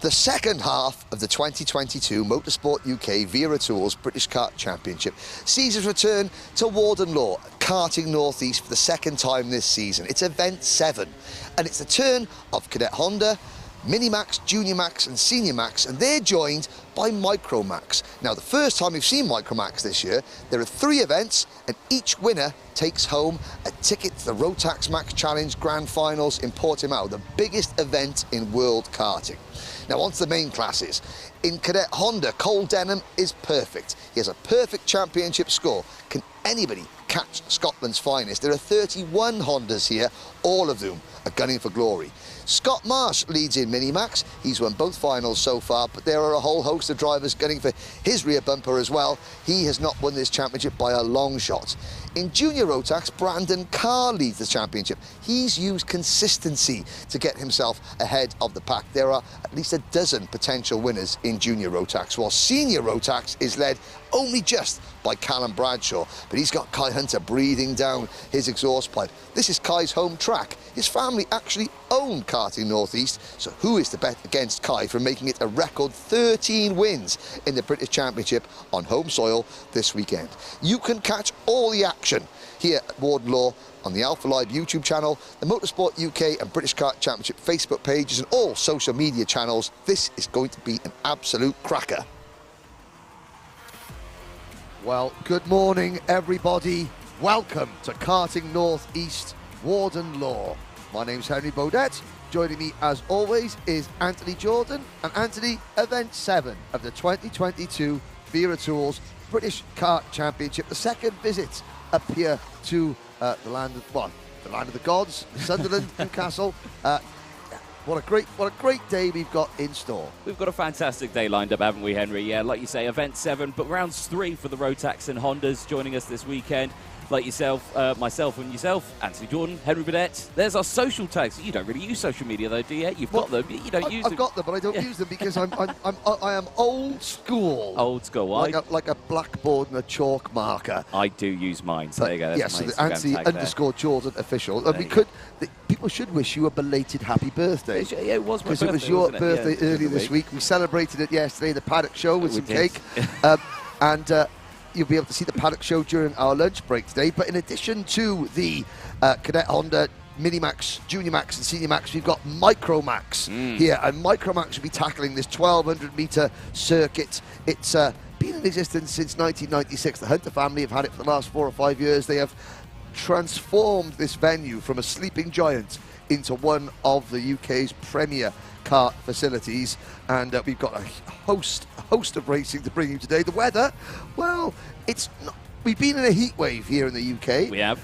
The second half of the 2022 Motorsport UK Wera Tools British Kart Championship sees us return to Warden Law, Karting North East for the second time this season. It's event 7, and it's the turn of Cadet Honda, Mini Max, Junior Max and Senior Max, and they're joined by Micro Max. Now, the first time we've seen Micro Max this year, there are 3 events and each winner takes home a ticket to the Rotax Max Challenge Grand Finals in Portimao, the biggest event in world karting. Now, on to the main classes. In Cadet Honda, Cole Denham is perfect. He has a perfect championship score. Can anybody catch Scotland's finest? There are 31 Hondas here, all of them are gunning for glory. Scott Marsh leads in Mini Max. He's won both finals so far, but there are a whole host of drivers gunning for his rear bumper as well. He has not won this championship by a long shot. In Junior Rotax, Brandon Carr leads the championship. He's used consistency to get himself ahead of the pack. There are at least a dozen potential winners in Junior Rotax, while Senior Rotax is led only just by Callum Bradshaw, but he's got Kai Hunter breathing down his exhaust pipe. This is Kai's home track. His family actually own Karting North East, so who is to bet against Kai for making it a record 13 wins in the British Championship on home soil this weekend? You can catch all the action here at Warden Law on the Alpha Live YouTube channel, the Motorsport UK and British Kart Championship Facebook pages and all social media channels. This is going to be an absolute cracker. Well, good morning, everybody. Welcome to Karting North East, Warden Law. My name's Henry Beaudette. Joining me, as always, is Anthony Jordan. And Anthony, event 7 of the 2022 Wera Tools British Kart Championship. The second visit up here to the land of the gods, Sunderland, Newcastle. What a great day we've got in store. We've got a fantastic day lined up, haven't we, Henry? Yeah, like you say, event 7, but rounds 3 for the Rotax and Hondas joining us this weekend. Like yourself, myself and yourself, Anthony Jordan, Henry Beaudette. There's our social tags. You don't really use social media though, do you? You've got them, but you don't use them. I've got them, but I don't use them because I am old school. Old school. Like a blackboard and a chalk marker. I do use mine, so there you go. Yes, yeah, so the Anthony _Jordan official. And people should wish you a belated happy birthday. Yeah, it was my birthday. Because it was your birthday earlier this week. We celebrated it yesterday, the Paddock show with some cake. You'll be able to see the Paddock show during our lunch break today. But in addition to the Cadet Honda, Mini Max, Junior Max and Senior Max, we've got Micro Max here. And Micro Max will be tackling this 1,200 metre circuit. It's been in existence since 1996. The Hunter family have had it for the last 4 or 5 years. They have transformed this venue from a sleeping giant into one of the UK's premier kart facilities, and we've got a host of racing to bring you today. The weather, well, it's not, we've been in a heat wave here in the UK. We have.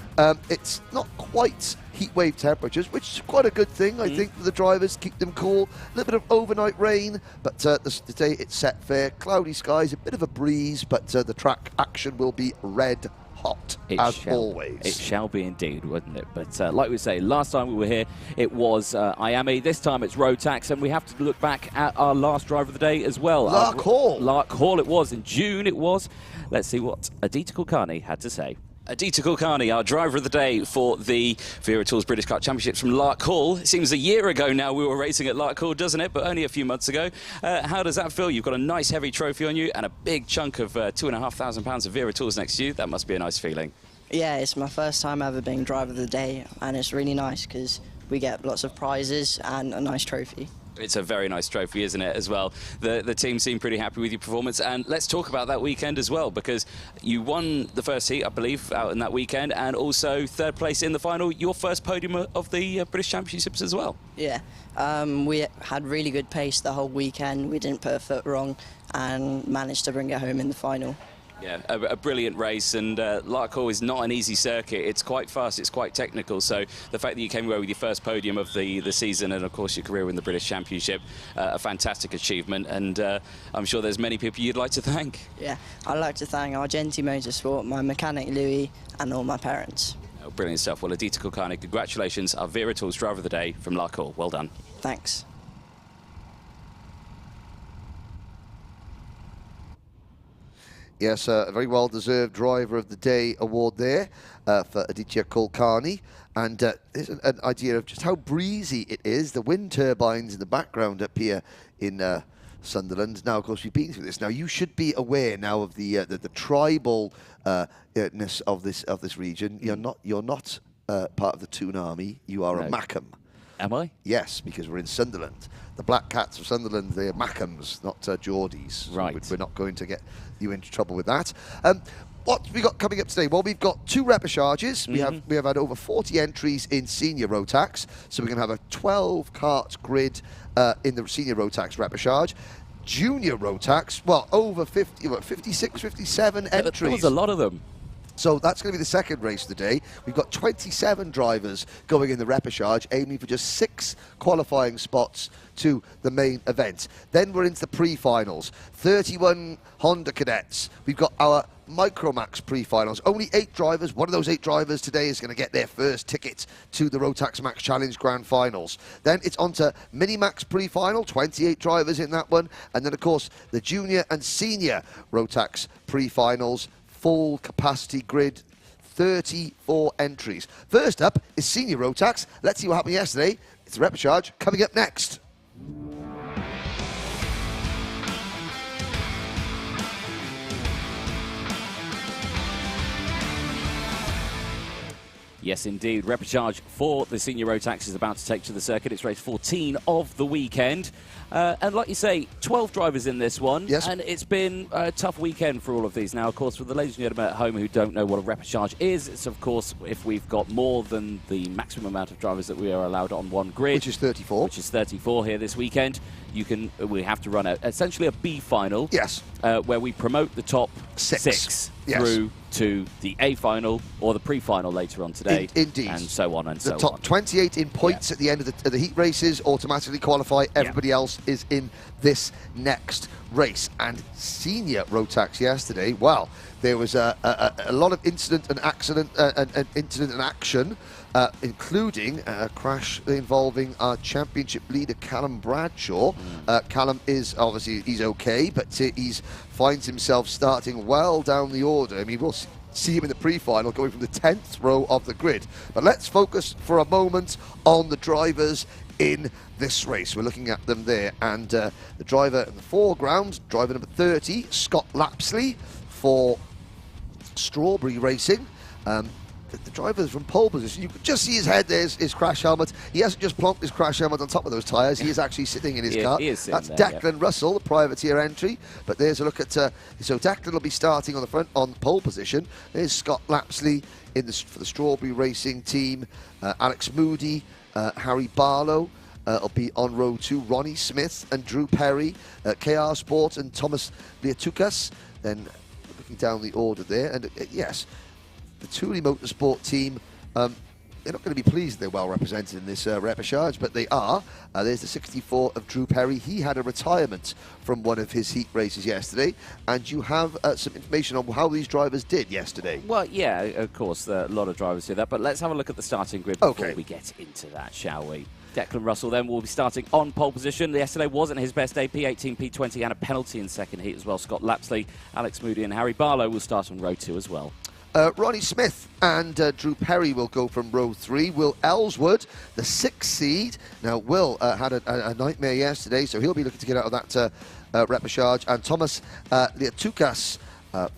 It's not quite heat wave temperatures, which is quite a good thing, I think, for the drivers, keep them cool. A little bit of overnight rain, but today it's set fair. Cloudy skies, a bit of a breeze, but the track action will be red hot, as always. It shall be indeed, wouldn't it? But like we say, last time we were here, it was Miami. This time it's Rotax, and we have to look back at our last driver of the day as well. Lark Hall. Lark Hall it was. In June it was. Let's see what Aditya Kulkarni had to say. Aditya Kulkarni, our driver of the day for the Wera Tools British Kart Championships from Lark Hall. It seems a year ago now we were racing at Lark Hall, doesn't it? But only a few months ago. How does that feel? You've got a nice heavy trophy on you and a big chunk of £2,500 of Wera Tools next to you. That must be a nice feeling. Yeah, it's my first time ever being driver of the day, and it's really nice because we get lots of prizes and a nice trophy. It's a very nice trophy, isn't it, as well? The team seemed pretty happy with your performance, and let's talk about that weekend as well, because you won the first heat, I believe, out in that weekend, and also third place in the final, your first podium of the British Championships as well. Yeah, we had really good pace the whole weekend. We didn't put a foot wrong and managed to bring it home in the final. Yeah, a brilliant race, and Lark Hall is not an easy circuit. It's quite fast, it's quite technical, so the fact that you came away with your first podium of the season and, of course, your career in the British Championship, a fantastic achievement, and I'm sure there's many people you'd like to thank. Yeah, I'd like to thank Argenti Motorsport, my mechanic Louis, and all my parents. Oh, brilliant stuff. Well, Aditya Kulkarni, congratulations, our Wera Tools driver of the day from Lark Hall. Well done. Thanks. Yes, a very well-deserved Driver of the Day award there for Aditya Kulkarni. And there's an idea of just how breezy it is. The wind turbines in the background up here in Sunderland. Now, of course, we've been through this. Now, you should be aware now of the tribalness of this region. You're not part of the Toon Army. You are a Mackem. Am I? Yes, because we're in Sunderland. The Black Cats of Sunderland, they're Mackems, not Geordies. Right. So we're not going to get you into trouble with that. What we got coming up today? Well, we've got 2 repechages. We have had over 40 entries in senior Rotax, so we're going to have a 12 kart grid in the senior Rotax repechage. Junior Rotax, well, over 56, 57 entries. There was a lot of them. So that's going to be the second race of the day. We've got 27 drivers going in the repechage, aiming for just 6 qualifying spots to the main event. Then we're into the pre-finals. 31 Honda Cadets. We've got our Micromax pre-finals. Only 8 drivers. One of those 8 drivers today is going to get their first ticket to the Rotax Max Challenge Grand Finals. Then it's on to Minimax pre-final. 28 drivers in that one. And then, of course, the junior and senior Rotax pre-finals. Full capacity grid, 34 entries. First up is senior Rotax. Let's see what happened yesterday. It's the repechage coming up next. Yes, indeed. Repechage for the senior Rotax is about to take to the circuit. It's race 14 of the weekend. And like you say, 12 drivers in this one. Yes. And it's been a tough weekend for all of these. Now, of course, for the ladies and gentlemen at home who don't know what a repechage is, it's, of course, if we've got more than the maximum amount of drivers that we are allowed on one grid. Which is 34. Which is 34 here this weekend. We have to run essentially a B final. Yes. Where we promote the top 6 yes. through to the A final or the pre-final later on today. Indeed. And so on and so on. The top 28 in points at the end of the heat races automatically qualify. Everybody else is in this next race. And senior Rotax yesterday, well, there was a lot of incident and action, including a crash involving our championship leader, Callum Bradshaw. Callum is, obviously, he's okay, but he finds himself starting well down the order. I mean, we'll see him in the pre-final going from the 10th row of the grid. But let's focus for a moment on the drivers in this race. We're looking at them there. And the driver in the foreground, driver number 30, Scott Lapsley for Strawberry Racing. The driver's from pole position. You can just see his head. There's his crash helmet. He hasn't just plonked his crash helmet on top of those tyres. He is actually sitting in his car. That's there, Declan Russell, the privateer entry. But there's a look at... so Declan will be starting on the front on pole position. There's Scott Lapsley for the Strawberry Racing team. Alex Moody, Harry Barlow will be on row 2. Ronnie Smith and Drew Perry. KR Sport and Thomas Liatukas. Then looking down the order there. And yes... The Thule Motorsport team, they're not going to be pleased they're well represented in this repechage, but they are. There's the 64 of Drew Perry. He had a retirement from one of his heat races yesterday, and you have some information on how these drivers did yesterday. Well, yeah, of course, a lot of drivers do that, but let's have a look at the starting grid before we get into that, shall we? Declan Russell then will be starting on pole position. Yesterday wasn't his best day, P18, P20, and a penalty in second heat as well. Scott Lapsley, Alex Moody and Harry Barlow will start on row 2 as well. Ronnie Smith and Drew Perry will go from row 3. Will Ellswood, the 6th seed. Now, Will had a nightmare yesterday, so he'll be looking to get out of that repechage. And Thomas Liatukas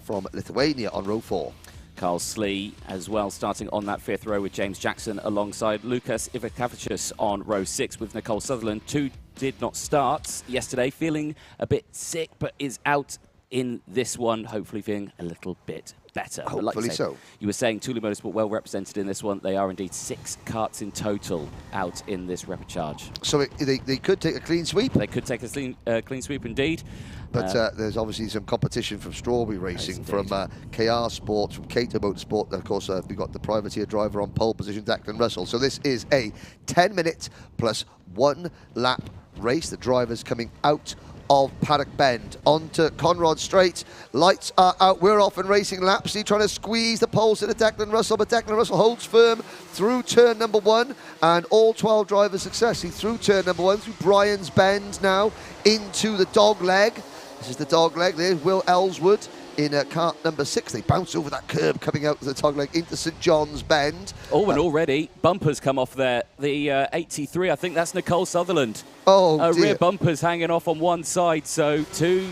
from Lithuania on row 4. Carl Slee as well, starting on that 5th row with James Jackson alongside Lukas Ivakavicius on row 6 with Nicole Sutherland. 2 did not start yesterday, feeling a bit sick, but is out in this one, hopefully feeling a little bit better. Hopefully so. You were saying Thule Motorsport well represented in this one. They are indeed 6 karts in total out in this repechage. So they could take a clean sweep? They could take a clean sweep indeed. But there's obviously some competition from Strawberry Racing, from KR Sport, from Cato Motorsport. And of course, we've got the privateer driver on pole position, Declan Russell. So this is a 10-minute plus 1 lap race. The drivers coming out of Paddock Bend onto Conrod Straight. Lights are out. We're off and racing. Lapsley trying to squeeze the poles into Declan Russell, but Declan Russell holds firm through turn number 1, and all 12 drivers successfully through turn number 1, through Brian's Bend now into the dog leg. This is the dog leg. There's Will Ellswood in kart number 6. They bounce over that curb coming out of the dog leg into St John's Bend. Oh, and already bumpers come off there. The 83, I think that's Nicole Sutherland. Oh, dear. Rear bumpers hanging off on one side. So 2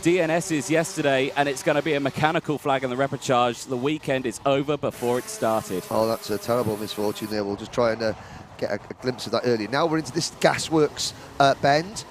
DNSs yesterday, and it's going to be a mechanical flag in the repechage. The weekend is over before it started. Oh, that's a terrible misfortune there. We'll just try and get a glimpse of that earlier. Now we're into this gasworks bend.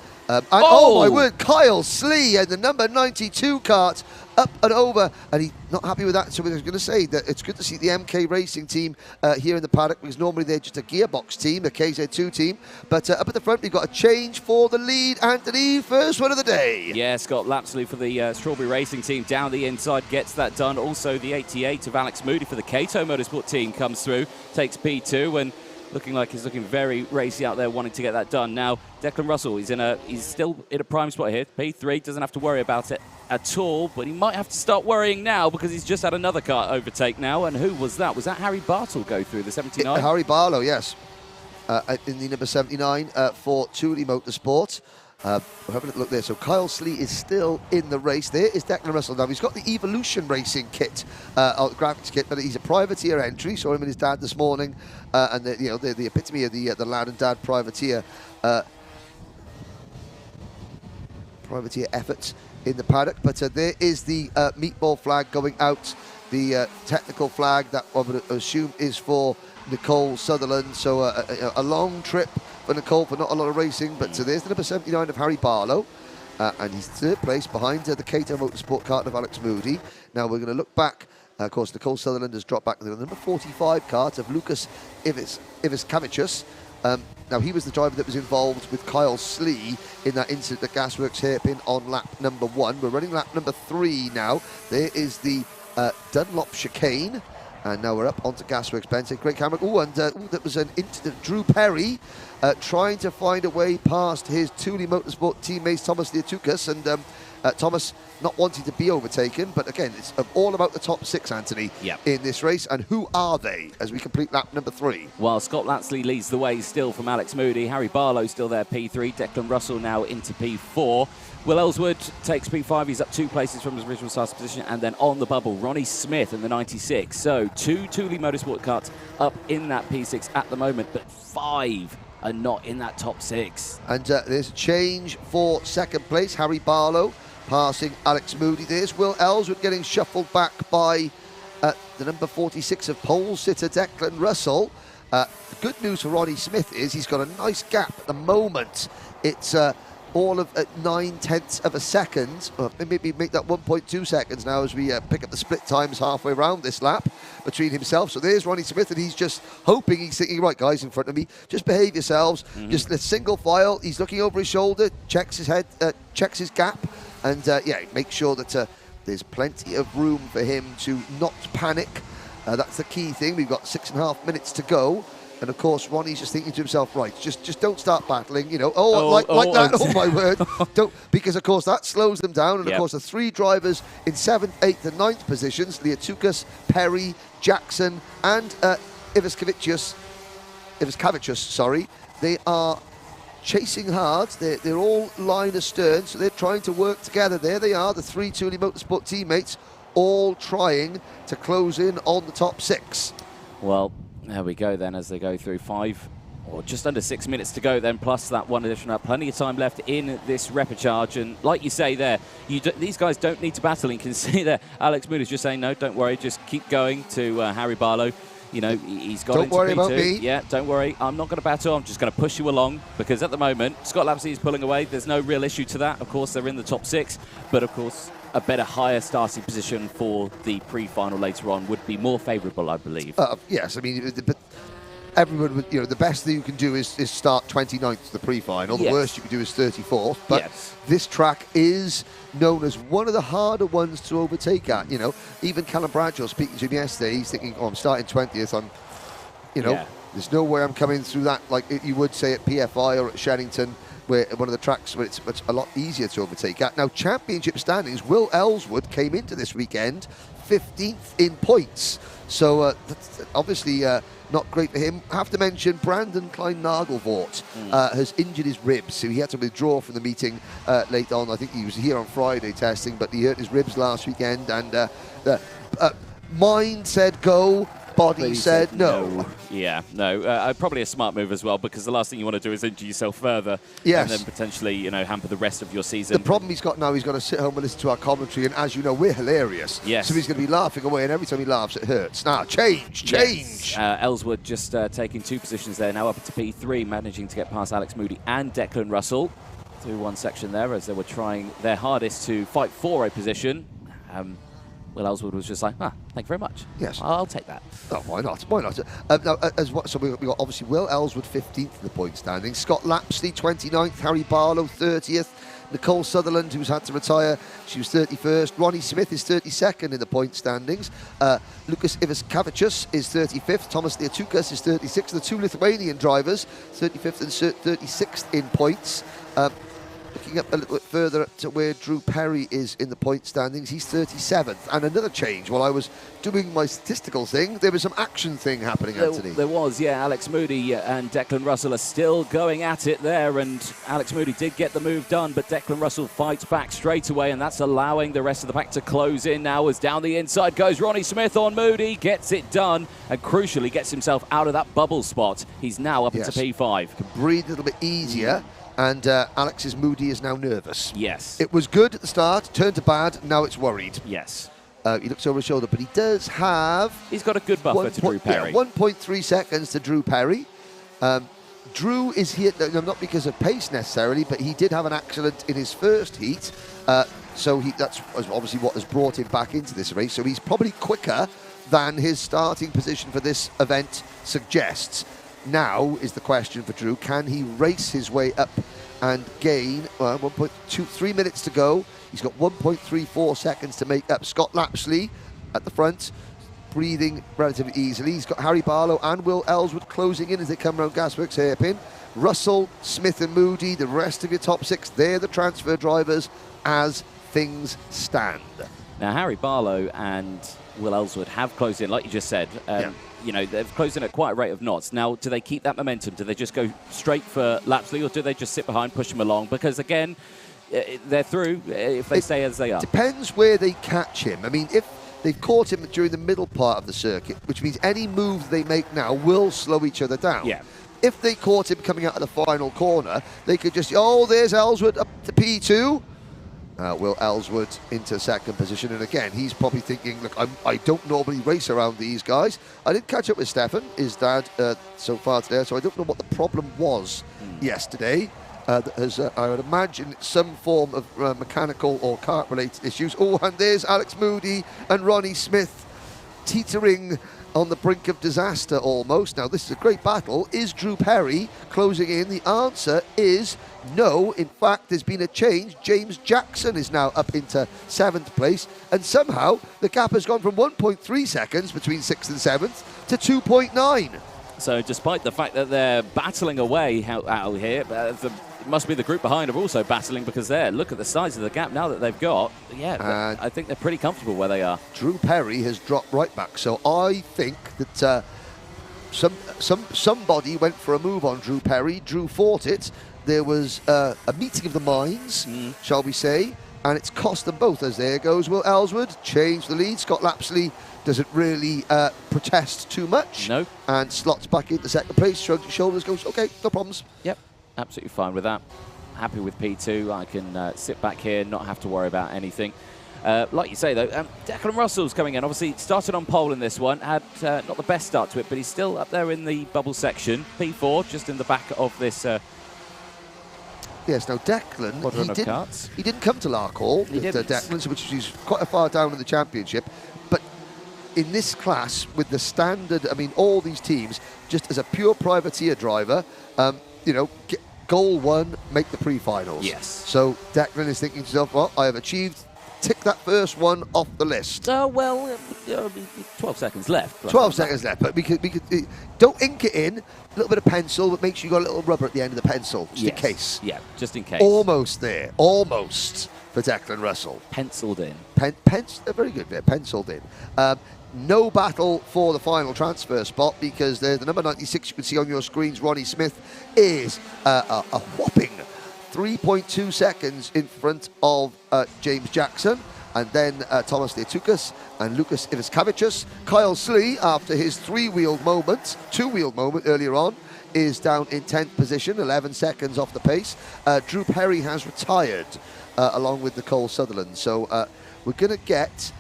Oh my word, Kyle Slee and the number 92 kart up and over, and he's not happy with that. So we're going to say that it's good to see the MK Racing team here in the paddock, because normally they're just a gearbox team, the KZ2 team. But up at the front, we've got a change for the lead. Anthony, first one of the day. Yeah, Scott Lapsley for the Strawberry Racing team down the inside gets that done. Also, the 88 of Alex Moody for the Cato Motorsport team comes through, takes P2, and looking like he's looking very racy out there, wanting to get that done. Now, Declan Russell, he's still in a prime spot here. P3, doesn't have to worry about it at all, but he might have to start worrying now, because he's just had another car overtake now. And who was that? Was that Harry Bartle go through the 79? Harry Barlow, yes. In the number 79 for Thule Motorsport. We're having a look there. So Kyle Slee is still in the race. There is Declan Russell. Now, he's got the Evolution Racing kit, graphics kit, but he's a privateer entry. Saw him and his dad this morning, and they're the epitome of the lad and dad privateer efforts in the paddock. But there is the meatball flag going out, the technical flag that I would assume is for Nicole Sutherland. So a long trip for Nicole, for not a lot of racing. But so there's the number 79 of Harry Barlow, and he's third place behind the Cato Motorsport kart of Alex Moody. Now we're going to look back. Of course, Nicole Sutherland has dropped back to the number 45 kart of Lucas Iviskavicius. Now, he was the driver that was involved with Kyle Slee in that incident at Gasworks hairpin on lap number 1. We're running lap number 3 now. There is the Dunlop chicane. And now we're up onto Gasworks Bend. Great camera. And that was an incident. Drew Perry trying to find a way past his Thule Motorsport teammates, Thomas Liatukas, and Thomas not wanting to be overtaken. But again, it's all about the top 6, Anthony, in this race. And who are they as we complete lap number 3? Well, Scott Lapsley leads the way still from Alex Moody. Harry Barlow still there, P3. Declan Russell now into P4. Will Ellswood takes P5. He's up 2 places from his original starting position. And then on the bubble, Ronnie Smith in the 96. So 2 Thule Motorsport karts up in that P6 at the moment, but 5 are not in that top 6. And there's a change for second place. Harry Barlow passing Alex Moody. There's Will Ellswood getting shuffled back by the number 46 of pole sitter Declan Russell. The good news for Ronnie Smith is he's got a nice gap at the moment. It's all of 9/10 of a second, or maybe make that 1.2 seconds now as we pick up the split times halfway around this lap between himself. So there's Ronnie Smith, and he's just hoping, he's thinking, right guys in front of me, just behave yourselves, just let's single file. He's looking over his shoulder, checks his head, checks his gap, and make sure that there's plenty of room for him to not panic. That's the key thing. We've got 6.5 minutes to go. And of course, Ronnie's just thinking to himself, right, just don't start battling, like that, oh my word. Don't, because of course that slows them down. And of course the 3 drivers in 7th, 8th and 9th positions, Liatukas, Perry, Jackson and Iviskavicius, they are chasing hard. They're all line astern, so they're trying to work together. There they are, the 3 Thule Motorsport teammates, all trying to close in on the top 6. Well, there we go then, as they go through 5 or just under 6 minutes to go then, plus that one additional. Plenty of time left in this repechage, and like you say there, these guys don't need to battle. You can see there, Alex Moody's just saying, no, don't worry, just keep going to Harry Barlow. He's got into P2. Don't worry about me. Yeah, don't worry. I'm not going to battle. I'm just going to push you along, because at the moment, Scott Lapsley is pulling away. There's no real issue to that. Of course, they're in the top 6, but of course, a better, higher starting position for the pre-final later on would be more favourable, I believe. Yes, I mean, but everyone would, the best thing you can do is start 29th to the pre-final. The worst you can do is 34th. But this track is known as one of the harder ones to overtake at. Even Callum Bradshaw, speaking to him yesterday, he's thinking, I'm starting 20th. There's no way I'm coming through that like you would say at PFI or at Shenington, where one of the tracks where it's a lot easier to overtake at. Now, championship standings, Will Ellswood came into this weekend 15th in points. So that's obviously not great for him. I have to mention Brandon Klein-Nagelvoort has injured his ribs, so he had to withdraw from the meeting late on. I think he was here on Friday testing, but he hurt his ribs last weekend, and mind said go, body said no. Yeah, no, probably a smart move as well, because the last thing you want to do is injure yourself further, yes, and then potentially, hamper the rest of your season. The problem he's got now, he's got to sit home and listen to our commentary, and as you know, we're hilarious. Yes. So he's going to be laughing away, and every time he laughs, it hurts. Now, change! Yes. Ellswood just taking 2 positions there, now up into P3, managing to get past Alex Moody and Declan Russell through one section there, as they were trying their hardest to fight for a position. Will Ellswood was just like, thank you very much. Yes. I'll take that. Oh, why not? Why not? So we got obviously Will Ellswood 15th in the point standing, Scott Lapsley 29th, Harry Barlow 30th, Nicole Sutherland, who's had to retire, she was 31st, Ronnie Smith is 32nd in the point standings, Lucas Ivaskavicius is 35th, Thomas Leotukas is 36th, the 2 Lithuanian drivers, 35th and 36th in points. Looking up a little bit further to where Drew Perry is in the point standings, he's 37th. And another change, while I was doing my statistical thing, there was some action thing happening, Anthony. There was, yeah. Alex Moody and Declan Russell are still going at it there, and Alex Moody did get the move done, but Declan Russell fights back straight away, and that's allowing the rest of the pack to close in now, as down the inside goes Ronnie Smith on Moody, gets it done, and crucially gets himself out of that bubble spot. He's now up into P5. Can breathe a little bit easier. And Alex's Moody is now nervous. Yes. It was good at the start, turned to bad, now it's worried. Yes. He looks over his shoulder, but he does have... He's got a good buffer to Drew Perry. Yeah, 1.3 seconds to Drew Perry. Drew is here, not because of pace necessarily, but he did have an accident in his first heat. So that's obviously what has brought him back into this race. So he's probably quicker than his starting position for this event suggests. Now is the question for Drew. Can he race his way up and gain 3 minutes to go? He's got 1.34 seconds to make up. Scott Lapsley at the front, breathing relatively easily. He's got Harry Barlow and Will Ellswood closing in as they come round Gasworks hairpin. Russell, Smith and Moody, the rest of your top 6, they're the transfer drivers as things stand. Now, Harry Barlow and Will Ellswood have closed in, like you just said. They've closed in at quite a rate of knots. Now, do they keep that momentum? Do they just go straight for Lapsley, or do they just sit behind, push him along? Because, again, they're through if they stay as they are. Depends where they catch him. I mean, if they've caught him during the middle part of the circuit, which means any move they make now will slow each other down. Yeah. If they caught him coming out of the final corner, they could just, there's Ellswood up to P2. Will Ellswood into second position, and again he's probably thinking, look, I don't normally race around these guys. I did catch up with Stefan, his dad, so far today, so I don't know what the problem was yesterday. I would imagine some form of mechanical or kart related issues. And there's Alex Moody and Ronnie Smith teetering on the brink of disaster almost. Now, this is a great battle. Is Drew Perry closing in? The answer is no. In fact, there's been a change. James Jackson is now up into 7th place, and somehow the gap has gone from 1.3 seconds between 6th and 7th to 2.9. So despite the fact that they're battling away out here, it must be the group behind are also battling, because look at the size of the gap now that they've got. Yeah, I think they're pretty comfortable where they are. Drew Perry has dropped right back, so I think that somebody went for a move on Drew Perry. Drew fought it. There was a meeting of the minds, shall we say, and it's cost them both, as there goes Will Ellswood, changed the lead. Scott Lapsley doesn't really protest too much. No. And slots back into second place, shrugs his shoulders, goes, okay, no problems. Yep, absolutely fine with that. Happy with P2. I can sit back here, not have to worry about anything. Like you say, though, Declan Russell's coming in. Obviously, started on pole in this one. Had not the best start to it, but he's still up there in the bubble section. P4, just in the back of this... Yes, now Declan, he didn't come to Larkhall, Declan, which is quite far down in the championship. But in this class, with the standard, I mean, all these teams, just as a pure privateer driver, goal one, make the pre-finals. Yes. So Declan is thinking to himself, well, I have achieved, tick that first one off the list. 12 seconds left. 12 seconds left, but we could don't ink it in, a little bit of pencil, but make sure you got a little rubber at the end of the pencil, just in case. Yeah, just in case. Almost there, almost. for Declan Russell. Penciled in. Very good there, penciled in. No battle for the final transfer spot because the number 96 you can see on your screens, Ronnie Smith, is a whopping 3.2 seconds in front of James Jackson. And then Thomas Leatukas and Lucas Ivaskavicius. Kyle Slee, after his two-wheeled moment earlier on, is down in 10th position, 11 seconds off the pace. Drew Perry has retired along with Nicole Sutherland. So we're going to get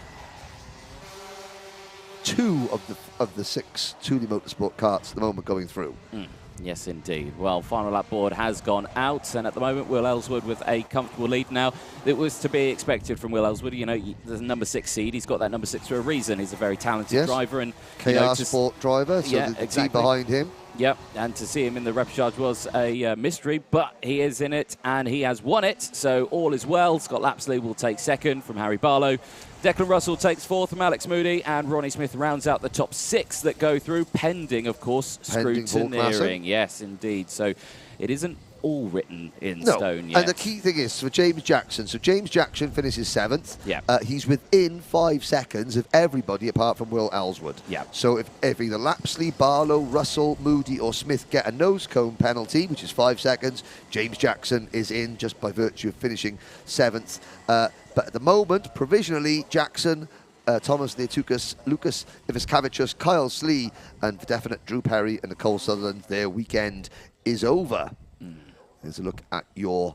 2 of the 6 Thule Motorsport karts at the moment going through. Yes, indeed. Well, final lap board has gone out, and at the moment, Will Ellswood with a comfortable lead now. It was to be expected from Will Ellswood. You know, there's a number 6 seed. He's got that number 6 for a reason. He's a very talented driver. And KR Sport driver, so the team behind him. Yep, and to see him in the repechage was a mystery, but he is in it, and he has won it, so all is well. Scott Lapsley will take second from Harry Barlow. Declan Russell takes fourth from Alex Moody, and Ronnie Smith rounds out the top 6 that go through, pending, of course, scrutineering. Yes, indeed. So it isn't all written in stone yet. And the key thing is for James Jackson. So James Jackson finishes 7th. Yeah. He's within 5 seconds of everybody apart from Will Ellswood. Yeah. So if either Lapsley, Barlow, Russell, Moody or Smith get a nose cone penalty, which is 5 seconds, James Jackson is in just by virtue of finishing 7th. But at the moment, provisionally, Jackson, Thomas Leatukas, Lucas Ivaskavicius, Kyle Slee, and for definite Drew Perry and Nicole Sutherland, their weekend is over. There's a look at your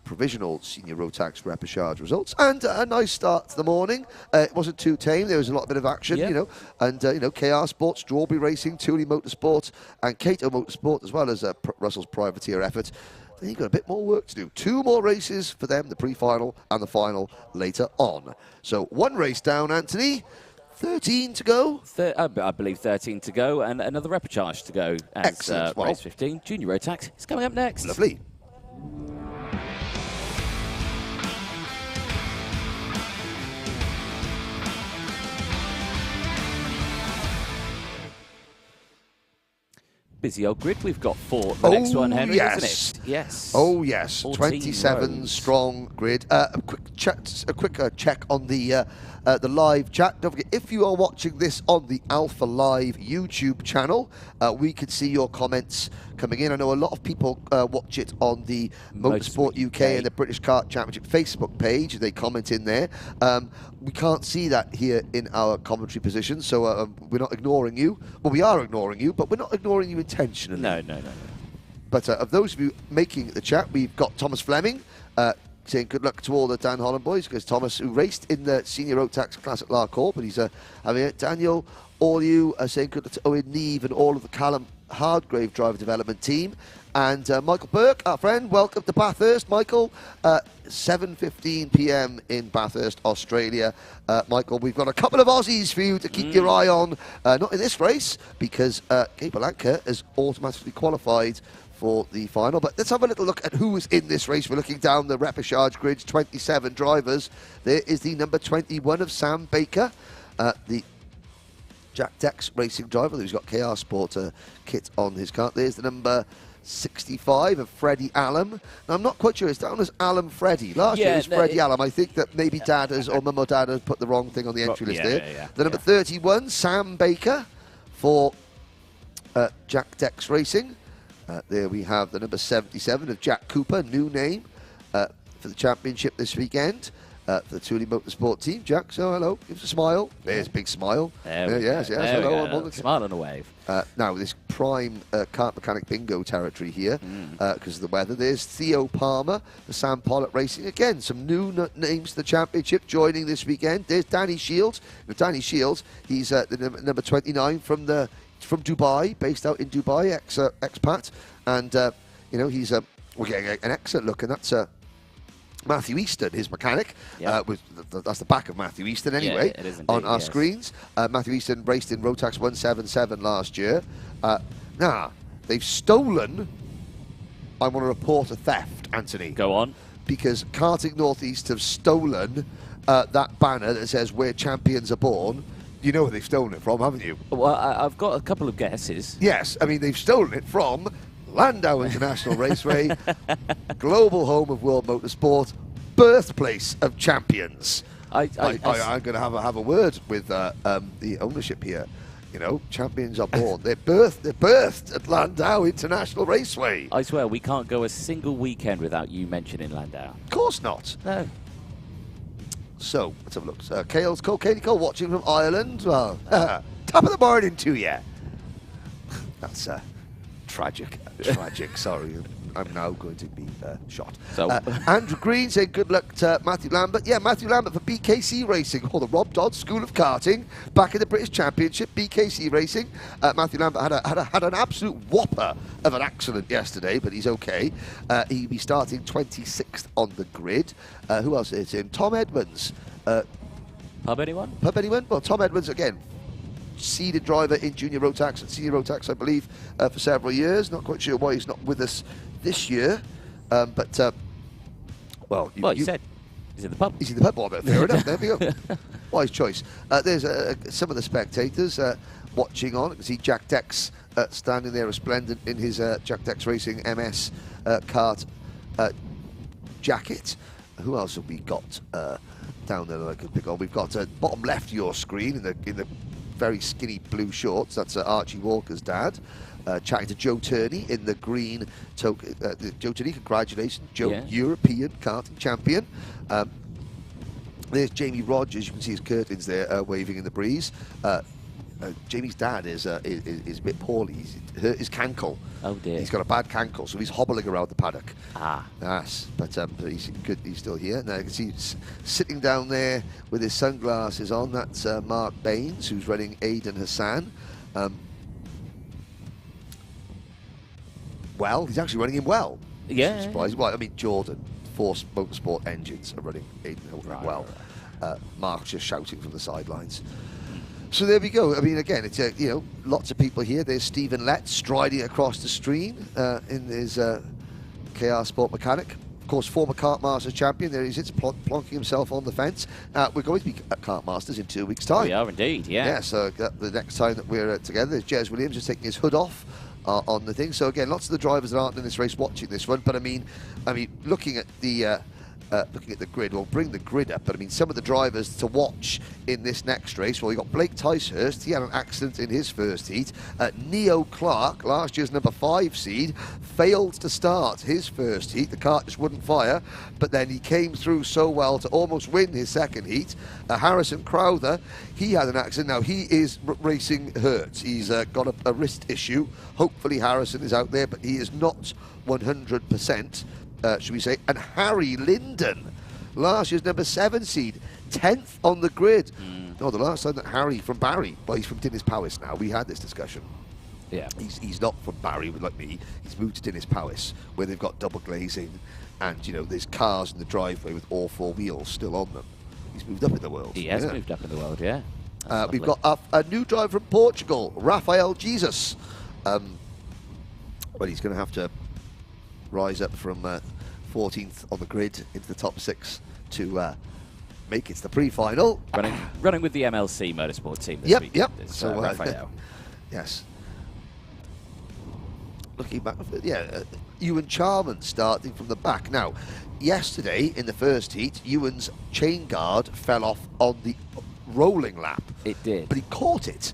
provisional senior Rotax repechage results, and a nice start to the morning. It wasn't too tame. There was a bit of action, you know, and you know, KR Sport, Strawberry Racing, Thule Motorsport, and Cato Motorsport, as well as Russell's privateer effort. Then you've got a bit more work to do. 2 more races for them, the pre-final and the final later on. So 1 race down, Anthony. 13 to go? I believe 13 to go, and another repechage to go as Excellent. race 15. Junior Rotax is coming up next. Lovely. Busy old grid we've got for the next one, Henry, isn't it? Yes. Oh, yes. 27 rows. strong grid. A quick check on the live chat. Don't forget, if you are watching this on the Alpha Live YouTube channel, we can see your comments coming in. I know a lot of people watch it on the Motorsport UK and the British Kart Championship Facebook page. They comment in there. We can't see that here in our commentary position, so we're not ignoring you. Well, we are ignoring you, but we're not ignoring you intentionally. No. But of those of you making the chat, we've got Thomas Fleming saying good luck to all the Dan Holland boys, because Thomas, who raced in the Senior Rotax Classic Larkhall, but he's having it. Daniel, all you are saying good luck to Owen Neve and all of the Callum Hardgrave driver development team. And Michael Burke, our friend, welcome to Bathurst. Michael, 7:15 p.m. in Bathurst, Australia. Michael, we've got a couple of Aussies for you to keep your eye on. Not in this race, because Gabe Blanca has automatically qualified for the final. But let's have a little look at who is in this race. We're looking down the repechage grid, 27 drivers. There is the number 21 of Sam Baker, the Jack Dex racing driver who's got KR Sport kit on his car. There's the number 65 of Freddie Allen. Now, I'm not quite sure. It's down as Allen Freddie. Last year it was Freddie Allen. I think that maybe Dad has, or Mum or Dad has put the wrong thing on the entry list there. The number 31, Sam Baker for Jack Dex Racing. There we have the number 77 of Jack Cooper, new name for the championship this weekend. For the Thule Motorsport team. Jack, so hello, gives a smile. There's a big smile. Yes, hello. I'm on the smile and a wave. Now, this prime kart mechanic bingo territory here, because of the weather. There's Theo Palmer, the Sam Pollock Racing. Again, some new names to the championship joining this weekend. There's Danny Shields. Now, Danny Shields, he's the number 29 from Dubai, based out in Dubai, expat. And, you know, he's we're getting an excellent look, and that's Matthew Easton, his mechanic. That's the back of Matthew Easton anyway, it is indeed, on our screens. Matthew Easton raced in Rotax 177 last year. Now, they've stolen, I want to report a theft, Anthony. Go on. Because Karting Northeast have stolen that banner that says "Where Champions Are Born." You know where they've stolen it from, haven't you? Well, I've got a couple of guesses. Yes, I mean, they've stolen it from Landau International Raceway, global home of World Motorsport, birthplace of champions. I'm going to have a word with the ownership here. You know, champions are born. They're birthed at Landau International Raceway. I swear, we can't go a single weekend without you mentioning Landau. Of course not. No. So, let's have a look. Katie Cole watching from Ireland. Well, top of the morning to you. That's tragic. Sorry. I'm now going to be shot. So Andrew Green saying good luck to Matthew Lambert. Yeah, Matthew Lambert for BKC Racing, or the Rob Dodd School of Karting, back in the British Championship. BKC Racing. Matthew Lambert had an absolute whopper of an accident yesterday, but he's okay. He'll be starting 26th on the grid. Who else is in? Tom Edmonds. Pub anyone? Well, Tom Edmonds again. Seeded driver in Junior Rotax and Senior Rotax, I believe, for several years. Not quite sure why he's not with us this year, but well, you said he's in the pub. He's in the pub. Well, fair enough. There we go. Wise choice. There's some of the spectators watching on. You can see Jack Dex standing there resplendent in his Jack Dex Racing MS Kart jacket. Who else have we got down there that I can pick on? We've got bottom left of your screen in the very skinny blue shorts. That's Archie Walker's dad. Chatting to Joe Turney in the green token. Joe Turney, congratulations, Joe, yeah. European karting champion. There's Jamie Rogers. You can see his curtains there waving in the breeze. Jamie's dad is a bit poorly. He's hurt his cankle. Oh dear. He's got a bad cankle, so he's hobbling around the paddock. Ah. Yes, but he's good. He's still here. Now you can see he's sitting down there with his sunglasses on. That's Mark Baines, who's running Aidan Hassan. Well, he's actually running him well. Yeah. Surprising. Well, I mean, Jordan, Force Motorsport engines are running Aidan well. Right. Mark's just shouting from the sidelines. So there we go. I mean, again, it's lots of people here. There's Stephen Lett striding across the stream in his KR Sport Mechanic. Of course, former Kart Masters champion. There he sits plonking himself on the fence. We're going to be at Kart Masters in 2 weeks' time. We are indeed, yeah. Yeah, so the next time that we're together, there's Jez Williams just taking his hood off on the thing. So again, lots of the drivers that aren't in this race watching this one. But I mean, looking at the grid, we'll bring the grid up, but I mean, some of the drivers to watch in this next race, well, we got Blake Ticehurst. He had an accident in his first heat. Neo Clark, last year's number 5 seed, failed to start his first heat. The kart just wouldn't fire, but then he came through so well to almost win his second heat. Harrison Crowther, he had an accident. Now, he is racing hurt. He's got a wrist issue. Hopefully, Harrison is out there, but he is not 100%. Should we say, and Harry Linden, last year's number 7 seed, 10th on the grid. No, the last time that Harry from Barry, well, he's from Dinas Powys now. We had this discussion. Yeah. He's not from Barry like me. He's moved to Dinas Powys, where they've got double glazing, and there's cars in the driveway with all 4 wheels still on them. He's moved up in the world. He has moved up in the world, yeah. We've got a new driver from Portugal, Rafael Jesus. Well, he's going to have to rise up from 14th on the grid into the top 6 to make it to the pre-final. Running with the MLC Motorsport team this week. Yep. So Rafael. Yes. Looking back, Ewan Charman starting from the back. Now, yesterday in the first heat, Ewan's chain guard fell off on the rolling lap. It did. But he caught it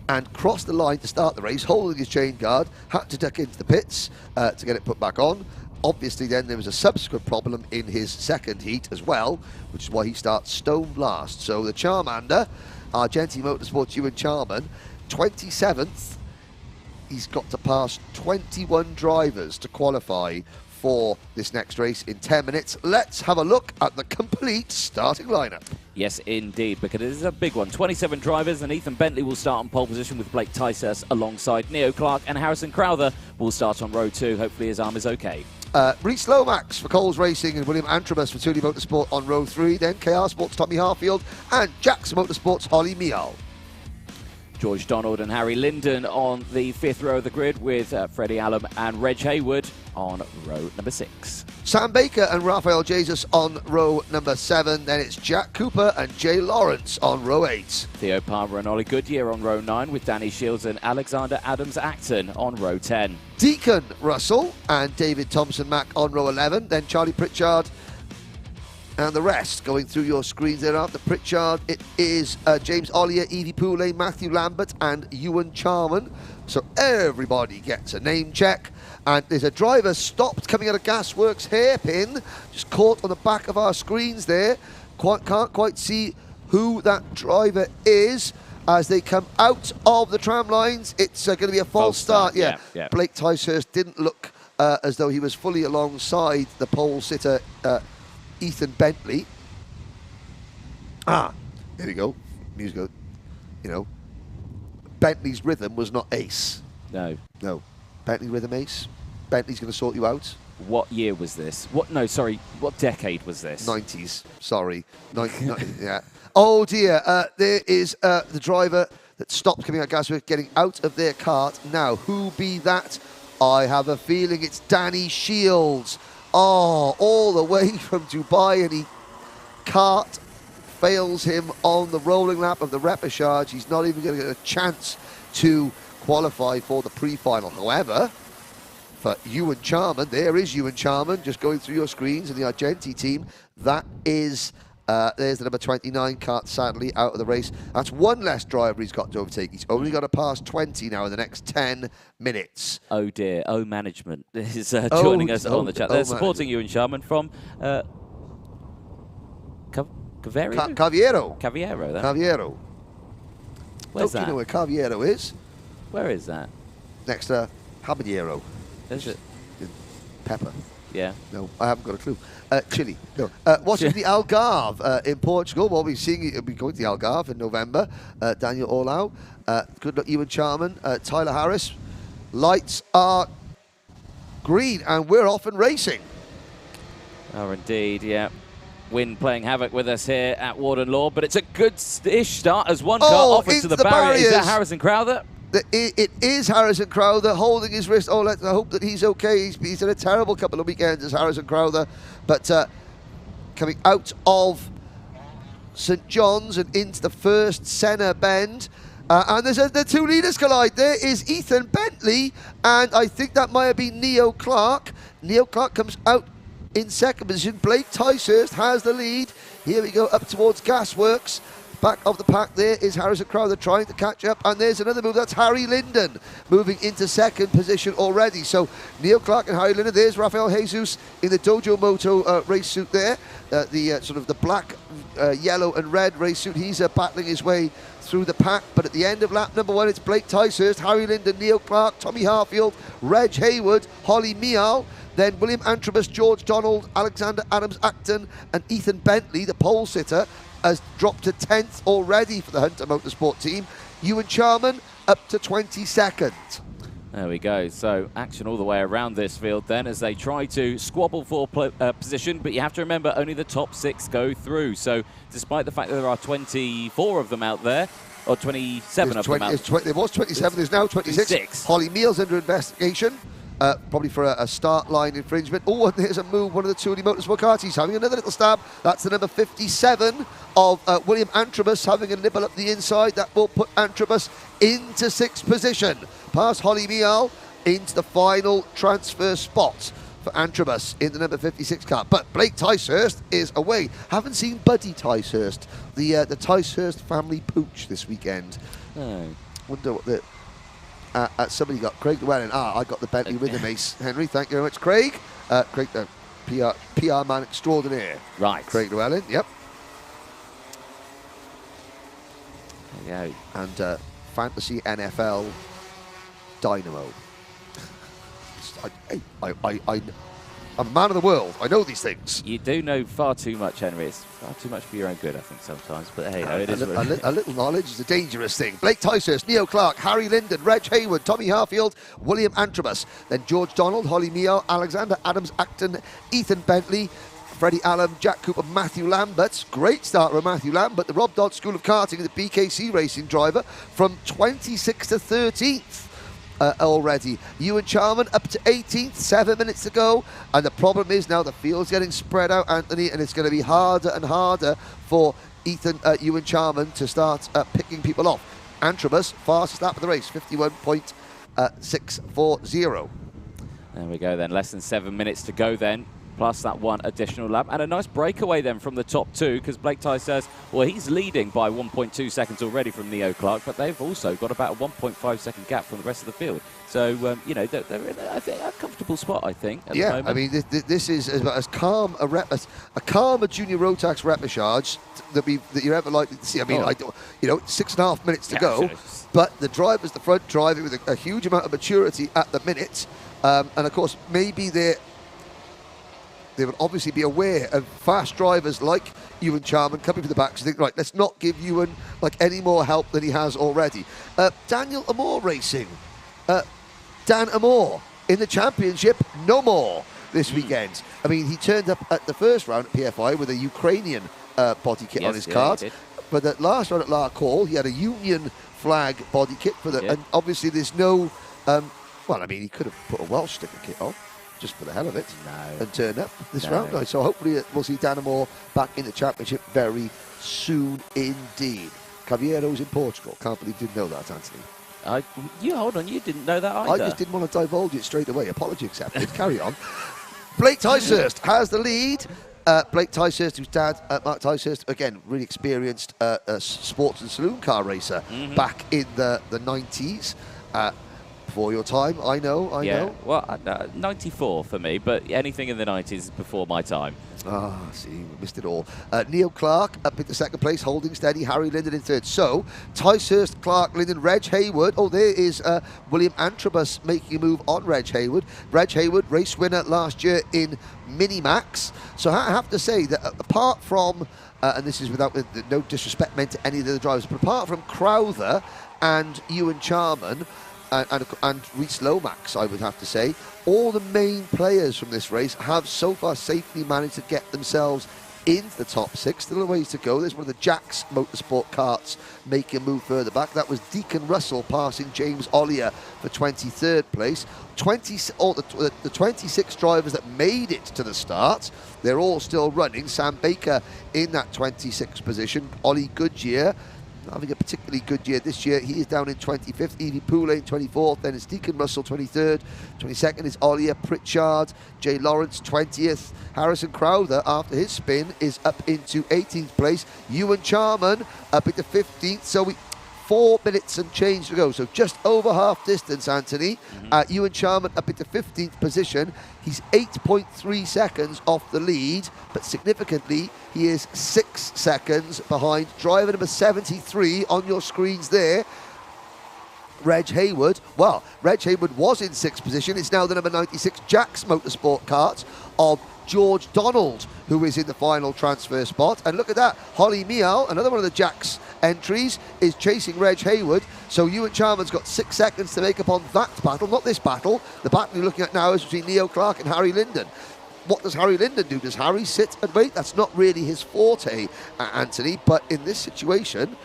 and crossed the line to start the race, holding his chain guard, had to duck into the pits to get it put back on. Obviously, then there was a subsequent problem in his second heat as well, which is why he starts stone last. So the Charmander, Argenti Motorsports Ewan Charman, 27th. He's got to pass 21 drivers to qualify for this next race in 10 minutes. Let's have a look at the complete starting lineup. Yes, indeed, because it is a big one. 27 drivers, and Ethan Bentley will start on pole position with Blake Ticehurst alongside Neo Clark, and Harrison Crowther will start on row 2. Hopefully his arm is okay. Reece Lomax for Coles Racing and William Antrobus for Thule Motorsport on row 3. Then KR Sports Tommy Harfield and Jackson Motorsports Holly Mial. George Donald and Harry Linden on the 5th row of the grid with Freddie Allen and Reg Haywood on row number 6. Sam Baker and Rafael Jesus on row number 7. Then it's Jack Cooper and Jay Lawrence on row 8. Theo Palmer and Ollie Goodyear on row 9 with Danny Shields and Alexander Adams-Acton on row 10. Deacon Russell and David Thompson-Mack on row 11. Then Charlie Pritchard And the rest going through your screens there after Pritchard, it is James Ollier, Evie Poulet, Matthew Lambert and Ewan Charman. So everybody gets a name check. And there's a driver stopped coming out of Gasworks hairpin, just caught on the back of our screens there. Can't quite see who that driver is as they come out of the tram lines. It's going to be a false start. Yeah. Blake Ticehurst didn't look as though he was fully alongside the pole sitter Ethan Bentley. There we go. Music. You know, Bentley's rhythm was not ace. No. Bentley rhythm ace. Bentley's going to sort you out. What year was this? What decade was this? 90s. Sorry. Yeah. Oh dear. There is the driver that stopped coming out of Gasworks getting out of their cart. Now, who be that? I have a feeling it's Danny Shields. Oh, all the way from Dubai, and Kart fails him on the rolling lap of the repechage. He's not even going to get a chance to qualify for the pre-final. However, for Ewan Charman, there is Ewan Charman just going through your screens in the Argenti team. That is, there's the number 29 Kart, sadly out of the race. That's one less driver he's got to overtake. He's only got to pass 20 now in the next 10 minutes. Oh dear, management is joining us on the chat. They're supporting Ewan Charman from Caviero. Caviero. Where's that? Don't you know where Caviero is? Where is that? Next to Habanero. Is it? Pepper. Yeah. No, I haven't got a clue. Chile. No. Watching the Algarve in Portugal. We'll be seeing it. We'll be going to the Algarve in November. Daniel Orlau. Good luck, Ewan Charman. Tyler Harris. Lights are green, and we're off and racing. Oh, indeed, yeah. Wynn playing havoc with us here at Warden Law, but it's a good-ish start as one car off into the barrier. Is that Harrison Crowther? It is Harrison Crowther holding his wrist. Oh, I hope that he's okay. He's had a terrible couple of weekends as Harrison Crowther, but coming out of St John's and into the first Senna bend. And there's the two leaders collide. There is Ethan Bentley, and I think that might have been Neil Clark. Neil Clark comes out in second position. Blake Ticehurst has the lead. Here we go up towards Gasworks. Back of the pack there is Harrison Crowther trying to catch up, and there's another move. That's Harry Linden moving into second position already. So Neil Clark and Harry Linden. There's Rafael Jesus in the Dojo Moto race suit there, the sort of the black, yellow and red race suit. He's battling his way through the pack, but at the end of lap number one, it's Blake Ticehurst, Harry Linden, Neil Clark, Tommy Harfield, Reg Haywood, Holly Mial, then William Antrobus, George Donald, Alexander Adams-Acton and Ethan Bentley, the pole sitter, has dropped to 10th already for the Hunter Motorsport team. Ewan Charman up to 22nd. There we go. So action all the way around this field then as they try to squabble for position, but you have to remember only the top 6 go through. So despite the fact that there are 24 of them out there, or 27 of them out there. There was 27, there's now 26. Holly Meals under investigation. Probably for a start line infringement. Oh, and there's a move, one of the Tooley Motorsport cars. He's having another little stab. That's the number 57 of William Antrobus having a nibble up the inside. That will put Antrobus into 6th position. Past Holly Mial into the final transfer spot for Antrobus in the number 56 car. But Blake Ticehurst is away. Haven't seen Buddy Ticehurst, the Ticehurst family pooch this weekend. Oh. Wonder what the... somebody got Craig Llewellyn. I got the Bentley with him, Ace Henry. Thank you very much, Craig. Craig, PR man extraordinaire. Right. Craig Llewellyn, yep. There you go. And Fantasy NFL Dynamo. I'm a man of the world. I know these things. You do know far too much, Henry. It's far too much for your own good, I think, sometimes. But hey, no, it is a little knowledge is a dangerous thing. Blake Ticehurst, Neil Clark, Harry Linden, Reg Haywood, Tommy Harfield, William Antrobus, then George Donald, Holly Mial, Alexander Adams-Acton, Ethan Bentley, Freddie Allen, Jack Cooper, Matthew Lambert. Great start with Matthew Lambert, the Rob Dodd School of Karting, the BKC racing driver, from 26th to 13th. Already. Ewan Charman up to 18th, 7 minutes to go. And the problem is now the field's getting spread out, Anthony, and it's going to be harder and harder for Ewan Charman to start picking people off. Antrobus, fastest lap of the race, 51.640. There we go then, less than 7 minutes to go then. plus that one additional lap. And a nice breakaway then from the top two, because Blake Ticehurst, well, he's leading by 1.2 seconds already from Neo Clark, but they've also got about a 1.5 second gap from the rest of the field. So, you know, they're in, I think, a comfortable spot, I think, at the moment. I mean, this is as calm a calmer junior Rotax repechage that you're ever likely to see. I mean, I don't, you know, 6.5 minutes to go, but the driver's the front driving with a huge amount of maturity at the minute. And, of course, maybe they would obviously be aware of fast drivers like Ewan Charman coming from the back. So think, right, let's not give Ewan like any more help than he has already. Daniel Amor Racing. Dan Amor in the championship, no more this weekend. I mean, he turned up at the first round at PFI with a Ukrainian body kit on his kart. But the last round at Lark Hall, he had a Union flag body kit for the, and obviously there's no. Well, I mean, he could have put a Welsh sticker kit on just for the hell of it and turn up this round. So hopefully we'll see Dan Amor back in the championship very soon indeed. Caviero's in Portugal. Can't believe you didn't know that, Anthony. Hold on, you didn't know that either. I just didn't want to divulge it straight away. Apology accepted. Carry on. Blake Ticehurst has the lead. Blake Ticehurst, whose dad, Mark Ticehurst, again, really experienced sports and saloon car racer back in the 90s. Before your time, I know. Well, 94 for me, but anything in the 90s is before my time. See, we missed it all. Neil Clark up in the second place, holding steady. Harry Linden in third. So, Ticehurst, Clark, Linden, Reg Hayward. Oh, there is William Antrobus making a move on Reg Hayward. Reg Hayward, race winner last year in Minimax. So I have to say that apart from, and this is without no disrespect meant to any of the other drivers, but apart from Crowther and Ewan Charman, and Rhys Lomax, I would have to say, all the main players from this race have so far safely managed to get themselves into the top six. Still a ways to go. There's one of the Jack's Motorsport karts making a move further back. That was Deacon Russell passing James Ollier for 23rd place. The 26 drivers that made it to the start, they're all still running. Sam Baker in that 26th position. Ollie Goodyear having a particularly good year this year. He is down in 25th. Evie Poulin 24th. Then it's Deacon Russell 23rd. 22nd is Ollier Pritchard. Jay Lawrence 20th. Harrison Crowther, after his spin, is up into 18th place. Ewan Charman up into 15th. So 4 minutes and change to go. So just over half distance, Anthony. Ewan Charman up into 15th position. He's 8.3 seconds off the lead, but significantly, he is 6 seconds behind driver number 73 on your screens there, Reg Hayward. Well, Reg Hayward was in 6th position. It's now the number 96 Jack's Motorsport kart of George Donald, who is in the final transfer spot. And look at that, Holly Meow, another one of the Jack's entries, is chasing Reg Hayward. So Ewan Charman's got 6 seconds to make up on that battle, not this battle. The battle you're looking at now is between Neo Clark and Harry Linden. What does Harry Linden do? Does Harry sit and wait? That's not really his forte, Anthony. But in this situation,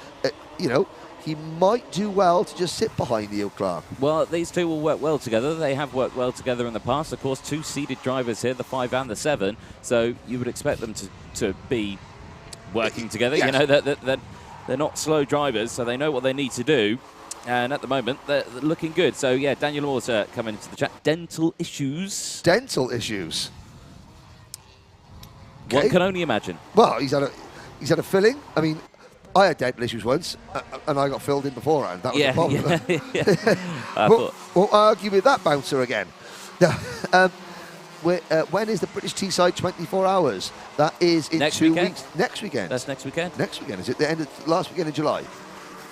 you know, he might do well to just sit behind Neo Clark. Well, these two will work well together. They have worked well together in the past. Of course, 2 seeded drivers here, the 5 and the 7. So you would expect them to be working together. Yes. You know, that they're not slow drivers, so they know what they need to do. And at the moment, they're looking good. So, yeah, Daniel Moore's coming into the chat. Dental issues. Dental issues. Okay. One can only imagine. Well, he's had a filling. I mean, I had dental issues once, and I got filled in beforehand. That was the problem. We'll argue with that bouncer again. When is the British Teesside 24 Hours? That is in next 2 weekend. weeks. Next weekend. That's next weekend. Next weekend. Is it the end of last weekend in July?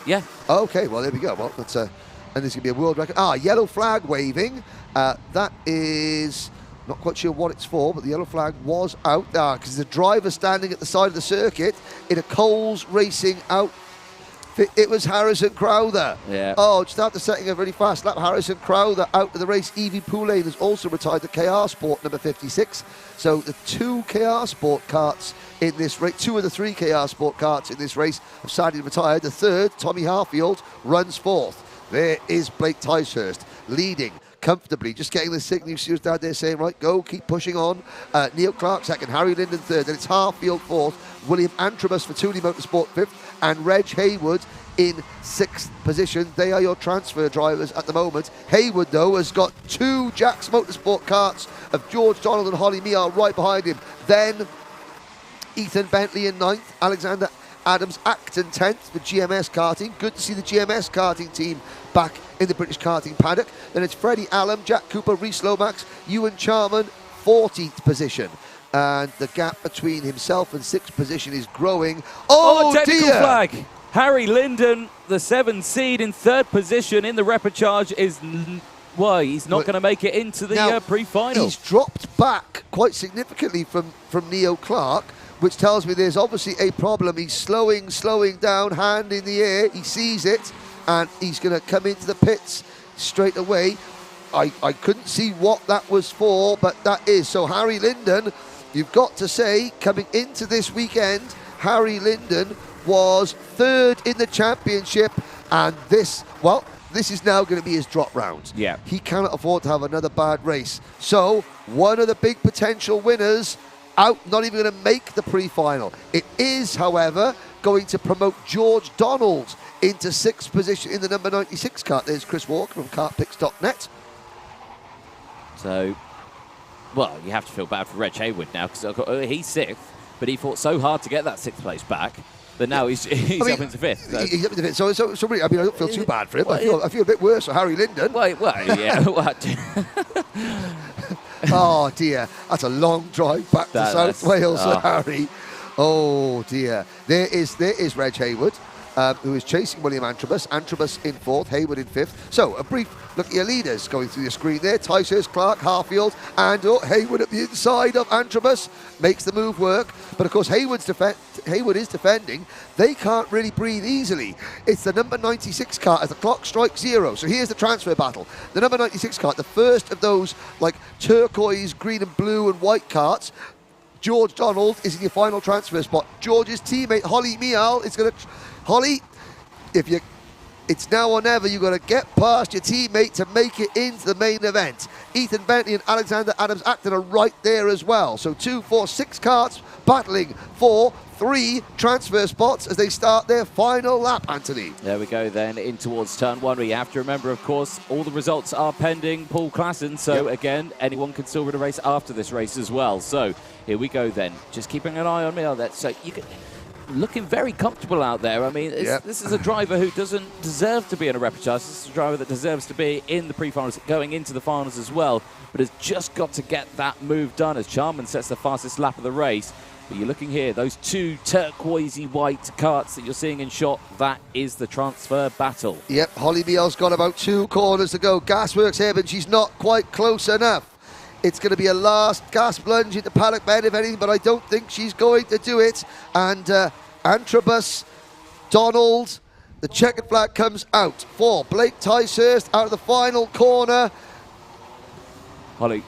Yeah. Okay, well, there we go. Well, that's and there's going to be a world record. Yellow flag waving. That is... not quite sure what it's for, but the yellow flag was out there because the driver standing at the side of the circuit in a Coles Racing outfit. It was Harrison Crowther. Yeah. Oh, just after setting a really fast lap, Harrison Crowther out of the race. Evie Poulin has also retired to KR Sport number 56. So the 2 KR Sport karts in this race, 2 of the 3 KR Sport karts in this race have sadly retired. The 3rd, Tommy Harfield, runs 4th. There is Blake Ticehurst leading. comfortably, just getting the signal. You see his dad there saying, right, go, keep pushing on. Neil Clark second, Harry Linden third, then it's Harfield fourth, William Antrobus for Tooley Motorsport fifth, and Reg Haywood in sixth position. They are your transfer drivers at the moment. Haywood, though, has got 2 Jack's Motorsport karts of George Donald and Holly Meehl right behind him. Then Ethan Bentley in ninth, Alexander Adams Acton 10th for GMS Karting. Good to see the GMS Karting team back in the British Karting paddock. Then it's Freddie Allen, Jack Cooper, Rhys Lomax, Ewan Charman, 14th position. And the gap between himself and 6th position is growing. Oh, technical dear! flag. Harry Linden, the 7th seed in 3rd position in the repechage, is... Well, he's not going to make it into the pre-final. He's dropped back quite significantly from Neil Clark, which tells me there's obviously a problem. He's slowing down, hand in the air. He sees it, and he's going to come into the pits straight away. I couldn't see what that was for, but that is. So Harry Linden, you've got to say, coming into this weekend, Harry Linden was 3rd in the championship, and this is now going to be his drop round. Yeah. He cannot afford to have another bad race. So one of the big potential winners out, not even going to make the pre-final. It is, however, going to promote George Donald into 6th position in the number 96 kart. There's Chris Walker from kartpicks.net. So, well, you have to feel bad for Reg Haywood now, because he's 6th, but he fought so hard to get that 6th place back that now he's up into 5th. So. He's up into 5th. So really, I mean, I don't feel too bad for him. I feel a bit worse for Harry Linden. Well, yeah. Oh dear, that's a long drive back to South Wales for Harry. Oh dear. There is Reg Haywood, who is chasing William Antrobus. Antrobus in 4th, Haywood in 5th. So a brief look at your leaders going through your screen there. Ticehurst, Clark, Harfield, and Haywood at the inside of Antrobus makes the move work. But of course Haywood is defending. They can't really breathe easily. It's the number 96 kart as the clock strikes 0. So here's the transfer battle. The number 96 kart, the first of those like turquoise, green and blue and white karts. George Donald is in your final transfer spot. George's teammate Holly Meehl is going to... Holly, it's now or never. You've got to get past your teammate to make it into the main event. Ethan Bentley and Alexander Adams Acton are right there as well. So 2, 4, 6 karts battling for 3 transfer spots as they start their final lap, Anthony. There we go then, in towards turn 1. We have to remember, of course, all the results are pending Paul Klassen. So again, anyone can still win a race after this race as well. So here we go then. Just keeping an eye on me on that. So you can... Looking very comfortable out there. I mean, this is a driver who doesn't deserve to be in a repechage. This is a driver that deserves to be in the pre-finals, going into the finals as well, but has just got to get that move done as Charman sets the fastest lap of the race. But you're looking here, those 2 turquoisey white karts that you're seeing in shot, that is the transfer battle. Yep, Holly Meehl's got about 2 corners to go. Gasworks here, but she's not quite close enough. It's going to be a last gas plunge into paddock bed, if anything, but I don't think she's going to do it. And Antrobus, Donald, the checkered flag comes out for Blake Ticehurst out of the final corner. Holly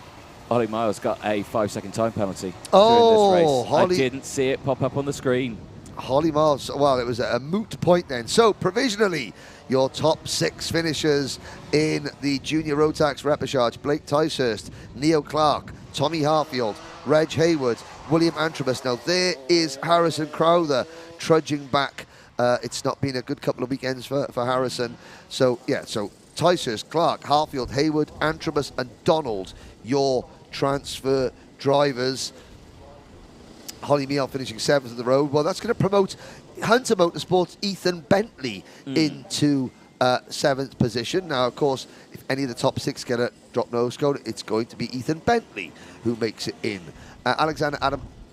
Miles got a 5-second time penalty during this race. I didn't see it pop up on the screen. Holly Miles, well, it was a moot point then. So provisionally, your top 6 finishers in the junior Rotax repechage: Blake Ticehurst, Neil Clark, Tommy Harfield, Reg Haywood, William Antrobus. Now there is Harrison Crowther trudging back. It's not been a good couple of weekends for Harrison. So yeah, so Ticehurst, Clark, Harfield, Haywood, Antrobus and Donald, your transfer drivers. Holly Meehl finishing 7th in the road. Well, that's going to promote Hunter Motorsport's Ethan Bentley into 7th position. Now, of course, if any of the top 6 get a drop nose cone, it's going to be Ethan Bentley who makes it in. Alexander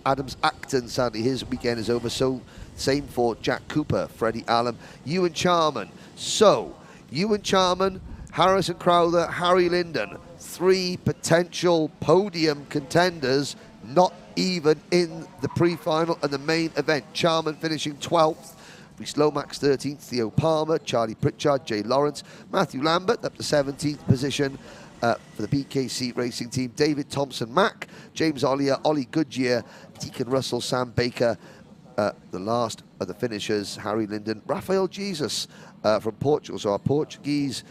Adams Acton, sadly, his weekend is over. So, same for Jack Cooper, Freddie Allen, Ewan Charman. So, Ewan Charman, Harrison Crowther, Harry Linden, 3 potential podium contenders, not even in the pre-final and the main event. Charman finishing 12th, Rhys Lomax 13th, Theo Palmer, Charlie Pritchard, Jay Lawrence, Matthew Lambert up to 17th position for the BKC racing team. David Thompson Mack, James Ollier, Ollie Goodyear, Deacon Russell, Sam Baker. The last of the finishers, Harry Linden, Rafael Jesus from Portugal. So our Portuguese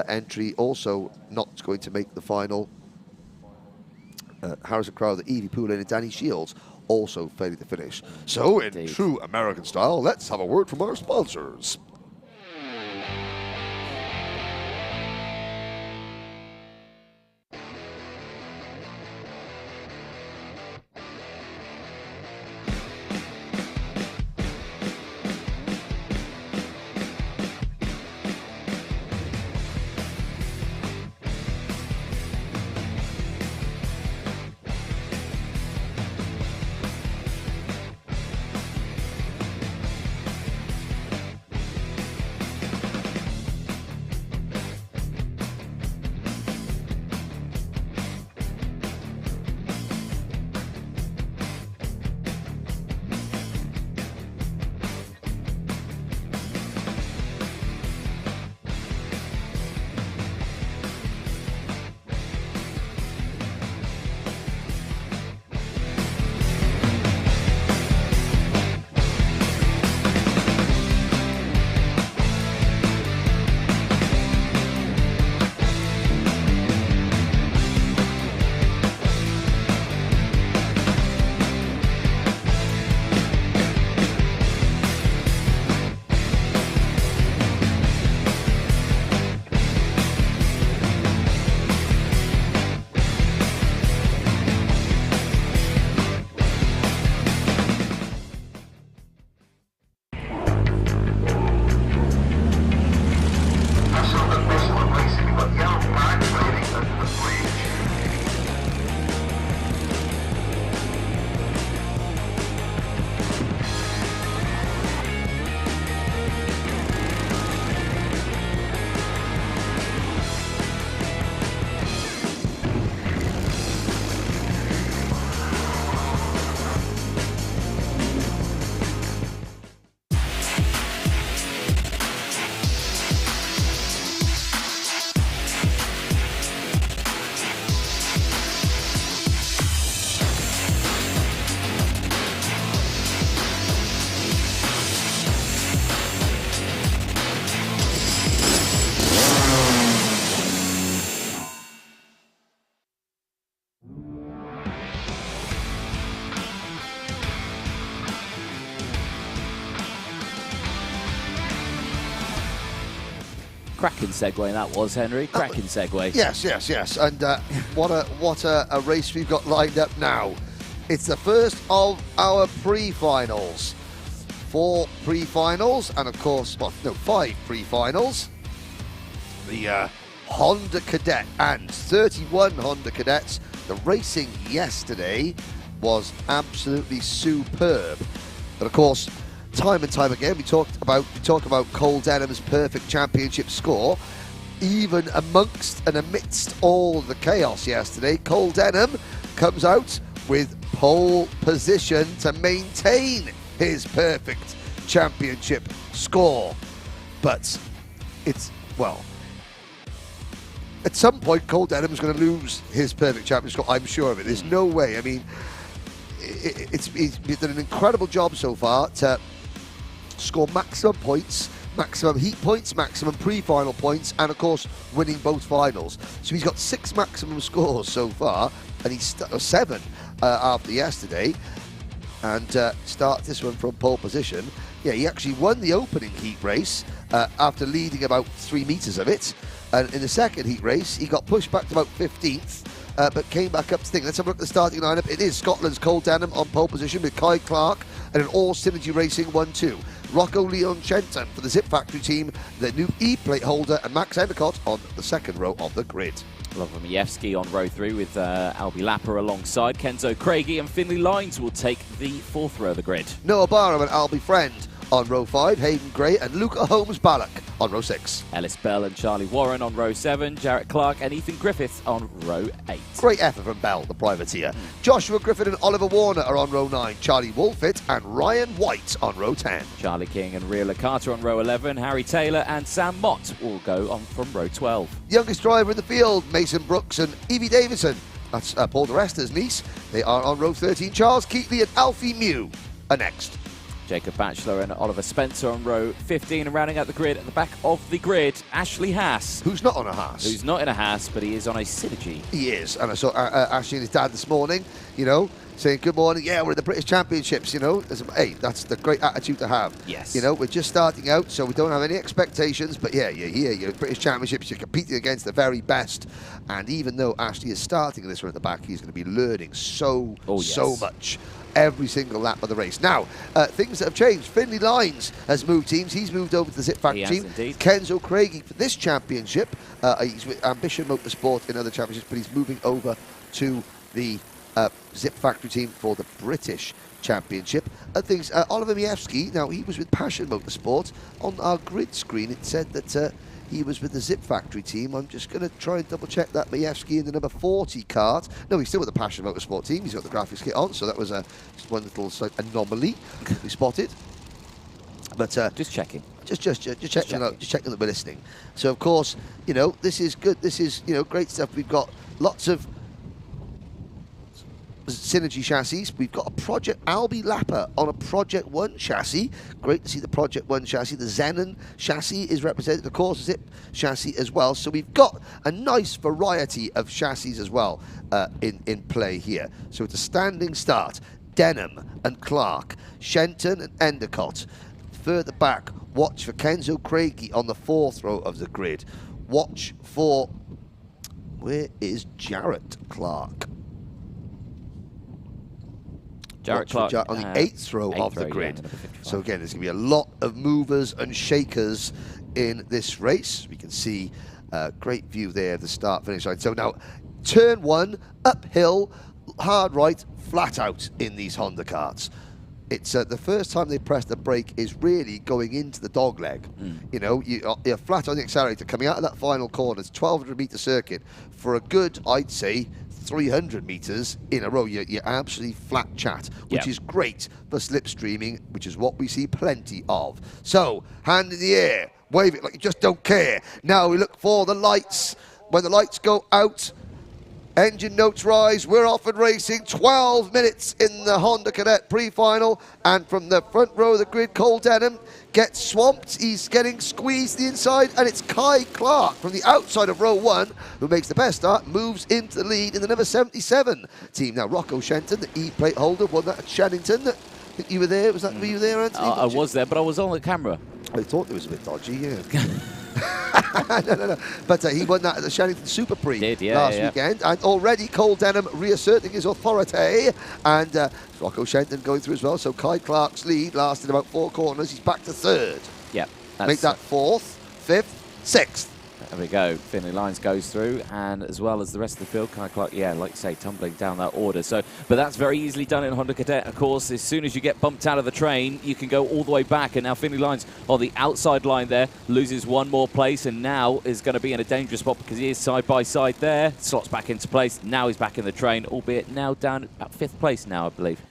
entry, also not going to make the final. Harrison Crowther, Evie Poulin and Danny Shields also failing to finish. So in true American style, let's have a word from our sponsors. Cracking segue that was, Henry. Cracking segue. Yes. And what a race we've got lined up now. It's the first of our pre-finals. 4 pre-finals, and of course, 5 pre-finals. The Honda Cadet and 31 Honda Cadets. The racing yesterday was absolutely superb. But of course, time and time again, we talk about Cole Denham's perfect championship score. Even amongst and amidst all the chaos yesterday, Cole Denham comes out with pole position to maintain his perfect championship score. But it's, well, at some point Cole Denham's going to lose his perfect championship score, I'm sure of it. There's no way. I mean, he's done an incredible job so far to score maximum points, maximum heat points, maximum pre-final points, and of course winning both finals. So he's got 6 maximum scores so far, and he's 7 after yesterday, and starts this one from pole position. Yeah, he actually won the opening heat race after leading about 3 meters of it, and in the second heat race he got pushed back to about 15th, but came back up to think. Let's have a look at the starting lineup. It is Scotland's Cole Denham on pole position with Kai Clark and an all Synergy Racing 1-2. Rocco Leon Chenton for the Zip Factory team, the new E-plate holder, and Max Endicott on the second row of the grid. Lovamievsky on row 3 with Albie Lapper alongside. Kenzo Craigie and Finley Lines will take the 4th row of the grid. Noah Barham and Albie Friend on row 5, Hayden Gray and Luca Holmes-Ballock on row 6. Ellis Bell and Charlie Warren on row 7, Jarrett Clark and Ethan Griffith on row 8. Great effort from Bell, the privateer. Joshua Griffin and Oliver Warner are on row 9, Charlie Wolfit and Ryan White on row 10. Charlie King and Rhea Carter on row 11, Harry Taylor and Sam Mott will go on from row 12. Youngest driver in the field, Mason Brooks and Evie Davison, that's Paul de Resta's niece, they are on row 13. Charles Keatley and Alfie Mew are next. Jacob Batchelor and Oliver Spencer on row 15, and rounding out the grid at the back of the grid, Ashley Haas. Who's not on a Haas. Who's not in a Haas, but he is on a Synergy. He is, and I saw Ashley and his dad this morning, you know, saying, good morning, yeah, we're at the British Championships, you know. Hey, that's the great attitude to have. Yes. You know, we're just starting out, so we don't have any expectations, but yeah, you're here, you're at British Championships, you're competing against the very best. And even though Ashley is starting this one at the back, he's going to be learning so much every single lap of the race. Now, things that have changed. Finley Lines has moved teams. He's moved over to the Zip Factory team. Indeed. Kenzo Craigie for this championship. He's with Ambition Motorsport in other championships, but he's moving over to the Zip Factory team for the British Championship. Oliver Miewski, now he was with Passion Motorsport. On our grid screen, it said that he was with the Zip Factory team. I'm just going to try and double check that. Miewski in the number 40 kart. No, he's still with the Passion Motorsport team. He's got the graphics kit on, so that was just one little anomaly we spotted. But just checking. Just checking that we're listening. So of course, you know, this is good. This is, you know, great stuff. We've got lots of Synergy chassis. We've got a Project Albi Lapper on a Project 1 chassis. Great to see the Project 1 chassis. The Zenon chassis is represented, of course, Zip chassis as well. So we've got a nice variety of chassis as well in play here. So it's a standing start. Denham and Clark, Shenton and Endicott. Further back, watch for Kenzo Craigie on the 4th row of the grid. Watch for, where is Jarrett Clark? Jarrett Clark on the 8th row of the grid. So again, there's going to be a lot of movers and shakers in this race. We can see a great view there of the start-finish line. So now, turn 1, uphill, hard right, flat out in these Honda karts. It's the first time they press the brake is really going into the dog leg. You know, you're flat on the accelerator coming out of that final corner. It's 1,200-meter circuit for a good, I'd say, 300 meters in a row. You're absolutely flat chat, which is great for slipstreaming, which is what we see plenty of. So, hand in the air, wave it like you just don't care. Now we look for the lights. When the lights go out, engine notes rise. We're off and racing. 12 minutes in the Honda Cadet pre-final, and from the front row of the grid, Cole Denham gets swamped. He's getting squeezed the inside, and it's Kai Clark from the outside of row 1 who makes the best start, moves into the lead in the number 77 team. Now Rocco Shenton, the E-plate holder, won that at Shannington. I think you were there. Was that were you there, Anthony? I was there, but I was on the camera. I thought it was a bit dodgy, yeah. No. But he won that at the Shannington Super Prix last weekend. And already Cole Denham reasserting his authority. And Rocco Shenton going through as well. So Kai Clark's lead lasted about 4 corners. He's back to 3rd. Yeah. Make that 4th, 5th, 6th. There we go. Finley Lines goes through, and as well as the rest of the field, Kai Clark, like you say, tumbling down that order. So, but that's very easily done in Honda Cadet. Of course, as soon as you get bumped out of the train, you can go all the way back. And now Finley Lines on the outside line there loses 1 more place, and now is going to be in a dangerous spot because he is side by side there. Slots back into place. Now he's back in the train, albeit now down about 5th place now, I believe.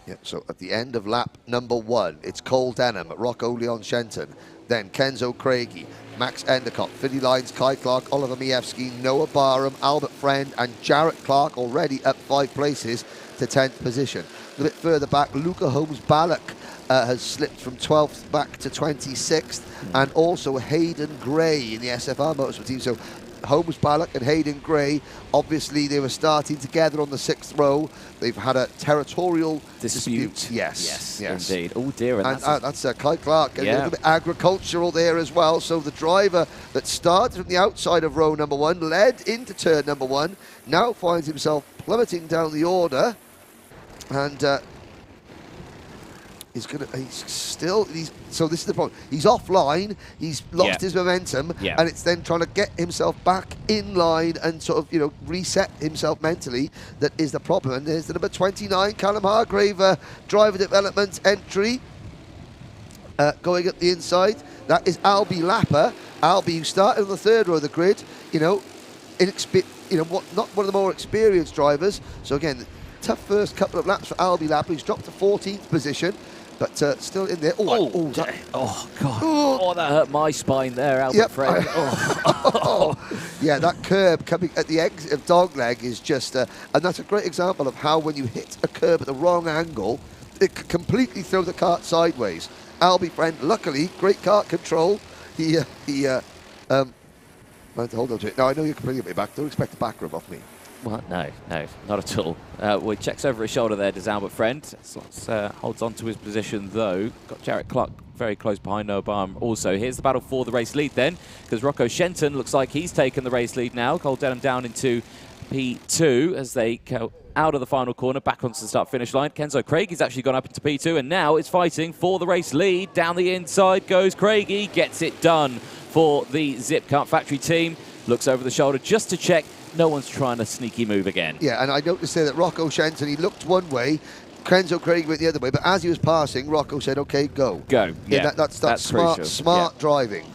Yep, so at the end of lap number 1, it's Cole Denham, Rocco Leon Shenton, then Kenzo Craigie, Max Endicott, Finley Lines, Kai Clark, Oliver Miewski, Noah Barham, Albert Friend, and Jarrett Clark already up 5 places to 10th position. A little bit further back, Luca Holmes-Ballock has slipped from 12th back to 26th, and also Hayden Gray in the SFR Motorsport team. So Holmes-Ballock and Hayden Gray, obviously they were starting together on the 6th row. They've had a territorial dispute. Yes, indeed. Oh dear. And that's Kai Clark, a little bit agricultural there as well. So the driver that started from the outside of row number 1, led into turn number 1, now finds himself plummeting down the order, and so this is the problem. He's offline, he's lost his momentum, and it's then trying to get himself back in line and sort of, you know, reset himself mentally that is the problem. And there's the number 29, Callum Hargrave, driver development entry, going up the inside. That is Albi Lapper. Albi, who started on the 3rd row of the grid, you know, not one of the more experienced drivers. So again, tough first couple of laps for Albi Lapper. He's dropped to 14th position. But still in there. God. Oh, that hurt my spine there, Albert Friend. Yeah, that curb coming at the exit of Dogleg is just, and that's a great example of how when you hit a curb at the wrong angle, completely throw the kart sideways. Albie Friend, luckily, great kart control. Hold on to it. No, I know you're completely at my back. Don't expect a back rub off me. Well, no, not at all. Well, checks over his shoulder there, does Albert Friend. Slots, holds on to his position, though. Got Jarrett Clark very close behind Noah Barham also. Here's the battle for the race lead, then, because Rocco Shenton looks like he's taken the race lead now. Cole Denham down into P2 as they go out of the final corner, back onto the start-finish line. Kenzo Craigie's actually gone up into P2, and now it's fighting for the race lead. Down the inside goes Craigie, gets it done for the Zip Kart factory team. Looks over the shoulder just to check no one's trying a sneaky move again. Yeah, and I noticed there that Rocco Shenton, he looked one way, Kenzo Craig went the other way, but as he was passing, Rocco said, "Okay, go." Go. Yeah, that's smart driving.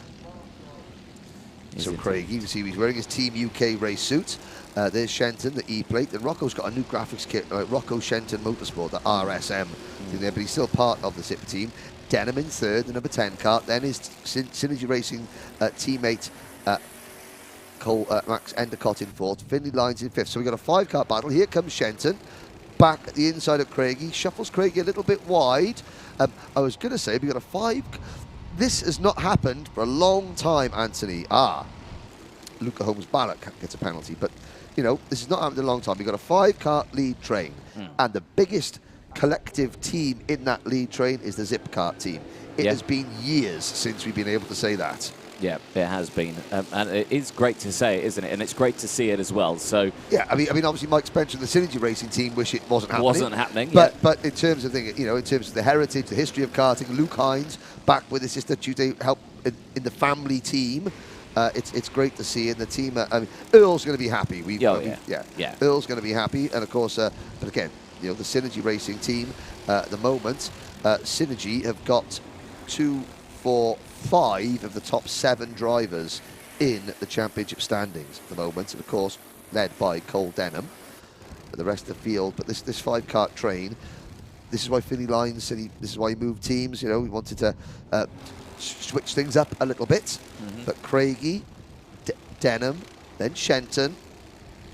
So Craig, you can see he's wearing his Team UK race suit. There's Shenton, the E-plate, and Rocco's got a new graphics kit, Rocco Shenton Motorsport, the RSM, there, but he's still part of the Zip team. Denham in third, the number 10 kart. Then his Synergy Racing teammate Max Endicott in fourth. Finley Lyons in fifth. So we've got a 5-kart battle. Here comes Shenton. Back at the inside of Craigie. Shuffles Craigie a little bit wide. I was going to say, we've got a 5. This has not happened for a long time, Anthony. Luca Holmes-Ballock gets a penalty. But, you know, this has not happened in a long time. We've got a 5-kart lead train. And the biggest collective team in that lead train is the Zip Kart team. It has been years since we've been able to say that. Yeah, it has been, and it is great to say, isn't it? And it's great to see it as well. So yeah, I mean, obviously Mike Spencer and the Synergy Racing team wish it wasn't happening. But in terms of in terms of the heritage, the history of karting, Luke Hines back with his sister Tuesday help in the family team. It's great to see, and the team. I mean, Earl's going to be happy. Earl's going to be happy, and of course, but again, you know, the Synergy Racing team at the moment, Synergy have got 2, 4, 5 of the top 7 drivers in the championship standings at the moment, and of course led by Cole Denham. But the rest of the field, but this 5-kart train, this is why Finley Lyons said this is why he moved teams. You know, he wanted to switch things up a little bit. But Craigie, Denham, then Shenton,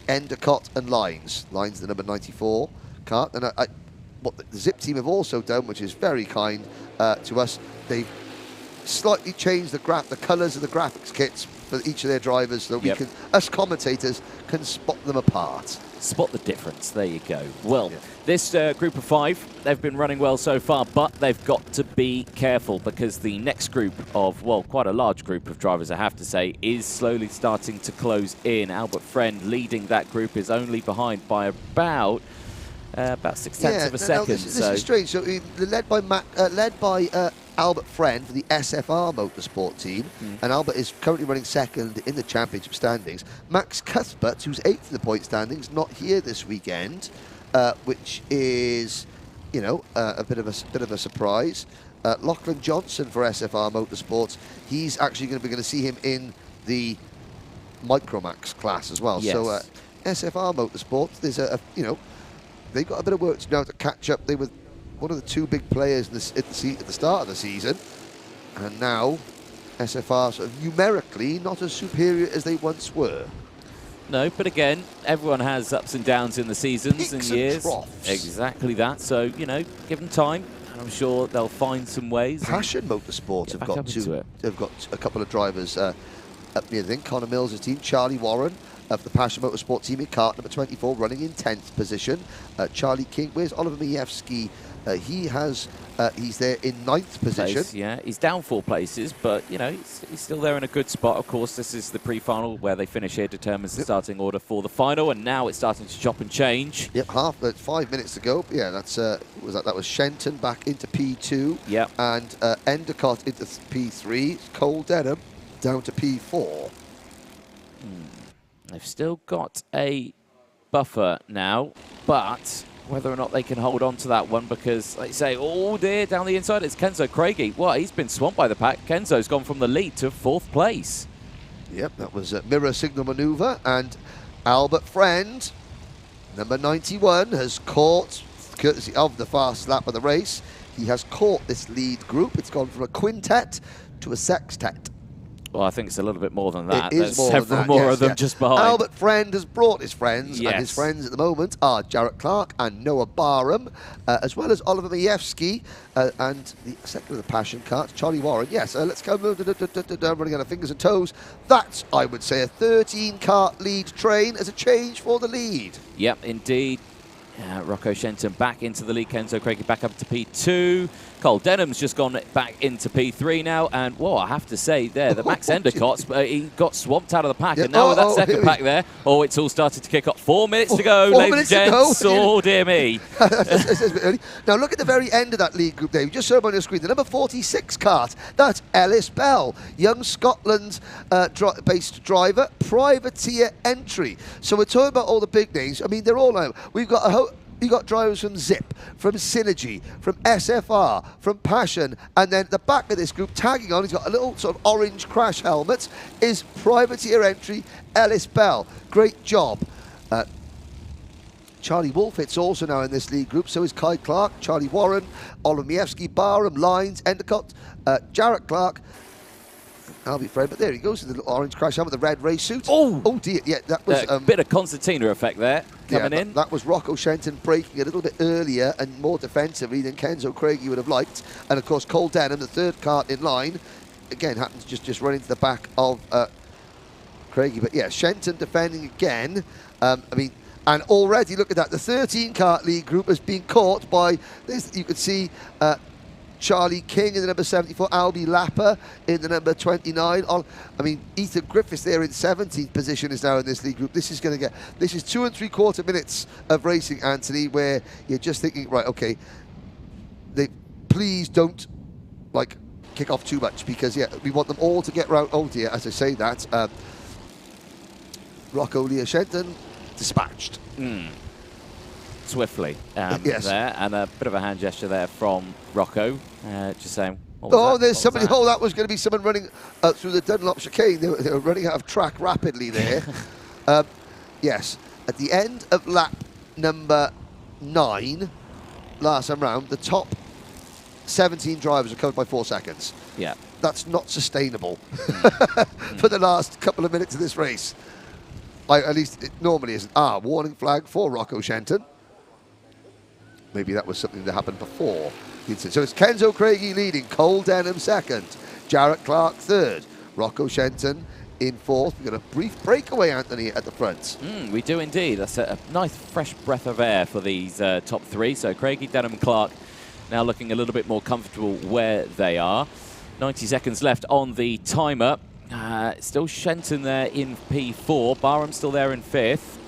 Endicott and Lyons. Lyons the number 94 kart, and what the Zip team have also done, which is very kind to us, they've slightly changed the colours of the graphics kits for each of their drivers, so we can, us commentators, can spot them apart. Spot the difference. There you go. Well, this group of 5, they've been running well so far, but they've got to be careful because the next group of, well, quite a large group of drivers, I have to say, is slowly starting to close in. Albert Friend leading that group is only behind by about 0.6 of a second. This is strange. So led by Albert Friend for the SFR Motorsport team, and Albert is currently running second in the championship standings. Max Cuthbert, who's 8th in the point standings, not here this weekend, which is, you know, a bit of a surprise. Lachlan Johnson for SFR Motorsports, he's actually going to see him in the Micromax class as well. So SFR Motorsports, there's they've got a bit of work now to catch up. They were one of the 2 big players at the start of the season, and now SFR sort of numerically not as superior as they once were. No, but again, everyone has ups and downs in the seasons Peaks and years. Troughs. Exactly that. So, you know, give them time, and I'm sure they'll find some ways. Passion Motorsport have got a couple of drivers up near the thing. Connor Mills' team, Charlie Warren of the Passion Motorsport team in kart number 24, running in 10th position. Charlie King, where's Oliver Majewski? He's there in 9th position. Yeah, he's down 4 places, but, you know, he's still there in a good spot. Of course, this is the pre-final where they finish here, determines the starting order for the final, and now it's starting to chop and change. Yep, 5 minutes to go. Yeah, that was Shenton back into P2. Yep. And Endicott into P3. Cole Denham down to P4. They've still got a buffer now, but whether or not they can hold on to that one, because, like you say, oh dear, down the inside, it's Kenzo Craigie. Well, he's been swamped by the pack. Kenzo's gone from the lead to 4th place. Yep, that was a mirror signal manoeuvre, and Albert Friend, number 91, has caught, courtesy of the fast lap of the race, he has caught this lead group. It's gone from a quintet to a sextet. Well, I think it's a little bit more than that. It is There's more several than that, more yes, of them yeah. just behind. Albert Friend has brought his friends, Yes. and his friends at the moment are Jarrett Clark and Noah Barham, as well as Oliver Majewski, and the second of the Passion Kart, Charlie Warren. Yes, let's go running on our fingers and toes. That's, I would say, a 13-kart lead train as a change for the lead. Yep, indeed. Rocco Shenton back into the lead. Kenzo Craigie back up to P2. Cole Denham's just gone back into P3 now. And, well, I have to say there, that Max Endicott, he got swamped out of the pack. Yeah. And now with that second pack there, it's all started to kick off. 4 minutes to go, 4 ladies and minutes to gents. go. Oh, dear me. It's a bit early. Now look at the very end of that lead group there. You just saw him on your screen. The number 46 kart. That's Ellis Bell, young Scotland-based driver, privateer entry. So we're talking about all the big names. I mean, they're all out. We've got you got drivers from Zip, from Synergy, from SFR, from Passion, and then at the back of this group, tagging on, he's got a little sort of orange crash helmet, is privateer entry Ellis Bell. Great job. Charlie Wolfit's also now in this lead group, so is Kai Clark, Charlie Warren, Oliver Majewski, Barham, Lines, Endicott, Jarrett Clark, Albie Fred, but there he goes with the little orange crash helmet, the red race suit. Oh dear, yeah, that was a bit of Concertina effect there coming in. That was Rocco Shenton braking a little bit earlier and more defensively than Kenzo Craigie would have liked. And of course, Cole Denham, the third kart in line, again happens to just run into the back of Craigie. But yeah, Shenton defending again. I mean, and already look at that. The 13 kart lead group has been caught by this. You can see. Charlie King in the number 74, Albie Lapper in the number 29. I mean, Ethan Griffiths there in 17th position is now in this league group. This is 2 3/4 minutes of racing, Anthony, where you're just thinking, right, okay, please don't like kick off too much, because yeah, we want them all to get round. Oh dear, as I say that, Rocco Lea Shenton dispatched. Swiftly yes. there, and a bit of a hand gesture there from Rocco, just saying, there's somebody. That was going to be someone running through the Dunlop chicane. They were running out of track rapidly there. Yes, at the end of lap number 9, last time round, the top 17 drivers are covered by 4 seconds. Yeah, that's not sustainable for the last couple of minutes of this race. At least it normally isn't. Warning flag for Rocco Shenton. Maybe that was something that happened before the incident. So it's Kenzo Craigie leading, Cole Denham second, Jarrett Clark third, Rocco Shenton in fourth. We've got a brief breakaway, Anthony, at the front. We do indeed. That's a nice fresh breath of air for these top 3. So Craigie, Denham and Clark now looking a little bit more comfortable where they are. 90 seconds left on the timer. Still Shenton there in P4, Barham still there in 5th.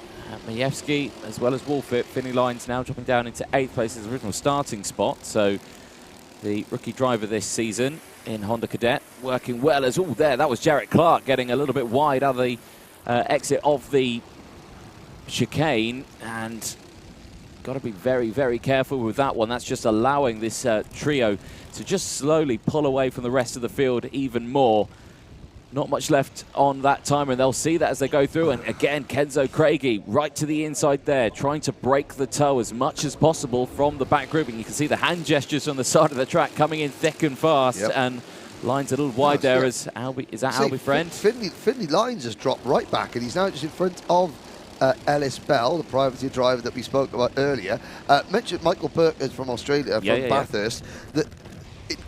Majewski, as well as Wolfit, Finney Lines now dropping down into 8th place, his original starting spot. So the rookie driver this season in Honda Cadet working well as that was Jarrett Clark getting a little bit wide out of the exit of the chicane, and got to be very, very careful with that one. That's just allowing this trio to just slowly pull away from the rest of the field even more. Not much left on that timer, and they'll see that as they go through. And again, Kenzo Craigie right to the inside there, trying to break the toe as much as possible from the back group. And you can see the hand gestures on the side of the track coming in thick and fast. Yep. And Lines a little wide there as Albie. Is that Albie Friend? Finley Lines has dropped right back, and he's now just in front of Ellis Bell, the privateer driver that we spoke about earlier. Mentioned Michael Burke is from Australia, from Bathurst.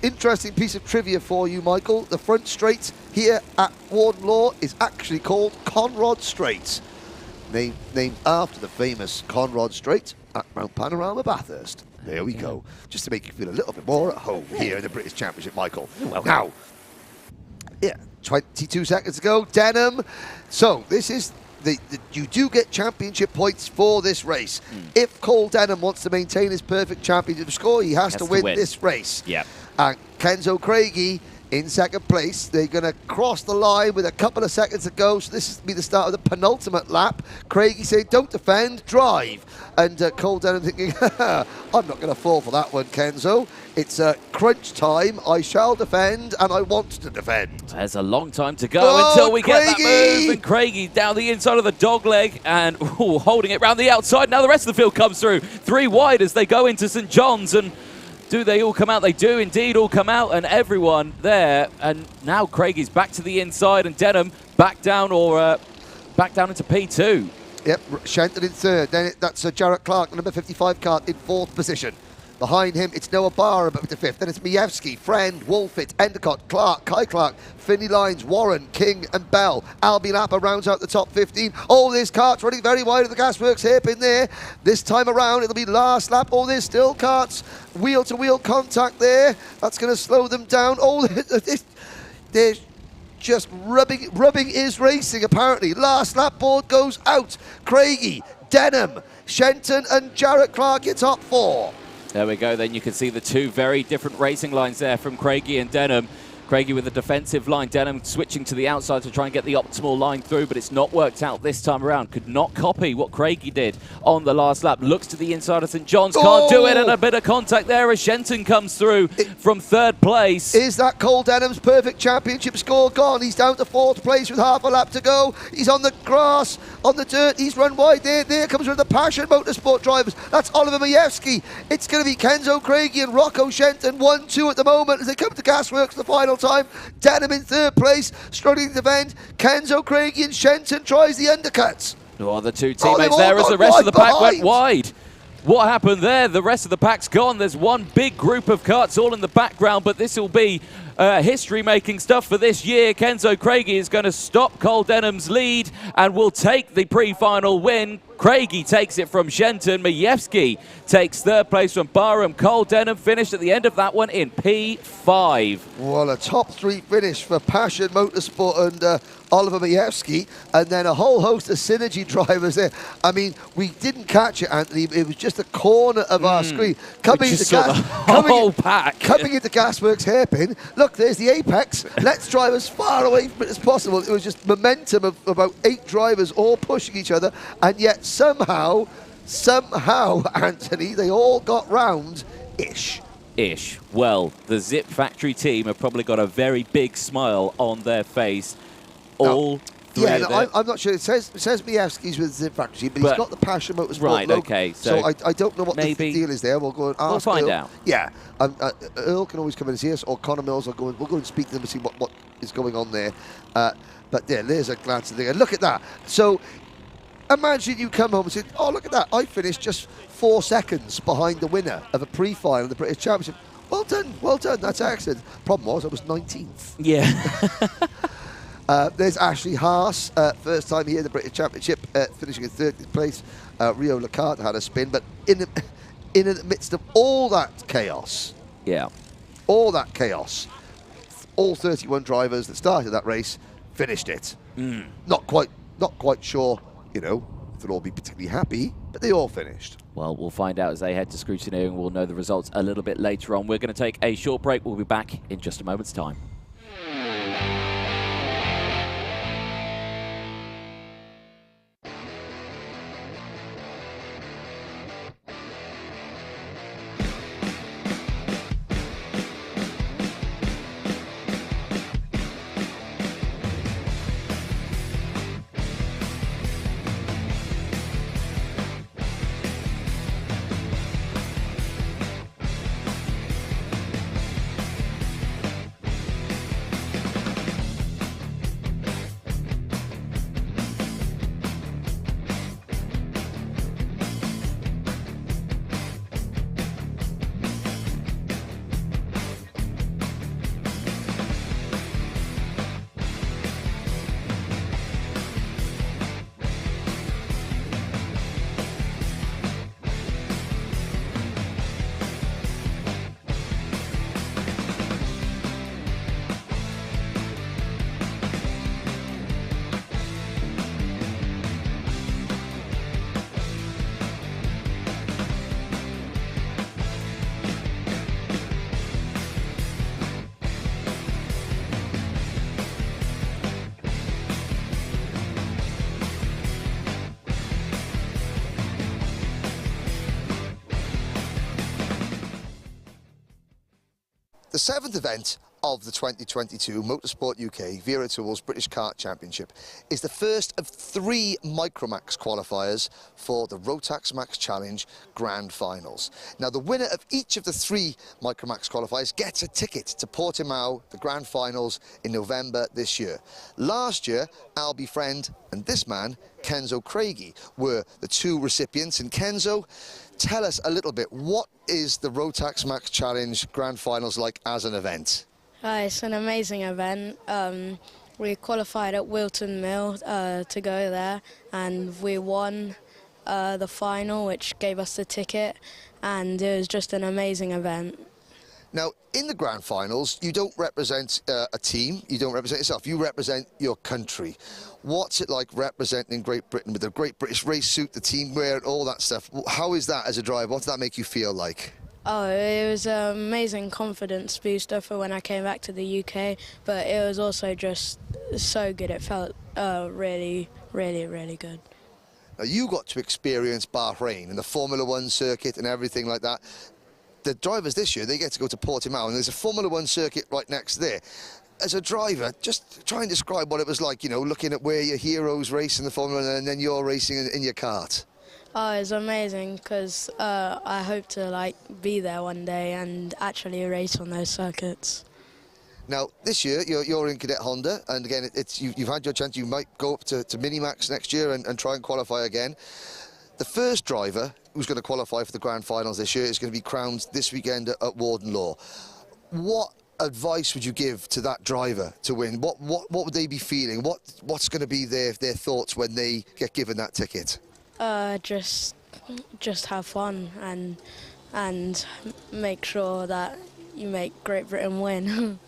Interesting piece of trivia for you, Michael. The front straight here at Warden Law is actually called Conrod Straight, named after the famous Conrod Straight at Mount Panorama, Bathurst. There we go. Just to make you feel a little bit more at home here in the British Championship, Michael. Now, 22 seconds to go, Denham. So this is you do get championship points for this race. If Cole Denham wants to maintain his perfect championship score, he has to win this race. Yep. And Kenzo Craigie in second place. They're going to cross the line with a couple of seconds to go. So this is be the start of the penultimate lap. Craigie saying, don't defend, drive. And Cole Denham thinking, I'm not going to fall for that one, Kenzo. It's crunch time. I shall defend, and I want to defend. There's a long time to go until we get that move. And Craigie down the inside of the dog leg and holding it round the outside. Now the rest of the field comes through. 3 wide as they go into St. John's. And Do they all come out? They do indeed all come out, and everyone there. And now Craigie's back to the inside, and Denham back down back down into P2. Yep, Shenton in third. Then that's Jarrett Clark, the number 55 Kart, in fourth position. Behind him, it's Noah Barr up to fifth. Then it's Mievski, Friend, Wolfit, Endicott, Clark, Kai Clark, Finney Lines, Warren, King and Bell. Albie Lapper rounds out the top 15. Oh, this Kart's running very wide of the Gasworks hairpin there. This time around, it'll be last lap. Oh, there's still Kart's wheel-to-wheel contact there. That's going to slow them down. Oh, they're just rubbing is racing, apparently. Last lap board goes out. Craigie, Denham, Shenton and Jarrett Clark, your top four. There we go. Then you can see the two very different racing lines there from Craigie and Denham. Craigie with the defensive line, Denham switching to the outside to try and get the optimal line through, but it's not worked out this time around. Could not copy what Craigie did on the last lap. Looks to the inside of St John's, can't do it, and a bit of contact there as Shenton comes through from third place. Is that Cole Denham's perfect championship score gone? He's down to fourth place with half a lap to go. He's on the grass, on the dirt, he's run wide there. There comes one of the Passion Motorsport drivers. That's Oliver Majewski. It's going to be Kenzo Craigie and Rocco Shenton, 1-2 at the moment as they come to Gasworks the final time. Denham in third place, struggling to defend. Kenzo Craigie and Shenton tries the undercuts. Oh, the two teammates there as the rest of the pack went wide. What happened there? The rest of the pack's gone. There's one big group of karts all in the background, but this will be history-making stuff for this year. Kenzo Craigie is going to stop Cole Denham's lead and will take the pre-final win. Craigie takes it from Shenton. Majewski takes third place from Barham. Cole Denham finished at the end of that one in P5. Well, a top three finish for Passion Motorsport and Oliver Majewski, and then a whole host of Synergy drivers there. I mean, we didn't catch it, Anthony. It was just a corner of our screen. Coming into Gasworks hairpin. Look, there's the apex. Let's drive as far away from it as possible. It was just momentum of about 8 drivers all pushing each other, and yet somehow, Anthony, they all got round-ish. Well, the Zip Factory team have probably got a very big smile on their face. All three. Yeah, no, I'm not sure. It says Mievski's with Zip Factory, but he's got the Passion Motorsport right, logo. okay. So I don't know what the deal is there. We'll go and ask. We'll find Earl. out. Yeah, Earl can always come in and see us, or Connor Mills will go in. We'll go and speak to them and see what is going on there. But yeah, there's a glance at the thing. And look at that. So imagine you come home and say, oh, look at that. I finished just 4 seconds behind the winner of a pre-final of the British Championship. Well done. That's excellent. Problem was, I was 19th. Yeah. There's Ashley Haas, first time here in the British Championship, finishing in 30th place. Rio Lecarte had a spin, but in the midst of all that chaos, all 31 drivers that started that race finished it. Not quite sure, if they'll all be particularly happy, but they all finished. Well, we'll find out as they head to scrutineering. We'll know the results a little bit later on. We're going to take a short break. We'll be back in just a moment's time. The 7th event of the 2022 Motorsport UK Wera Tools British Kart Championship is the first of 3 Micromax qualifiers for the Rotax Max Challenge Grand Finals. Now, the winner of each of the 3 Micromax qualifiers gets a ticket to Portimao, the Grand Finals, in November this year. Last year, Albie Friend and this man, Kenzo Craigie, were the 2 recipients. And Kenzo, tell us a little bit, what is the Rotax Max Challenge Grand Finals like as an event? It's an amazing event. We qualified at Wilton Mill to go there, and we won the final, which gave us the ticket, and it was just an amazing event. Now, in the Grand Finals, you don't represent a team, you don't represent yourself, you represent your country. What's it like representing Great Britain with the Great British race suit, the team wear, all that stuff? How is that as a driver? What does that make you feel like? Oh, it was an amazing confidence booster for when I came back to the UK, but it was also just so good. It felt really, really, really good. Now, you got to experience Bahrain and the Formula One circuit and everything like that. The drivers this year, they get to go to Portimao, and there's a Formula One circuit right next there. As a driver, just try and describe what it was like, you know, looking at where your heroes race in the Formula One and then you're racing in your kart. Oh, it's amazing because I hope to be there one day and actually race on those circuits. Now, this year, you're in Cadet Honda, and again, you've had your chance. You might go up to Minimax next year and try and qualify again. The first driver who's going to qualify for the Grand Finals this year is going to be crowned this weekend at Warden Law. What advice would you give to that driver to win? What would they be feeling? What's going to be their thoughts when they get given that ticket? Just have fun and make sure that you make Great Britain win.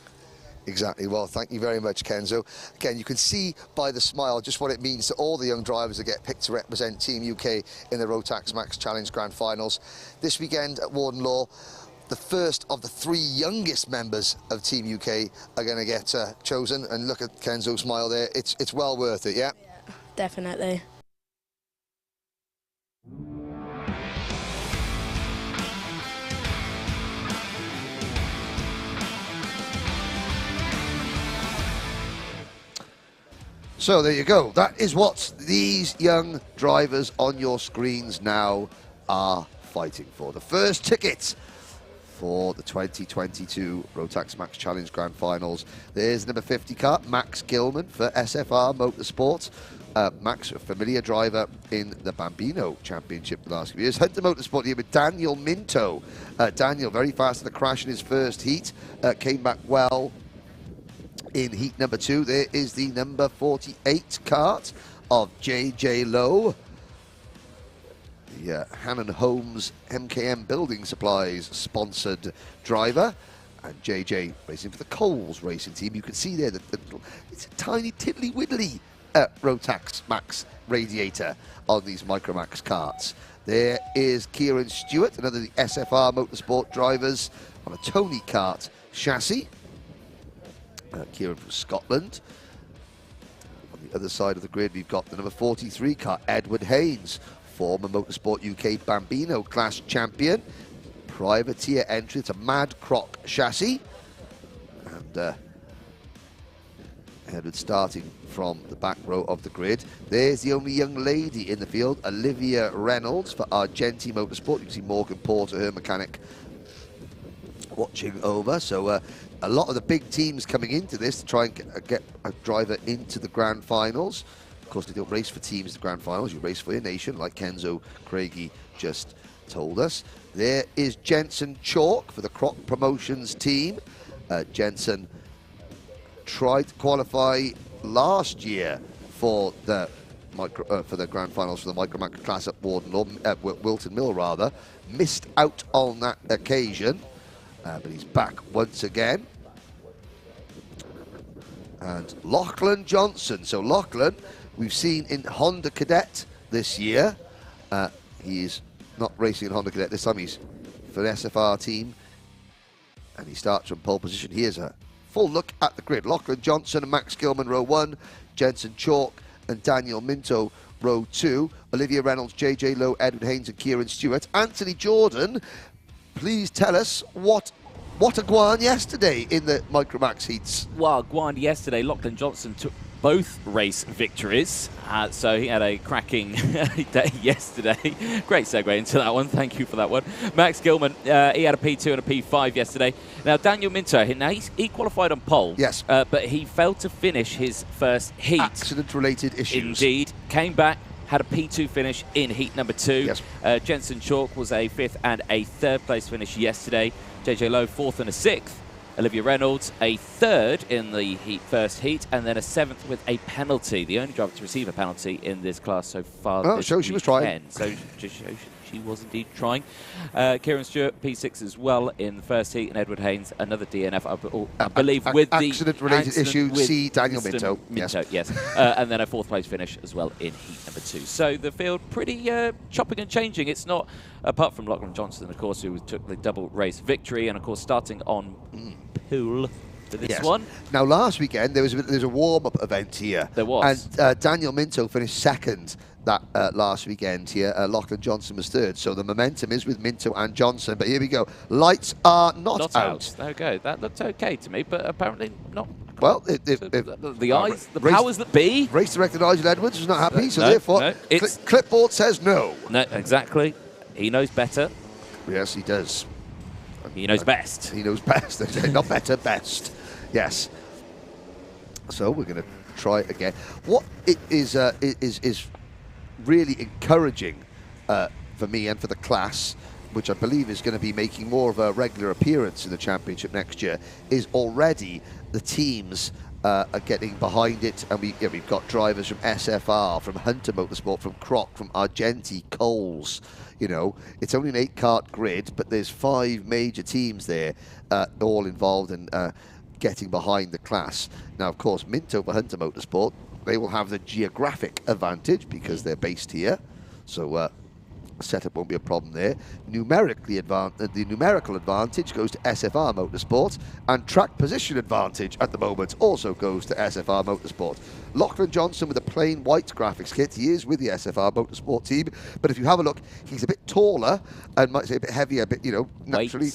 Exactly. Well, thank you very much, Kenzo. Again, you can see by the smile just what it means to all the young drivers that get picked to represent Team UK in the Rotax Max Challenge Grand Finals. This weekend at Warden Law, the first of the 3 youngest members of Team UK are going to get chosen. And look at Kenzo's smile there. It's well worth it, yeah? Yeah, definitely. So there you go. That is what these young drivers on your screens now are fighting for. The first ticket for the 2022 Rotax Max Challenge Grand Finals. There's number 50 car, Max Gilman for SFR Motorsport. Max, a familiar driver in the Bambino Championship the last few years. Hunter Motorsport here with Daniel Minto. Daniel, very fast in the crash in his first heat. Came back well in heat number 2. There is the number 48 kart of JJ Lowe. The Hannon Holmes MKM Building Supplies sponsored driver. And JJ racing for the Coles racing team. You can see there that it's a tiny tiddly widdly Rotax Max radiator on these Micromax karts. There is Kieran Stewart, another of the SFR Motorsport drivers on a Tony kart chassis. Kieran from Scotland. On the other side of the grid, we've got the number 43 car, Edward Haynes, former Motorsport UK Bambino class champion. Privateer entry, it's a Mad Croc chassis. And Edward starting from the back row of the grid. There's the only young lady in the field, Olivia Reynolds for Argenti Motorsport. You can see Morgan Porter, her mechanic, watching over. So a lot of the big teams coming into this to try and get a driver into the Grand Finals. Of course, they don't race for teams in the Grand Finals. You race for your nation, like Kenzo Craigie just told us. There is Jensen Chalk for the Croc Promotions team. Jensen tried to qualify last year for the Grand Finals for the Micromax class at Warden Law, Wilton Mill rather. Missed out on that occasion. But he's back once again. And Lachlan Johnson. So Lachlan, we've seen in Honda Cadet this year. He's not racing in Honda Cadet this time. He's for the SFR team. And he starts from pole position. Here's a full look at the grid. Lachlan Johnson and Max Gilman, row 1. Jensen Chalk and Daniel Minto, row 2. Olivia Reynolds, JJ Lowe, Edward Haynes and Kieran Stewart. Anthony Jordan, please tell us what what a guan yesterday in the Micromax heats. Well, Guan yesterday, Lachlan Johnson took both race victories, so he had a cracking day yesterday. Great segue into that one, thank you for that one. Max Gilman, he had a P2 and a P5 yesterday. Now, Daniel Minto, he qualified on pole, yes, but he failed to finish his first heat. Accident-related issues. Indeed, came back, had a P2 finish in heat number 2. Yes. Jensen Chalk was a 5th and a 3rd place finish yesterday. JJ Lowe, 4th and a 6th. Olivia Reynolds, a 3rd in the first heat, and then a 7th with a penalty. The only driver to receive a penalty in this class so far. Oh, so she was trying. So just shows she was indeed trying. Kieran Stewart, P6 as well in the first heat, and Edward Haynes, another DNF, I believe, with the accident-related issue. See Daniel Minto. Minto, yes. And then a 4th place finish as well in heat number 2. So the field pretty chopping and changing. It's not, apart from Lachlan Johnson, of course, who took the double race victory, and of course starting on pole for this one. Now, last weekend there was a warm-up event here. There was. And Daniel Minto finished 2nd that last weekend here. Lachlan Johnson was 3rd. So the momentum is with Minto and Johnson. But here we go. Lights are not out. Okay, that looked okay to me, but apparently not. Well, the eyes, the powers that be. Race director Nigel Edwards was not happy, so no, therefore no, clipboard says no. No, exactly. He knows better. Yes, he does. He knows best. He knows best. Not better, best. Yes. So we're going to try again. What it is really encouraging for me and for the class, which I believe is going to be making more of a regular appearance in the championship next year, is already the teams are getting behind it, and we've got drivers from SFR, from Hunter Motorsport, from Croc, from Argenti, Coles. You know, it's only an 8-kart grid, but there's 5 major teams there, all involved in getting behind the class. Now, of course, Minto for Hunter Motorsport, they will have the geographic advantage because they're based here. So setup won't be a problem there. The numerical advantage goes to SFR Motorsport, and track position advantage at the moment also goes to SFR Motorsport. Lachlan Johnson with a plain white graphics kit. He is with the SFR Motorsport team, but if you have a look, he's a bit taller and might say a bit heavier, a bit, you know, naturally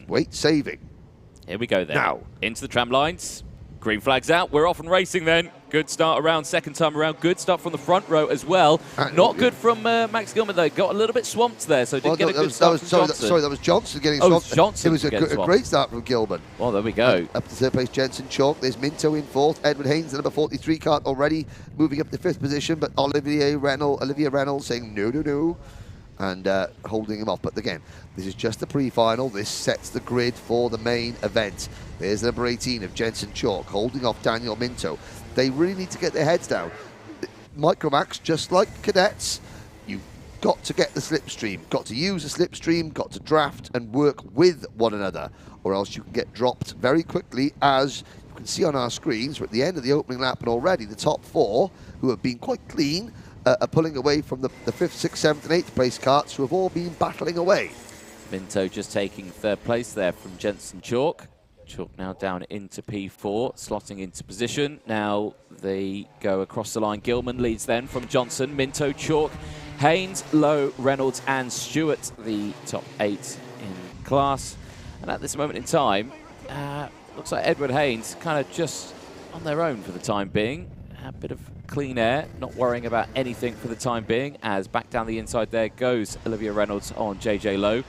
weight saving. Here we go then. Now into the tram lines. Green flags out. We're off and racing then. Good start around, second time around. Good start from the front row as well. Not good from Max Gilman, though. Got a little bit swamped there, so didn't get a good start from Johnson. Sorry, that was Johnson getting swamped. Johnson. It was a great start from Gilman. Well, there we go. Up to 3rd place, Jensen Chalk. There's Minto in 4th. Edward Haynes, the number 43 kart, already moving up to 5th position, but Olivia Reynolds saying no, and holding him off. But again, this is just the pre-final. This sets the grid for the main event. There's the number 18 of Jensen Chalk holding off Daniel Minto. They really need to get their heads down. Micromax, just like cadets, you've got to get the slipstream, got to use the slipstream, got to draft and work with one another, or else you can get dropped very quickly. As you can see on our screens, we're at the end of the opening lap, and already the top 4, who have been quite clean, are pulling away from the 5th, 6th, 7th and 8th place karts, who have all been battling away. Minto just taking 3rd place there from Jensen Chalk. Chalk now down into P4, slotting into position. Now they go across the line. Gilman leads then from Johnson. Minto, Chalk, Haynes, Lowe, Reynolds and Stewart, the top 8 in class. And at this moment in time, looks like Edward Haynes kind of just on their own for the time being. A bit of clean air, not worrying about anything for the time being, as back down the inside there goes Olivia Reynolds on JJ Lowe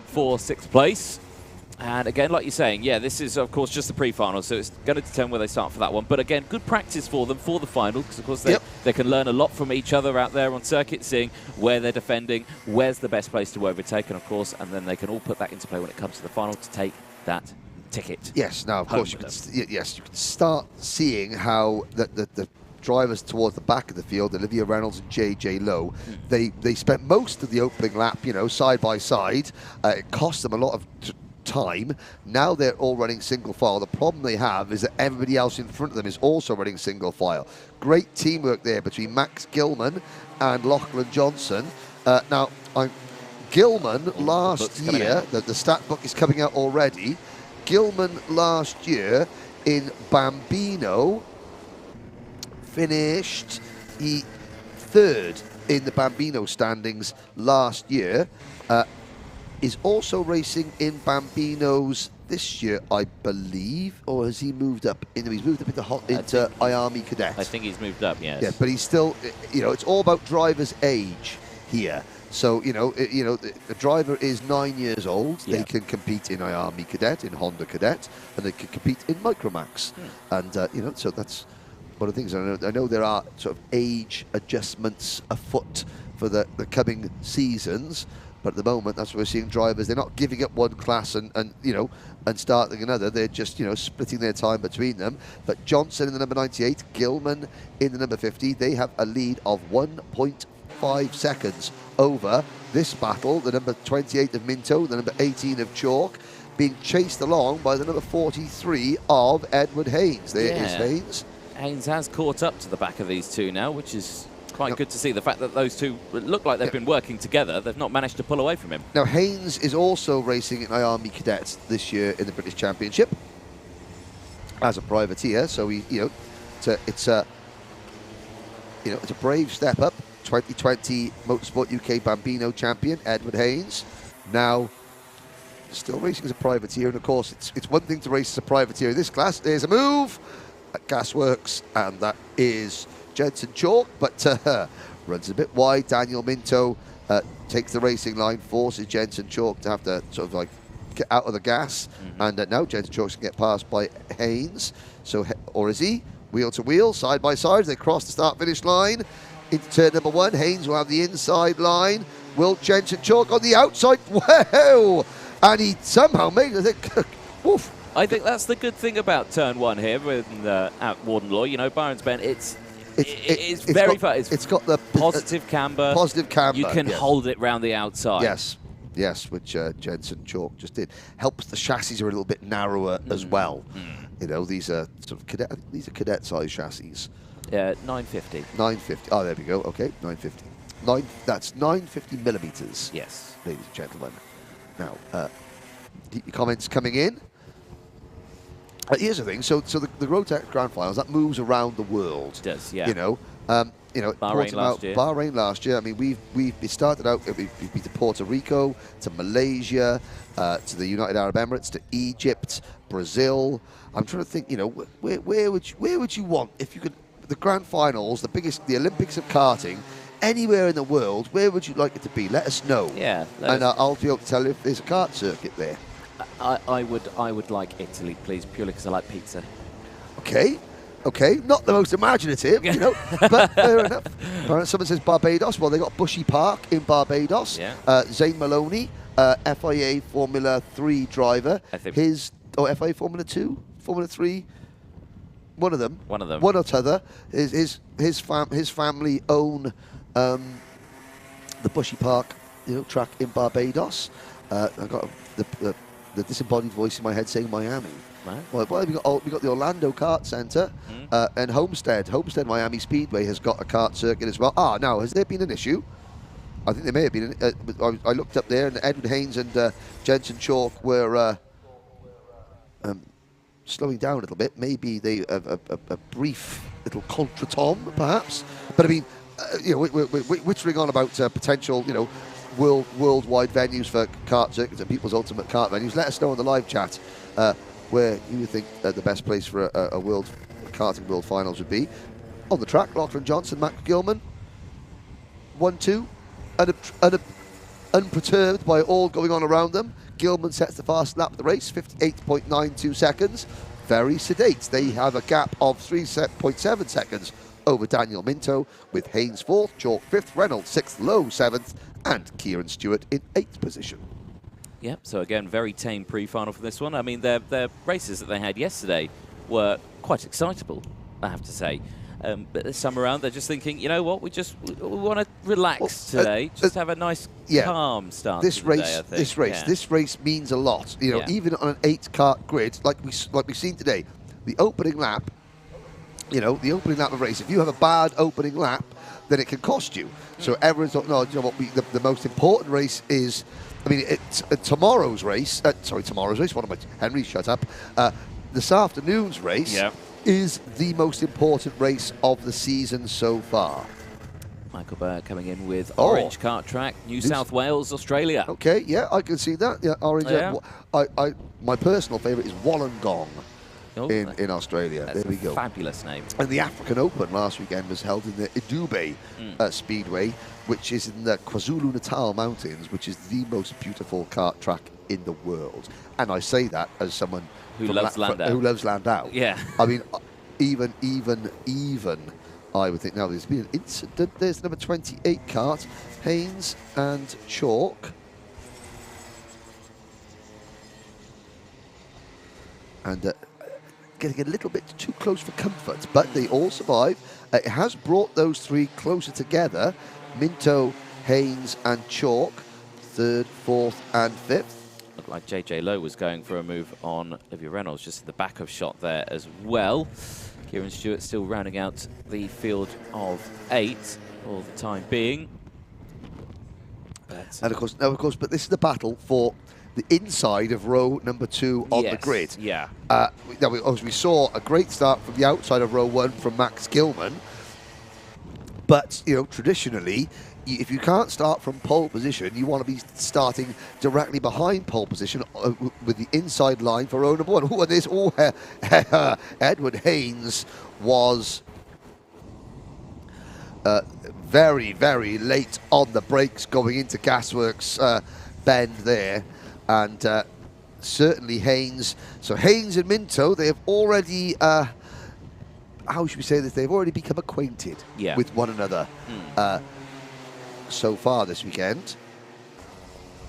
for 6th place. And again, like you're saying, yeah, this is, of course, just the pre-final, so it's going to determine where they start for that one. But again, good practice for them for the final, because, of course, they can learn a lot from each other out there on circuit, seeing where they're defending, where's the best place to overtake, and, of course, and then they can all put that into play when it comes to the final to take that ticket. Yes, now, of course, you can start seeing how the drivers towards the back of the field, Olivia Reynolds and JJ Lowe, they spent most of the opening lap, you know, side by side. It cost them a lot of time. Now they're all running single file. The problem they have is that everybody else in front of them is also running single file. Great teamwork there between Max Gilman and Lachlan Johnson. Now, Gilman last year, the stat book is coming out already. Gilman last year in Bambino finished 3rd in the Bambino standings last year. is also racing in Bambinos this year, I believe, or has he moved up? He's moved up into Miami Cadet. I think he's moved up, yes. Yeah, but he's still, it's all about driver's age here. So, the driver is 9 years old. Yeah. They can compete in Miami Cadet, in Honda Cadet, and they can compete in Micromax. And, so that's one of the things. I know there are sort of age adjustments afoot for the coming seasons. But at the moment, that's what we're seeing drivers. They're not giving up one class and starting another. They're just, splitting their time between them. But Johnson in the number 98, Gilman in the number 50, they have a lead of 1.5 seconds over this battle. The number 28 of Minto, the number 18 of Chalk, being chased along by the number 43 of Edward Haynes. There is Haynes. Haynes has caught up to the back of these two now, which is quite good to see. The fact that those two look like they've been working together, they've not managed to pull away from him. Now, Haynes is also racing in Miami Cadets this year in the British Championship as a privateer. So it's a brave step up. 2020 Motorsport UK Bambino champion Edward Haynes, now still racing as a privateer. And of course, it's one thing to race as a privateer in this class. There's a move at Gasworks, and that is Jensen Chalk, but runs a bit wide. Daniel Minto takes the racing line, forces Jensen Chalk to have to sort of like get out of the gas. And now Jensen Chalk can get passed by Haynes. So, or is he? Wheel to wheel, side by side. They cross the start-finish line into turn number 1. Haynes will have the inside line. Will Jensen Chalk on the outside? Wow! And he somehow made it. Woof. I think that's the good thing about turn 1 here at Warden Law. Byron's Bend, it's very fun. It's got the positive camber. Positive camber. You can hold it round the outside. Yes, which Jensen Chalk just did. Helps the chassis are a little bit narrower as well. These are sort of cadet. These are cadet size chassis. 950. 950. Oh, there we go. Okay, 950. That's 950 millimeters. Yes, ladies and gentlemen. Now, your comments coming in. Here's the thing. So the Rotax Grand Finals, that moves around the world. It does, yeah. Bahrain last year. I mean, we started out. We've been to Puerto Rico, to Malaysia, to the United Arab Emirates, to Egypt, Brazil. I'm trying to think. Where would you want if you could? The Grand Finals, the Olympics of karting, anywhere in the world. Where would you like it to be? Let us know. Yeah. And I'll be able to tell you if there's a kart circuit there. I would like Italy, please, purely because I like pizza. Okay, not the most imaginative, but fair enough. Someone says Barbados. Well, they got Bushy Park in Barbados. Yeah. Zane Maloney, FIA Formula 3 driver. FIA Formula 2, Formula 3. One of them. One or t'other. His family own the Bushy Park, track in Barbados. I got the disembodied voice in my head saying Miami. Right. Well, we got the Orlando Kart Centre and Homestead Miami Speedway has got a kart circuit as well. Now, has there been an issue? I think there may have been. I looked up there, and Edward Haynes and Jensen Chalk were slowing down a little bit. Maybe they a brief little contretemps, perhaps. But I mean, we're whittering on about potential, worldwide venues for kart circuits and people's ultimate kart venues. Let us know in the live chat where you think the best place for a karting world finals would be. On the track, Lachlan Johnson, Matt Gilman, 1-2, unperturbed by all going on around them. Gilman sets the fast lap of the race, 58.92 seconds. Very sedate. They have a gap of 3.7 seconds over Daniel Minto, with Haynes 4th, Chalk 5th, Reynolds 6th, Lowe 7th, and Kieran Stewart in 8th position. Yep, so again, very tame pre-final for this one. I mean, their races that they had yesterday were quite excitable, I have to say. But this time around, they're just thinking, you know what, we want to relax today, just have a nice, calm start this to race, the day, I think. This race means a lot. Even on an 8-kart grid, like we've seen today, the opening lap, the opening lap of a race, if you have a bad opening lap, then it can cost you. So everyone's thought, no, you know what, the most important race is, I mean, it's tomorrow's race, what am I, Henry, shut up. This afternoon's race is the most important race of the season so far. Michael Burr coming in with Oh. orange kart track, New South Wales, Australia. Okay, yeah, I can see that. Yeah, orange. Yeah. My personal favourite is Wollongong Oh, in Australia. that's There we a go. fabulous name. And the African Open last weekend was held in the Idube Speedway, which is in the KwaZulu-Natal mountains, which is the most beautiful kart track in the world. And I say that as someone Who from loves Landau. who loves Landau. Yeah. I mean, even I would think now there's been an incident. There's number 28 kart, Haynes and Chalk. And getting a little bit too close for comfort, but they all survive. It has brought those three closer together. Minto, Haynes and Chalk, third, fourth and fifth. Looked like JJ Lowe was going for a move on Olivia Reynolds, just at the back of shot there as well. Kieran Stewart still rounding out the field of 8 all the time being. And of course, but this is the battle for the inside of row number 2 on the grid. Yeah. We saw a great start from the outside of row 1 from Max Gilman. But, you know, traditionally, if you can't start from pole position, you want to be starting directly behind pole position with the inside line for row number 1. Oh, and this, Edward Haynes was very, very late on the brakes going into Gasworks bend there. And certainly Haynes. So Haynes and Minto, they have already, how should we say this? They've already become acquainted with one another so far this weekend.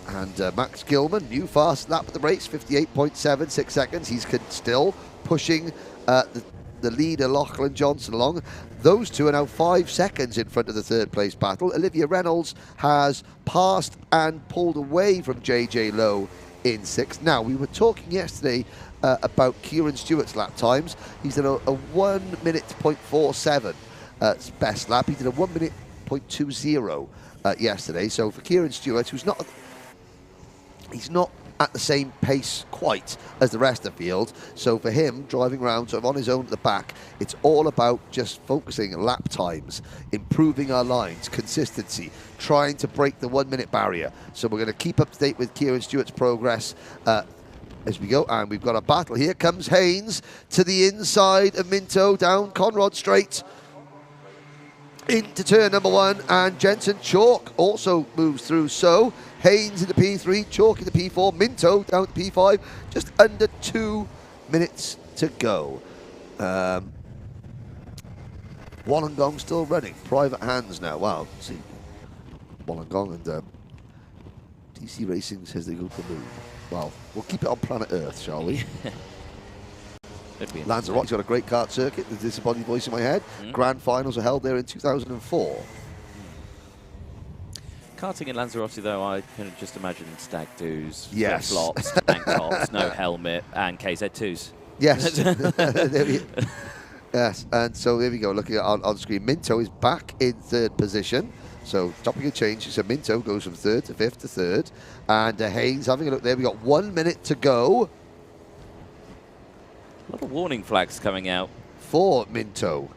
And Max Gilman, new fast lap of the race, 58.76 seconds. He's still pushing the leader, Lachlan Johnson, along. Those two are now 5 seconds in front of the third place battle. Olivia Reynolds has passed and pulled away from JJ Lowe in 6th. Now, we were talking yesterday about Kieran Stewart's lap times. He's done a 1 minute 0.47 best lap. He did a 1 minute 0.20 yesterday. So for Kieran Stewart, he's not at the same pace quite as the rest of the field. So for him, driving around sort of on his own at the back, it's all about just focusing lap times, improving our lines, consistency, trying to break the 1 minute barrier. So we're going to keep up to date with Kieran Stewart's progress as we go. And we've got a battle. Here comes Haynes to the inside of Minto, down Conrod Straight into turn number 1, and Jensen Chalk also moves through. So Haynes into P3, Chalk into P4, Minto down to P5, just under 2 minutes to go. Wollongong still running, private hands now. Wow, see, Wollongong and DC Racing says they go to the moon. Well, we'll keep it on planet Earth, shall we? Lanzarote's got a great kart circuit. There's this body voice in my head. Grand finals were held there in 2004. Karting in Lanzarote, though, I can just imagine stag doos, Yes. flip-flops, tank tops, no helmet, and KZ2s. Yes. Yes, and so there we go. Looking at on screen, Minto is back in 3rd position. So stopping a change. So Minto goes from 3rd to 5th to 3rd. And Haynes having a look there. We got 1 minute to go. A lot of warning flags coming out for Minto.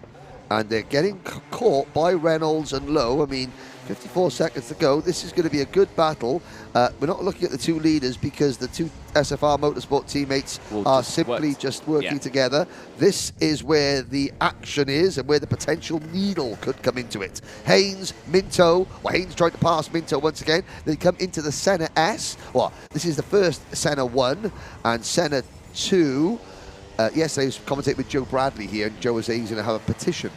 And they're getting caught by Reynolds and Lowe. I mean, 54 seconds to go. This is going to be a good battle. We're not looking at the two leaders because the two SFR Motorsport teammates are simply just working together. This is where the action is and where the potential needle could come into it. Haynes, Minto. Well, Haynes trying to pass Minto once again. They come into the Senna S. Well, this is the first Senna 1 and Senna 2. Yesterday I was commentating with Joe Bradley here, and Joe was saying he's going to have a petition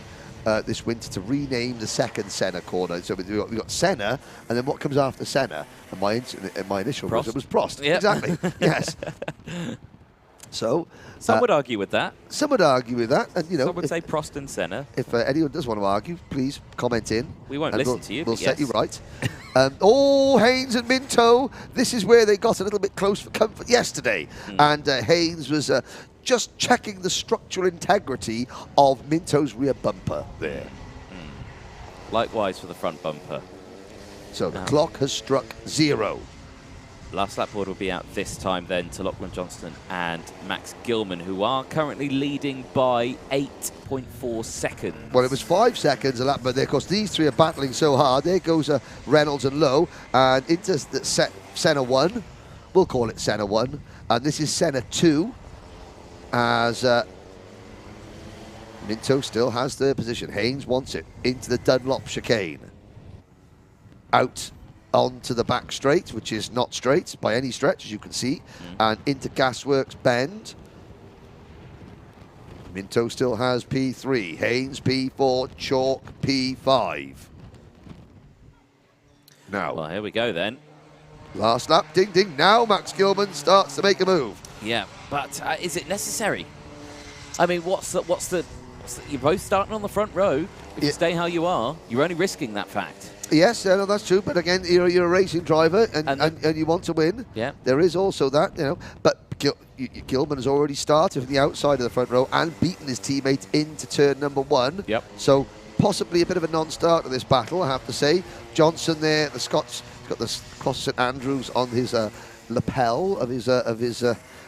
this winter to rename the second Senna corner. So we've got Senna, and then what comes after Senna? And my initial result was Prost. Yep. Exactly. Yes. So some would argue with that. Some would argue with that, and you know, some would say Prost and Senna. If anyone does want to argue, please comment in. We won't listen to you. We'll set you right. Haynes and Minto. This is where they got a little bit close for comfort yesterday, and Haynes was just checking the structural integrity of Minto's rear bumper there. Likewise for the front bumper. So the clock has struck 0. Last lap order will be out this time then to Lachlan Johnston and Max Gilman, who are currently leading by 8.4 seconds. Well, it was 5 seconds a lap, but of course these three are battling so hard. There goes Reynolds and Lowe, and into Senna 1. We'll call it Senna 1. And this is Senna 2, as Minto still has the position. Haynes wants it into the Dunlop chicane. Out onto the back straight, which is not straight by any stretch, as you can see, and into Gasworks Bend. Minto still has P3, Haynes P4, Chalk P5. Now, Well, here we go then. last lap, ding ding. Now Max Gilman starts to make a move. Yeah, but is it necessary? I mean, what's the you're both starting on the front row. If you stay how you are, you're only risking that fact. Yes, no, that's true. But again, you're a racing driver, and you want to win. Yeah. There is also that, But Gilman has already started from the outside of the front row and beaten his teammate into turn number 1. Yep. So possibly a bit of a non-starter this battle, I have to say. Johnson there, the Scots, got the cross St Andrews on his lapel of his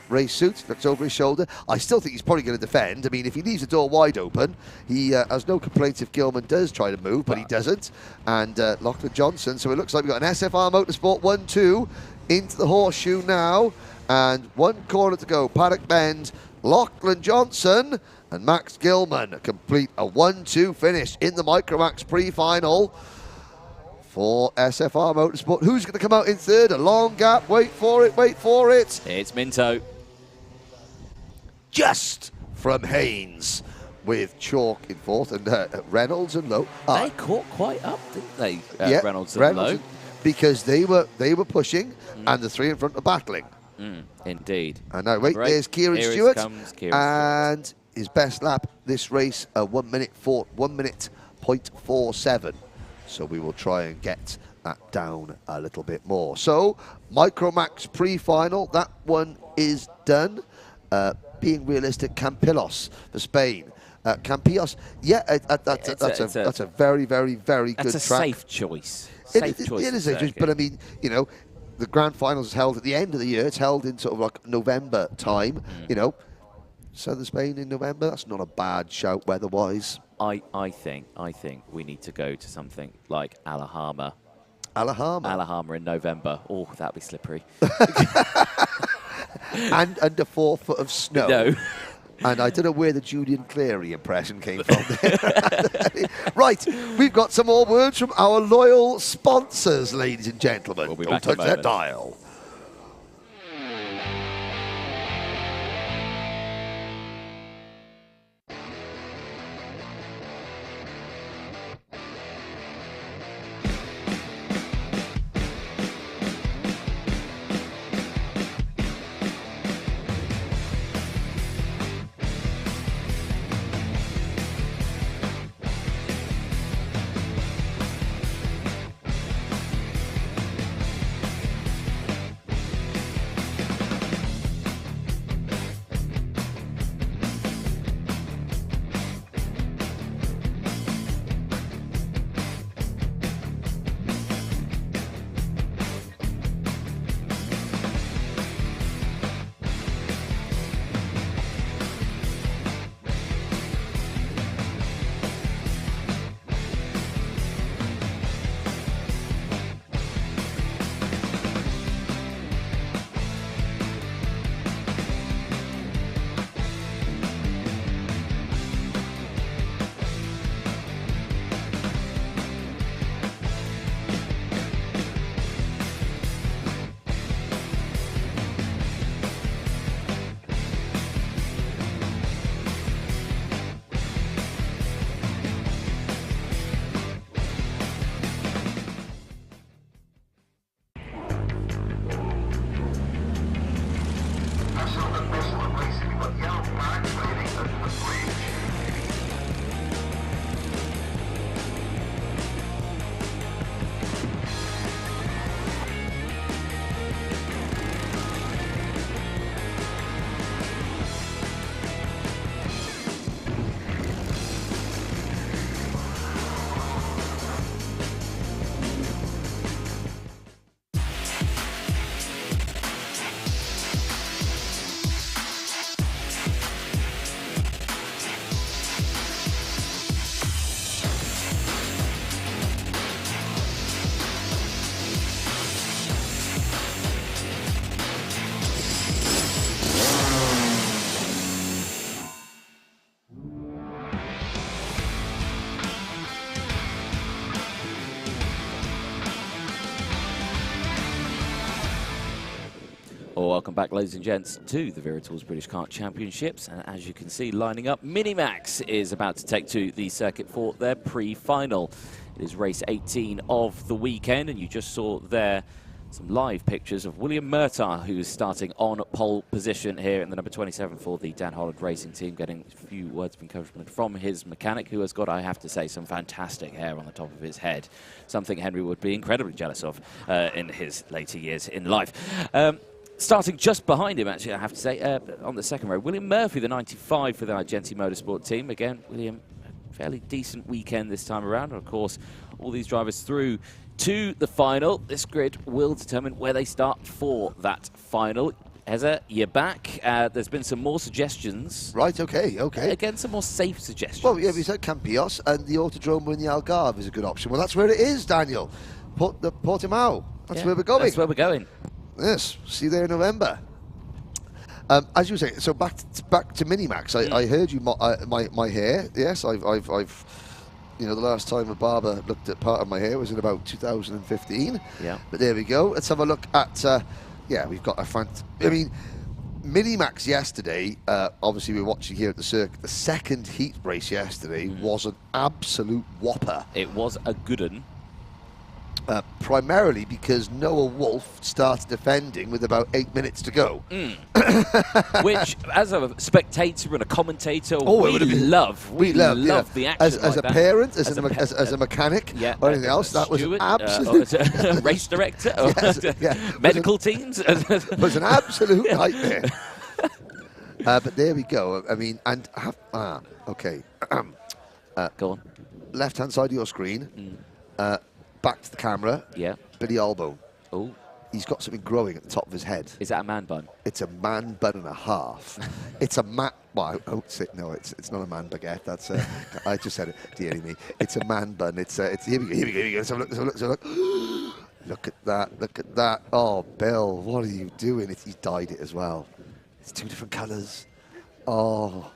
race suit, looks over his shoulder. I still think he's probably going to defend. I mean, if he leaves the door wide open, he has no complaints if Gilman does try to move, but he doesn't. And Lachlan Johnson, so it looks like we've got an SFR Motorsport 1-2 into the horseshoe now, and 1 corner to go. Paddock Bend, Lachlan Johnson and Max Gilman complete a 1-2 finish in the Micromax pre-final for SFR Motorsport. Who's going to come out in third? A long gap. Wait for it. Wait for it. It's Minto. Just from Haynes, with Chalk in fourth and Reynolds and Lowe. They caught quite up, didn't they? Yeah, Reynolds and Lowe. because they were pushing, and the three in front are battling. Indeed. And now wait, Right. there's Kieran Here Stewart, comes Kieran and his best lap this race, 1 minute 0.47. So we will try and get that down a little bit more. So Micromax pre-final, that one is done. Being realistic, Campillos for Spain. Campillos, yeah, that's a very, very, very good track. That's a safe choice. It is a safe choice, but I mean, the grand finals is held at the end of the year. It's held in sort of like November time, Southern Spain in November. That's not a bad shout weather-wise. I think we need to go to something like Alahama. Alahama in November. Oh, that'd be slippery. And under 4 foot of snow. No. And I don't know where the Julian Cleary impression came from there. Right, we've got some more words from our loyal sponsors, ladies and gentlemen. We'll be Don't back in a touch that moment. dial. Welcome back, ladies and gents, to the Wera Tours British Kart Championships. And as you can see, lining up, Minimax is about to take to the circuit for their pre-final. It is race 18 of the weekend, and you just saw there some live pictures of William Murtaugh, who is starting on pole position here in the number 27 for the Dan Holland Racing Team, getting a few words of encouragement from his mechanic, who has got, I have to say, some fantastic hair on the top of his head, something Henry would be incredibly jealous of in his later years in life. Starting just behind him, actually, I have to say, on the second row, William Murphy, the 95 for the Argenti Motorsport team. Again, William, a fairly decent weekend this time around. And of course, all these drivers through to the final. This grid will determine where they start for that final. Heza, you're back. There's been some more suggestions. Right, okay. Again, some more safe suggestions. Well, yeah, we said Campios, and the Autodromo in the Algarve is a good option. Well, that's where it is, Daniel. Portimao. That's where we're going. That's where we're going. Yes, see you there in November. As you were saying, so back to Minimax. I heard you my hair. Yes, I've you know, the last time a barber looked at part of my hair was in about 2015. Yeah. But there we go. Let's have a look at. Yeah, we've got a I mean, Minimax yesterday. Obviously, we were watching here at the circuit. The second heat race yesterday was an absolute whopper. It was a good one. Primarily because Noah Wolff started defending with about 8 minutes to go. Which, as a spectator and a commentator, we love. We love the action. As a parent, as a mechanic, or anything else, that was absolute race director, medical teams. It was an absolute nightmare. But there we go. I mean, and okay. Go on. Left-hand side of your screen. Back to the camera. Yeah. Billy Albone. Oh. He's got something growing at the top of his head. Is that a man bun? It's a man bun and a half. It's a well, I won't say, no, it's not a man baguette. That's I just said it, dearie me. It's a man bun. It's here we go. Let's have a look. Look at that. Oh, Bill, what are you doing? He's dyed it as well. It's two different colours. Oh.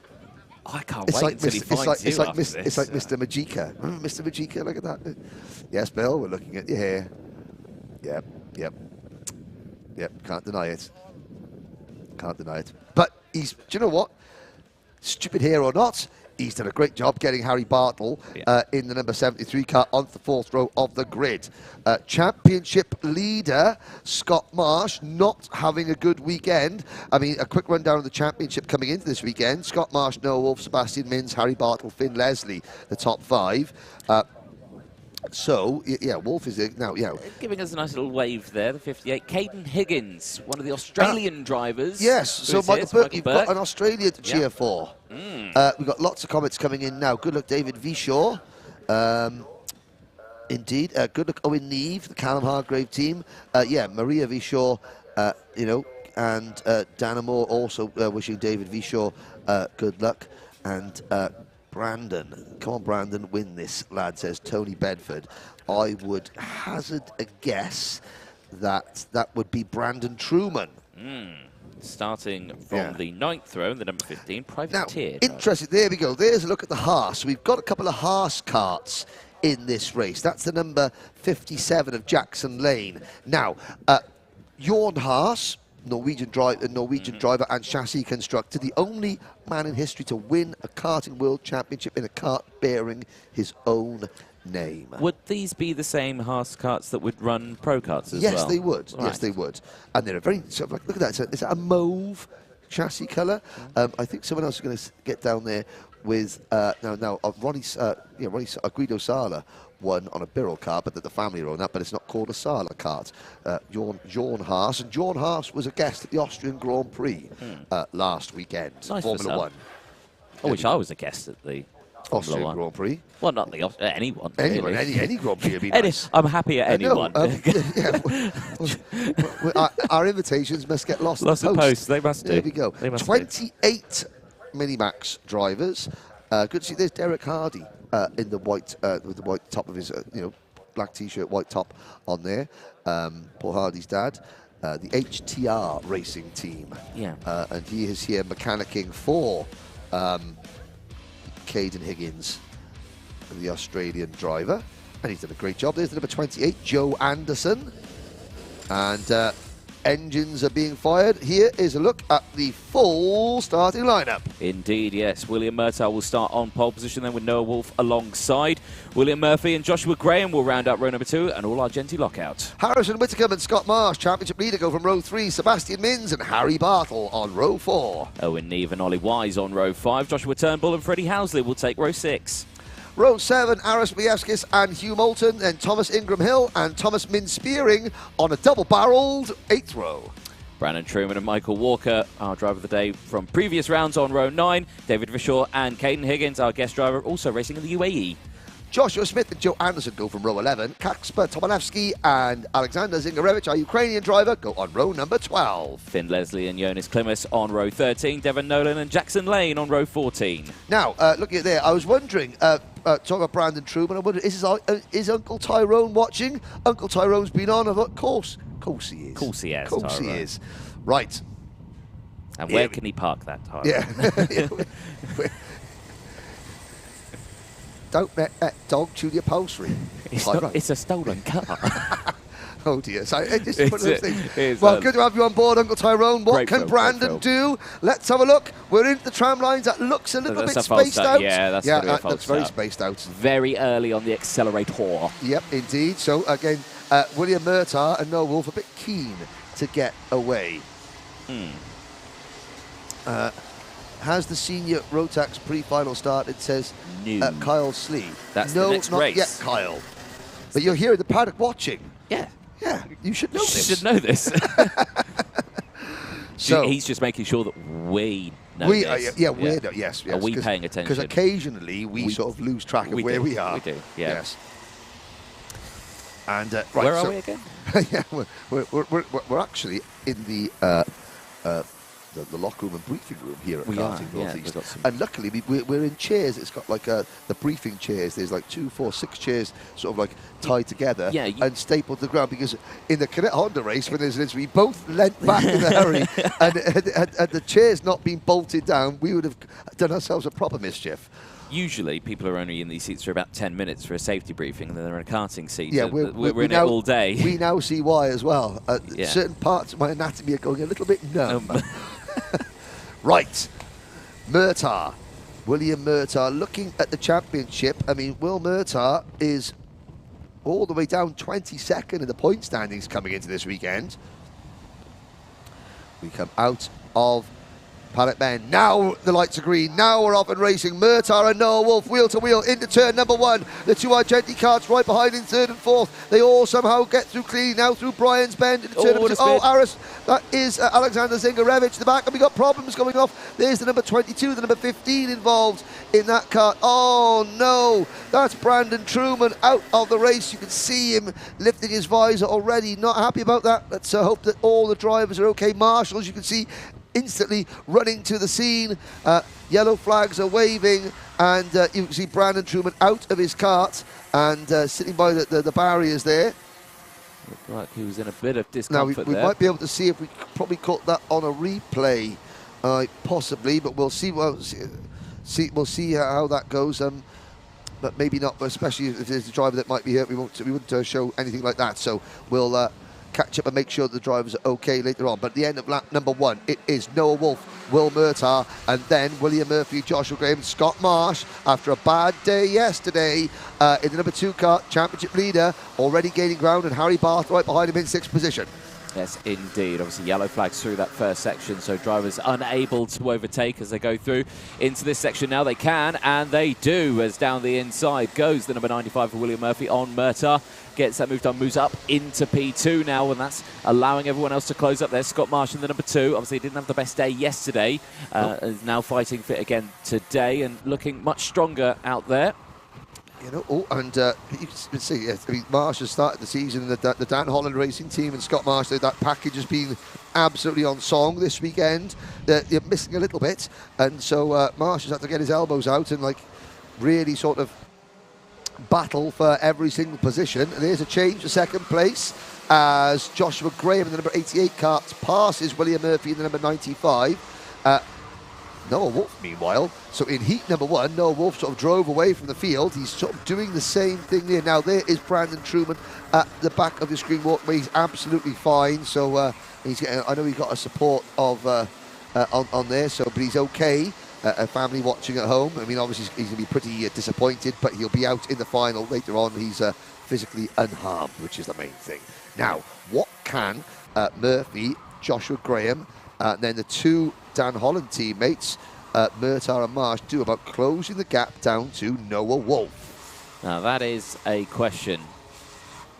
I can't wait until he finds you after this. It's like Mr. Magica. Remember Mr. Magica? Look at that. Yes, Bill, we're looking at your hair. Yep. Can't deny it. But do you know what? Stupid hair or not, he's done a great job getting Harry Bartle in the number 73 car onto the fourth row of the grid. Championship leader Scott Marsh not having a good weekend. I mean, a quick rundown of the championship coming into this weekend. Scott Marsh, Noah Wolff, Sebastian Mins, Harry Bartle, Finn Leslie, the top five. So, yeah, Wolff is now, giving us a nice little wave there, the 58. Caden Higgins, one of the Australian drivers. Yes, so Michael Burke, you've got an Australia to cheer for. We've got lots of comments coming in now. Good luck, David Vishaw. Indeed. Good luck, Owen Neve, the Callum Hargrave team. Maria Vishaw, and Dana Moore also wishing David Vishaw good luck. And Brandon, come on, Brandon, win this, lad, says Tony Bedford. I would hazard a guess that would be Brandon Truman. Starting from the 9th row, the number 15, Privateer. Now, interesting, there we go. There's a look at the Haas. We've got a couple of Haas karts in this race. That's the number 57 of Jackson Lane. Now, Jorn Haas, Norwegian driver and chassis constructor, the only man in history to win a karting world championship in a kart bearing his own name. Would these be the same Haas karts that would run pro karts as well? Yes, they would. Right. Yes, they would. And they're a very sort of like, look at that. Is that a mauve chassis colour? I think someone else is going to get down there with Ronnie Guido Sala won on a Birrell car, but that the family are on that, but it's not called a Sala kart. Jorn Haas, and Jorn Haas was a guest at the Austrian Grand Prix last weekend, nice Formula 1. I wish I was a guest at the Formula Austrian Grand Prix. Well, not the anyone. Anyone, really. any Grand Prix would be nice. I'm happy at anyone. Our invitations must get lost in the post. They must do. There we go. 28 Minimax drivers. Good to see. There's Derek Hardy in the white with the white top of his black t-shirt, white top on there. Paul Hardy's dad. The HTR racing team. Yeah. And he is here mechanicking for Caden Higgins, the Australian driver. And he's done a great job. There's the number 28, Joe Anderson. And engines are being fired. Here is a look at the full starting lineup. Indeed, yes. William Murtaugh will start on pole position, then with Noah Wolf alongside. William Murphy and Joshua Graham will round out row number 2, and all Argenti lockout. Harrison Whittaker and Scott Marsh, championship leader, go from row 3. Sebastian Mins and Harry Bartle on row 4. Owen Neve and Ollie Wise on row 5. Joshua Turnbull and Freddie Housley will take row 6. Row 7, Aris Bieskis and Hugh Moulton, then Thomas Ingram Hill and Thomas Min Spearing on a double-barrelled 8th row. Brandon Truman and Michael Walker, our driver of the day from previous rounds, on row 9. David Vishaw and Caden Higgins, our guest driver, also racing in the UAE. Joshua Smith and Joe Anderson go from row 11. Kasper Tomalewski and Alexander Zingarevich, our Ukrainian driver, go on row number 12. Finn Leslie and Jonas Klimas on row 13. Devon Nolan and Jackson Lane on row 14. Now, looking at there, I was wondering, talking about Brandon Truman, I wonder, is Uncle Tyrone watching? Uncle Tyrone's been on, of course. Of course he is. Of course he has, Of course he Tyrone. is. Right. And where can he park that, Tyrone? Yeah. Don't let that dog chew the upholstery. It's a stolen car. Oh dear. So just It's one of those a- things. it's Well, a- good to have you on board, Uncle Tyrone. What Great can film, Brandon great do? Let's have a look. We're into the tram lines. That looks a little That's bit a false spaced start. out. Yeah, that's gonna be a that false looks very start. spaced out. Very early on the accelerator. Yep, indeed. So again, William Murtaugh and Noah Wolf a bit keen to get away. Has the senior Rotax pre-final started? Says No. Kyle Slee. That's the no, next not race. yet, Kyle. But you're here at the paddock watching. Yeah. Yeah, you should know You this. should know this. So he's just making sure that we know we, this. yeah, we know. Yes, yes. Are we paying attention? Because occasionally we sort of lose track of We where do, we are. we do, yeah. Yes. And right, Where are so, we again? yeah, we're actually in the locker room and briefing room here at We are, Karting yeah, Northeast. we've got some- And luckily we're in chairs. It's got like the briefing chairs. There's like 2, 4, 6 chairs sort of like tied together Yeah, and stapled to the ground, because in the Cadet Honda race when there's an incident, we both leant back in a hurry, and had the chairs not been bolted down, we would have done ourselves a proper mischief. Usually, people are only in these seats for about 10 minutes for a safety briefing, and then they're in a karting seat. Yeah, so we're in now, it all day. We now see why as well. Yeah. Certain parts of my anatomy are going a little bit numb. Right, Murtaugh. William Murtaugh looking at the championship. I mean, Will Murtaugh is all the way down 22nd in the point standings coming into this weekend. We come out of Paddock Bend. Now the lights are green. Now we're off and racing. Murtaugh and Noah Wolf wheel to wheel into turn number 1. The 2 Argenti carts right behind in 3rd and 4th. They all somehow get through cleanly now through Brian's Bend into turn number 2. Oh, Aris, that is Alexander Zingarevich. The back, and we got problems going off. There's the number 22, the number 15 involved in that cart. Oh no, that's Brandon Truman out of the race. You can see him lifting his visor already. Not happy about that. Let's hope that all the drivers are okay. Marshall, as you can see, instantly running to the scene. Yellow flags are waving, and you can see Brandon Truman out of his cart and sitting by the barriers there. Looked like he was in a bit of Now discomfort we there. might be able to see if we probably caught that on a replay, possibly, but we'll see. We'll see how that goes. But maybe not, especially if there's a driver that might be hurt. We won't show anything like that. So we'll catch up and make sure the drivers are okay later on. But at the end of lap number 1, it is Noah Wolf, Will Murtaugh, and then William Murphy, Joshua Graham, Scott Marsh. After a bad day yesterday in the number 2 car, championship leader, already gaining ground, and Harry Barth right behind him in 6th position. Yes, indeed. Obviously, yellow flags through that first section, so drivers unable to overtake as they go through into this section. Now they can, and they do, as down the inside goes the number 95 for William Murphy on Murtaugh. Gets that moved on, moves up into P2 now, and that's allowing everyone else to close up there. Scott Marsh in the number 2. Obviously, didn't have the best day yesterday. Is now fighting fit again today and looking much stronger out there. You know, and you can see, I mean, Marsh has started the season, the Dan Holland Racing Team, and Scott Marsh, that package has been absolutely on song this weekend. They're missing a little bit, and so Marsh has had to get his elbows out and like really sort of battle for every single position. And there's a change to 2nd place as Joshua Graham in the number 88 cart passes William Murphy in the number 95. Noah Wolf, meanwhile, so in heat number 1, Noah Wolf sort of drove away from the field. He's sort of doing the same thing there. Now, there is Brandon Truman at the back of the screen walkway. He's absolutely fine. So he's getting, I know he got a support of on there, so but he's okay. A family watching at home. I mean, obviously he's going to be pretty disappointed, but he'll be out in the final later on. He's physically unharmed, which is the main thing. Now, what can Murphy, Joshua Graham, and then the 2 Dan Holland teammates, Murtar and Marsh, do about closing the gap down to Noah Wolf? Now, that is a question.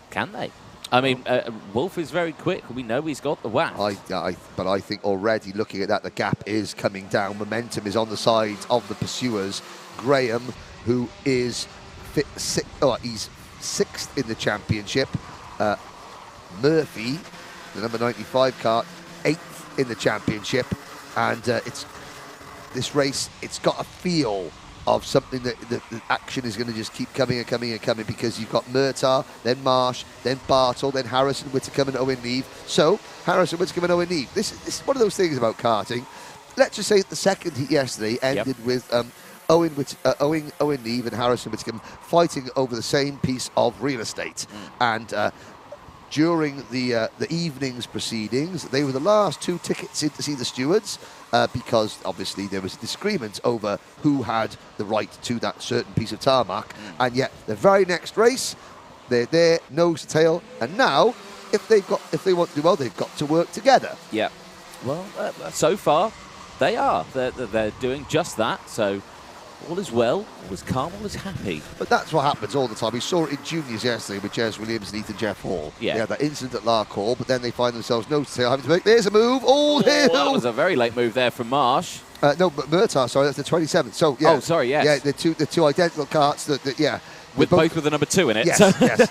Can they? I mean, Wolf is very quick. We know he's got the whack. But I think already looking at that, the gap is coming down. Momentum is on the side of the pursuers. Graham, who is he's 6th in the championship. Murphy, the number 95 car, 8th in the championship. And this race, it's got a feel of something that the action is going to just keep coming and coming and coming, because you've got Murtar, then Marsh, then Bartle, then Harrison, Whittaker and Owen Neve. So, Harrison, Whittaker and Owen Neve. This is one of those things about karting. Let's just say the second heat yesterday ended with Owen Neve and Harrison Whittaker fighting over the same piece of real estate. And during the evening's proceedings, they were the last 2 tickets in to see the stewards, because obviously there was a disagreement over who had the right to that certain piece of tarmac. And yet the very next race, they're there, nose to tail, and now if they want to do well, they've got to work together. Yeah. Well, so far they are. They're doing just that. So all is well, all is calm, all is happy. But that's what happens all the time. We saw it in juniors yesterday with Jez Williams and Ethan Jeff Hall. Yeah. They had that incident at Lark Hall, but then they find themselves nose to tail, having to make, there's a move. That was a very late move there from Marsh. No, but Murtar, sorry, that's the 27th. So, yeah. Oh, sorry, yes. Yeah, the two identical carts, yeah. With both with the number 2 in it. Yes, yes.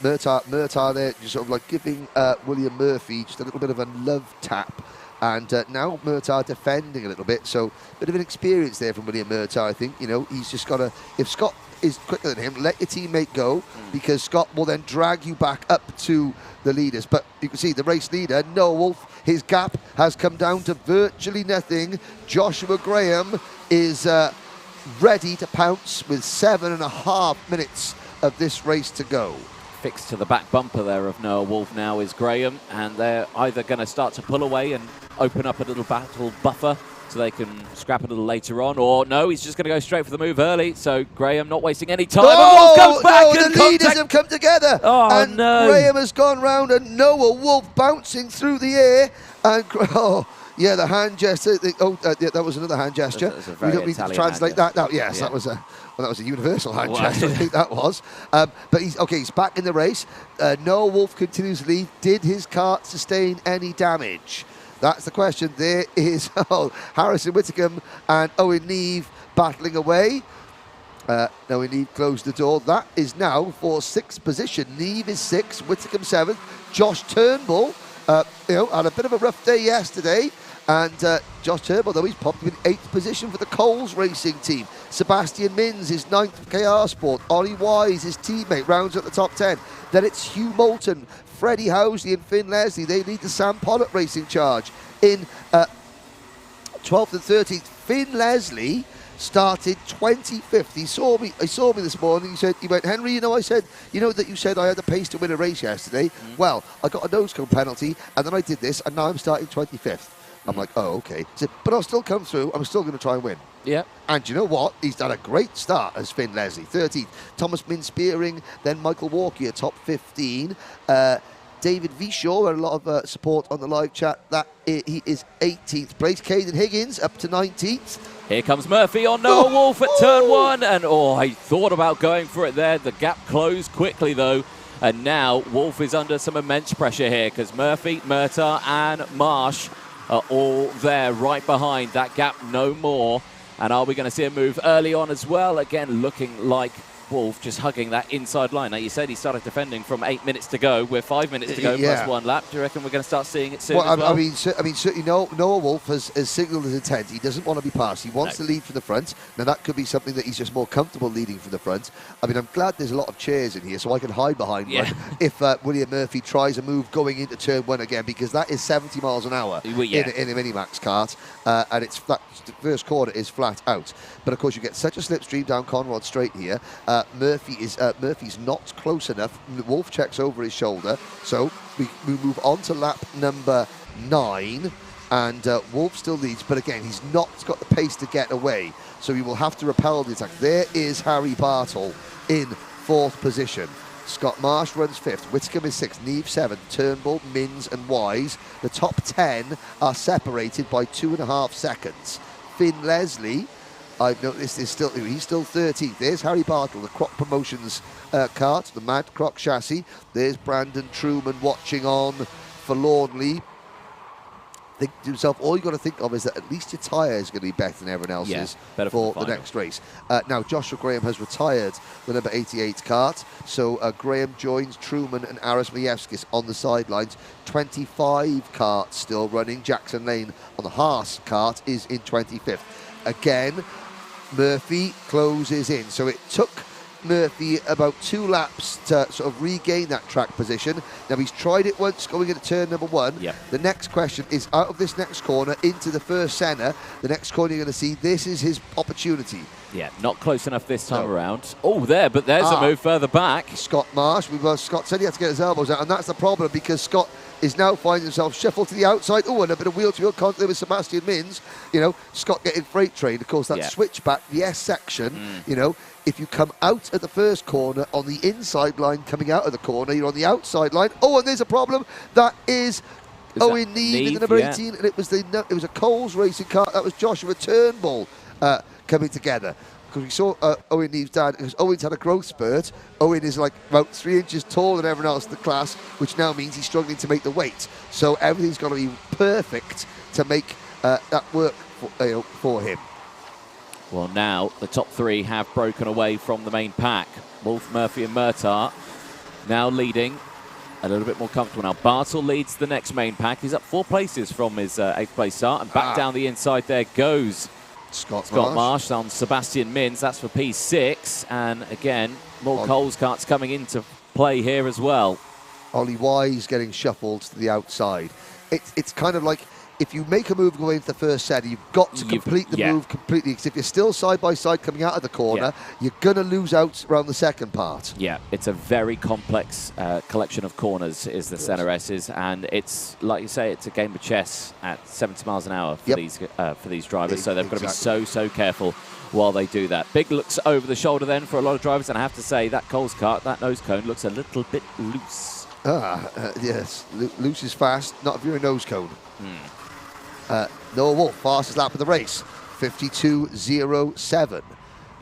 Murtar there, just sort of like giving William Murphy just a little bit of a love tap. And now Murtar defending a little bit, so a bit of an experience there from William Murtar, I think. You know, he's just got to, if Scott is quicker than him, let your teammate go, because Scott will then drag you back up to the leaders. But you can see the race leader, Noah Wolf, his gap has come down to virtually nothing. Joshua Graham is ready to pounce with 7.5 minutes of this race to go. Fixed to the back bumper there of Noah Wolf now is Graham, and they're either going to start to pull away and open up a little battle buffer so they can scrap a little later on, or no, he's just going to go straight for the move early. So Graham not wasting any time. Oh, Wolf comes back no, and the leaders have come together. Oh, and no. Graham has gone round, and Noah Wolf bouncing through the air. And yeah, the hand gesture. Yeah, that was another hand gesture. We don't need to translate that now. Yes, yeah. That was a universal hand gesture. I think that was. But he's back in the race. Noah Wolf continues to lead. Did his kart sustain any damage? That's the question. There is Harrison Whittaker and Owen Neve battling away. Owen Neve closed the door. That is now for 6th position. Neve is 6th, Whittaker 7th. Josh Turnbull, had a bit of a rough day yesterday. And Josh Turnbull, though, he's popped in 8th position for the Coles Racing team. Sebastian Mins is 9th for KR Sport. Ollie Wise, his teammate, rounds at the top 10. Then it's Hugh Moulton, Freddie Housley and Finn Leslie. They lead the Sam Pollock Racing charge. In 12th and 13th, Finn Leslie started 25th. He saw me this morning. He went, Henry, I said, that you said I had the pace to win a race yesterday. Well, I got a nose cone penalty, and then I did this, and now I'm starting 25th. I'm like, oh, okay. But I'll still come through. I'm still going to try and win. Yeah. And you know what? He's done a great start as Finn Leslie. 13th. Thomas Min-Spearing, then Michael Walker, top 15. David Vishaw, had a lot of support on the live chat. He is 18th place. Caden Higgins up to 19th. Here comes Murphy on Noah Wolf at turn 1. And, I thought about going for it there. The gap closed quickly, though. And now Wolf is under some immense pressure here, because Murphy, Murtar and Marsh are all there right behind. That gap no more. And are we going to see a move early on as well? Again, looking like Wolf just hugging that inside line. Now, you said he started defending from 8 minutes to go. We're 5 minutes to go plus 1 lap. Do you reckon we're going to start seeing it soon as well? I mean, certainly Noah Wolf has signalled his intent. He doesn't want to be passed. He wants to lead from the front. Now, that could be something that he's just more comfortable leading from the front. I mean, I'm glad there's a lot of chairs in here so I can hide behind one if William Murphy tries a move going into turn 1 again, because that is 70 miles an hour in a Minimax kart, and it's flat. The first corner is flat out. But, of course, you get such a slipstream down Conrad Straight here. Murphy's not close enough. Wolf checks over his shoulder. So we move on to lap number 9. And Wolf still leads, but again, he's not got the pace to get away. So he will have to repel the attack. There is Harry Bartle in 4th position. Scott Marsh runs 5th. Whitcomb is 6th. Neve 7th. Turnbull, Mins and Wise. The top 10 are separated by 2.5 seconds. Finn Leslie, I've noticed, he's still 13th. There's Harry Bartle, the Croc Promotions kart, the Mad Croc chassis. There's Brandon Truman watching on forlornly. Think to himself, all you got to think of is that at least your tyre is going to be better than everyone else's for the next race. Now, Joshua Graham has retired the number 88 kart, so Graham joins Truman and Aris Majewskis on the sidelines. 25 karts still running. Jackson Lane on the Haas kart is in 25th. Again, Murphy closes in, so it took Murphy about 2 laps to sort of regain that track position. Now, he's tried it once going into turn number 1. The next question is, out of this next corner into the first centre, the next corner you're going to see, this is his opportunity. Yeah, not close enough this time around. Oh, but there's a move further back. Scott Marsh, Scott said he had to get his elbows out, and that's the problem, because Scott is now finding himself shuffled to the outside. Oh, and a bit of wheel-to-wheel contact there with Sebastian Mins. You know, Scott getting freight trained. Of course, that switchback, the S section, you know, if you come out at the first corner on the inside line coming out of the corner, you're on the outside line. Oh, and there's a problem. That is Owen Neve in the number 18, and it was a Coles racing car. That was Joshua Turnbull coming together. Because we saw Owen Neve's dad, because Owen's had a growth spurt. Owen is like about 3 inches taller than everyone else in the class, which now means he's struggling to make the weight. So everything's got to be perfect to make that work for him. Well, now the top 3 have broken away from the main pack. Wolf, Murphy and Murtagh now leading. A little bit more comfortable now. Bartle leads the next main pack. He's up 4 places from his 8th place start, and back down the inside there goes Scott Marsh on Sebastian Mins. That's for P6. And again, more Coles karts coming into play here as well. Ollie Wise getting shuffled to the outside. It's kind of like, if you make a move going into the first set, you've got to complete the move completely. Because if you're still side by side coming out of the corner, you're going to lose out around the second part. Yeah, it's a very complex collection of corners, is the Centre S's, and it's, like you say, it's a game of chess at 70 miles an hour for these drivers. So they've got to be so careful while they do that. Big looks over the shoulder then for a lot of drivers, and I have to say that Coles kart, that nose cone looks a little bit loose. Yes, loose is fast, not if you're a nose cone. Noah Wolf, fastest lap of the race, 52.07.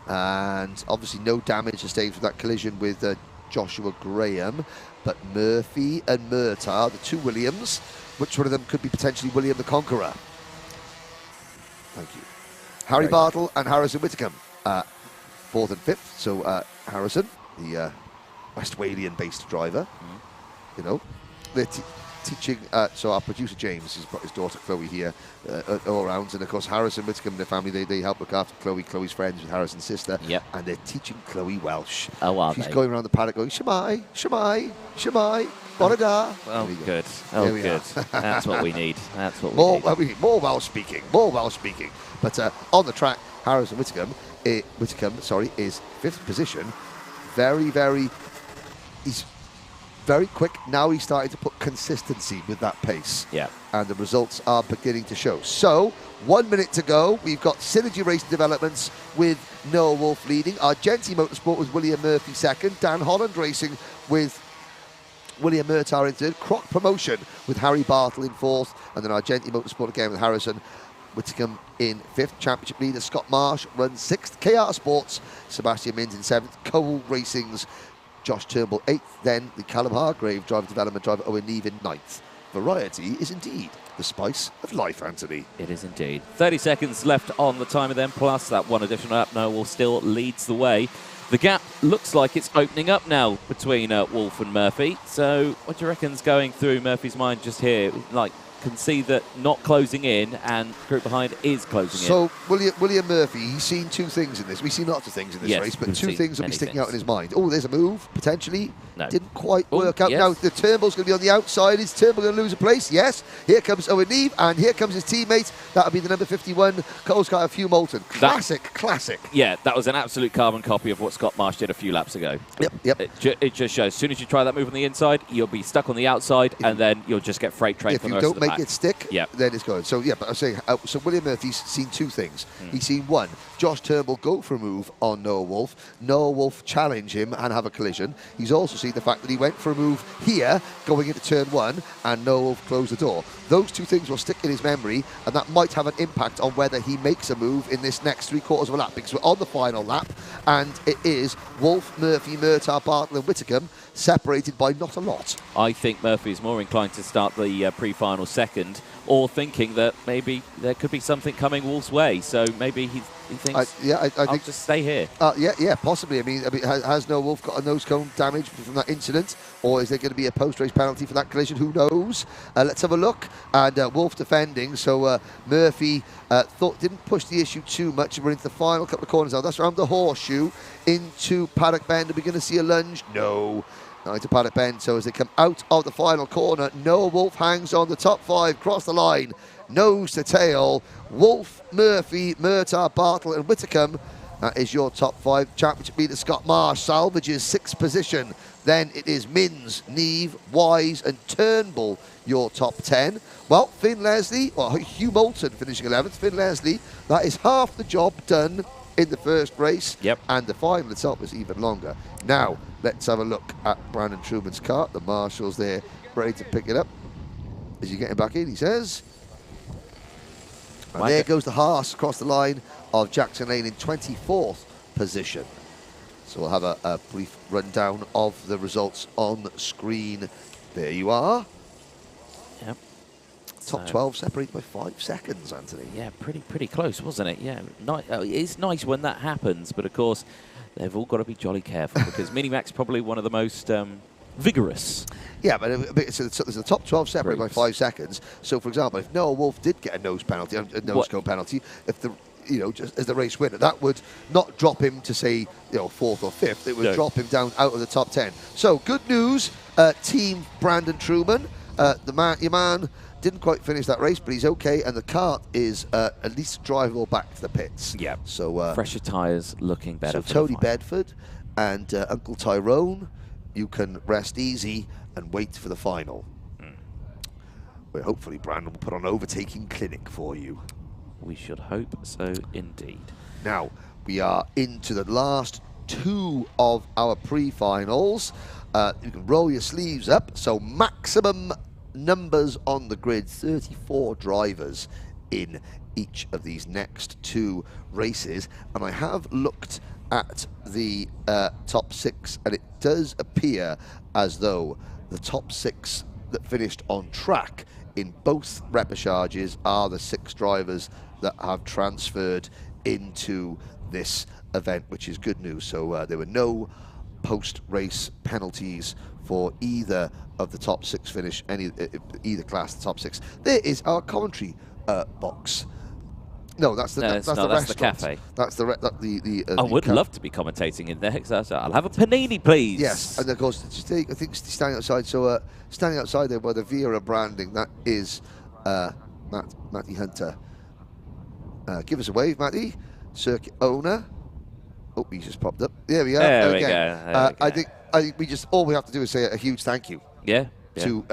And obviously no damage sustained from that collision with Joshua Graham. But Murphy and Murtagh, the 2 Williams, which one of them could be potentially William the Conqueror? Thank you. Harry Bartle and Harrison Whitcomb, 4th and 5th. So Harrison, the West Walian-based driver, you know, they're teaching, so our producer James has brought his daughter Chloe here all around, and of course Harrison Whitcomb and their family, they help look after Chloe. Chloe's friends with Harrison's sister, and they're teaching Chloe Welsh. Oh, are She's going around the paddock going, Shemai, Shemai, Shemai, Bonada. Oh, good. Oh, good. That's what we need. That's what we need. More Welsh speaking, more Welsh speaking. But on the track, Harrison Whitcomb, is 5th position. He's very quick. Now he's starting to put consistency with that pace. Yeah. And the results are beginning to show. So, 1 minute to go. We've got Synergy Racing Developments with Noah Wolf leading. Argenti Motorsport with William Murphy second. Dan Holland Racing with William Murtagh in third. Croc Promotion with Harry Bartle in 4th. And then Argenti Motorsport again with Harrison Whitcomb in 5th. Championship leader Scott Marsh runs 6th. KR Sports, Sebastian Mins in 7th. Cole Racing's Josh Turnbull 8th, then the Callum Hargrave driver development driver Owen Neve in 9th. Variety is indeed the spice of life, Anthony. It is indeed. 30 seconds left on the timer then, plus that one additional lap. Noah still leads the way. The gap looks like it's opening up now between Wolf and Murphy. So what do you reckon's going through Murphy's mind just here? Like, can see that not closing in and group behind is closing in. So William Murphy, he's seen two things in this. We've seen lots of things in this race, but two things will be sticking out in his mind. Oh, there's a move, potentially. No. Didn't quite work out. Yes. Now, the Turnbull's going to be on the outside. Is Turnbull going to lose a place? Yes. Here comes Owen Neve, and here comes his teammate. That'll be the number 51, Cole's got a few Moulton. Classic. Yeah, that was an absolute carbon copy of what Scott Marsh did a few laps ago. Yep. It just shows. As soon as you try that move on the inside, you'll be stuck on the outside, and then you'll just get freight trained from the rest of the If you pack. don't make it stick, then it's going. So, yeah, but I'm saying, so William Murphy's seen two things. He's seen one, Josh Turnbull go for a move on Noah Wolf. Noah Wolf challenge him and have a collision. He's also seen the fact that he went for a move here, going into turn one, and Noah Wolf closed the door. Those two things will stick in his memory, and that might have an impact on whether he makes a move in this next 3/4 of a lap, because we're on the final lap, and it is Wolf, Murphy, Murtagh, Bartle and Whittingham, separated by not a lot. I think Murphy is more inclined to start the pre-final second, or thinking that maybe there could be something coming Wolf's way. So maybe he thinks, I think I'll just stay here. Possibly. I mean, has Noah Wolf got a nose cone damage from that incident, or is there going to be a post-race penalty for that collision? Who knows? Let's have a look. And Wolf defending, so Murphy didn't push the issue too much. We're into the final couple of corners now. That's around the horseshoe into Paddock Bend. Are we going to see a lunge? No. Not into Paddock Bend. So as they come out of the final corner, Noah Wolf hangs on the top five, cross the line, nose to tail. Wolf, Murphy, Murtagh, Bartle and Whittingham. That is your top five. Championship leader Scott Marsh salvages 6th position. Then it is Mins, Neve, Wise and Turnbull, your top 10. Well, Finn Leslie, Hugh Moulton finishing 11th. Finn Leslie, that is half the job done in the first race. Yep. And the final itself is even longer. Now, let's have a look at Brandon Truman's kart. The marshal's there, ready to pick it up. As you're getting back in, he says. And there goes the Haas across the line of Jackson Lane in 24th position. So we'll have a brief rundown of the results on screen. There you are. Yep. Top 12 separated by 5 seconds, Anthony. Yeah, pretty close, wasn't it? Yeah, it's nice when that happens, but of course, they've all got to be jolly careful because Minimac's probably one of the most vigorous. Yeah, but so there's the top 12 separated by 5 seconds. So, for example, if Noah Wolf did get a nose penalty, a nose cone penalty, if the just as the race winner, that would not drop him to say 4th or 5th. It would drop him down out of the top 10. So good news, Team Brandon Truman. Your man didn't quite finish that race, but he's okay, and the kart is at least drivable back to the pits. Yeah. So fresher tyres, looking better. So Tony Bedford and Uncle Tyrone, you can rest easy and wait for the final. Where hopefully Brandon will put on an overtaking clinic for you. We should hope so indeed. Now, we are into the last 2 of our pre-finals. You can roll your sleeves up. So maximum numbers on the grid, 34 drivers in each of these next 2 races. And I have looked at the top 6, and it does appear as though the top 6 that finished on track in both repechages are the 6 drivers that have transferred into this event, which is good news. So there were no post-race penalties for either of the top 6 finish, either class, the top 6. There is our commentary box. No, that's the restaurant. That's the cafe. That's I would love to be commentating in there. I'll have a panini, please. Yes, and of course, I think standing outside. So standing outside there by the Wera branding, that is Matty Hunter. Give us a wave, Matty. Circuit owner. Oh, he's just popped up. There we are. There we go. I think we just all we have to do is say a huge thank you. Yeah. To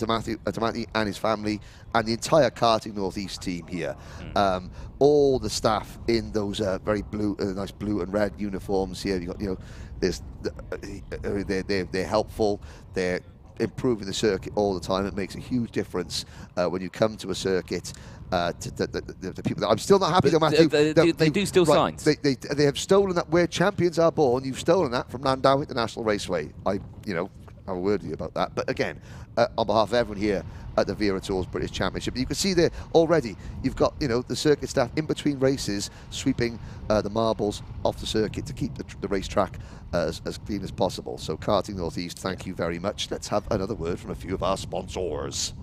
Matty and his family and the entire Karting Northeast team here. All the staff in those very nice blue and red uniforms here. You got they're helpful. They're improving the circuit all the time. It makes a huge difference when you come to a circuit. To the people that I'm still not happy though, Matthew. They do steal signs. They have stolen that. Where champions are born, you've stolen that from Landau International Raceway. have a word with you about that. But again, on behalf of everyone here at the Wera Tours British Championship, you can see there already you've got, you know, the circuit staff in between races sweeping the marbles off the circuit to keep the racetrack as clean as possible. So Karting Northeast, thank you very much. Let's have another word from a few of our sponsors.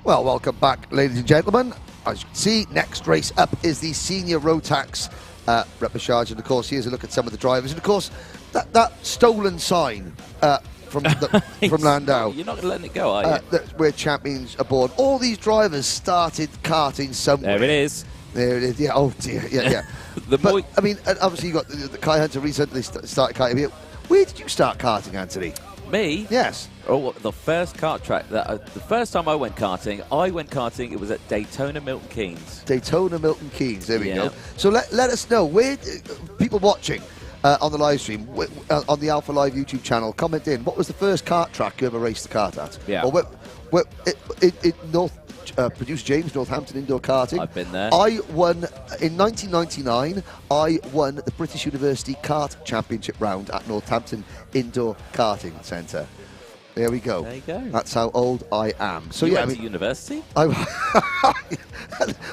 Well, welcome back, ladies and gentlemen. As you can see, next race up is the senior Rotax repechage. And of course, here's a look at some of the drivers. And of course, that stolen sign from Landau. You're not going to let it go, are you? That we're champions aboard. All these drivers started karting somewhere. There it is. There it is. Yeah. Oh dear. Yeah. Yeah. But I mean, obviously you got the Kai Hunter recently started karting. Where did you start karting, Anthony? Me? Yes. Oh, the first kart track. The first time I went karting, it was at Daytona Milton Keynes. Daytona Milton Keynes. There we go. So let us know where people watching on the live stream on the Alpha Live YouTube channel. Comment in. What was the first kart track you ever raced the kart at? Yeah. Or in produced James, Northampton Indoor Karting. I've been there. I won, in 1999, I won the British University Kart Championship round at Northampton Indoor Karting Centre. There we go. There you go. That's how old I am. So You yeah, went to university?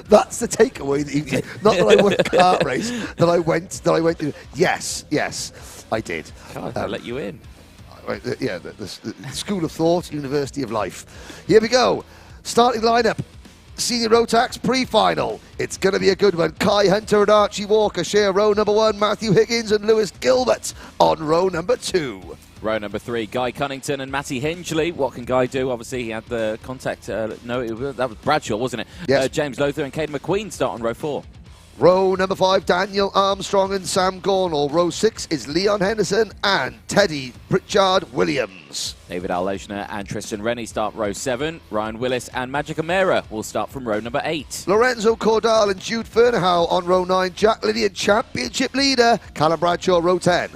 that's the takeaway. Not that I won a kart race. That I went to. Yes, I did. God, I let you in. Yeah, the School of Thought, University of Life. Here we go. Starting lineup. Senior Rotax pre-final. It's going to be a good one. Kai Hunter and Archie Walker share row number 1. Matthew Higgins and Lewis Gilbert on row number 2. Row number 3, Guy Cunnington and Matty Hingley. What can Guy do? Obviously, he had the contact. That was Bradshaw, wasn't it? Yes. James Lothar and Caden McQueen start on row 4. Row number 5, Daniel Armstrong and Sam Gornall. Row 6 is Leon Henderson and Teddy Pritchard Williams. David Aleshner and Tristan Rennie start row 7. Ryan Willis and Magic Amera will start from row number 8. Lorenzo Cordal and Jude Fernhow on row 9. Jack Lydian, championship leader. Callum Bradshaw, row 10.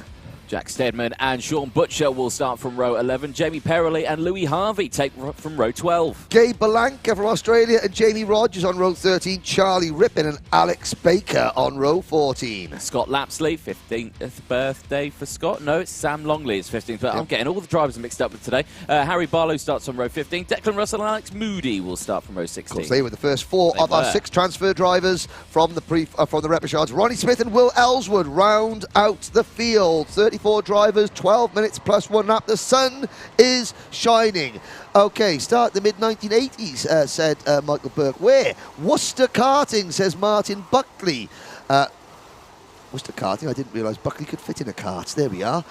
Jack Steadman and Sean Butcher will start from row 11. Jamie Perrelly and Louis Harvey take from row 12. Gabe Belanca from Australia and Jamie Rogers on row 13. Charlie Rippin and Alex Baker on row 14. Scott Lapsley, 15th birthday for Scott. No, it's Sam Longley, it's 15th. But I'm getting all the drivers mixed up with today. Harry Barlow starts on row 15. Declan Russell and Alex Moody will start from row 16. Of course, they were the first 4 of our 6 transfer drivers from the repechage. Ronnie Smith and Will Ellswood round out the field. 34 drivers, 12 minutes plus 1 lap. The sun is shining. Okay, start the mid-1980s, said Michael Burke. Where? Worcester Karting, says Martin Buckley. Worcester Karting, I didn't realise Buckley could fit in a kart. There we are.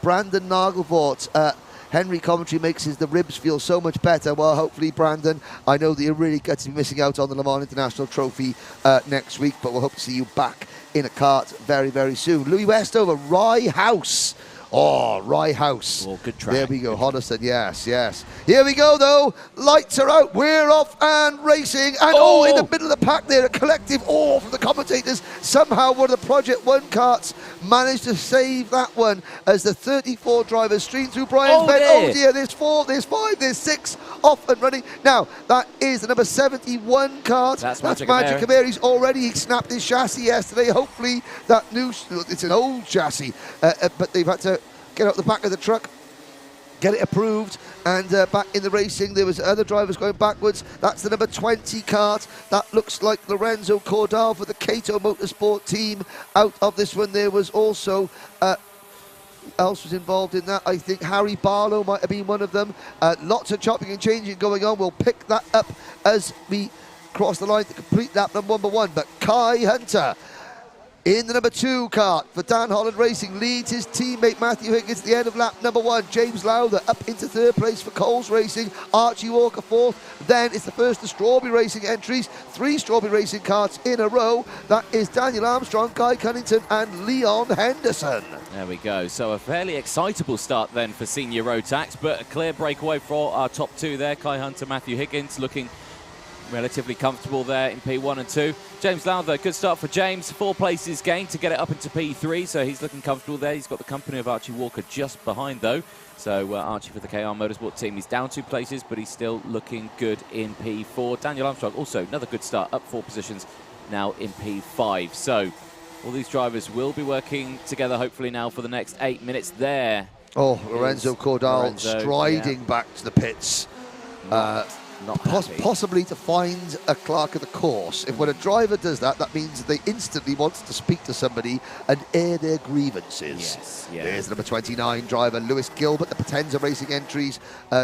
Brandon Nagelvort. Henry commentary makes the ribs feel so much better. Well, hopefully, Brandon, I know that you're really going to be missing out on the Le Mans International Trophy next week, but we'll hope to see you back in a kart very, very soon. Louis Westover, Rye House. Oh, Rye House. Oh, good track. There we go, Hodderson, yes. Here we go, though. Lights are out. We're off and racing. And in the middle of the pack there, a collective from the commentators. Somehow one of the Project 1 karts managed to save that one as the 34 drivers stream through Brian's bed. Oh, dear, there's 4, there's 5, there's 6 off and running. Now, that is the number 71 kart. That's Magic Amera. He's already snapped his chassis yesterday. Hopefully, that new, it's an old chassis, but they've had to get out the back of the truck, get it approved, and back in the racing. There was other drivers going backwards. That's the number 20 kart. That looks like Lorenzo Cordal for the Cato Motorsport team. Out of this one, there was also who else was involved in that? I think Harry Barlow might have been one of them. Lots of chopping and changing going on. We'll pick that up as we cross the line to complete lap number 1. But Kai Hunter in the number 2 kart for Dan Holland Racing leads his teammate Matthew Higgins at the end of lap number 1. James Lowther up into 3rd place for Coles Racing. Archie Walker 4th. Then it's the first of Strawberry Racing entries. 3 Strawberry Racing karts in a row. That is Daniel Armstrong, Guy Cunnington and Leon Henderson. There we go. So a fairly excitable start then for Senior Rotax, but a clear breakaway for our top 2 there. Kai Hunter, Matthew Higgins looking relatively comfortable there in P1 and 2. James Lowther, good start for James. 4 places gained to get it up into P3, so he's looking comfortable there. He's got the company of Archie Walker just behind, though. So Archie for the KR Motorsport team. He's down 2 places, but he's still looking good in P4. Daniel Armstrong, also another good start, up 4 positions, now in P5. So all these drivers will be working together, hopefully, now for the next 8 minutes there. Oh, Lorenzo Cordal striding back to the pits. Possibly to find a clerk of the course. If when a driver does that, that means they instantly want to speak to somebody and air their grievances. Yes, There's number 29 driver Lewis Gilbert, the Potenza Racing Entries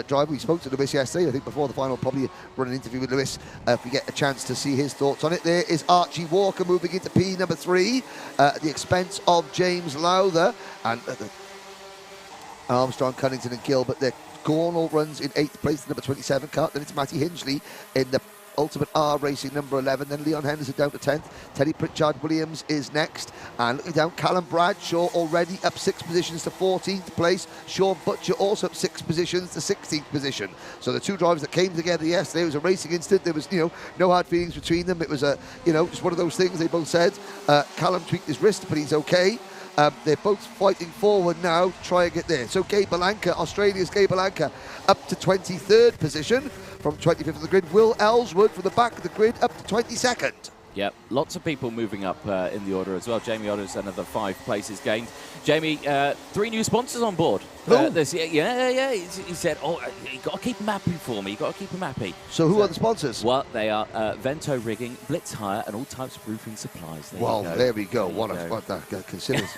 driver. We spoke to Lewis yesterday, I think before the final, probably run an interview with Lewis if we get a chance to see his thoughts on it. There is Archie Walker moving into P number 3 at the expense of James Lowther and Armstrong, Cunnington and Gilbert. They're Gornall runs in 8th place, the number 27 kart. Then it's Matty Hingley in the Ultimate R Racing number 11. Then Leon Henderson down to 10th. Teddy Pritchard Williams is next. And looking down, Callum Bradshaw already up 6 positions to 14th place. Sean Butcher also up 6 positions to 16th position. So the 2 drivers that came together yesterday, it was a racing incident. There was, no hard feelings between them. It was just one of those things they both said. Callum tweaked his wrist, but he's okay. They're both fighting forward now, try and get there. So Gabelanka, Australia's Gabelanka, up to 23rd position from 25th of the grid. Will Ellsworth from the back of the grid up to 22nd. Yep, lots of people moving up in the order as well. Jamie Otter's another 5 places gained. Jamie, 3 new sponsors on board. Yeah. He said, "Oh, you got to keep them happy for me. You got to keep them happy." So who are the sponsors? Well, they are Vento Rigging, Blitz Hire, and all types of roofing supplies. There we go. What that considers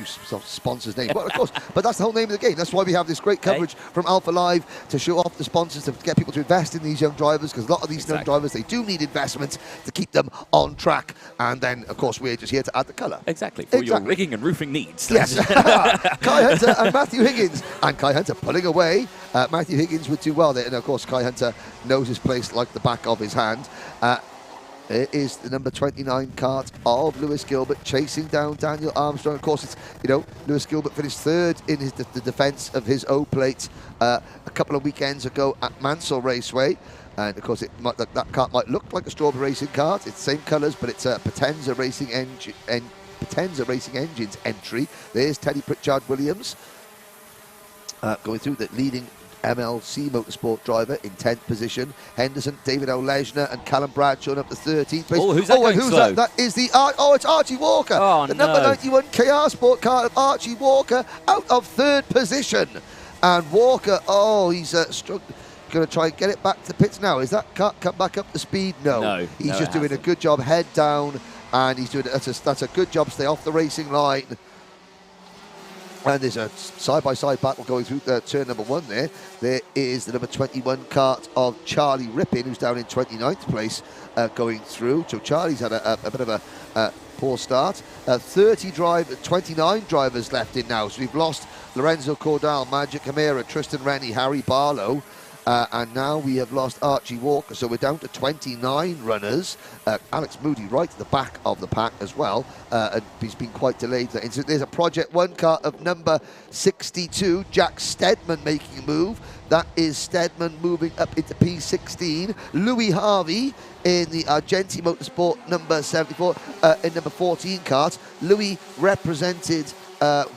sponsors' name. Well, of course, but that's the whole name of the game. That's why we have this great coverage from Alpha Live to show off the sponsors, to get people to invest in these young drivers, because a lot of these young drivers, they do need investment to keep them on track. And then, of course, we're just here to add the colour. Exactly, for your rigging and roofing needs. Yes. Kai Hunter and Matthew Higgins. And Kai Hunter pulling away. Matthew Higgins would do well there. And, of course, Kai Hunter knows his place like the back of his hand. It is the number 29 kart of Lewis Gilbert chasing down Daniel Armstrong. Of course, it's, Lewis Gilbert finished 3rd in the defence of his O-plate a couple of weekends ago at Mansell Raceway. And of course, that kart might look like a Strawberry Racing kart. It's the same colours, but it's a Potenza Racing Engines entry. There's Teddy Pritchard-Williams going through, the leading MLC Motorsport driver in 10th position. Henderson, David O'Lesner, and Callum Bradshaw up to 13th place. Oh, who's that going slow? That is the it's Archie Walker. Oh, the number 91 KR Sport car of Archie Walker out of 3rd position. And Walker, he's struggling. Going to try and get it back to the pits now. Is that car come back up to speed? No. He's just doing a good job, head down, and he's doing that's a good job. Stay off the racing line. And there's a side-by-side battle going through turn number 1 there. There is the number 21 kart of Charlie Rippin, who's down in 29th place going through. So Charlie's had a bit of a poor start. 29 drivers left in now. So we've lost Lorenzo Cordal, Magic Camara, Tristan Rennie, Harry Barlow. And now we have lost Archie Walker, so we're down to 29 runners. Alex Moody right at the back of the pack as well, and he's been quite delayed. So there's a Project 1 car of number 62, Jack Steadman making a move. That is Steadman moving up into P16. Louis Harvey in the Argenti Motorsport number 74, in number 14 kart. Louis represented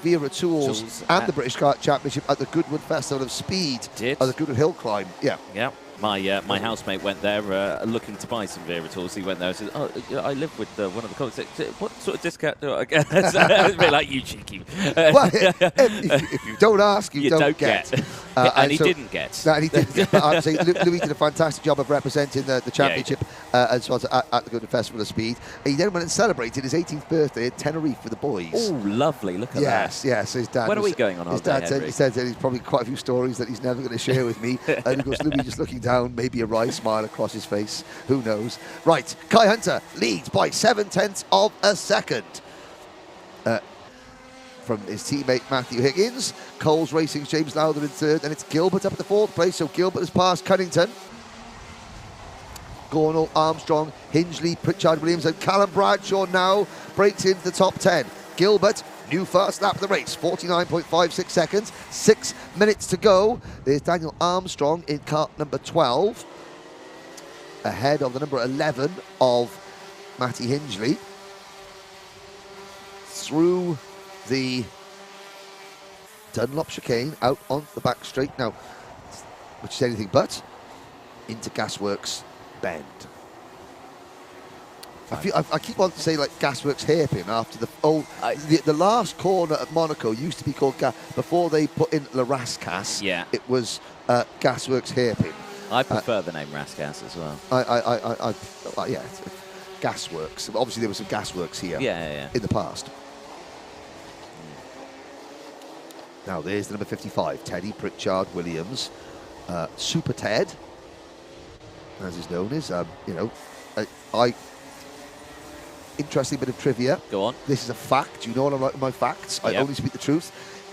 Wera Tools and the British Kart Championship at the Goodwood Festival of Speed. Did? The Goodwood Hill Climb, yeah. My housemate went there looking to buy some Wera Tools. He went there and said, I live with one of the colleagues. What sort of discount do I get? It's a bit like, you cheeky. Well, if you don't ask, you don't get. And he didn't get. No, he didn't get. I'd say Louis did a fantastic job of representing the championship as well as at the Goodwood Festival of Speed. He then went and celebrated his 18th birthday at Tenerife with the boys. Oh, lovely. Look at that. Yes. His dad. When are we going on his holiday, dad said, he said that he's probably quite a few stories that he's never going to share with me. And of course, Louis just looking down, maybe a wry smile across his face. Who knows? Right, Kai Hunter leads by 0.7 of a second. From his teammate Matthew Higgins. Coles Racing's James Lowther in 3rd, and it's Gilbert up at the 4th place, so Gilbert has passed Cunnington. Gornall, Armstrong, Hingley, Pritchard Williams, and Callum Bradshaw now breaks into the top 10. Gilbert, new first lap of the race, 49.56 seconds, 6 minutes to go. There's Daniel Armstrong in kart number 12, ahead of the number 11 of Matty Hingley. Through the Dunlop chicane, out on the back straight now, which is anything but, into Gasworks Bend. I keep wanting to say like Gasworks Hairpin after the last corner at Monaco used to be called before they put in La Rascasse. Yeah, it was Gasworks Hairpin. I prefer the name Rascasse as well. Yeah, Gasworks. Obviously there were some Gasworks here. In the past. Now there's the number 55, Teddy Pritchard-Williams, Super Ted, as he's known as. Interesting bit of trivia. Go on. This is a fact. You know all of my facts. I only speak the truth.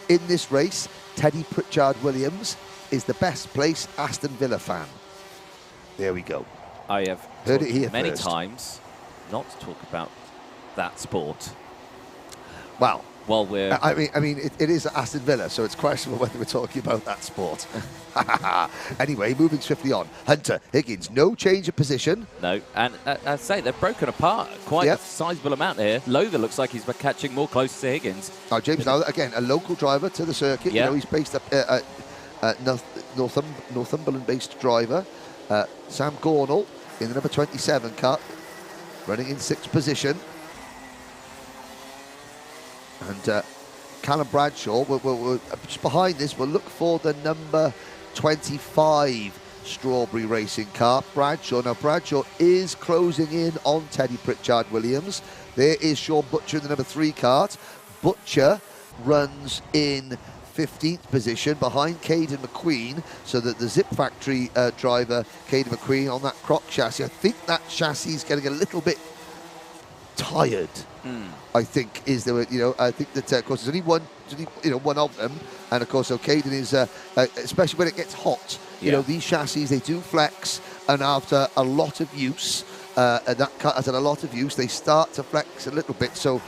In this race, Teddy Pritchard-Williams is the best placed Aston Villa fan. There we go. I have heard it here many first. times not to talk about that sport. Well, while we're... I mean, it is Aston Villa, so it's questionable whether we're talking about that sport. Anyway, moving swiftly on. Hunter, Higgins, no change of position. No, and I say they've broken apart quite a sizable amount here. Lothar looks like he's catching more close to Higgins. Now, James Lothar, again, a local driver to the circuit. You know, he's based up Northumberland-based driver. Sam Gornall in the number 27 car, running in 6th position. And Callum Bradshaw, we're just behind this, we'll look for the number 25 Strawberry Racing car, Bradshaw. Now, Bradshaw is closing in on Teddy Pritchard-Williams. There is Sean Butcher in the number 3 kart. Butcher runs in 15th position behind Caden McQueen, so that the Zip Factory driver, Caden McQueen, on that Croc chassis. I think that chassis is getting a little bit tired. I think is the I think that of course there's only one of them, and of course, so Caden is especially when it gets hot. You know, these chassis, they do flex, and after a lot of use, that car has had a lot of use, they start to flex a little bit. So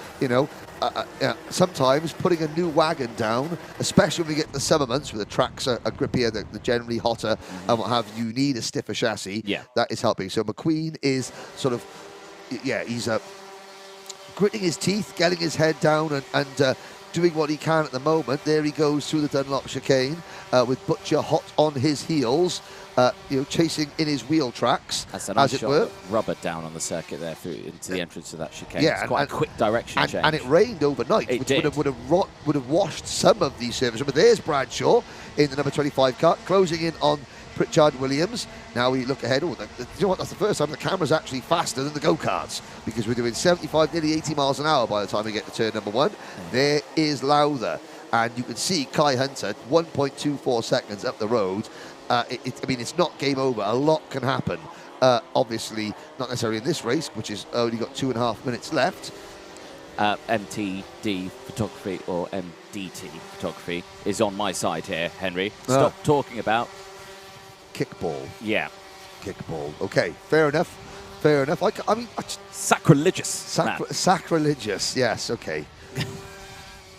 sometimes putting a new wagon down, especially when we get to the summer months where the tracks are grippier, they're generally hotter, and what have you, need a stiffer chassis. That is helping. So McQueen is sort of he's gritting his teeth, getting his head down, and doing what he can at the moment. There he goes through the Dunlop chicane with Butcher hot on his heels, chasing in his wheel tracks, That's a nice as it shot were. of rubber down on the circuit there through into the entrance of that chicane. Yeah, it's quite a quick direction change. And it rained overnight, which would have washed some of these surfaces. But there's Bradshaw in the number 25 car, closing in on Pritchard-Williams. Now we look ahead. You know what? That's the first time the camera's actually faster than the go-karts, because we're doing 75, nearly 80 miles an hour by the time we get to turn number 1. There is Lothar, and you can see Kai Hunter 1.24 seconds up the road. I mean, it's not game over. A lot can happen. Obviously, not necessarily in this race, which is only got 2.5 minutes left. MTD photography, or MDT photography, is on my side here, Henry. Stop talking about kickball. Yeah. Kickball. Okay, fair enough. Fair enough. I mean, sacrilegious. Sacrilegious, yes, okay.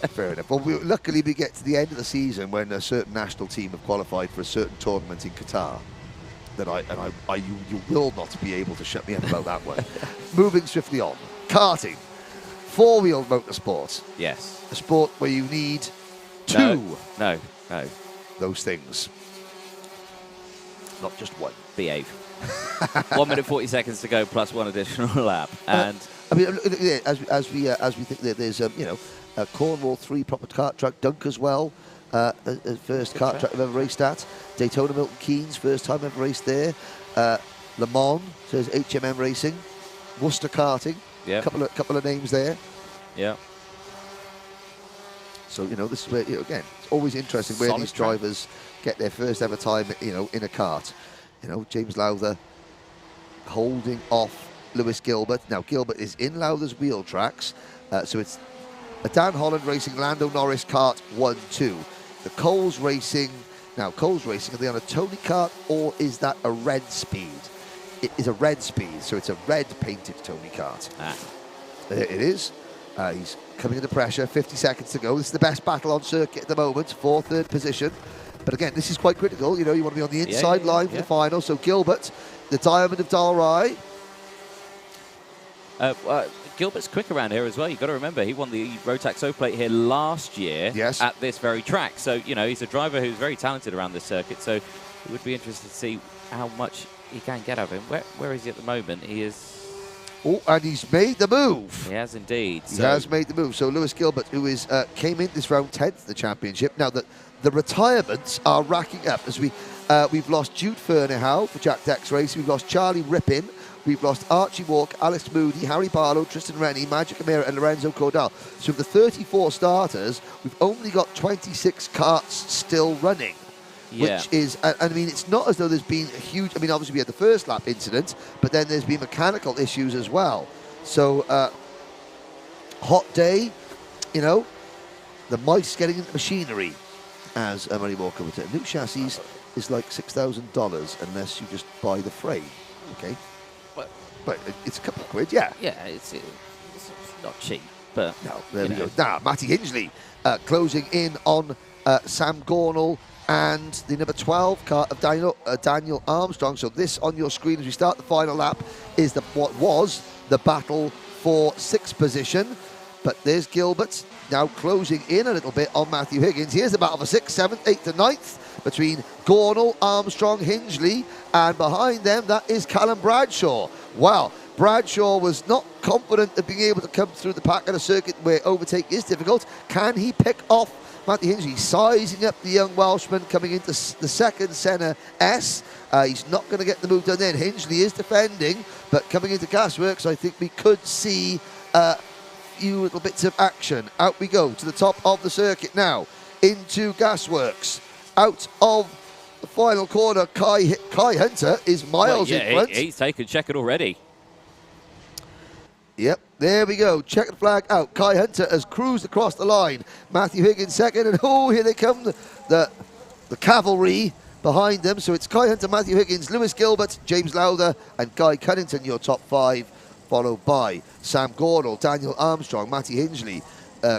Fair enough. Well, luckily we get to the end of the season when a certain national team have qualified for a certain tournament in Qatar. You will not be able to shut me up about that one. Moving swiftly on. Karting. 4-wheel motorsport. Yes. A sport where you need two. No. Those things. Not just one. Behave. 1 minute 40 seconds to go, plus 1 additional lap. And I mean, as we think that there's Cornwall 3 proper kart track, Dunk as well, first kart track I've ever raced at. Daytona Milton Keynes, first time ever raced there. Le Mans, says HMM Racing. Worcester Karting, couple of names there. Yeah. So this is where again, it's always interesting where these drivers get their first ever time in a kart. James Lothar holding off Lewis Gilbert. Now Gilbert is in Lowther's wheel tracks, so it's a Dan Holland Racing Lando Norris kart 1-2. The Coles Racing. Now Coles Racing, are they on a Tony kart or is that a red speed? It is a red speed, so it's a red painted Tony kart. There it is. He's coming under pressure. 50 seconds to go. This is the best battle on circuit at the moment for 3rd position. But again, this is quite critical. You want to be on the inside line for the final. So Gilbert, the Diamond of Dalry. Gilbert's quick around here as well. You've got to remember, he won the Rotax O-Plate here last year at this very track. So, he's a driver who's very talented around this circuit. So it would be interesting to see how much he can get out of him. Where is he at the moment? He is... Oh, and he's made the move. He has indeed. He has made the move. So Lewis Gilbert, who is came in this round 10th of the championship. Now, the retirements are racking up as we've lost Jude Fernehow for Jack Dex Racing. We've lost Charlie Rippin. We've lost Archie Walk, Alex Moody, Harry Barlow, Tristan Rennie, Magic Amira and Lorenzo Cordal. So of the 34 starters, we've only got 26 karts still running. Which is, I mean, it's not as though there's been a huge, I mean, obviously we had the first lap incident, but then there's been mechanical issues as well. So, hot day, the mice getting into machinery, as Murray Walker would say. New chassis is like $6,000 unless you just buy the frame, okay? But it's a couple of quid, yeah. Yeah, it's not cheap. but No, there we go. Now, Matty Hingley closing in on Sam Gornall and the number 12 car of Daniel Armstrong. So this on your screen as we start the final lap is what was the battle for 6th position. But there's Gilbert now closing in a little bit on Matthew Higgins. Here's the battle for 6th, 7th, 8th and 9th between Gornall, Armstrong, Hingley, and behind them that is Callum Bradshaw. Well, Bradshaw was not confident of being able to come through the pack at a circuit where overtake is difficult. Can he pick off Matthew Hingley? Sizing up the young Welshman coming into the second centre S. He's not going to get the move done then. Hingley is defending, but coming into Gasworks, I think we could see a few little bits of action. Out we go to the top of the circuit now, into Gasworks. Out of the final corner, Kai Hunter is miles in front. He's taken checkered already. Yep, there we go. Checkered flag out. Kai Hunter has cruised across the line. Matthew Higgins second, and here they come, the cavalry behind them. So it's Kai Hunter, Matthew Higgins, Lewis Gilbert, James Lowther, and Guy Cunnington, your top 5, followed by Sam Gornall, Daniel Armstrong, Matty Hingley,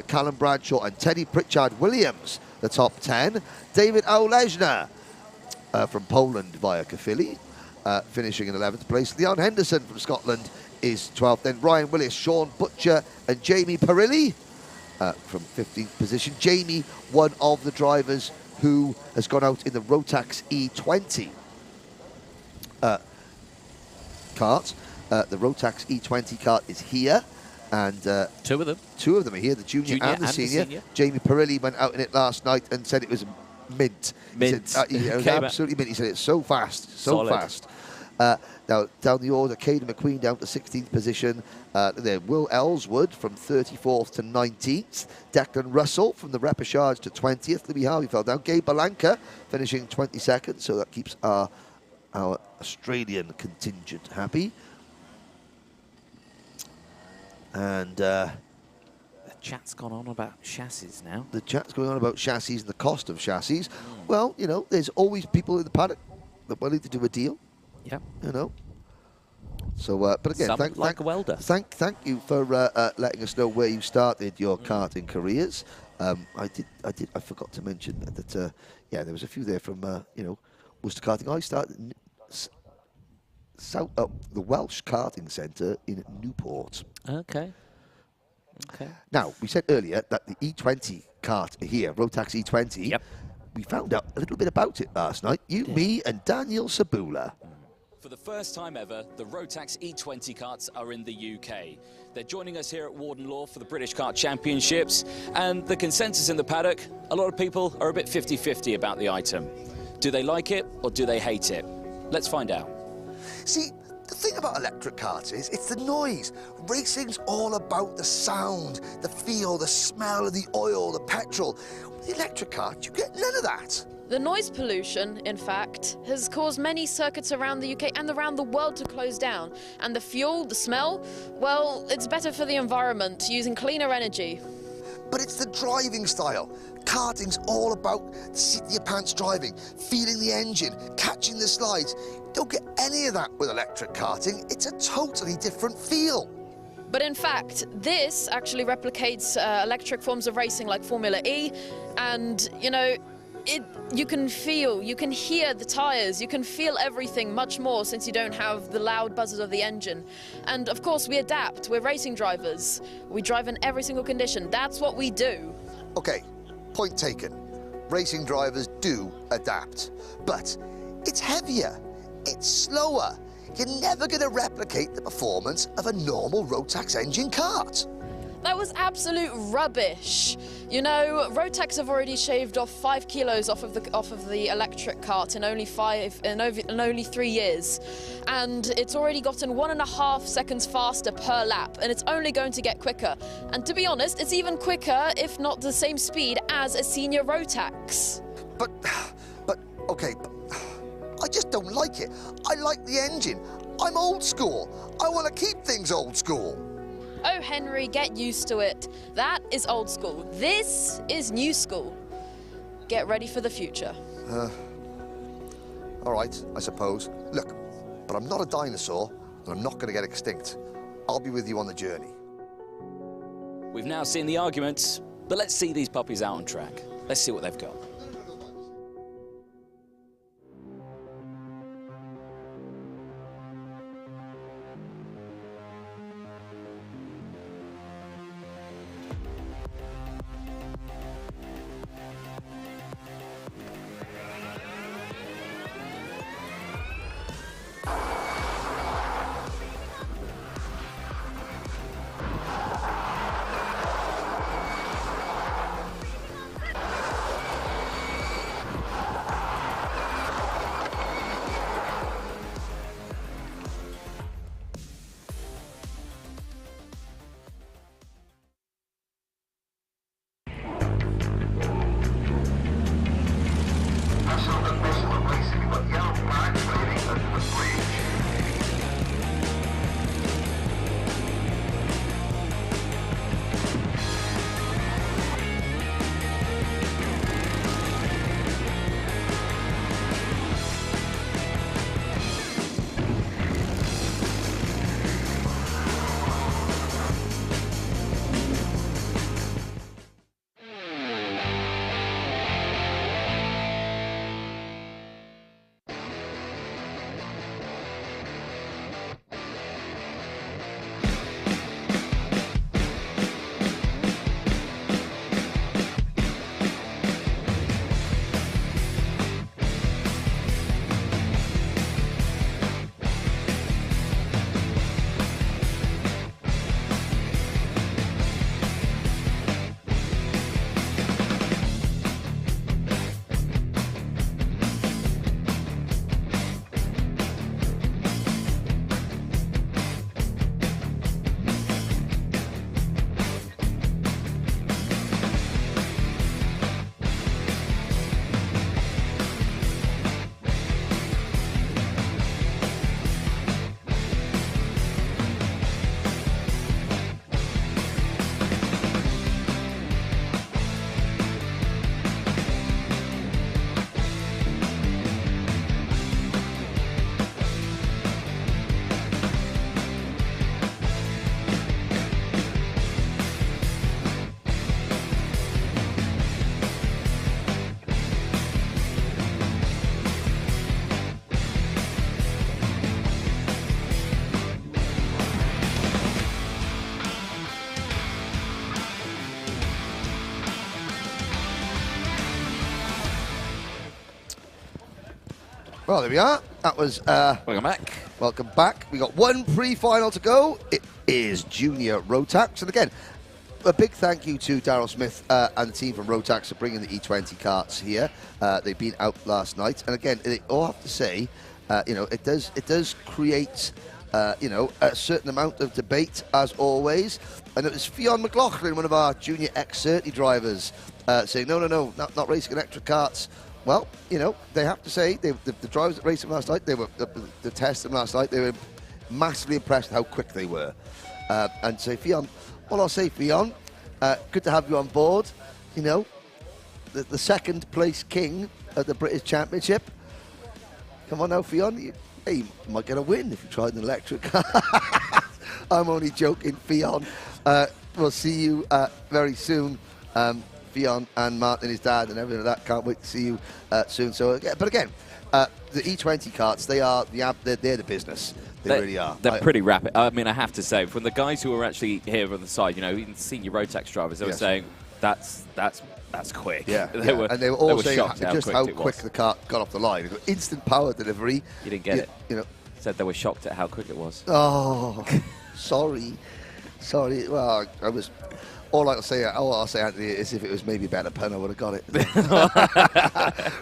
Callum Bradshaw, and Teddy Pritchard Williams, the top 10. David Aulejna from Poland via Caerphilly, finishing in 11th place. Leon Henderson from Scotland is 12th. Then Ryan Willis, Sean Butcher, and Jamie Perilli from 15th position. Jamie, one of the drivers who has gone out in the Rotax E20 kart. The Rotax E20 kart is here, and Two of them. Two of them are here, the junior and the senior. Jamie Perilli went out in it last night and said it was mint. Mint. He said, it was absolutely mint. He said it's so fast, so Solid. fast. Now, down the order, Caden McQueen down to 16th position. There, Will Ellswood from 34th to 19th. Declan Russell from the repechage to 20th. Louis Harvey fell down. Gabe Balanka finishing 22nd, so that keeps our Australian contingent happy. And The chat's gone on about chassis now. the chat's going on about chassis and the cost of chassis. Well, you know, there's always people in the paddock that willing to do a deal. Yeah. You know. So, but again, Some like a welder. Thank you for letting us know where you started your karting careers. I forgot to mention that. Yeah, there was a few there from Worcester Karting. I started in the Welsh Karting Centre in Newport. Okay. Now, we said earlier that the E20 kart here, Rotax E20. Yep. We found out a little bit about it last night. You, me, and Daniel Sabula. For the first time ever, the Rotax E20 karts are in the UK. They're joining us here at Warden Law for the British Kart Championships, and the consensus in the paddock, a lot of people are a bit 50-50 about the item. Do they like it or do they hate it? Let's find out. See, the thing about electric karts is it's the noise. Racing's all about the sound, the feel, the smell of the oil, the petrol. With the electric kart, you get none of that. The noise pollution, in fact, has caused many circuits around the UK and around the world to close down. And the fuel, the smell, well, it's better for the environment, using cleaner energy. But it's the driving style. Karting's all about seat of your pants driving, feeling the engine, catching the slides. You don't get any of that with electric karting. It's a totally different feel. But in fact, this actually replicates electric forms of racing like Formula E, and, you know, you can hear the tyres, you can feel everything much more since you don't have the loud buzzes of the engine. And of course we adapt, we're racing drivers. We drive in every single condition, that's what we do. Okay, point taken. Racing drivers do adapt, but it's heavier, it's slower. You're never going to replicate the performance of a normal Rotax engine kart. That was absolute rubbish. You know, Rotax have already shaved off 5 kilos off of the electric kart in only 3 years, and it's already gotten 1.5 seconds faster per lap, and it's only going to get quicker. And to be honest, it's even quicker, if not the same speed as a senior Rotax. But okay, but I just don't like it. I like the engine. I'm old school. I want to keep things old school. Oh, Henry, get used to it. That is old school. This is new school. Get ready for the future. All right, I suppose. Look, but I'm not a dinosaur, and I'm not going to get extinct. I'll be with you on the journey. We've now seen the arguments, but let's see these puppies out on track. Let's see what they've got. Well, there we are. That was... Welcome back. Welcome back. We got one pre-final to go. It is Junior Rotax. And again, a big thank you to Daryl Smith and the team from Rotax for bringing the E20 karts here. They've been out last night. And again, I all have to say, you know, it does create... you know, a certain amount of debate, as always. And it was Fionn McLaughlin, one of our junior X30 drivers, saying, no, not racing electric karts. Well, you know, they have to say, the drivers that raced them last night, they were the test them last night, they were massively impressed with how quick they were. And so, Fionn, all I'll say, Fionn, good to have you on board. You know, the second place king of the British Championship. Come on now, Fionn. Hey, you might get a win if you tried an electric car. I'm only joking, Fionn. We'll see you very soon. Fionn and Martin, his dad, and everything like that. Can't wait to see you soon. So, but again, the E20 karts, they're the business. They really are. They're pretty rapid. I mean, I have to say, from the guys who were actually here on the side, you know, even senior Rotax drivers, they were saying that's quick. Yeah, they were all saying just how quick the car got off the line. Instant power delivery. You didn't get it. You know, said they were shocked at how quick it was. Oh, sorry. Well, I was. All I'll say, Anthony, is if it was maybe a better pun, I would have got it.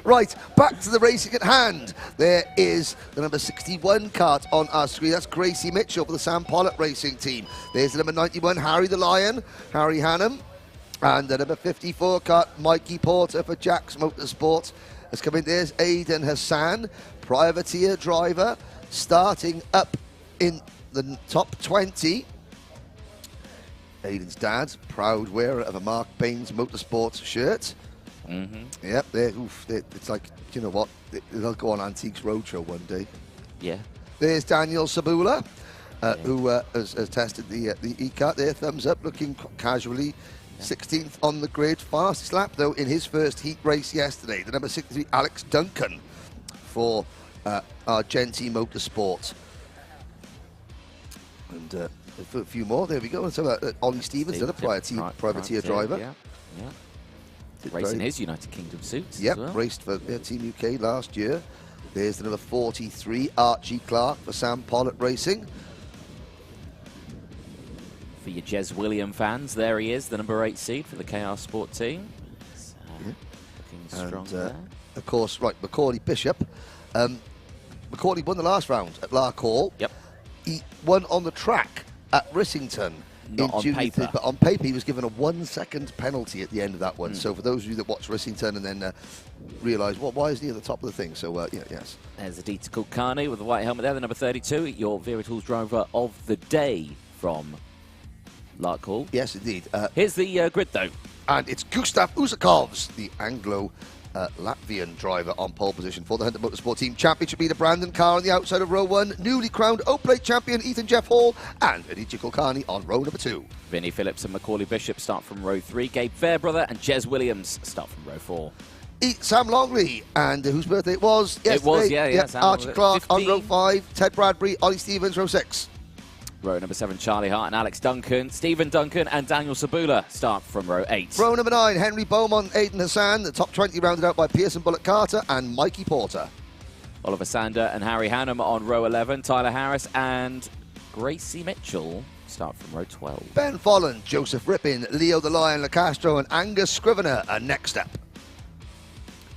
Right, back to the racing at hand. There is the number 61 kart on our screen. That's Gracie Mitchell for the Sam Pollock Racing Team. There's the number 91, Harry the Lion, Harry Hannum. And the number 54 kart, Mikey Porter for Jack's Motorsport. Has come in. There's Aidan Hassan, privateer driver, starting up in the top 20. Aidan's dad, proud wearer of a Mark Baines Motorsports shirt. Mm-hmm. Yep, it's like, you know what, they'll go on Antiques Roadshow one day. Yeah. There's Daniel Sabula, who has tested the e-kart there. Thumbs up, looking casually. 16th on the grid. Fastest lap, though, in his first heat race yesterday. The number 63, Alex Duncan, for Argenti Motorsport. And a few more. There we go. And so Ollie Stevens, another privateer driver. Yeah. Racing his United Kingdom suits. Yep, as well. raced for Team UK last year. There's the number 43, Archie Clark for Sam Pollitt Racing. For your Jez William fans, there he is, the number 8 seed for the KR Sport team. Looking strong there. Of course, right, Macaulay Bishop. Macaulay won the last round at Lark Hall. Yep. He won on the track at Rissington. Not on paper. But on paper, he was given a 1 second penalty at the end of that one. So for those of you that watch Rissington and then realise, well, why isn't he at the top of the thing? So, yes. There's Aditya Kulkarni with the white helmet there, the number 32, your Vera Tools driver of the day from Lark Hall. Yes, indeed. Here's the grid, though. And it's Gustav Usakovs, the Anglo-Latvian driver on pole position for the Hunter Motorsport Team Championship leader. Brandon Carr on the outside of row 1. Newly crowned O-Plate champion Ethan Jeff Hall and Aditya Kulkarni on row number 2. Vinnie Phillips and Macaulay Bishop start from row 3. Gabe Fairbrother and Jez Williams start from row 4. Sam Longley, and whose birthday it was yesterday. It was, yeah. Sam Archie Clark 15. on row 5. Ted Bradbury, Ollie Stevens, row 6. Row number 7, Charlie Hart and Alex Duncan. Stephen Duncan and Daniel Sabula start from row 8. Row number 9, Henry Beaumont, Aidan Hassan. The top 20 rounded out by Pearson Bullock Carter and Mikey Porter. Oliver Sander and Harry Hannum on row 11. Tyler Harris and Gracie Mitchell start from row 12. Ben Folland, Joseph Rippin, Leo the Lion Lacastro and Angus Scrivener are next up.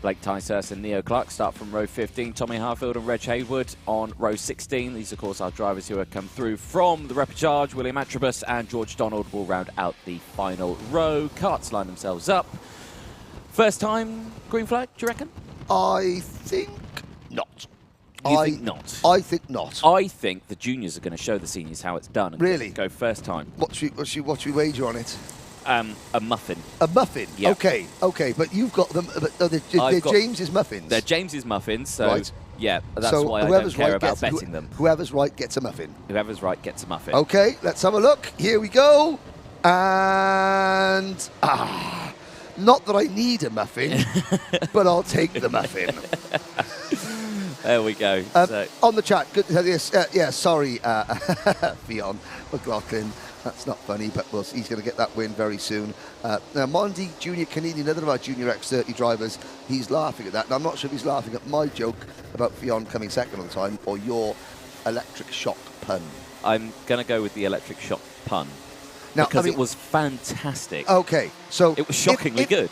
Blake Ticehurst and Neo Clark start from row 15. Tommy Harfield and Reg Haywood on row 16. These, of course, are drivers who have come through from the repechage. William Atribus and George Donald will round out the final row. Karts line themselves up. First time green flag, do you reckon? I think not. You think not? I think not. I think the juniors are going to show the seniors how it's done. And Really? Go first time. What should we wager on it? A muffin. A muffin? Yeah. Okay, but you've got them. They're James's muffins. They're James's muffins, so Right. yeah, that's So why I don't whoever's care right about gets- betting them. Whoever's right gets a muffin. Whoever's right gets a muffin. Okay, let's have a look. Here we go. And not that I need a muffin, but I'll take the muffin. There we go. On the chat, good to tell you. Sorry, Fionn McLaughlin. That's not funny, but he's going to get that win very soon. Now, Mondi Junior Canini, another of our Junior X30 drivers, he's laughing at that. And I'm not sure if he's laughing at my joke about Fionn coming second on the time or your electric shock pun. I'm going to go with the electric shock pun. Now, because it was fantastic. Okay, so it was shockingly good.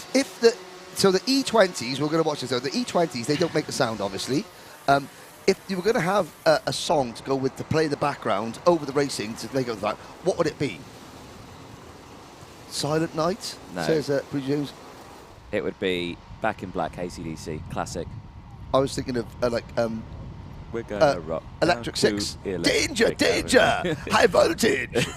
So the E20s, we're going to watch this though. The E20s, they don't make a sound, obviously. If you were going to have a song to go with to play in the background over the racing to make it the back, what would it be? Silent Night? No. Says presumes. It would be Back in Black, AC/DC, classic. I was thinking of We're going to rock. Electric down Six. to Danger, electric danger! High voltage!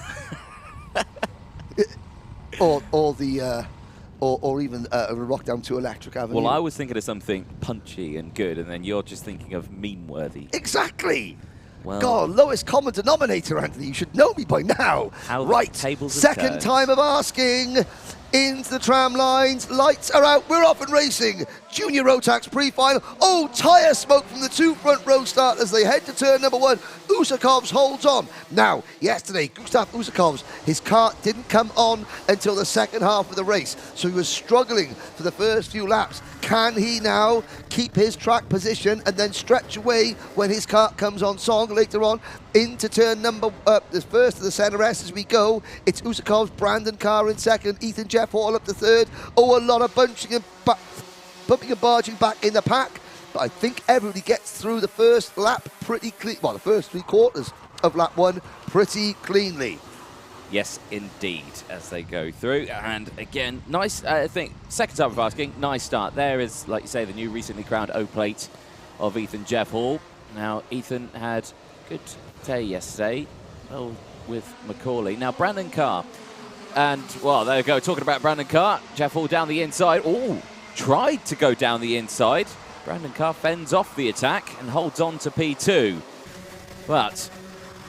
or even rock down to Electric Avenue. Well, I was thinking of something punchy and good, and then you're just thinking of meme-worthy. Exactly! Well, God, lowest common denominator, Anthony. You should know me by now. How the right, tables have second turned. time of asking. Into the tram lines. Lights are out. We're off and racing. Junior Rotax pre-final. Oh, tyre smoke from the two front row starters. They head to turn number 1. Usakovs holds on. Now, yesterday, Gustav Usakovs, his kart didn't come on until the second half of the race, so he was struggling for the first few laps. Can he now keep his track position and then stretch away when his kart comes on song later on into turn number, the first of the centre S as we go. It's Usakovs, Brandon Carr in second, Ethan Jeff Hall up to third. Oh, a lot of bumping and barging back in the pack. But I think everybody gets through the first lap pretty clean. Well, the first 3 quarters of lap 1 pretty cleanly. Yes, indeed, as they go through. And again, nice, I think, second time of asking, nice start. There is, like you say, the new recently crowned O-Plate of Ethan Jeff Hall. Now, Ethan had a good day yesterday with Macaulay. Now, Brandon Carr. And, well, there we go, talking about Brandon Carr. Jeff Hall down the inside. Oh, tried to go down the inside. Brandon Carr fends off the attack and holds on to P2. But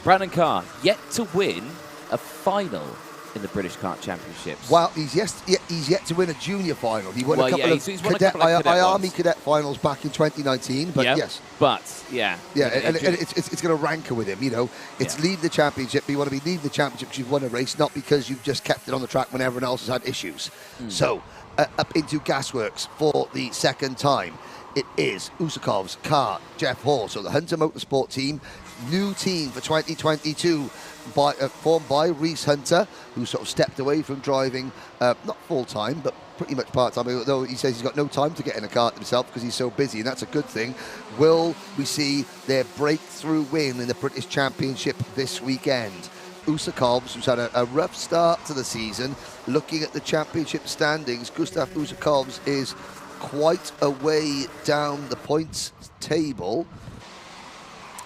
Brandon Carr, yet to win a final in the British Kart Championships. Well, he's yet to win a junior final. He won a couple of he's won a couple of cadet Army ones. cadet finals back in 2019, but Yep. yes. But, yeah. Yeah, and it's going to rancor with him, you know. It's lead the championship. You want to be leading the championship because you've won a race, not because you've just kept it on the track when everyone else has had issues. So, up into Gasworks for the second time. It is Usakov's Kart, Jeff Hall. So the Hunter Motorsport team, new team for 2022, formed by Reese Hunter, who sort of stepped away from driving, not full-time, but pretty much part-time, although he says he's got no time to get in a kart himself because he's so busy, and that's a good thing. Will we see their breakthrough win in the British Championship this weekend? Usakovs, who's had a rough start to the season, looking at the championship standings, Gustav Usakovs is quite a way down the points table.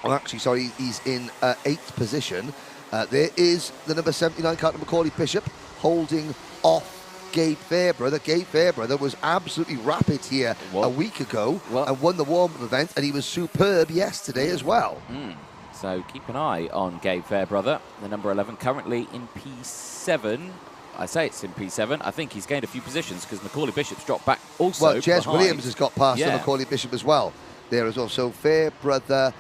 Well, actually, sorry, he's in 8th position. There is the number 79 Carter Macaulay Bishop holding off Gabe Fairbrother. Gabe Fairbrother was absolutely rapid here a week ago and won the warm-up event, and he was superb yesterday as well. So keep an eye on Gabe Fairbrother, the number 11, currently in P7. I say it's in P7. I think he's gained a few positions because Macaulay Bishop's dropped back also. Well, Jez behind. Williams has got past the Macaulay Bishop as well. There is also Fairbrother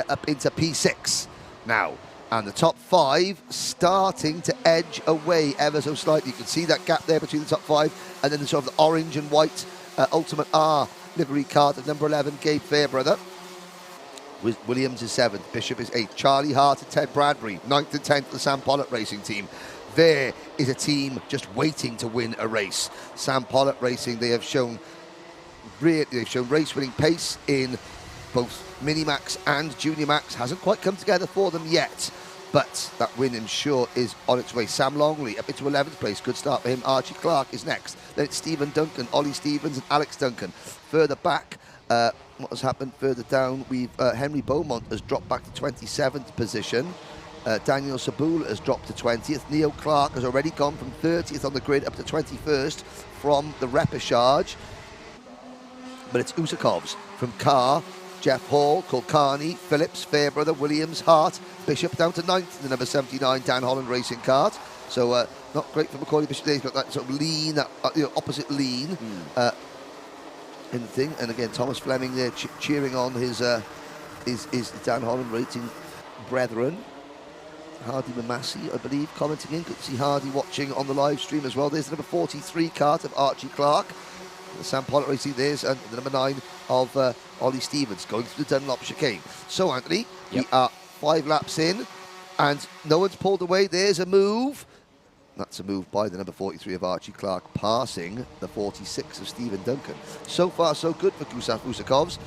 up into P6 now. And the top 5 starting to edge away ever so slightly. You can see that gap there between the top 5 and then the sort of the orange and white Ultimate R livery card at number 11, Gabe Fairbrother. Williams is 7th, Bishop is 8th, Charlie Hart and Ted Bradbury, 9th and 10th, the Sam Pollock Racing team. There is a team just waiting to win a race. Sam Pollock Racing, they have shown race-winning pace in both Mini-Max and Junior Max. Hasn't quite come together for them yet, but that win, I'm sure, is on its way. Sam Longley up into 11th place. Good start for him. Archie Clark is next. Then it's Stephen Duncan, Ollie Stevens and Alex Duncan. Further back, what has happened further down, we've Henry Beaumont has dropped back to 27th position. Daniel Sabula has dropped to 20th. Neo Clark has already gone from 30th on the grid up to 21st from the repechage. But it's Usakovs from Carr, Jeff Hall, Kulkarni, Phillips, Fairbrother, Williams, Hart, Bishop down to 9th in the number 79 Dan Holland Racing Kart. So not great for Macaulay Bishop there. He's got that sort of lean, that opposite lean in the thing. And again, Thomas Fleming there cheering on his Dan Holland Racing brethren. Hardy Mamassi, I believe, commenting in. Good to see Hardy watching on the live stream as well. There's the number 43 kart of Archie Clark. The Sam Pollock Racing, there's the number 9 of Ollie Stevens going through the Dunlop chicane. So, Anthony, we are 5 laps in, and no one's pulled away. There's a move. That's a move by the number 43 of Archie Clark, passing the 46 of Stephen Duncan. So far, so good for Gustav Usakovs.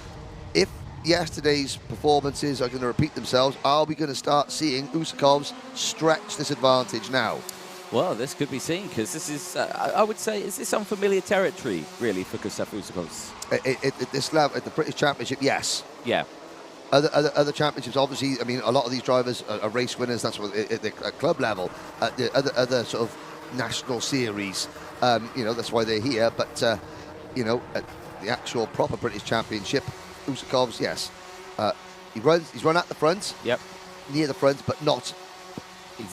If yesterday's performances are going to repeat themselves, are we going to start seeing Usakovs stretch this advantage now? Well, this could be seen because this is, I would say, is this unfamiliar territory really for Gustav Usakovs? At this level, at the British Championship, yes. Yeah. Other championships, obviously, I mean, a lot of these drivers are race winners. That's what at club level. At the other sort of national series, that's why they're here. But at the actual proper British Championship, Usakovs, yes, he's run at the front, near the front, but not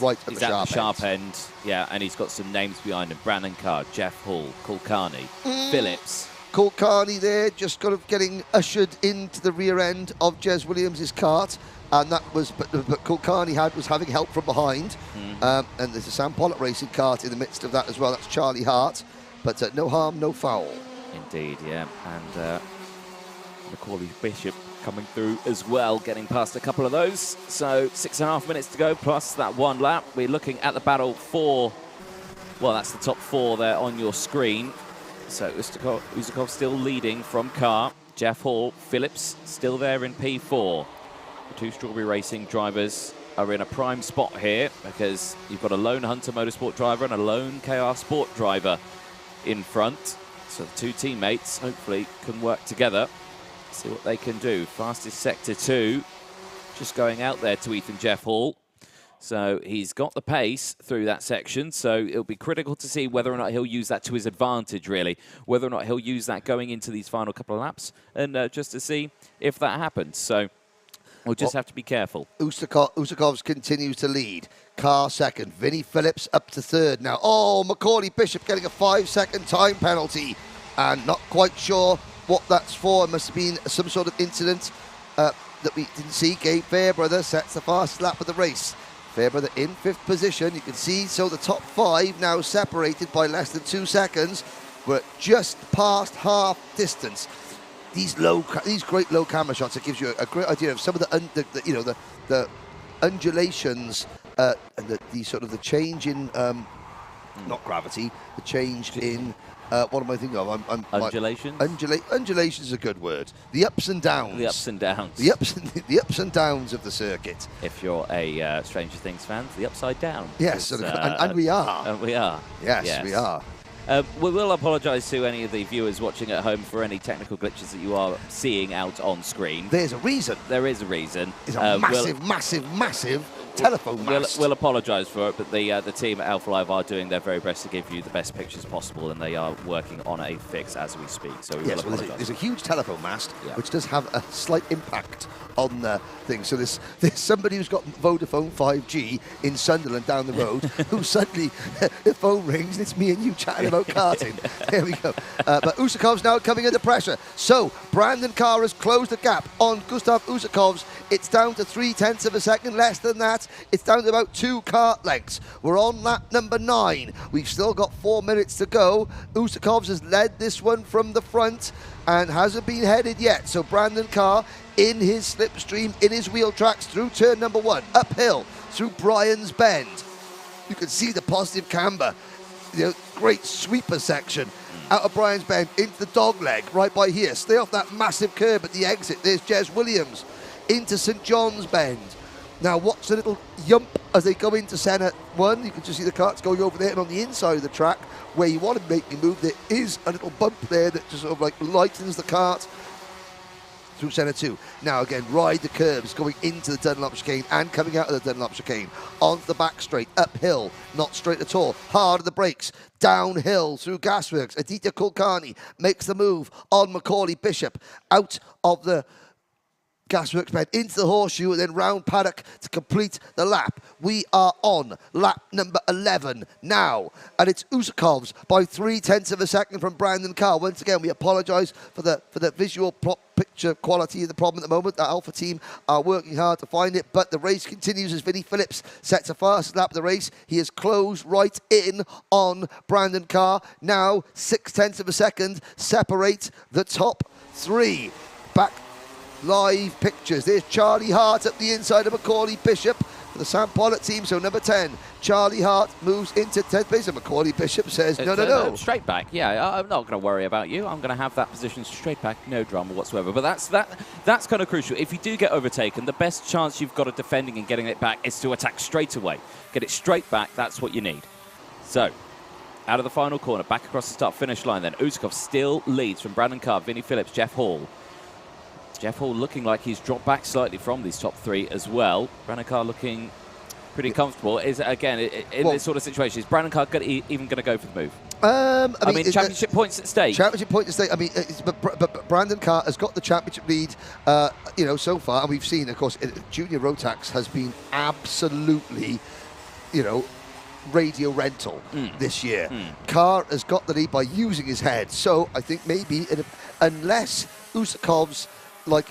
right at the sharp end. Yeah, and he's got some names behind him: Brandon Carr, Jeff Hall, Kulkarni, Phillips. Kulkarni there, just kind of getting ushered into the rear end of Jez Williams' kart, and that was, but Kulkarni was having help from behind, and there's a Sam Pollock Racing kart in the midst of that as well. That's Charlie Hart, but no harm, no foul. Indeed, yeah, and Macaulay Bishop coming through as well, getting past a couple of those. So 6.5 minutes to go, plus that 1 lap. We're looking at the battle for, well, that's the top 4 there on your screen. So Usakov still leading from Carr. Jeff Hall, Phillips still there in P4. The 2 Strawberry Racing drivers are in a prime spot here because you've got a lone Hunter Motorsport driver and a lone KR Sport driver in front. So the 2 teammates hopefully can work together. See what they can do. Fastest sector 2, just going out there to Ethan Jeff Hall. So he's got the pace through that section, so it'll be critical to see whether or not he'll use that to his advantage, really. Whether or not he'll use that going into these final couple of laps, and just to see if that happens. So We'll just have to be careful. Usakovs continues to lead. Carr second. Vinnie Phillips up to third now. Oh, Macaulay Bishop getting a 5-second time penalty. And not quite sure what that's for. It must have been some sort of incident that we didn't see. Gabe Fairbrother sets the fastest lap of the race. Fairbrother in 5th position. You can see, so the top 5 now separated by less than 2 seconds. We're just past half distance. These great low camera shots, it gives you a great idea of some of the undulations and the sort of the change in not gravity, the change in what am I thinking of? Undulations. Undulations is a good word. The ups and downs. The ups and downs. The ups and downs of the circuit. If you're a Stranger Things fan, the upside down. Yes, and we are. And we are. Yes, we are. We will apologise to any of the viewers watching at home for any technical glitches that you are seeing out on screen. There's a reason. There is a reason. It's a massive telephone mast. We'll apologise for it, but the team at Alpha Live are doing their very best to give you the best pictures possible, and they are working on a fix as we speak. So we will apologise. There's a huge telephone mast, which does have a slight impact on the thing. So there's somebody who's got Vodafone 5G in Sunderland down the road who suddenly the phone rings and it's me and you chatting about karting. There we go. But Usakov's now coming under pressure. So Brandon Carr has closed the gap on Gustav Usakovs. It's down to 0.3 of a second, less than that. It's down to about 2 kart lengths. We're on lap number 9. We've still got 4 minutes to go. Usakovs has led this one from the front and hasn't been headed yet. So Brandon Carr in his slipstream, in his wheel tracks through turn number 1, uphill through Brian's Bend. You can see the positive camber, great sweeper section out of Brian's Bend into the dog leg right by here. Stay off that massive curb at the exit. There's Jez Williams into St John's Bend. Now watch the little yump as they go into Senna 1. You can just see the karts going over there, and on the inside of the track where you want to make me move, there is a little bump there that just sort of like lightens the kart through Senna 2. Now again, ride the curbs going into the Dunlop chicane and coming out of the Dunlop chicane. Onto the back straight, uphill, not straight at all. Hard on the brakes, downhill through Gasworks. Aditya Kulkarni makes the move on Macaulay Bishop out of the Gasworks bed into the horseshoe and then round Paddock to complete the lap. We are on lap number 11 now, and it's Usakovs by 0.3 of a second from Brandon Carr. Once again, we apologise for the visual picture quality of the problem at the moment. The Alpha team are working hard to find it, but the race continues as Vinnie Phillips sets a fast lap of the race. He has closed right in on Brandon Carr. Now 0.6 of a second separate the top 3. Back live pictures. There's Charlie Hart up the inside of Macaulay Bishop for the Sam Pollock team. So number 10, Charlie Hart moves into 10th place, and Macaulay Bishop says, no. Straight back. Yeah, I'm not going to worry about you. I'm going to have that position straight back, no drama whatsoever. But that's kind of crucial. If you do get overtaken, the best chance you've got of defending and getting it back is to attack straight away. Get it straight back. That's what you need. So, out of the final corner, back across the start-finish line then. Usakov still leads from Brandon Carr, Vinnie Phillips, Jeff Hall. Jeff Hall looking like he's dropped back slightly from these top 3 as well. Brandon Carr looking pretty comfortable. Is again in this sort of situation, is Brandon Carr even going to go for the move? I mean championship points at stake. Championship points at stake. I mean, but Brandon Carr has got the championship lead, so far, and we've seen, of course, Junior Rotax has been absolutely, radio rental this year. Carr has got the lead by using his head. So I think maybe unless Usakovs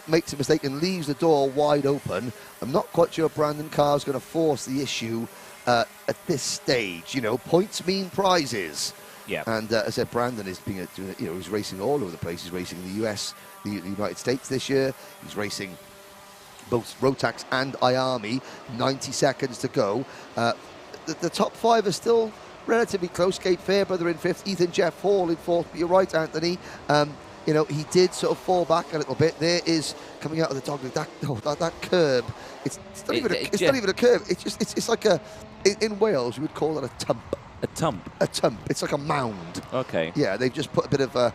makes a mistake and leaves the door wide open, I'm not quite sure Brandon Carr's going to force the issue at this stage. Points mean prizes. Yeah. And as I said, Brandon is he's racing all over the place. He's racing in the US, the United States this year. He's racing both Rotax and IAMI. 90 seconds to go. The top 5 are still relatively close. Gabe Fairbrother in 5th, Ethan Jeff Hall in 4th. But you're right, Anthony. He did sort of fall back a little bit. There is coming out of the dog that curb. It's not even a curb. It's like in Wales you would call it a tump. A tump. A tump. It's like a mound. Okay. Yeah, they've just put a bit of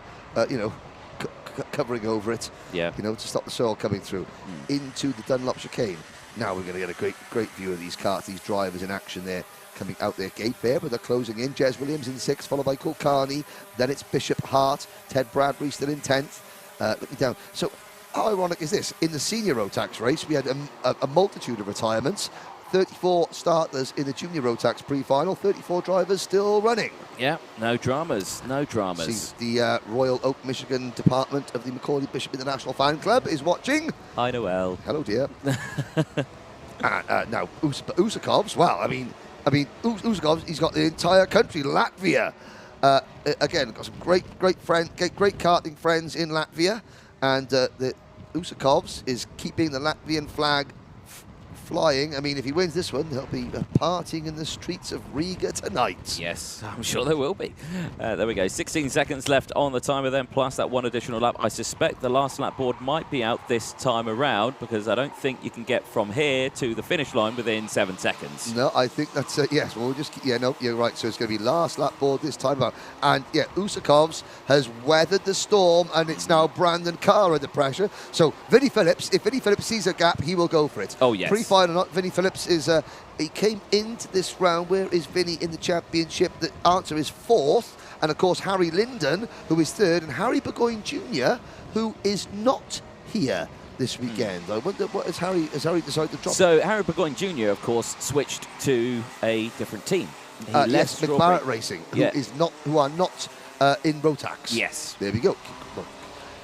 covering over it. Yeah. To stop the soil coming through into the Dunlop chicane. Now we're going to get a great view of these karts, these drivers in action there. Coming out there, Gate Fair, but they're closing in. Jez Williams in 6th, followed by Kulkarni. Then it's Bishop Hart. Ted Bradbury still in 10th. Looking down. So how ironic is this? In the senior Rotax race, we had a multitude of retirements. 34 starters in the junior Rotax pre-final, 34 drivers still running. Yeah, no dramas, no dramas. See, the Royal Oak, Michigan department of the Macaulay Bishop International Fan Club is watching. Hi, Noel. Hello, dear. Now, Usakovs, well, I mean, Usakovs, he's got the entire country, Latvia. Again, got some great karting friends in Latvia, and the Usakovs is keeping the Latvian flag flying. I mean, if he wins this one, he'll be partying in the streets of Riga tonight. Yes, I'm sure there will be. There we go. 16 seconds left on the timer then, plus that one additional lap. I suspect the last lap board might be out this time around, because I don't think you can get from here to the finish line within 7 seconds. No, I think that's yes. Well, we'll just no, you're right. So it's going to be last lap board this time around. And yeah, Usakovs has weathered the storm, and it's now Brandon Carr under pressure. So Vinnie Phillips, if Vinnie Phillips sees a gap, he will go for it. Oh yes. Or not, Vinnie Phillips is he came into this round. Where is Vinnie in the championship? The answer is 4th, and of course Harry Linden, who is 3rd, and Harry Burgoyne Jr., who is not here this weekend. I wonder what has Harry decided to drop? So Harry Burgoyne Jr., of course, switched to a different team. Yes, McBarrett Racing, who are not in Rotax. Yes. There we go.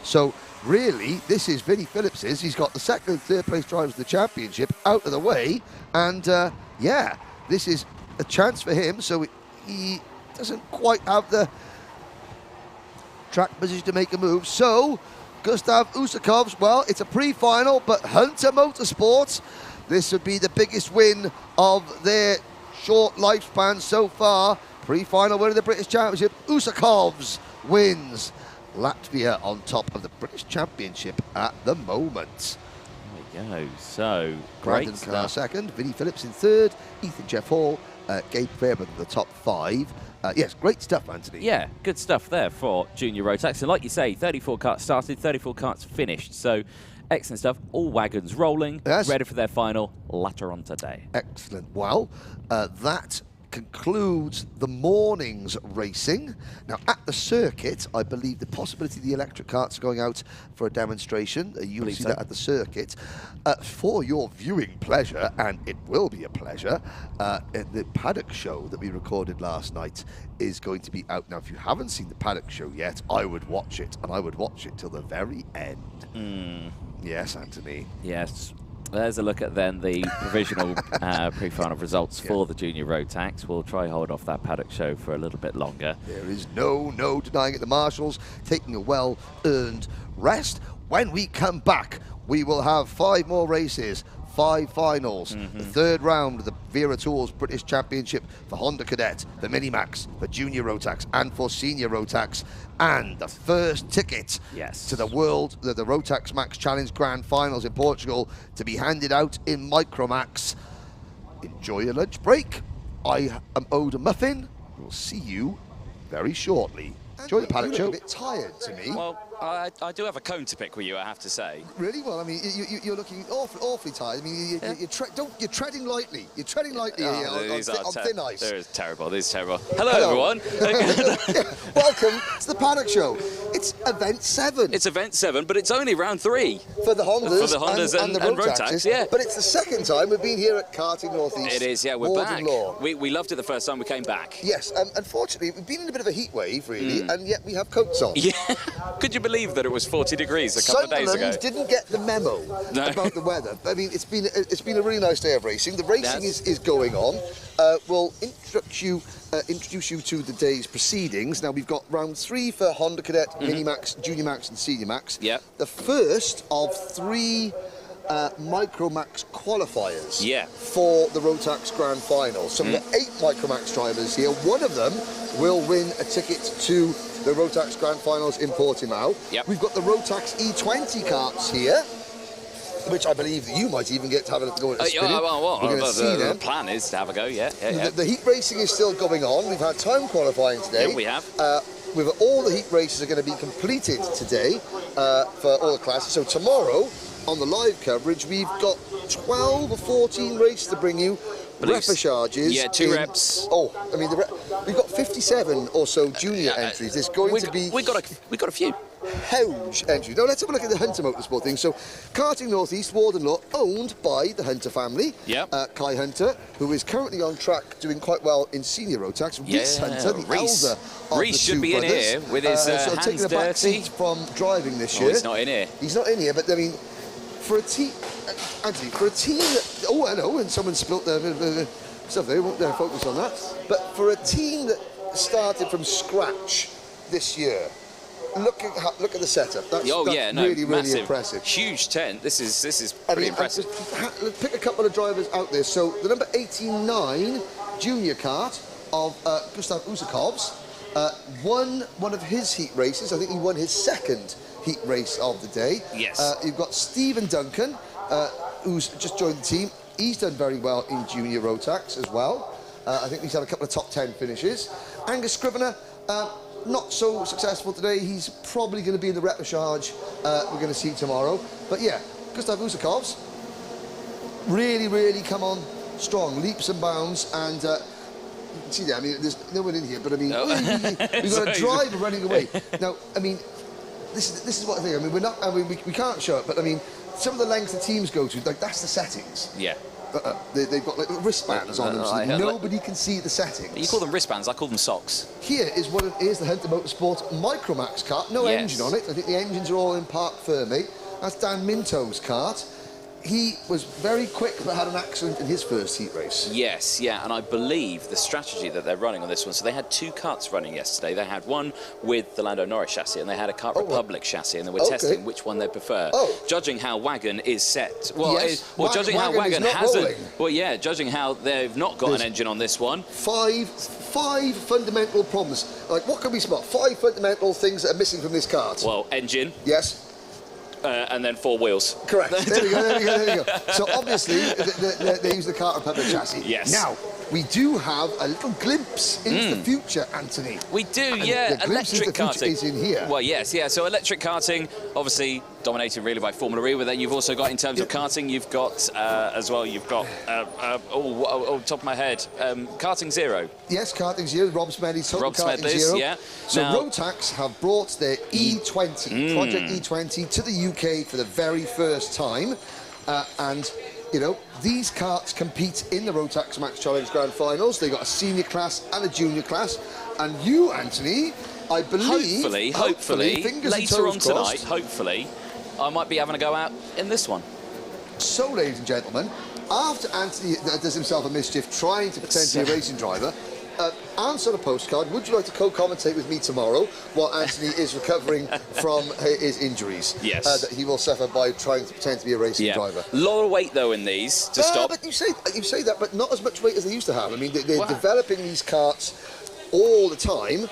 So really, this is Vinnie Phillips's. He's got the 2nd and 3rd place drivers of the championship out of the way, and yeah, this is a chance for him. So he doesn't quite have the track position to make a move. So Gustav Usakovs, well, it's a pre-final, but Hunter Motorsport, this would be the biggest win of their short lifespan so far. Pre-final win of the British Championship. Usakovs wins. Latvia on top of the British Championship at the moment. There we go. So, Brandon Carr 2nd, Vinnie Phillips in 3rd, Ethan Jeff Hall, Gabe Fairbairn in the top 5. Yes, great stuff, Anthony. Yeah, good stuff there for Junior Rotax. And like you say, 34 karts started, 34 karts finished. So, excellent stuff. All wagons rolling, ready for their final later on today. Excellent. Well, that concludes the morning's racing. Now, at the circuit, I believe the possibility of the electric carts going out for a demonstration, you will see that at the circuit. For your viewing pleasure, and it will be a pleasure, the Paddock show that we recorded last night is going to be out. Now, if you haven't seen the Paddock show yet, I would watch it, and I would watch it till the very end. Yes, Anthony. Yes. There's a look at then the provisional pre-final results for the Junior Rotax. We'll try hold off that Paddock show for a little bit longer. There is no denying it. The marshals taking a well-earned rest. When we come back, we will have 5 more races, 5 finals. The 3rd round of the Wera Tours British Championship for Honda Cadet, the Minimax, for Junior Rotax, and for Senior Rotax, and the first ticket to the Rotax Max Challenge Grand Finals in Portugal to be handed out in Micromax. Enjoy your lunch break. I am owed a muffin. We'll see you very shortly. Enjoy the Paddock show. A bit tired to me. Well, I do have a cone to pick with you, I have to say. Really? Well, I mean, you're looking awfully tired. I mean, you're treading lightly. You're treading lightly here on thin ice. This is terrible. This is terrible. Hello. Everyone. Welcome to the Paddock Show. It's event 7. It's event 7, but it's only round 3 for the Hondas, and the Rotax. Yeah. But it's the 2nd time we've been here at Karting Northeast. It is. Yeah, we're Warden back. Law. We loved it the first time we came back. Yes. Unfortunately, we've been in a bit of a heat wave, really, and yet we have coats on. Yeah. Could you believe that it was 40 degrees a couple of days ago? Sunderland didn't get the memo about the weather. I mean, it's been a really nice day of racing. The racing is going on. We'll introduce you to the day's proceedings. Now, we've got round 3 for Honda Cadet, Minimax, Junior Max and Senior Max. Yeah. The first of 3 Micromax qualifiers for the Rotax Grand Final. So we've got 8 Micromax drivers here. One of them will win a ticket to the Rotax Grand Finals in Portimao. Yep. We've got the Rotax E20 karts here, which I believe that you might even get to have a go at a spin. The plan is to have a go, The heat racing is still going on. We've had time qualifying today. Yeah, we have. All the heat races are going to be completed today for all the classes. So tomorrow, on the live coverage, we've got 12 or 14 races to bring you. Repechages. Yeah, 2 reps. Oh, I mean, we've got 57 or so junior entries. There's going to be... We got a few. huge entry. Now let's have a look at the Hunter Motorsport thing. So, Karting North East, Warden Law, owned by the Hunter family. Yep. Kai Hunter, who is currently on track, doing quite well in senior Rotax. Reese Hunter, the elder of Reese the should two be brothers, in here with his so taking hands a back dirty. seat from driving this year. Oh, he's not in here. He's not in here, but I mean, for a team, Anthony, for a team that, oh, I know, and someone spilt their stuff there, won't focus on that. But for a team that started from scratch this year, look at the setup. That's really massive, impressive. Huge tent. This is pretty impressive. Let's pick a couple of drivers out there. So the number 89 junior kart of Gustav Usakovs won one of his heat races. I think he won his second heat race of the day. Yes. You've got Stephen Duncan, who's just joined the team. He's done very well in junior Rotax as well. I think he's had a couple of top 10 finishes. Angus Scrivener, not so successful today. He's probably going to be in the repechage we're going to see tomorrow. But yeah, Gustav Usakovs really come on strong, leaps and bounds, and you can see that. I mean, there's no one in here, but I mean, we've got a driver running away. Now, I mean, this is what I think. I mean, we can't show it, but I mean, some of the lengths the teams go to, like that's the settings. Yeah. They've got like wristbands on them, so nobody can see the settings. You call them wristbands, I call them socks. Here is what it is, the Hunter Motorsport Micromax kart. No engine on it. I think the engines are all in Park Ferme. That's Dan Minto's kart. He was very quick, but had an accident in his first heat race. Yes, yeah, and I believe the strategy that they're running on this one, so they had two karts running yesterday. They had one with the Lando Norris chassis, and they had a Kart Republic chassis, and they were testing which one they prefer. Judging how Wagon is set, judging how Wagon hasn't, rolling. Judging how they've not got an engine on this one. Five fundamental problems. Like, what can we spot? 5 fundamental things that are missing from this kart. Well, engine. Yes. And then 4 wheels. Correct. There we go. So obviously they use the Kart Republic chassis. Yes. Now we do have a little glimpse into the future, Anthony. We do, and yeah. The glimpse electric into the future karting is in here. Well, yes, yeah. So electric karting, obviously dominated really by Formula E. But then you've also got, in terms of karting, you've got as well. You've got top of my head, Karting Zero. Yes, Karting Zero. Rob Smedley's Total Rob Karting Smedley's, Zero. yeah. So now, Rotax have brought their E20 Project E20 to the UK for the very first time, and you know, these karts compete in the Rotax Max Challenge Grand Finals. They got a senior class and a junior class, and you, Anthony, I believe, hopefully later on tonight, crossed, hopefully, I might be having a go out in this one. So, ladies and gentlemen, after Anthony does himself a mischief trying to pretend to be a racing driver, answer on a postcard, would you like to co-commentate with me tomorrow while Anthony is recovering from his injuries that he will suffer by trying to pretend to be a racing driver? A lot of weight, though, in these to stop. But you say that, but not as much weight as they used to have. I mean, they're developing these karts all the time.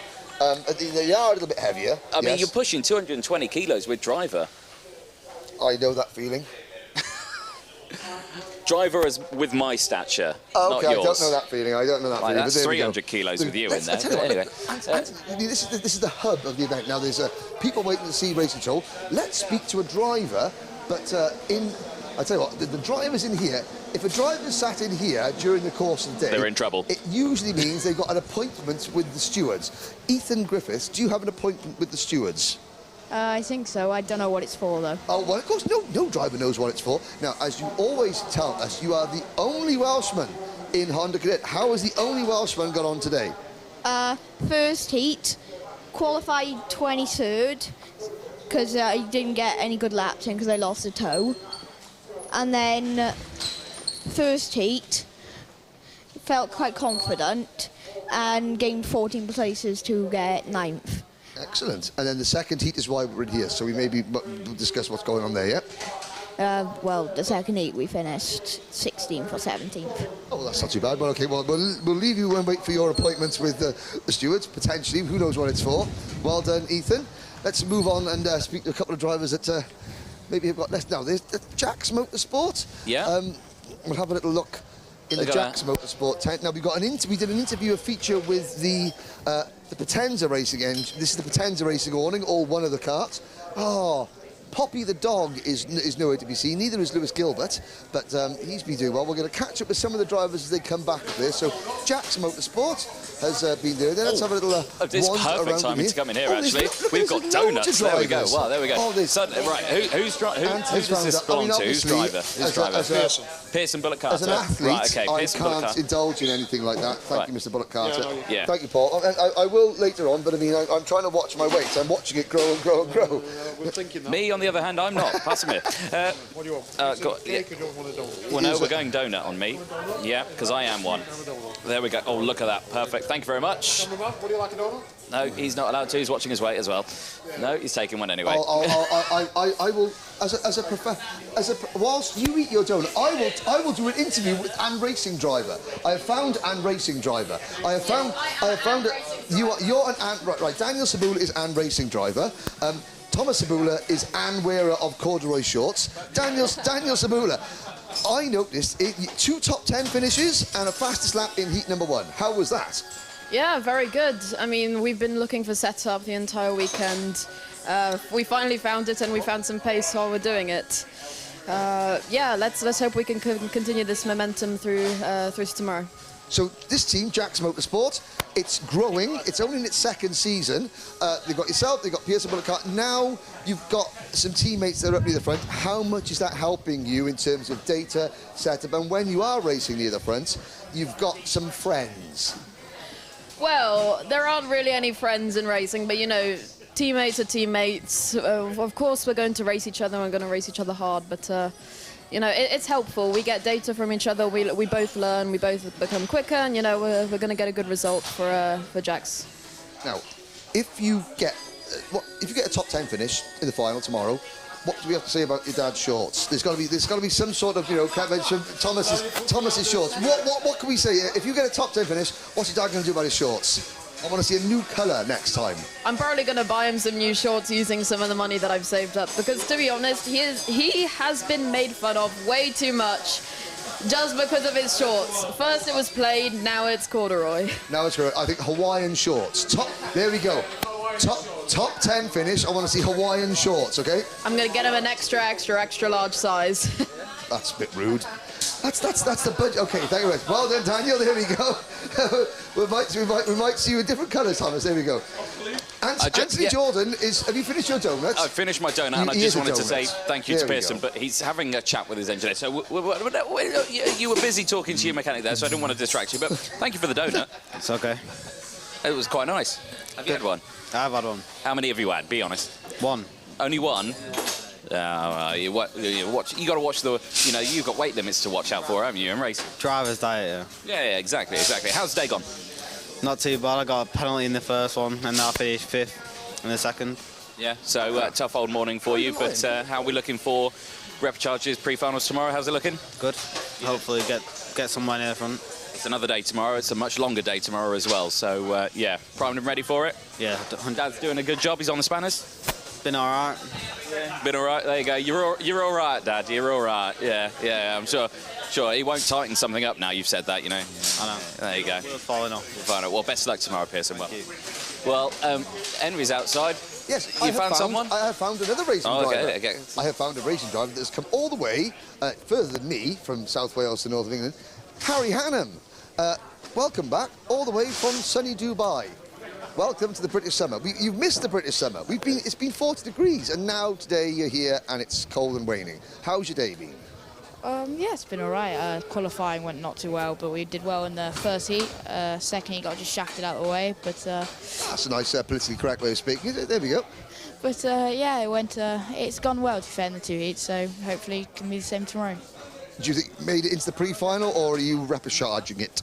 They are a little bit heavier. I mean, you're pushing 220 kilos with driver. I know that feeling. Driver is with my stature, not yours. I don't know that feeling. I don't know that feeling. That's 300 kilos with you in there. But anyway, Anthony, this is the hub of the event. Now, there's people waiting to see racing show. Let's speak to a driver, but I tell you what, the drivers in here. If a driver sat in here during the course of the day, they're in trouble. It usually means they've got an appointment with the stewards. Ethan Griffiths, do you have an appointment with the stewards? I think so. I don't know what it's for, though. Oh, well, of course, no driver knows what it's for. Now, as you always tell us, you are the only Welshman in Honda Cadet. How has the only Welshman got on today? First heat, qualified 23rd, because I didn't get any good laps in because I lost a toe. And then first heat, felt quite confident and gained 14 places to get 9th. Excellent. And then the second heat is why we're in here, so we maybe discuss what's going on there, yeah? Well, the second heat we finished 16th or 17th. Oh, that's not too bad. Well, okay, we'll leave you and wait for your appointments with the stewards, potentially. Who knows what it's for. Well done, Ethan. Let's move on and speak to a couple of drivers that maybe have got less. Now, there's Jack's Motorsport. Yeah. We'll have a little look in the Jack's Motorsport tent. Now, we did an interview, a feature with the Potenza Racing engine. This is the Potenza Racing awning, all one of the karts. Oh, Poppy the dog is nowhere to be seen. Neither is Lewis Gilbert, but he's been doing well. We're going to catch up with some of the drivers as they come back up there. So Jack's Motorsport has been doing there. Let's have a little It's perfect timing to come in here, actually. We've got donuts. There we go. Wow, there we go. Right, who's does this belong to? Who's driver? Who's driver? Pearson Bullock Carter. As an athlete, right, okay. I can't indulge in anything like that. Thank you, Mr. Bullock Carter. Yeah. Thank you, Paul. I will later on, but I mean, I'm trying to watch my weight. I'm watching it grow and grow and grow. We're thinking that. Me, on the other hand, I'm not. Pass me. What do you want? Cake or do you want a donut? Well, no, we're going donut on me. Yeah, because I am one. There we go. Oh, look at that. Perfect. Thank you very much. Would you like a donut? No, he's not allowed to. He's watching his weight as well. No, he's taking one anyway. I will, whilst you eat your donut, I will do an interview with Ann Racing Driver. I have found Ann Racing Driver. I have found you're an Ann, right. Daniel Sabula is Ann Racing Driver. Thomas Sabula is Ann Wera of corduroy shorts. Daniel Sabula. I noticed 2 top 10 finishes and a fastest lap in heat number 1. How was that? Yeah, very good. I mean, we've been looking for setup the entire weekend. We finally found it, and we found some pace while we're doing it. Yeah, let's hope we can continue this momentum through to tomorrow. So this team, Jack's Motorsport, it's growing. It's only in its 2nd season. They've got yourself, they've got Pearson Bullock Carter. Now you've got some teammates that are up near the front. How much is that helping you in terms of data setup? And when you are racing near the front, you've got some friends. Well, there aren't really any friends in racing, but you know, teammates are teammates. Of course, we're going to race each other, and we're going to race each other hard, but you know, it's helpful. We get data from each other, we both learn, we both become quicker, and you know, we're going to get a good result for Jax. Now, if you get a top 10 finish in the final tomorrow, what do we have to say about your dad's shorts? There's got to be some sort of, you know, can't mention Thomas's shorts. What can we say? If you get a top 10 finish, what's your dad going to do about his shorts? I want to see a new colour next time. I'm probably going to buy him some new shorts using some of the money that I've saved up, because to be honest, he has been made fun of way too much just because of his shorts. First it was plaid, now it's corduroy. Now it's, I think, Hawaiian shorts. There we go. Top 10 finish. I want to see Hawaiian shorts, okay? I'm going to get him an extra large size. That's a bit rude. That's the budget. Okay, thank you very much. Well done, Daniel. There we go. we might see you in different colours, Thomas. There we go. Anthony Jordan have you finished your donuts? I've finished my donut, and I just wanted to say thank you to Pearson, but he's having a chat with his engineer. So you were busy talking to your mechanic there, so I didn't want to distract you, but thank you for the donut. It's okay. It was quite nice. Have you had one? I've had one. How many have you had? Be honest. One. Only one? You got to watch the, you know, you've got weight limits to watch out for, haven't you, in racing? Driver's diet, yeah. Yeah, exactly. How's the day gone? Not too bad. I got a penalty in the first one, and then I finished 5th in the second. Yeah, so tough old morning for you, but how are we looking for repechages, pre-finals tomorrow? How's it looking? Good. Hopefully get somewhere near the front. It's another day tomorrow. It's a much longer day tomorrow as well. So, yeah, primed and ready for it? Yeah. Dad's doing a good job. He's on the spanners? Been all right. Yeah. Been all right. There you go. You're all right, Dad. You're all right. Yeah. I'm sure he won't tighten something up now. You've said that, you know. I know. There you go. We're falling off. Well, best of luck tomorrow, Pearson. Well, Henry's outside. Yes, you found someone? I have found another racing driver. Okay. I have found a racing driver that's come all the way further than me from South Wales to North of England. Harry Hannam. Welcome back, all the way from sunny Dubai. Welcome to the British summer. You've missed the British summer. It's been 40 degrees, and now today you're here and it's cold and waning. How's your day been? Yeah, it's been all right. Qualifying went not too well, but we did well in the first heat. Second heat got just shafted out of the way, but... That's a nice politically correct way of speaking. There we go. But yeah, it's gone well to be fair in the 2 heats, so hopefully it can be the same tomorrow. Do you think made it into the pre-final, or are you repechaging it?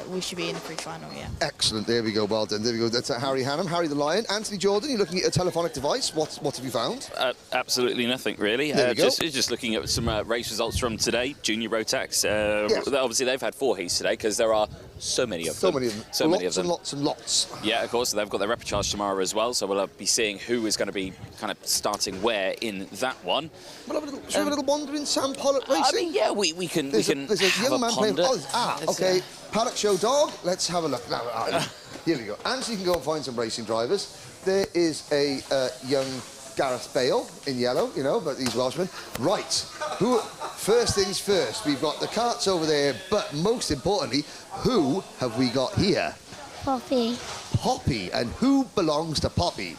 We should be in the pre-final, yeah. Excellent. There we go. Well done. There we go. That's Harry Hannam, Harry the Lion. Anthony Jordan, you're looking at a telephonic device. What have you found? Absolutely nothing, really. There we go. Just looking at some race results from today. Junior Rotax. Yes. Obviously, they've had 4 heats today because there are so many of them. So many of them. Lots and lots. Yeah, of course. They've got their repechage tomorrow as well. So we'll be seeing who is going to be kind of starting where in that one. Should we have a little wander in Sam Pollock racing? I mean, yeah, we can. There's a young man playing. Okay. Paddock Show Dog. Let's have a look. Here we go. Anthony can go and find some racing drivers. There is a young Gareth Bale in yellow, you know, but these Welshmen. Right, first things first, we've got the karts over there, but most importantly, who have we got here? Poppy. Poppy, and who belongs to Poppy?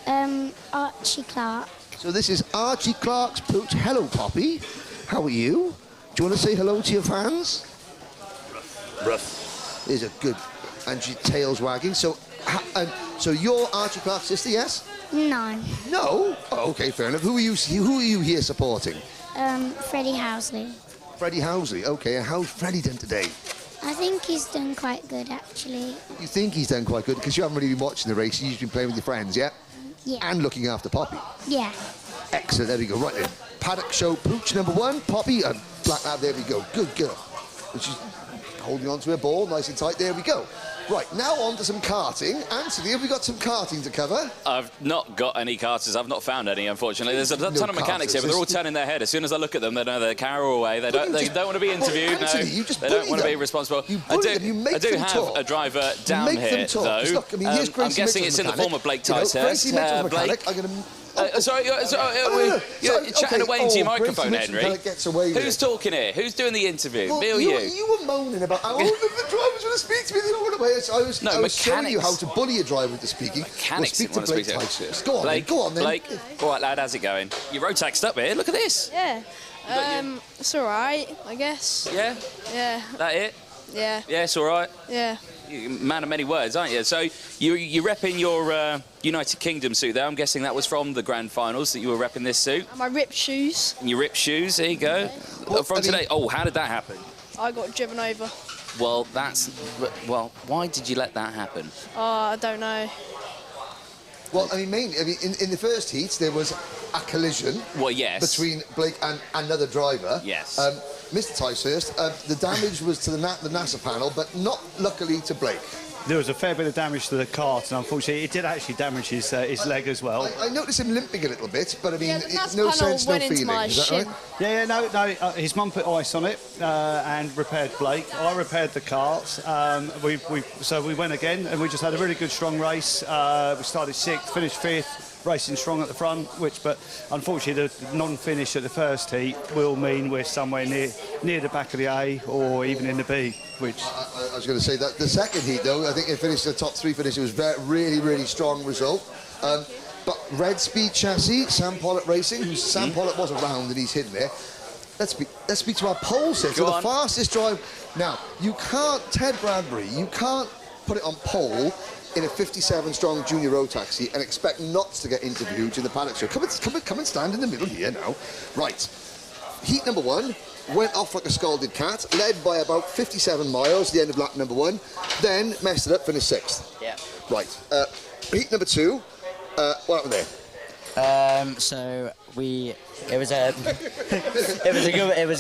Archie Clark. So this is Archie Clark's pooch. Hello, Poppy. How are you? Do you want to say hello to your fans? Ruff. Is a good, and she tails wagging. So, so you're Archie Clark's sister, yes? No. No? Oh, okay, fair enough. Who are you here supporting? Freddie Housley. Freddie Housley. Okay, and how's Freddie done today? I think he's done quite good, actually. You think he's done quite good because you haven't really been watching the race. You've been playing with your friends, yeah? Yeah. And looking after Poppy. Yeah. Excellent. There we go. Right then. Paddock show pooch number 1. Poppy and Black Lab. There we go. Good girl. And she's holding on to her ball nice and tight. There we go. Right, now on to some karting. Anthony, have we got some karting to cover? I've not got any karters. I've not found any, unfortunately. There's a ton of mechanics here, but they're all turning their head. As soon as I look at them, they know they're carol away. They don't want to be interviewed. Well, Anthony, no, they don't want to be responsible. I do have a driver down here, though. Look, I mean, here's I'm guessing it's in the form of Blake Tice here. Blake. Sorry, you're chatting away into your microphone, Henry. Who's talking here? Who's doing the interview? Me or you? You were moaning about how the drivers want to speak to me the whole way. I was showing you how to bully a driver into speaking. Mechanics speak to Blake Tice first. Go on, Blake, go on then. Blake, all right, lad, how's it going? You're Rotaxed up here. Look at this. Yeah. It's all right, I guess. Yeah? Yeah. That it? Yeah. Yeah, it's all right? Yeah. You're a man of many words, aren't you? So you're repping your United Kingdom suit there. I'm guessing that was from the grand finals that you were repping this suit. And my ripped shoes. And your ripped shoes, there you go. From today. Oh, how did that happen? I got driven over. Well, why did you let that happen? I don't know. Well, I mean, mainly, in the first heat, there was a collision. Well, yes. Between Blake and another driver. Yes. Mr. Ticehurst, the damage was to the NASA panel, but not luckily to Blake. There was a fair bit of damage to the kart, and unfortunately, it did actually damage his leg as well. I noticed him limping a little bit, but I mean, it's no no sense, no feeling. Is that right? Yeah, no. His mum put ice on it and repaired Blake. I repaired the kart. So we went again, and we just had a really good, strong race. We started 6th, finished 5th. Racing strong at the front, but unfortunately the non-finish at the first heat will mean we're somewhere near the back of the A or even in the B. Which I was going to say that the second heat, though, I think it finished the top 3 finish. It was really strong result. But Red Speed Chassis, Sam Pollitt Racing, Sam Pollitt was around and he's hidden there. Let's speak to our pole sitter, the fastest drive. Now you can't, Ted Bradbury, you can't put it on pole in a 57 strong junior road taxi and expect not to get interviewed in the Paddock show. Come and stand in the middle here now. Right. Heat number 1 went off like a scalded cat, led by about 57 miles at the end of lap number 1, then messed it up, finished 6th. Yeah. Right. Heat number 2, what happened there? So it was a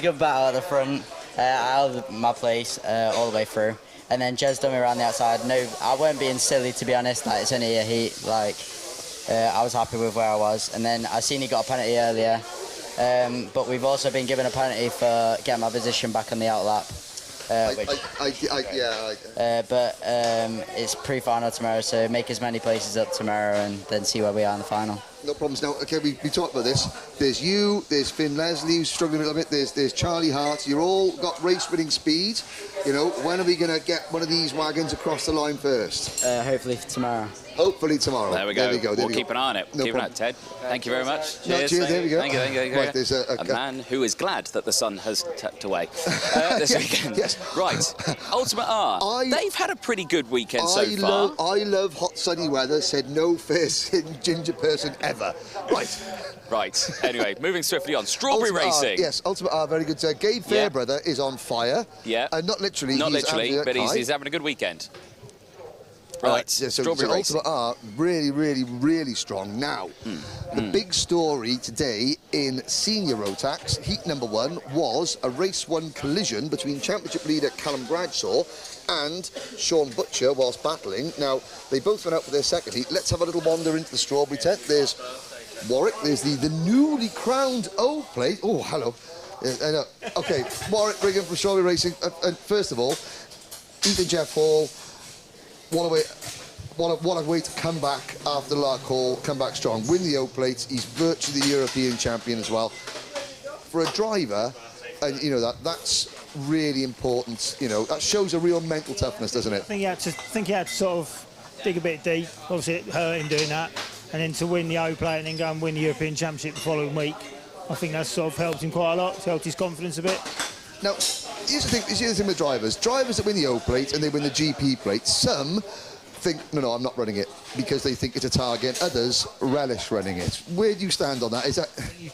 good battle at the front. I held my place all the way through. And then Jez done me around the outside. No, I weren't being silly, to be honest. Like, it's only a heat. Like, I was happy with where I was. And then I seen he got a penalty earlier. But we've also been given a penalty for getting my position back on the outlap. But it's pre-final tomorrow, so make as many places up tomorrow and then see where we are in the final. No problems. Now, okay, we talked about this. There's you, there's Finn Leslie, who's struggling a little bit, there's Charlie Hart. You're all got race-winning speed. You know, when are we going to get one of these wagons across the line first? Hopefully tomorrow. Hopefully tomorrow. There we go. We'll keep an eye on it. Keep an eye on it, Ted. Thank you very much. Cheers. There we go. Thank you. Right, there's a man who is glad that the sun has tucked away this weekend. Yes. Right. Ultimate R. They've had a pretty good weekend so far. I love hot sunny weather, said no fair-skinned ginger person ever. Right. Anyway, moving swiftly on. Strawberry Racing. Yes, Ultimate R, very good. Gabe Fairbrother is on fire. Yeah. Not literally. Not literally, but he's having a good weekend. Right. Yeah, so Ultimate R, really strong. Now, the big story today in senior Rotax, heat number 1, was a race 1 collision between championship leader Callum Bradshaw and Sean Butcher whilst battling. Now, they both went out for their second heat. Let's have a little wander into the strawberry tent. There's Warwick, there's the newly crowned O plate. Oh, hello. Okay, Warwick Brigham from Strawberry Racing. And first of all, Ethan Jeff Hall, what a way. what a way to come back after Lark Hall, come back strong, win the O plate. He's virtually the European champion as well. For a driver, and you know that's really important. You know, that shows a real mental toughness, doesn't it? I think he had to sort of dig a bit deep. Obviously, it hurt him doing that, and then to win the O plate and then go and win the European Championship the following week. I think that's sort of helped him quite a lot. It's helped his confidence a bit. Now, here's the thing with drivers. Drivers that win the O plate and they win the GP plate, some think, no, I'm not running it because they think it's a target. Others relish running it. Where do you stand on that? Is that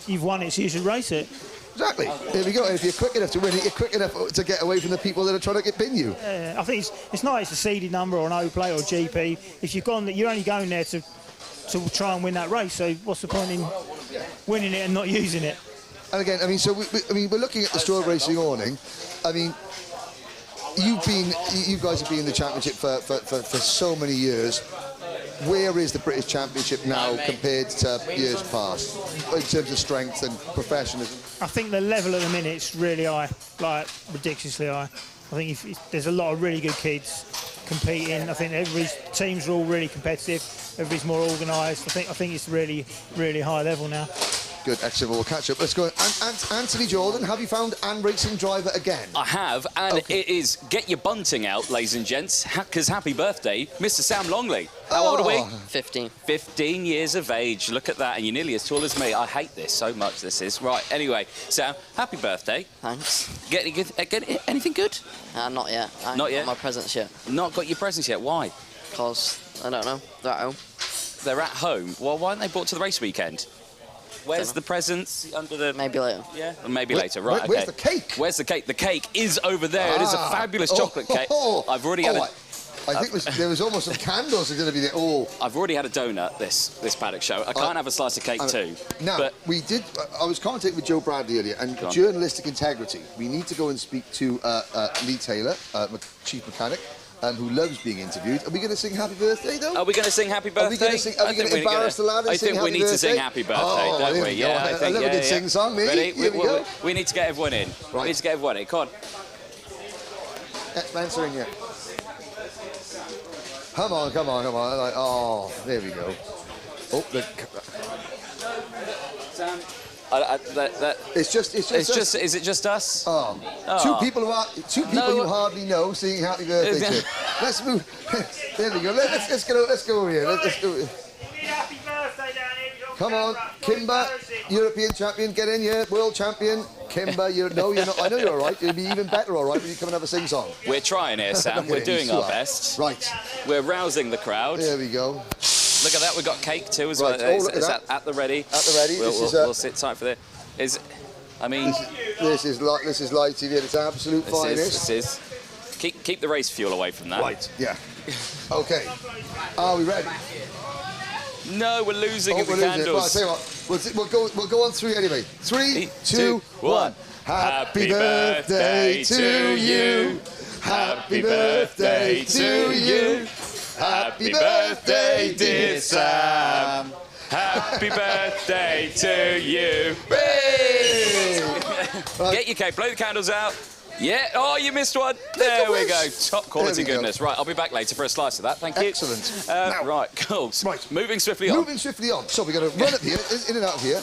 you've won it, so you should race it. Exactly. There we go. And if you're quick enough to win it, you're quick enough to get away from the people that are trying to pin you. I think it's not it's a seeded number or an O plate or GP. If you've gone, you're only going there to try and win that race. So what's the point in winning it and not using it? And again, I mean, so we're looking at the Stroll Racing awning. I mean, you guys have been in the championship for so many years. Where is the British Championship now compared to years past in terms of strength and professionalism? I think the level at the minute is really high, like ridiculously high. I think there's a lot of really good kids competing. I think everybody's teams are all really competitive. Everybody's more organised. I think it's really, really high level now. Good, excellent. We'll catch up. Let's go. Anthony Jordan, have you found an racing driver again? I have, and it is get your bunting out, ladies and gents, because happy birthday, Mr. Sam Longley. How old are we? 15. 15 years of age. Look at that, and you're nearly as tall as me. I hate this so much. This is right. Anyway, Sam, happy birthday. Thanks. Get anything good? Not yet. Not yet. Got my presents yet. Not got your presents yet. Why? Because I don't know. They're at home. They're at home. Well, why aren't they brought to the race weekend? Where's the presents under the... Maybe later. Yeah, maybe later, right, okay. Where's the cake? Where's the cake? The cake is over there. It is a fabulous chocolate cake. I've already had I think there was almost some candles that are going to be there. Oh, I've already had a donut this Paddock show. I can't have a slice of cake too. Now, but I was commentating with Joe Bradley earlier, and journalistic integrity. We need to go and speak to Lee Taylor, chief mechanic, who loves being interviewed. Are we going to sing happy birthday, though? Are we going to sing happy birthday? Are we going to embarrass the lad and sing happy birthday? I think we need to sing happy birthday, don't we? Yeah, I love a good sing song, me. Ready? Here we go. We need to get everyone in. Right. We need to get everyone in. Come on. Get Spencer in here. Come on. Like, oh, there we go. Oh, Sam. It's just us. Is it just us? Oh. Two people you hardly know singing happy birthday to. Let's move. There we go. Let's go over here. Let's go. Happy birthday down here. Come on, Kimber, European champion, get in here, world champion. Kimber, you're not. I know you're all right. You'll be even better, all right, when you come and have a sing-song. We're trying here, Sam. We're doing our best. Right. We're rousing the crowd. There we go. Look at that. We've got cake too as right. well. Oh, Is that at the ready? At the ready. We'll sit tight for this. This is live TV at its absolute finest. This is. Keep the race fuel away from that. Right. Yeah. Okay. Are we ready? No, we're losing the candles. Well, I'll tell you what, we'll go on 3 anyway. 3, 2, 1. Happy birthday to you. Happy birthday to you. Happy birthday, dear Sam. Happy birthday to you. Get your cake, blow the candles out. Yeah, oh, you missed one. There we go. Top quality goodness. Right, I'll be back later for a slice of that. Thank you. Excellent. Right, cool. Right. Moving swiftly on. So we're going to run up here, in and out of here.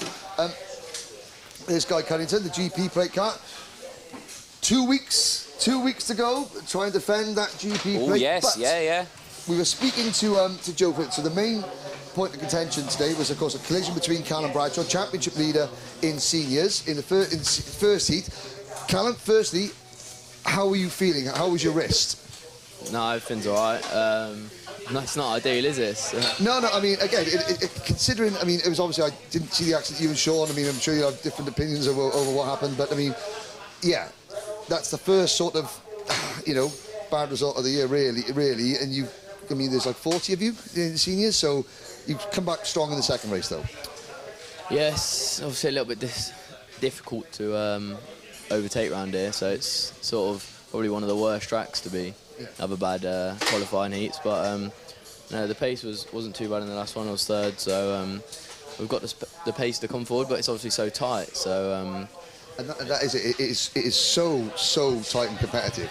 There's Guy Cunnington, the GP plate car. 2 weeks to go. Try and defend that GP plate. Oh, yes, but yeah. We were speaking to Joe. So the main point of contention today was, of course, a collision between Callum Bradshaw, championship leader in seniors, in the first heat. Callum, firstly, how are you feeling? How was your wrist? No, everything's all right. That's not ideal, is it? No, I mean, again, considering, I mean, it was obviously, I didn't see the accident you and Sean. I mean, I'm sure you have different opinions over what happened, but I mean, yeah, that's the first sort of, bad result of the year, really, and there's like 40 of you in the seniors, so you've come back strong in the second race, though. Yes, obviously a little bit difficult to overtake round here, so it's sort of probably one of the worst tracks to have a bad qualifying heats, but no, the pace wasn't too bad in the last one. I was third, so we've got the pace to come forward, but it's obviously so tight, so and that is it is so tight and competitive.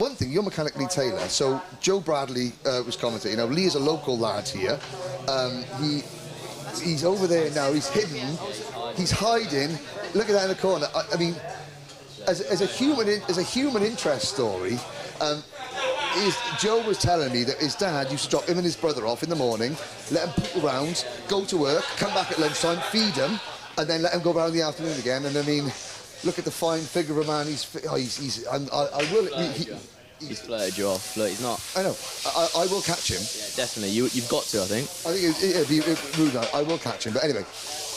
one thing, you're mechanic Lee Taylor, so Joe Bradley was commenting, you know, Lee is a local lad here. He's over there now, he's hidden, he's hiding. Look at that in the corner. I mean, as a human interest story, Joe was telling me that his dad used to drop him and his brother off in the morning, let him poke around, go to work, come back at lunchtime, feed him, and then let him go around in the afternoon again. And I mean, look at the fine figure of a man. He's flirted you off. Look, he's not. I know. I will catch him. Yeah, definitely. You've got to, I think. I think it'd be rude. I will catch him. But anyway,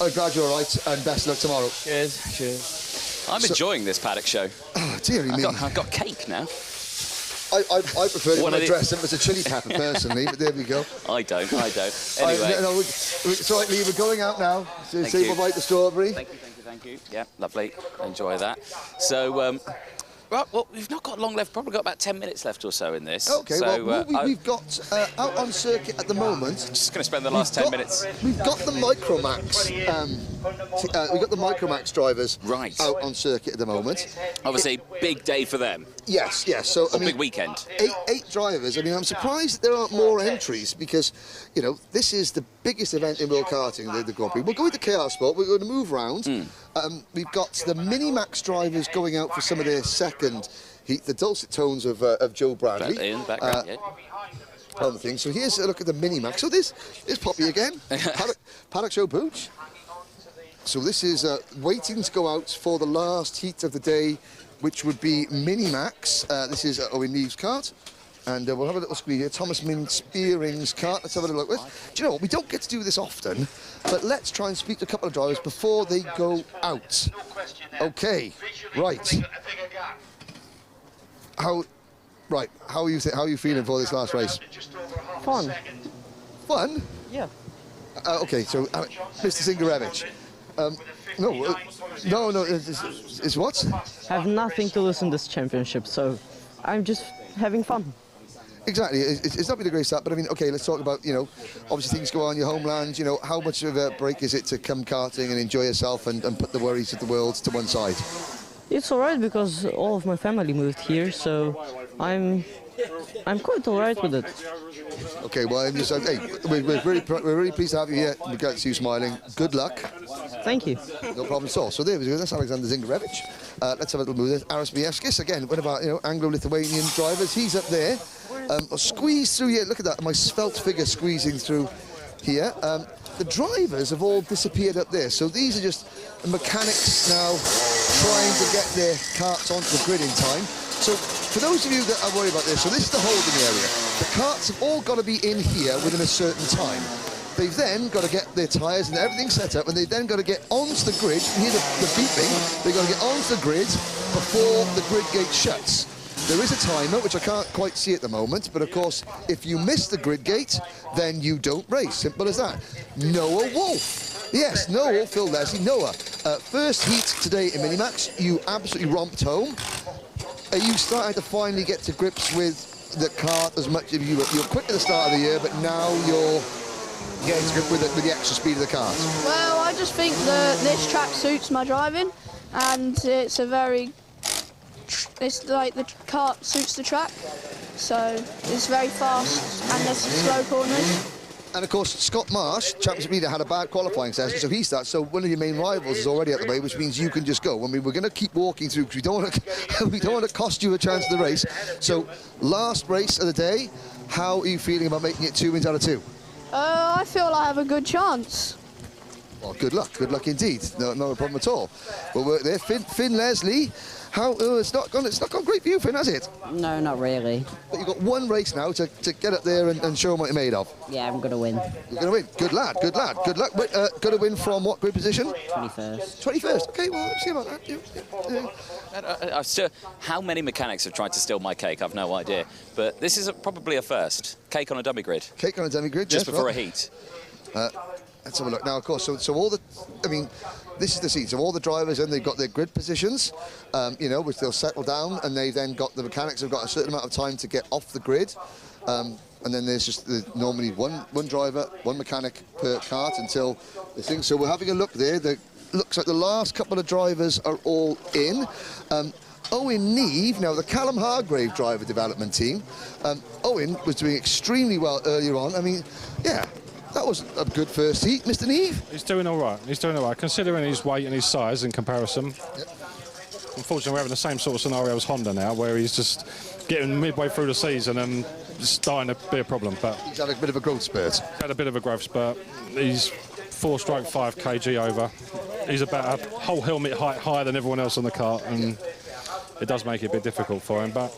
I'm glad you're all right, and best luck tomorrow. Cheers. Cheers. I'm enjoying this Paddock show. Oh, dearie me. I've got cake now. I prefer it when I dress up as a chili pepper, personally, but there we go. I don't. Anyway. It's all right, Lee, we're going out now. So say goodbye to Strawberry. Thank you. Yeah, lovely. Enjoy that. So, right, well, we've not got long left. Probably got about 10 minutes left or so in this. Okay, so, we've got out on circuit at the moment. Just going to spend the last 10 minutes. We've got the Micromax. We've got the Micromax drivers out on circuit at the moment. Obviously, big day for them. Yes. So I mean, big weekend. Eight drivers. I mean, I'm surprised that there aren't more entries because, you know, this is the biggest event in world karting, the Grand Prix. We'll go into KR Sport. We're going to move round. We've got the Minimax drivers going out for some of their second heat. The dulcet tones of Joe Bradley. In the background, on the thing. So here's a look at the Minimax. So there's Poppy again. Paddock Show Pooch. So this is waiting to go out for the last heat of the day, which would be Minimax. This is Owen Neve's kart. And we'll have a little squeeze here. Thomas Min Spearing's kart. Let's have a little look at this. Do you know what? We don't get to do this often, but let's try and speak to a couple of drivers before they go out. Okay, right. How are you feeling for this last race? Fun. Fun? Yeah. Okay, so Mr. Zingarevich. No, it's what? I have nothing to lose in this championship, so I'm just having fun. Exactly. It's not been a great start, but I mean, okay, let's talk about, you know, obviously things go on in your homeland, you know, how much of a break is it to come karting and enjoy yourself and put the worries of the world to one side? It's alright because all of my family moved here, so I'm quite alright with it. Okay, well, I'm just, hey, we're really pleased to have you here. We're glad to see you smiling. Good luck. Thank you. No problem at all. So there we go. That's Alexander Zingarevich. Let's have a little move there. Aris Mievskis, again, one of our, you know, Anglo-Lithuanian drivers. He's up there. I'll squeeze through here. Look at that, my svelte figure squeezing through here. The drivers have all disappeared up there. So these are just the mechanics now trying to get their karts onto the grid in time. So for those of you that are worried about this, so this is the holding area. The karts have all got to be in here within a certain time. They've then got to get their tyres and everything set up, and they've then got to get onto the grid. You hear the beeping. They've got to get onto the grid before the grid gate shuts. There is a timer, which I can't quite see at the moment, but of course, if you miss the grid gate, then you don't race. Simple as that. Noah Wolf. Yes, Noah, Phil Leslie, Noah. First heat today in Minimax, you absolutely romped home. Are you starting to finally get to grips with the kart as much as you were quick at the start of the year, but now you're getting to grip with the extra speed of the kart? Well, I just think that this track suits my driving, and it's like the kart suits the track, so it's very fast and there's slow corners. And of course, Scott Marsh, championship leader, had a bad qualifying session, so he starts. So one of your main rivals is already out the way, which means you can just go. I mean, we're going to keep walking through because we don't want to cost you a chance of the race. So, last race of the day, how are you feeling about making it 2 wins out of 2? I feel I have a good chance. Well, good luck indeed. No problem at all. We'll work there. Finn Leslie. It's not gone great for you, Finn, has it? No, not really. But you've got one race now to get up there and show them what you're made of. Yeah, I'm going to win. You're going to win. Good lad. Good luck. Going to win from what grid position? 21st. 21st. Okay, well, let's see about that. How many mechanics have tried to steal my cake? I've no idea. But this is probably a first. Cake on a dummy grid. Cake on a dummy grid, just before a heat. Let's have a look now. Of course, so all the, I mean, this is the scene. So all the drivers, and they've got their grid positions, you know, which they'll settle down, and they've then got the mechanics have got a certain amount of time to get off the grid, and then there's just normally one driver, one mechanic per kart until the thing. So we're having a look there. Looks like the last couple of drivers are all in. Owen Neve, now the Callum Hargrave driver development team. Owen was doing extremely well earlier on. I mean, yeah, that was a good first heat. Mr. Neve? He's doing all right. He's doing all right, considering his weight and his size in comparison. Yep. Unfortunately, we're having the same sort of scenario as Honda now, where he's just getting midway through the season and starting to be a problem. But he's had a bit of a growth spurt. Had a bit of a growth spurt. He's 4-5 kg over. He's about a whole helmet height higher than everyone else on the kart, and it does make it a bit difficult for him. But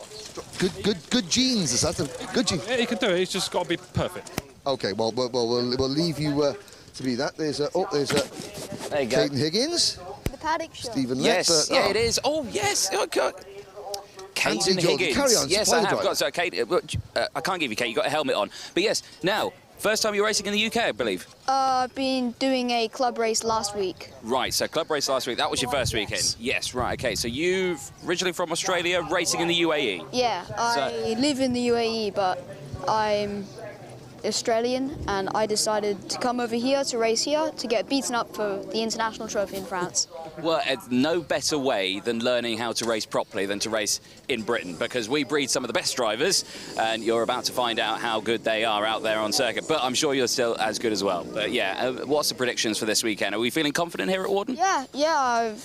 good genes. Is that good genes? Yeah, he can do it. He's just got to be perfect. Okay, well, we'll leave you to be that. There's there you go. Caden Higgins. The Paddock show. Stephen Yes, Lepp, yeah, it is. Oh, yes. Okay. Caden Higgins. Carry on. Yes, I have got. So, Kate, I can't give you Kate. You got a helmet on. But yes, now, first time you're racing in the UK, I believe. I've been doing a club race last week. Right. So club race last week. That was your first weekend. Yes. Right. Okay. So you've originally from Australia, racing in the UAE. Yeah, I live in the UAE, but I'm Australian, and I decided to come over here to race here to get beaten up for the international trophy in France. Well, it's no better way than learning how to race properly than to race in Britain, because we breed some of the best drivers, and you're about to find out how good they are out there on circuit. But I'm sure you're still as good as well. But yeah, what's the predictions for this weekend? Are we feeling confident here at Warden? Yeah, I've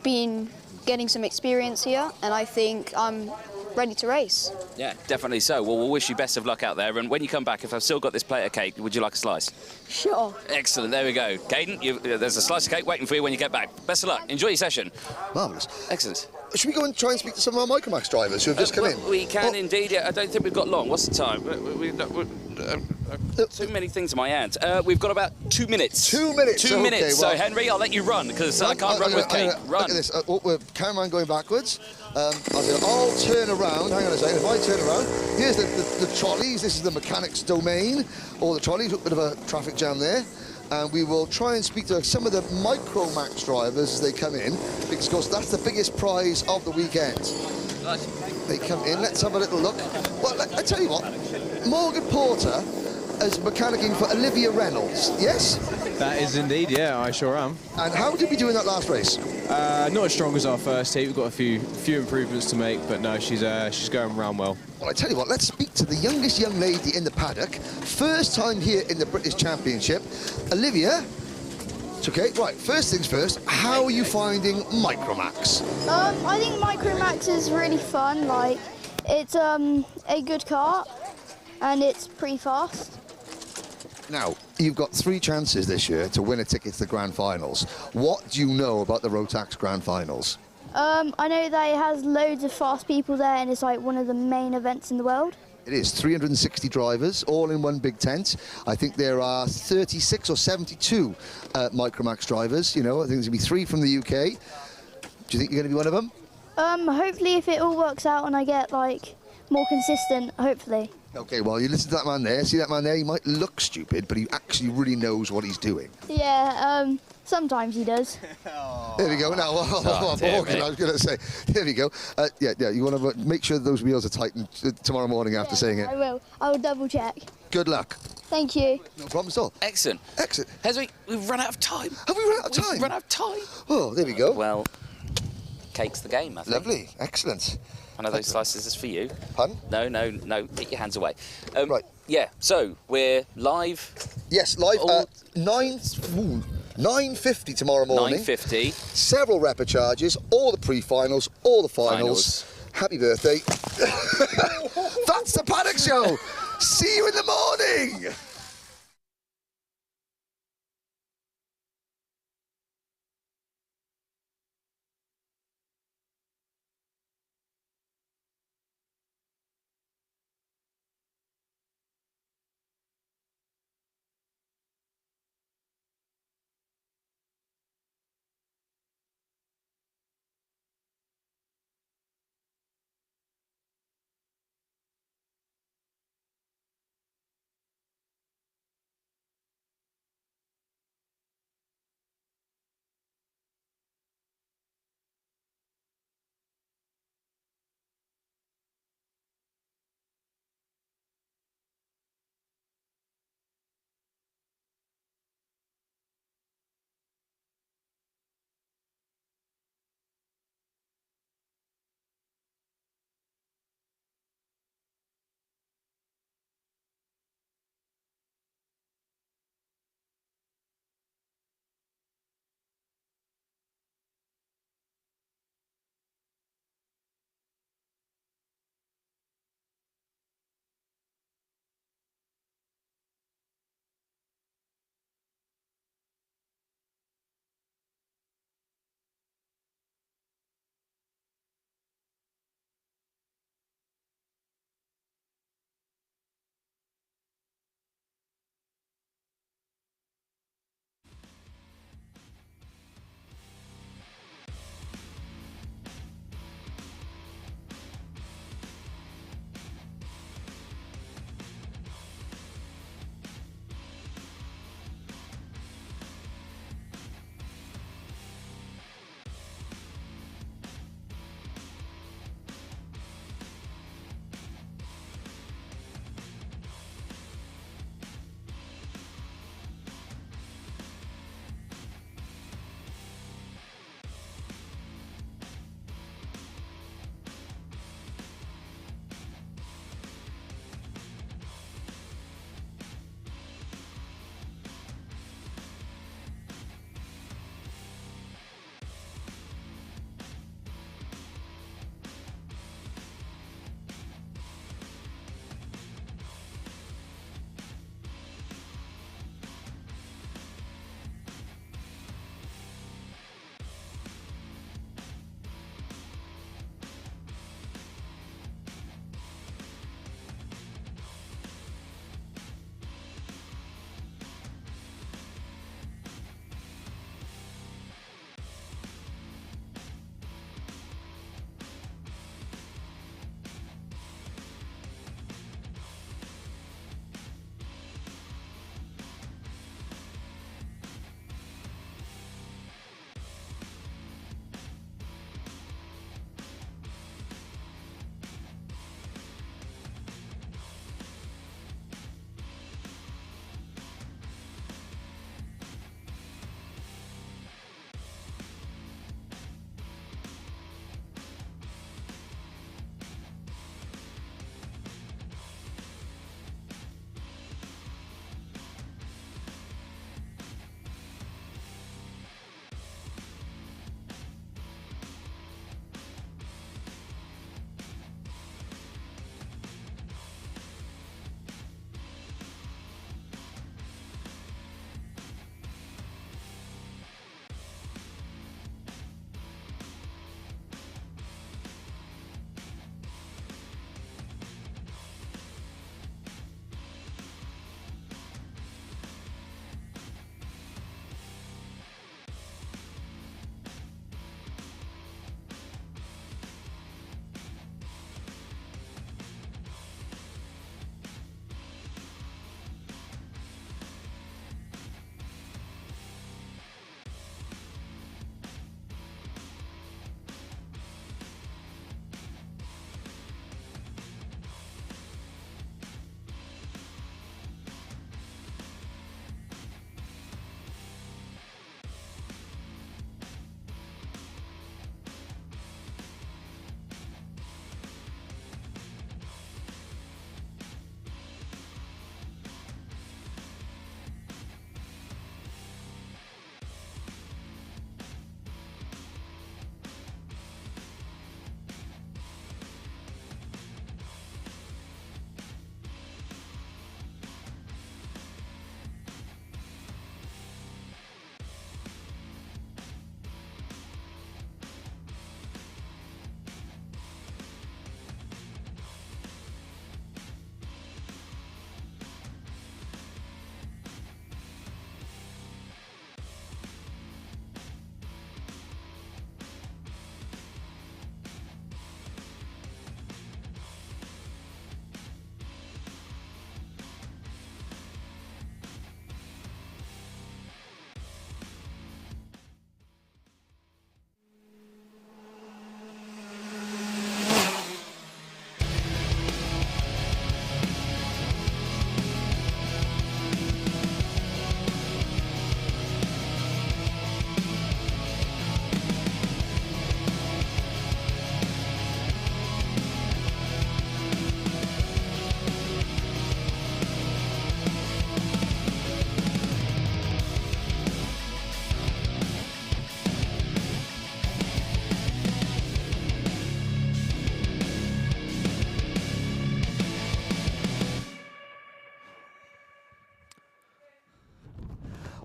been getting some experience here, and I think I'm ready to race. Yeah, definitely so. Well, we'll wish you best of luck out there. And when you come back, if I've still got this plate of cake, would you like a slice? Sure. Excellent. There we go. Caden, there's a slice of cake waiting for you when you get back. Best of luck. Enjoy your session. Marvellous. Excellent. Should we go and try and speak to some of our Micromax drivers who have just come in? We can indeed. Yeah, I don't think we've got long. What's the time? Too many things in my hands. We've got about 2 minutes. 2 minutes. 2 okay, minutes. Well, so Henry, I'll let you run because I can't run with Kate. Run. Look at this. We're cameraman going backwards. I'll turn around. Hang on a second. If I turn around, here's the trolleys. This is the mechanics domain. All the trolleys. A bit of a traffic jam there. And we will try and speak to some of the Micromax drivers as they come in, because of course that's the biggest prize of the weekend. They come in. Let's have a little look. Well, I tell you what, Morgan Porter is mechanicking for Olivia Reynolds. Yes? That is indeed, yeah, I sure am. And how did we do in that last race? Not as strong as our first heat. We've got a few improvements to make, but no, she's going round well. Well, I tell you what, let's speak to the youngest young lady in the paddock. First time here in the British Championship. Olivia. It's okay. Right, first things first, how are you finding Micromax? I think Micromax is really fun. Like, it's a good kart, and it's pretty fast. Now, you've got 3 chances this year to win a ticket to the Grand Finals. What do you know about the Rotax Grand Finals? I know that it has loads of fast people there, and it's like one of the main events in the world. It is 360 drivers, all in one big tent. I think there are 36 or 72 Micromax drivers. You know, I think there's going to be 3 from the UK. Do you think you're going to be one of them? Hopefully, if it all works out and I get like more consistent, hopefully. Okay, well, you listen to that man there. See that man there? He might look stupid, but he actually really knows what he's doing. Yeah, sometimes he does. There we go. Now, Morgan, I was going to say, there we go. Yeah, you want to make sure those wheels are tightened tomorrow morning after saying it. I will. I will double check. Good luck. Thank you. No problem at all. Excellent. Excellent. We've run out of time. Have we run out of time? We've run out of time. Oh, there we go. Well, cake's the game, I think. Lovely. Excellent. One of those slices is for you. Pardon? No. Get your hands away. Right. Yeah, so we're live. Yes, live at 9:50 tomorrow morning. 9:50. Several repechages, all the pre-finals, all the finals. Happy birthday. That's the Paddock Show. See you in the morning.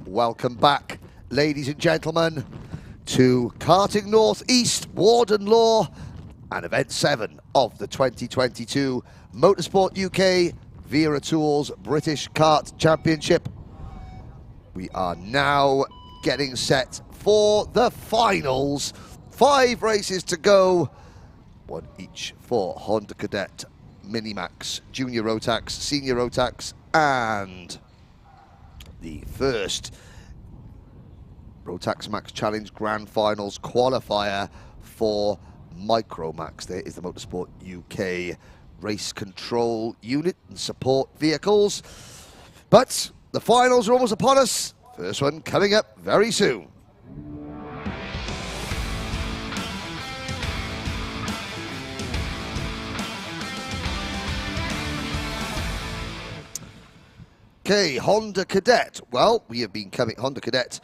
Welcome back, ladies and gentlemen, to Karting Northeast, Warden Law, and Event 7 of the 2022 Motorsport UK Wera Tools British Kart Championship. We are now getting set for the finals. 5 races to go, 1 each for Honda Cadet, Minimax, Junior Rotax, Senior Rotax, and the first Rotax Max Challenge Grand Finals qualifier for Micromax. There is the Motorsport UK race control unit and support vehicles. But the finals are almost upon us. First one coming up very soon. Okay, Honda Cadet. Well, we have been coming. Honda Cadet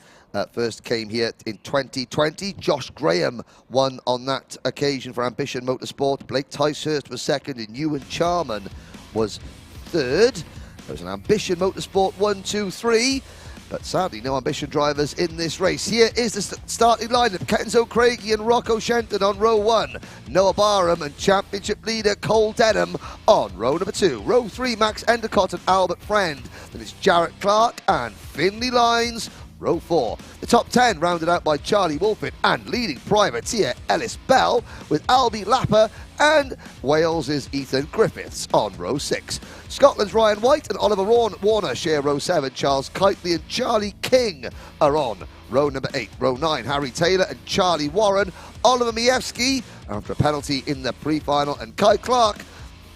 first came here in 2020. Josh Graham won on that occasion for Ambition Motorsport. Blake Ticehurst was second, and Ewan Charman was third. There was an Ambition Motorsport 1, 2, 3. But sadly, no Ambition drivers in this race. Here is the starting lineup. Kenzo Craigie and Rocco Shenton on row 1. Noah Barham and championship leader Cole Denham on row number 2. Row 3, Max Endicott and Albert Friend. Then it's Jarrett Clark and Finley Lines. Row 4. The top 10 rounded out by Charlie Wolfett and leading privateer Ellis Bell, with Albie Lapper and Wales's Ethan Griffiths on row 6. Scotland's Ryan White and Oliver Warner share row 7. Charles Kitely and Charlie King are on row number 8. Row 9, Harry Taylor and Charlie Warren. Oliver Miewski after a penalty in the pre-final, and Kai Clark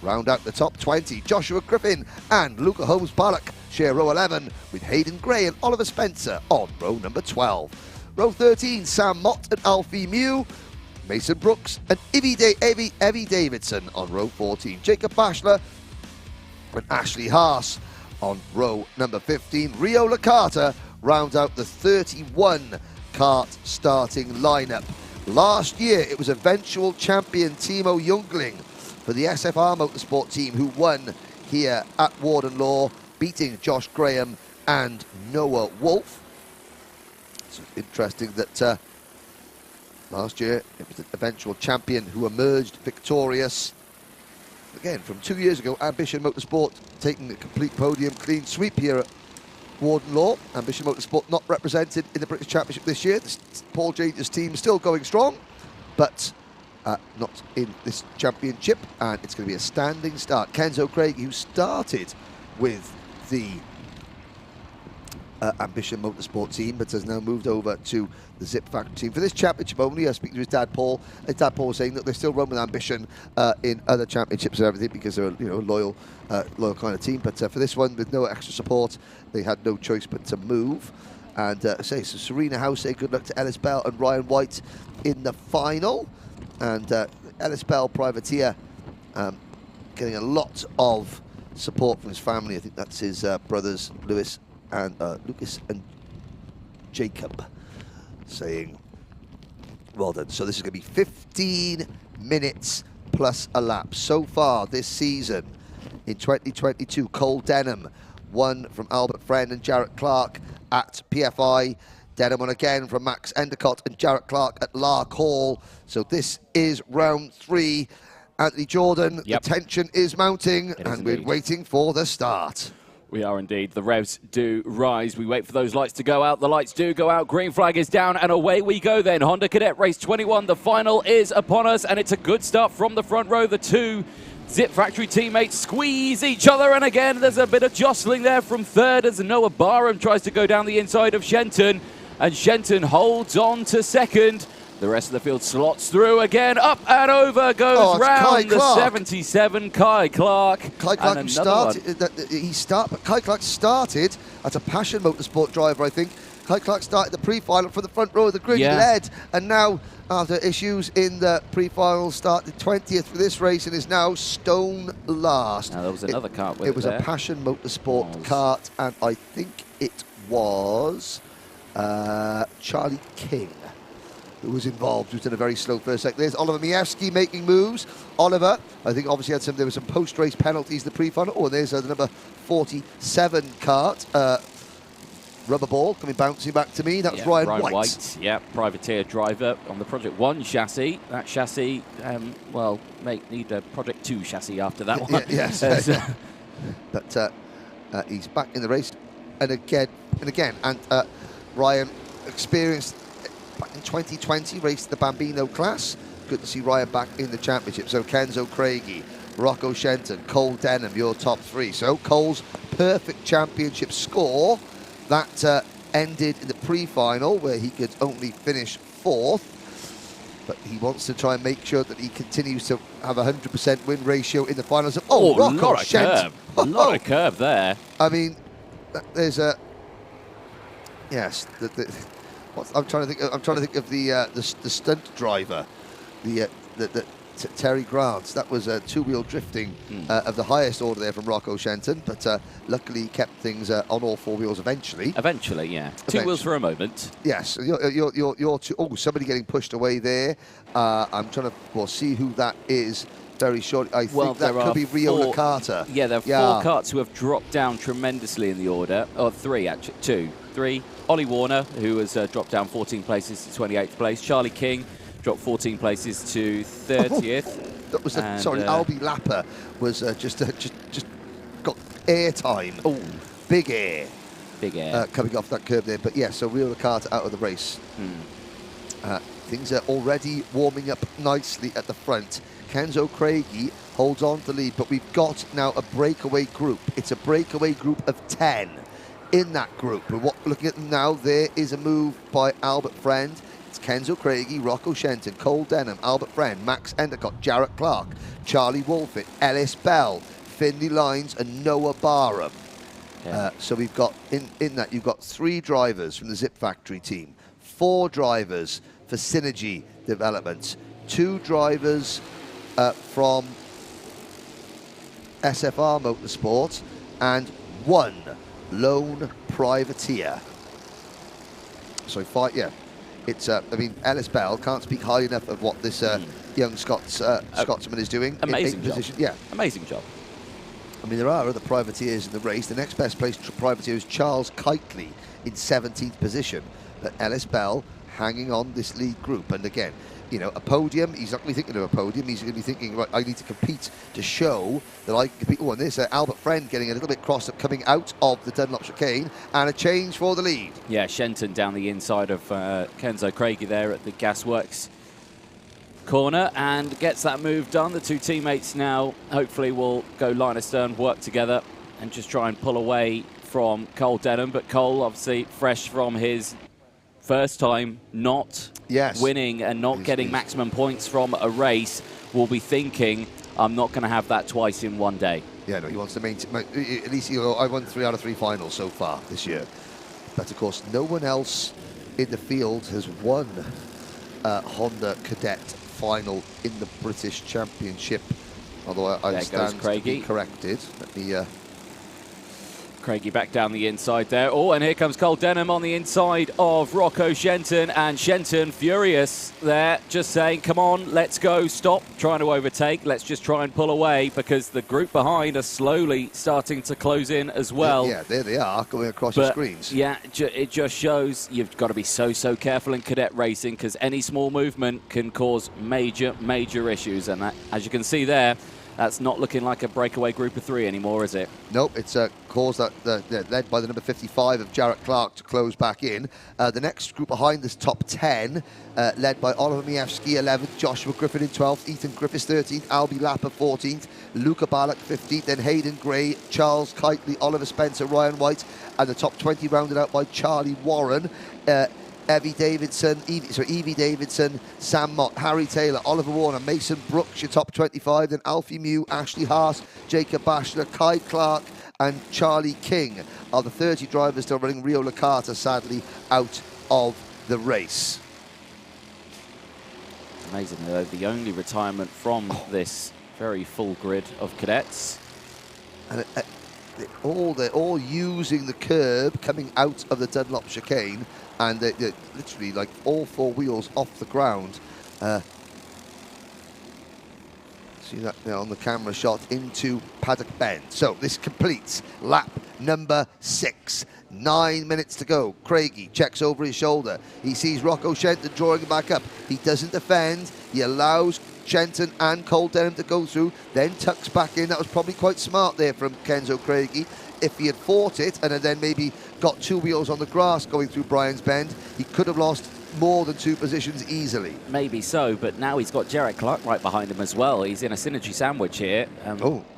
round out the top 20. Joshua Griffin and Luca Holmes Paddock share row 11, with Hayden Gray and Oliver Spencer on row number 12. Row 13, Sam Mott and Alfie Mew. Mason Brooks and Evie Davidson on row 14. Jacob Bashler and Ashley Haas on row number 15. Rio Licata rounds out the 31 kart starting lineup. Last year, it was eventual champion Timo Jungling for the SFR Motorsport team, who won here at Warden Law, beating Josh Graham and Noah Wolf. So it's interesting that last year it was the eventual champion who emerged victorious. Again, from 2 years ago, Ambition Motorsport taking the complete podium clean sweep here at Warden Law. Ambition Motorsport not represented in the British Championship this year. Paul Jages' team still going strong, but not in this championship, and it's going to be a standing start. Kenzo Craig, who started with the Ambition Motorsport team, but has now moved over to the Zip Factory team for this championship only. I speak to his dad Paul. His dad Paul was saying that they still run with Ambition in other championships and everything, because they're a loyal kind of team. But for this one, with no extra support, they had no choice but to move. And so Serena House say good luck to Ellis Bell and Ryan White in the final. And Ellis Bell, privateer, getting a lot of support from his family. I think that's his brothers Lucas and Jacob, saying well done. So this is going to be 15 minutes plus a lap so far this season. In 2022, Cole Denham won from Albert Friend and Jarrett Clark at PFI. Denham won again from Max Endicott and Jarrett Clark at Lark Hall. So this is round 3. Anthony Jordan, the tension is mounting, and we're waiting for the start. We are indeed. The revs do rise. We wait for those lights to go out. The lights do go out. Green flag is down, and away we go then. Honda Cadet Race 21. The final is upon us, and it's a good start from the front row. The two Zip Factory teammates squeeze each other, and again, there's a bit of jostling there from third as Noah Barham tries to go down the inside of Shenton, and Shenton holds on to second. The rest of the field slots through again. Up and over goes round the 77, Kai Clark. Kai Clark Kai Clark started as a Passion Motorsport driver, I think. Kai Clark started the pre-final from the front row of the grid, led, and now, after issues in the pre-final, started 20th for this race and is now stone last. Now, there was another kart with it. It was a Passion Motorsport kart, and I think it was Charlie King who was involved, who's done a very slow first second. There's Oliver Miewski making moves. Oliver, I think obviously there were some post-race penalties in the pre-final. Oh, and there's the number 47 kart. rubber ball coming bouncing back to me. That was Ryan White. Yeah, privateer driver on the Project 1 chassis. That chassis, well, may need a Project 2 chassis after that one. Yes. But he's back in the race. And again, Ryan experienced back in 2020, raced the Bambino class. Good to see Ryan back in the championship. So Kenzo Craigie, Rocco Shenton, Cole Denham, your top three. So Cole's perfect championship score, that ended in the pre-final where he could only finish 4th. But he wants to try and make sure that he continues to have a 100% win ratio in the finals. Oh, Rocco Shenton. A lot of curve there. I mean, there's a... Yes, I'm trying to think of the stunt driver, Terry Grant. That was a two-wheel drifting of the highest order there from Rocco Shenton, but luckily he kept things on all four wheels eventually. Eventually, yeah. Two wheels for a moment. Yes. You're two, oh, somebody getting pushed away there. I'm trying to see who that is very shortly. I think that could be Rio Nakata. Yeah, there are 4 karts who have dropped down tremendously in the order. Or 3, actually. 2. 3. Ollie Warner, who has dropped down 14 places to 28th place. Charlie King dropped 14 places to 30th. That was sorry, Albie Lapper was just got air time. Oh, big air. Big air. Coming off that curb there. But yeah, so Rio Nakata out of the race. Things are already warming up nicely at the front. Kenzo Craigie holds on to the lead, but we've got now a breakaway group. It's a breakaway group of 10 in that group. And what we're looking at now, there is a move by Albert Friend. It's Kenzo Craigie, Rocco Shenton, Cole Denham, Albert Friend, Max Endicott, Jarrett Clark, Charlie Wolfett, Ellis Bell, Finley Lines, and Noah Barham. Yeah. So we've got, in that, you've got 3 drivers from the Zip Factory team, 4 drivers for Synergy Development, 2 drivers from SFR Motorsport, and 1 lone privateer. So it's I mean, Ellis Bell, can't speak highly enough of what this young Scotsman is doing. Amazing job. Position. Yeah, amazing job. I mean, there are other privateers in the race. The next best placed privateer is Charles Kitely in 17th position, but Ellis Bell hanging on this lead group. And again, you know, a podium, he's not going to be thinking of a podium, he's going to be thinking, right, I need to compete to show that I can compete. Oh, and there's Albert Friend getting a little bit crossed up coming out of the Dunlop chicane, and a change for the lead. Yeah, Shenton down the inside of Kenzo Craigie there at the Gasworks corner and gets that move done. The 2 teammates now hopefully will go line astern, work together and just try and pull away from Cole Denham. But Cole, obviously fresh from his first time not winning and not getting maximum points from a race, will be thinking, I'm not going to have that twice in one day. Yeah, no, he wants to maintain, at least, you know, I won 3 out of 3 finals so far this year. But of course, no one else in the field has won Honda Cadet final in the British Championship. Although I stand to be corrected. Let me... Craigie back down the inside there. Oh, and here comes Cole Denham on the inside of Rocco Shenton. And Shenton furious there, just saying, come on, let's go, stop trying to overtake. Let's just try and pull away, because the group behind are slowly starting to close in as well. Yeah, there they are, going across your screens. Yeah, it just shows you've got to be so careful in cadet racing, because any small movement can cause major issues. And that, as you can see there, that's not looking like a breakaway group of 3 anymore, is it? Nope, it's caused that led by the number 55 of Jarrett Clark to close back in. The next group behind this top 10, led by Oliver Miewski, 11th, Joshua Griffin in 12th, Ethan Griffiths 13th, Albie Lapper 14th, Luca Ballack 15th, then Hayden Gray, Charles Kitely, Oliver Spencer, Ryan White, and the top 20 rounded out by Charlie Warren. Evie Davidson, Sam Mott, Harry Taylor, Oliver Warner, Mason Brooks, your top 25, then Alfie Mew, Ashley Haas, Jacob Bashler, Kai Clark, and Charlie King are the 30 drivers still running. Rio Nakata, sadly, out of the race. Amazing, though, the only retirement from this very full grid of cadets. And they're all using the curb coming out of the Dunlop chicane, and they're literally like all 4 wheels off the ground. See that now on the camera shot into Paddock Bend. So this completes lap number 6 9 minutes to go. Craigie checks over his shoulder. He sees Rocco Shenton drawing him back up. He doesn't defend. He allows Shenton and Cole Denham to go through, then tucks back in. That was probably quite smart there from Kenzo Craigie. If he had fought it and had then maybe got 2 wheels on the grass going through Brian's Bend, he could have lost more than 2 positions easily. Maybe so, but now he's got Jarrett Clark right behind him as well. He's in a synergy sandwich here.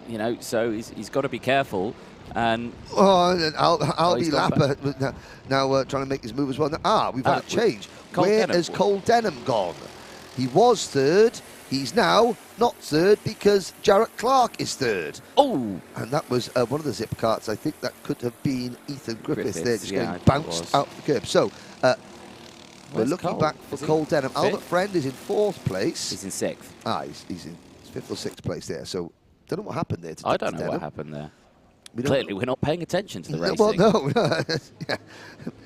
You know, so he's got to be careful. And Albie Lapper now trying to make his move as well. We've had a change. Where has Cole Denham gone? He was third. He's now not third because Jarrett Clark is third. Oh! And that was one of the zip carts. I think that could have been Ethan Griffiths there, just yeah, getting bounced out the curb. So we're looking back for Cole Denham. Albert Friend is in 4th place. He's in 6th. He's in 5th or 6th place there. So don't know what happened there. I don't know what happened there. Clearly, we're not paying attention to the racing. Well, no. Yeah.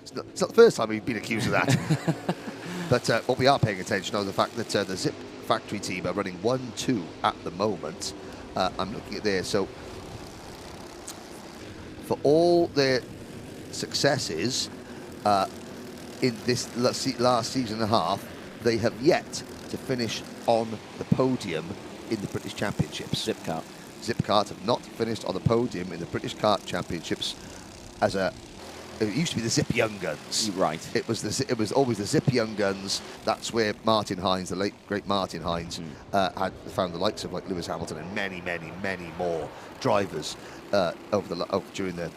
It's not the first time we've been accused of that. But what we are paying attention to is the fact that the Zip Factory team are running 1-2 at the moment. I'm looking at there. So for all their successes in this last season and a half, they have yet to finish on the podium in the British Championships. Zip Kart have not finished on the podium in the British Kart Championships it used to be the Zip Young Guns. Right. It was always the Zip Young Guns. That's where Martin Hines, the late great Martin Hines, had found the likes of like Lewis Hamilton and many, many, many more drivers during the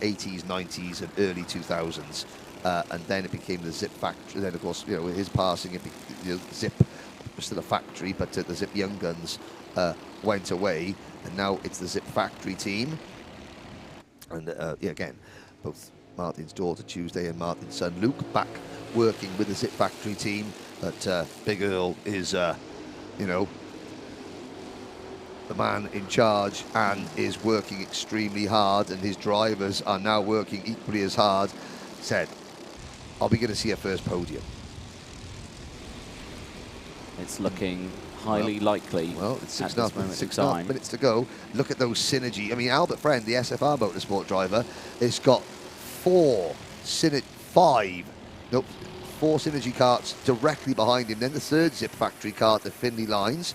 80s, 90s, and early 2000s. And then it became the Zip Factory. Then, of course, with his passing, Zip was still a factory, but the Zip Young Guns went away, and now it's the Zip Factory team. And again, both Martin's daughter Tuesday and Martin's son Luke back working with the Zip Factory team. But Big Earl is, the man in charge and is working extremely hard, and his drivers are now working equally as hard. Said, are we going to see a first podium? It's looking highly likely. Well, it's 6 minutes to go. Look at those synergy. I mean, Albert Friend, the SFR Motorsport driver, has got 4 synergy carts directly behind him. Then the third Zip Factory cart, the Finley Lines,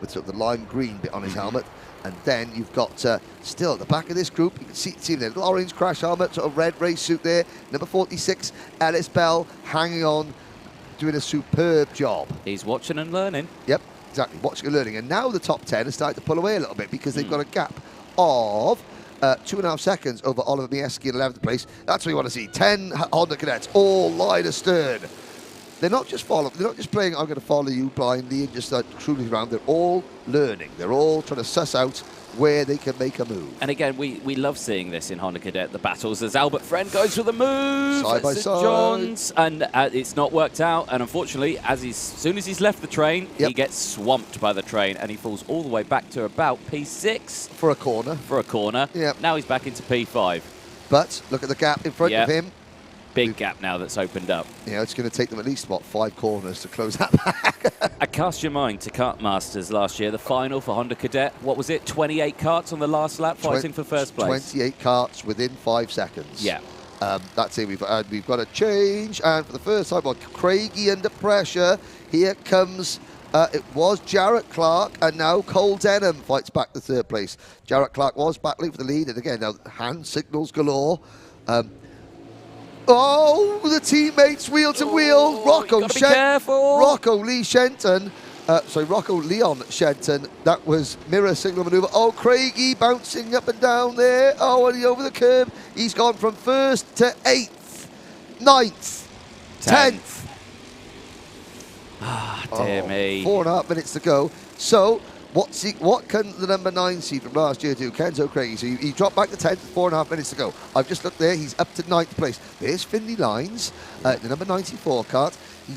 with sort of the lime green bit on his helmet. And then you've got, still at the back of this group, you can see the little orange crash helmet, sort of red race suit there. Number 46, Ellis Bell, hanging on, doing a superb job. He's watching and learning. Yep, exactly, watching and learning. And now the top 10 are starting to pull away a little bit because they've got a gap of 2.5 seconds over Oliver Mieski in 11th place. That's what you want to see. 10 Honda Cadets, all line astern. They're not just following. They're not just playing, I'm going to follow you blindly and just start cruising around. They're all learning. They're all trying to suss out where they can make a move. And again, we love seeing this in Honda Cadet, the battles, as Albert Friend goes for the move side by at St. side. John's, and it's not worked out. And unfortunately, as soon as he's left the train, he gets swamped by the train, and he falls all the way back to about P6 for a corner. Yep. Now he's back into P5. But look at the gap in front of him. Big gap now that's opened up. Yeah, it's going to take them at least, 5 corners to close that back. I cast your mind to Kart Masters last year, the final for Honda Cadet. What was it, 28 karts on the last lap fighting for first place? 28 karts within 5 seconds. Yeah. That's it. We've got a change, and for the first time, Craigie under pressure. Here comes, it was Jarrett Clark, and now Cole Denham fights back to 3rd place. Jarrett Clark was battling for the lead, and again, now hand signals galore. The teammates wheel to wheel. Rocco Leon Shenton. That was mirror signal maneuver. Craigie bouncing up and down there. And he over the curb. He's gone from 1st to 8th, 9th, 10th. Dear me. 4.5 minutes to go. So what can the number 9 seed from last year do? Kenzo Craigie. So he dropped back to 10th, 4.5 minutes to go. I've just looked there. He's up to 9th place. There's Finley Lines, the number 94 kart. Do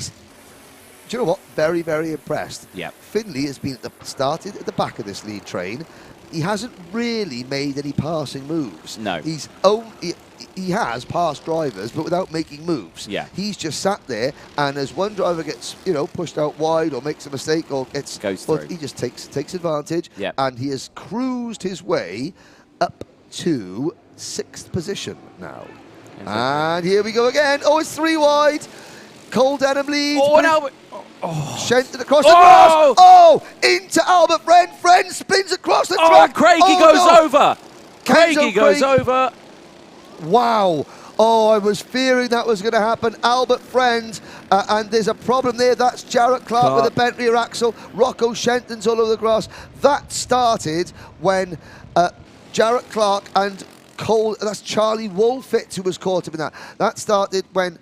you know what? Very, very impressed. Yep. Finley has been started at the back of this lead train. He hasn't really made any passing moves. No. He has passed drivers, but without making moves. Yeah. He's just sat there, and as one driver gets, pushed out wide or makes a mistake or goes through, he just takes advantage. Yep. And he has cruised his way up to 6th position now. And here we go again. Oh, it's 3 wide. Cole Denham leads. Oh, and Albert. Shenton across the grass. Oh, into Albert Friend. Friend spins across the track. Craigie goes over. Craigie goes over. Wow. Oh, I was fearing that was going to happen. Albert Friend, and there's a problem there. That's Jarrett Clark with a bent rear axle. Rocco Shenton's all over the grass. That started when Jarrett Clark and Cole, that's Charlie Wolfitz who was caught up in that. That started when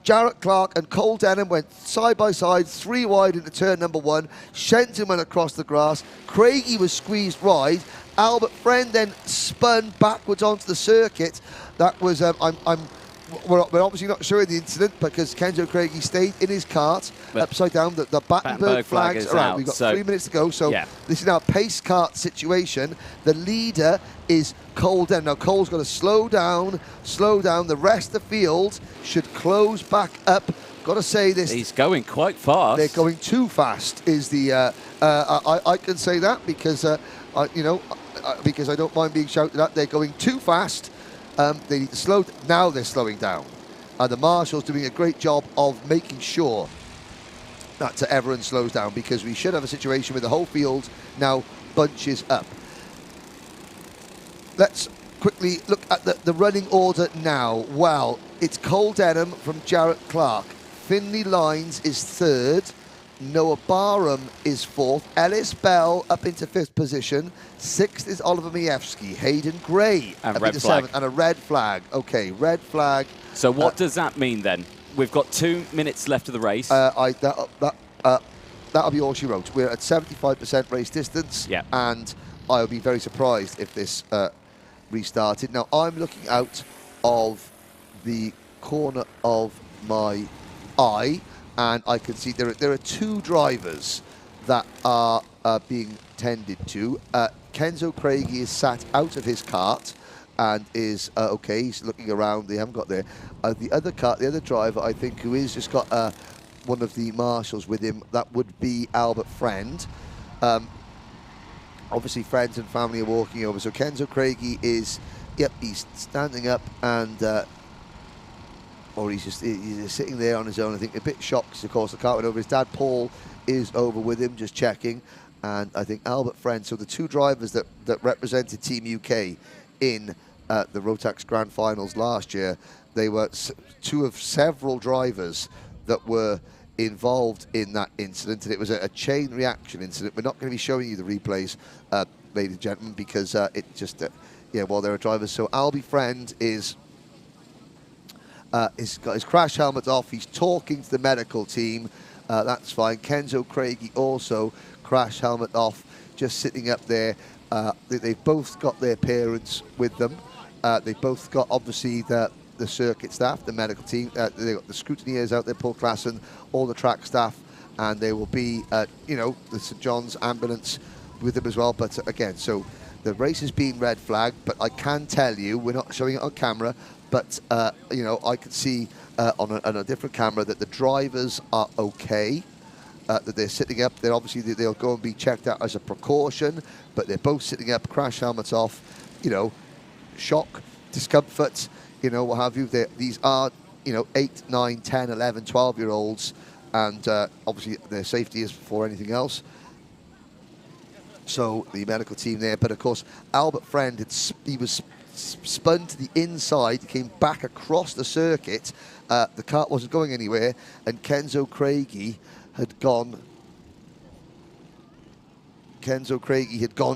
Jarrett Clark and Cole Denham went side by side, 3 wide into turn number 1. Shenton went across the grass. Craigie was squeezed wide. Albert Friend then spun backwards onto the circuit. That was, we're obviously not showing the incident because Kenzo Craigie stayed in his kart upside down. The Battenberg flags are out. We've got 3 minutes to go, so this is now a pace kart situation. The leader is Cole Denham. Now Cole's got to slow down. The rest of the field should close back up. Got to say this. He's going quite fast. They're going too fast. Is the I can say that because because I don't mind being shouted at. They're going too fast. They need to slow. Now they're slowing down. The Marshals doing a great job of making sure that everyone slows down, because we should have a situation where the whole field now bunches up. Let's quickly look at the running order now. Well, it's Cole Denham from Jarrett Clark. Finley Lines is 3rd. Noah Barham is 4th. Ellis Bell up into 5th position. 6th is Oliver Miewski. Hayden Gray and up red into flag. 7th. And a red flag. Okay, red flag. So what does that mean then? We've got 2 minutes left of the race. That'll be all she wrote. We're at 75% race distance. Yeah. And I would be very surprised if this restarted. Now, I'm looking out of the corner of my eye, and I can see there are 2 drivers that are being tended to. Kenzo Craigie is sat out of his kart and is okay. He's looking around. They haven't got there. The other driver, I think, who is just got one of the marshals with him, that would be Albert Friend. Obviously, friends and family are walking over. So Kenzo Craigie is, he's standing up and. Or he's just sitting there on his own. I think a bit shocked because, of course, the car went over. His dad, Paul, is over with him, just checking. And I think Albert Friend, so the 2 drivers that represented Team UK in the Rotax Grand Finals last year, they were 2 of several drivers that were involved in that incident. And it was a chain reaction incident. We're not going to be showing you the replays, ladies and gentlemen, because it just, well, there are drivers. So Albie Friend is... he's got his crash helmet off. He's talking to the medical team. That's fine. Kenzo Craigie also crash helmet off, just sitting up there. They've both got their parents with them. They've both got, obviously, the circuit staff, the medical team. They've got the scrutineers out there, Paul Klassen, all the track staff, and there will be, the St John's ambulance with them as well. But again, so the race is being red flagged, but I can tell you, we're not showing it on camera, but, I can see on a different camera that the drivers are okay, that they're sitting up. They're obviously, they'll go and be checked out as a precaution, but they're both sitting up, crash helmets off, shock, discomfort, what have you. These are, 8, 9, 10, 11, 12-year-olds, and obviously their safety is before anything else. So the medical team there, but of course, Albert Friend, he was spun to the inside, came back across the circuit. The kart wasn't going anywhere, and Kenzo Craigie had gone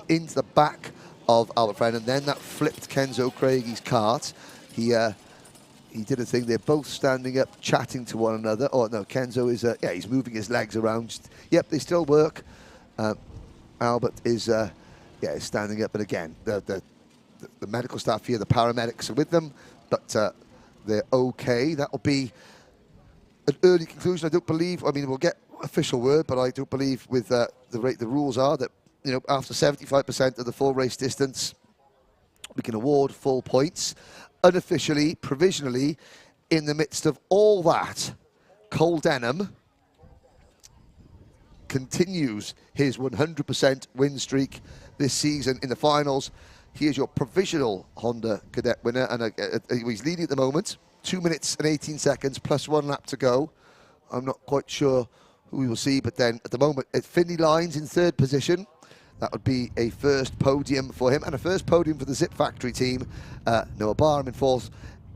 into the back of Albert Friend, and then that flipped Kenzo Craigie's kart. He did a thing. They're both standing up, chatting to one another. Oh no, Kenzo is he's moving his legs around. Yep, they still work. Albert is standing up, but again, the medical staff here, the paramedics are with them, but they're okay. That will be an early conclusion. I don't believe, we'll get official word, but I don't believe with the rules are that, after 75% of the full race distance, we can award full points. Unofficially, provisionally, in the midst of all that, Cole Denham continues his 100% win streak this season in the finals. Here's your provisional Honda Cadet winner, and he's leading at the moment. 2 minutes and 18 seconds, plus 1 lap to go. I'm not quite sure who we will see, but then at the moment, Finley Lines in 3rd position. That would be a first podium for him, and a first podium for the Zip Factory team. Noah Barham in 4th.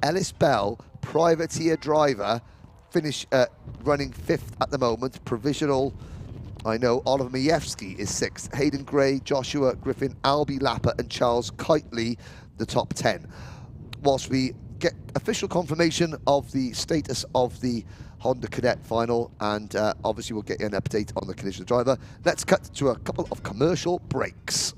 Ellis Bell, privateer driver, running 5th at the moment. Provisional, I know, Oliver Majewski is 6th. Hayden Gray, Joshua Griffin, Albie Lapper and Charles Kitely, the top 10. Whilst we get official confirmation of the status of the Honda Cadet final, and obviously we'll get you an update on the condition of the driver. Let's cut to a couple of commercial breaks.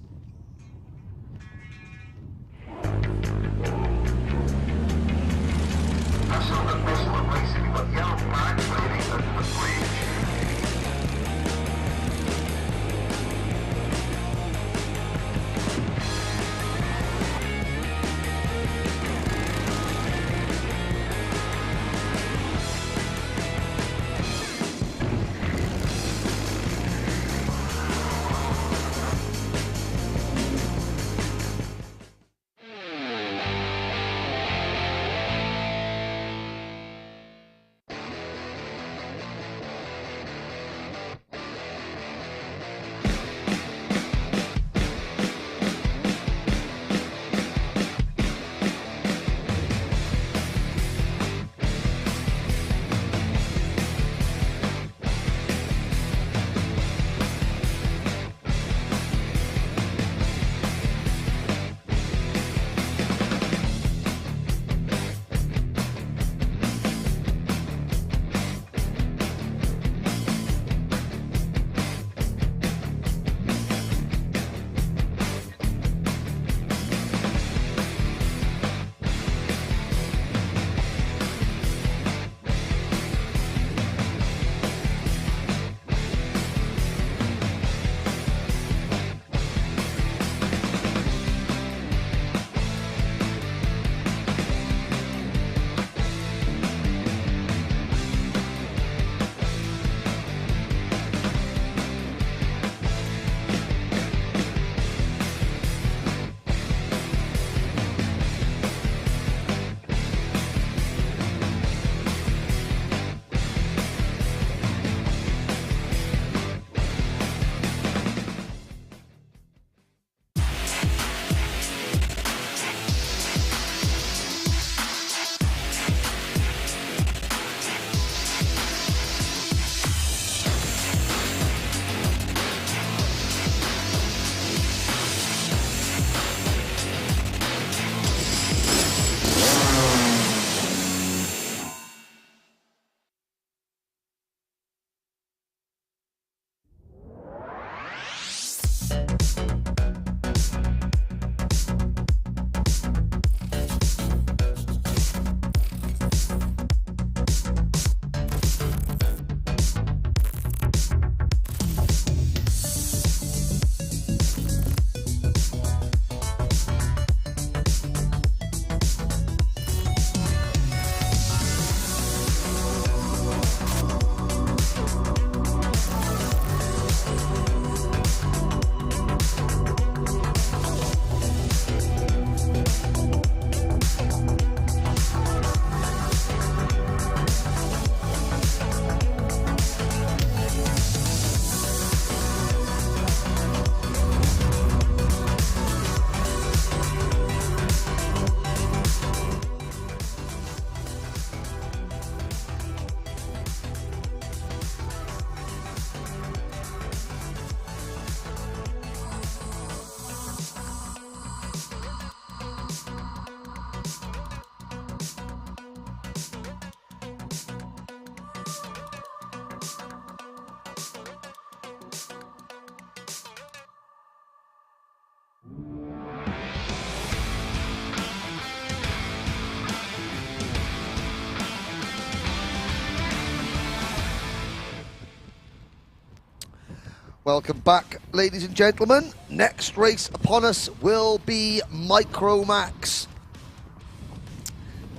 Welcome back, ladies and gentlemen. Next race upon us will be Micromax.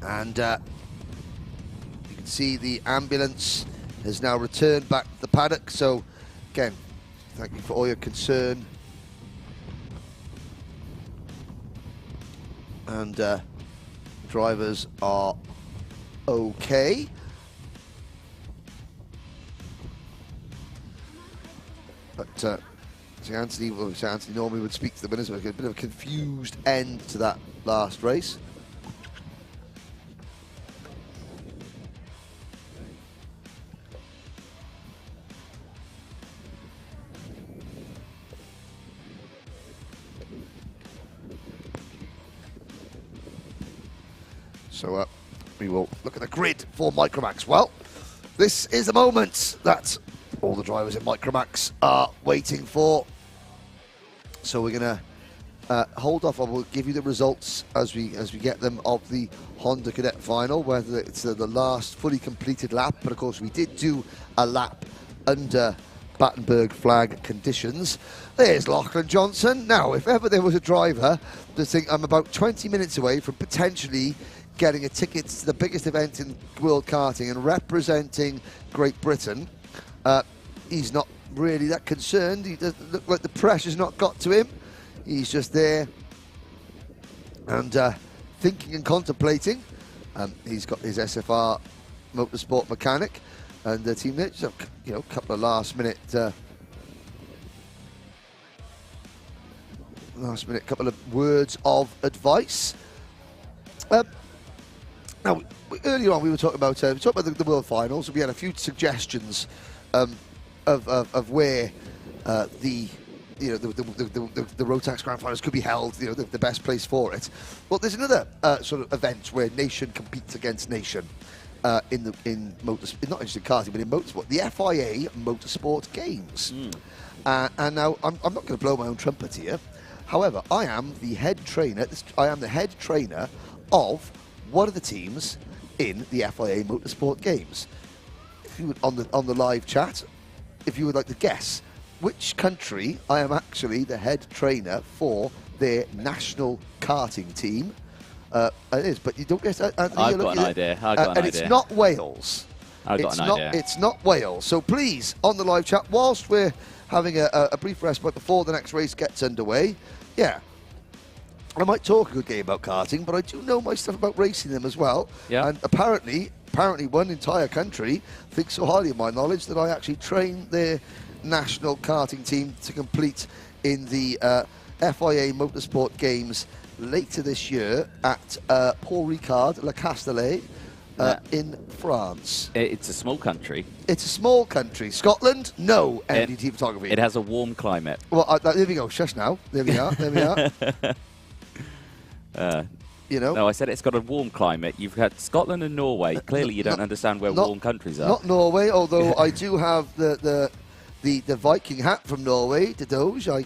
And you can see the ambulance has now returned back to the paddock. So, again, thank you for all your concern And drivers are okay. But Anthony normally would speak to the winners, but a bit of a confused end to that last race. So we will look at the grid for Micromax. Well, this is the moment that all the drivers in Micromax are waiting for. So we're going to hold off. I will give you the results as we get them of the Honda Cadet final, whether it's the last fully completed lap. But of course, we did do a lap under Battenberg flag conditions. There's Lachlan Johnson. Now, if ever there was a driver to think I'm about 20 minutes away from potentially getting a ticket to the biggest event in world karting and representing Great Britain, he's not really that concerned. He doesn't look like the pressure's not got to him. He's just there and thinking and contemplating. He's got his SFR Motorsport mechanic and the team there. Just a couple of last minute couple of words of advice. Now, earlier on we were talking about the World Finals. We had a few suggestions of where the Rotax Grand Finals could be held. The best place for it. Well, there's another sort of event where nation competes against nation in motorsport, not just in karting, but in motorsport. The FIA Motorsport Games. And now I'm not going to blow my own trumpet here. However, I am the head trainer. I am the head trainer of one of the teams in the FIA Motorsport Games. If you would, on the live chat, if you would like to guess which country I am actually the head trainer for their national karting team, it is. But you don't guess. Anthony, I've got an idea. And it's not Wales. I've got an idea. It's not Wales. So please, on the live chat, whilst we're having a brief respite before the next race gets underway, I might talk a good game about karting, but I do know my stuff about racing them as well. Yeah. And apparently one entire country thinks so highly of my knowledge that I actually train their national karting team to complete in the FIA Motorsport Games later this year at Paul Ricard Le Castellet in France. It's a small country. It's a small country. Scotland? No NDT photography. It has a warm climate. Well, there we go. Shush now. There we are. There we are. No, I said it's got a warm climate. You've had Scotland and Norway. Clearly, you don't understand where warm countries are. Not Norway, although I do have the Viking hat from Norway, the Doge. I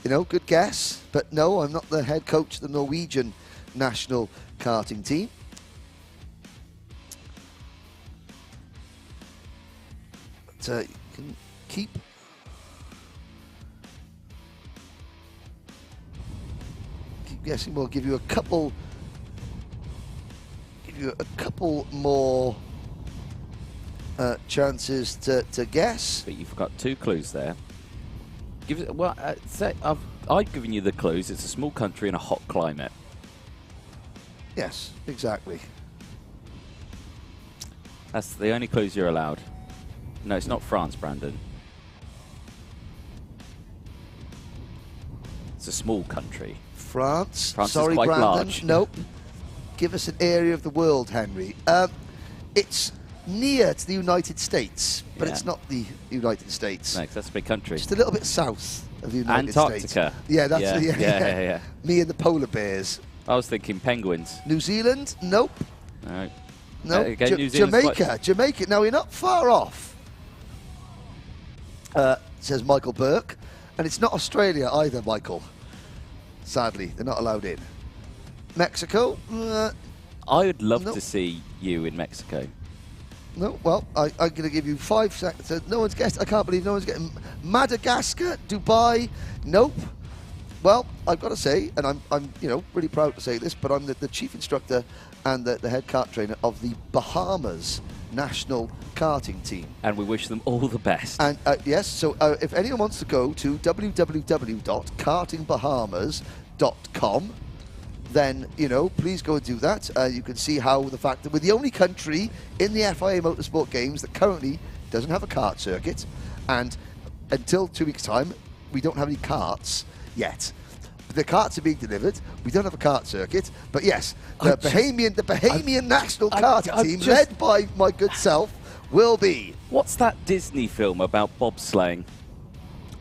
good guess, but no, I'm not the head coach of the Norwegian national karting team. But you can keep guessing. We'll give you a couple more chances to guess. But you've got 2 clues there. I've given you the clues. It's a small country in a hot climate. Yes, exactly. That's the only clues you're allowed. No, it's not France, Brandon. It's a small country. France Sorry, is quite Brandon. Large. Nope. Give us an area of the world, Henry. It's near to the United States, but it's not the United States. No, 'cause that's a big country. Just a little bit south of the United Antarctica. States. Yeah, that's yeah. Me and the polar bears. I was thinking penguins. New Zealand? Nope. No. Nope. Again, New Zealand's Jamaica. Now, you're not far off, says Michael Burke. And it's not Australia either, Michael. Sadly, they're not allowed in. Mexico? I would love to see you in Mexico. No, well, I'm going to give you 5 seconds. No one's guessed. I can't believe no one's getting Madagascar, Dubai. Nope. Well, I've got to say, and I'm really proud to say this, but I'm the chief instructor and the head kart trainer of the Bahamas national karting team. And we wish them all the best. And yes, so if anyone wants to go to www.kartingbahamas.com, then, you know, please go and do that. You can see how the fact that we're the only country in the FIA Motorsport Games that currently doesn't have a kart circuit, and until 2 weeks' time, we don't have any karts yet. The karts are being delivered. We don't have a kart circuit, but yes, the Bahamian national karting team, led by my good self, will be. What's that Disney film about bobsleighing?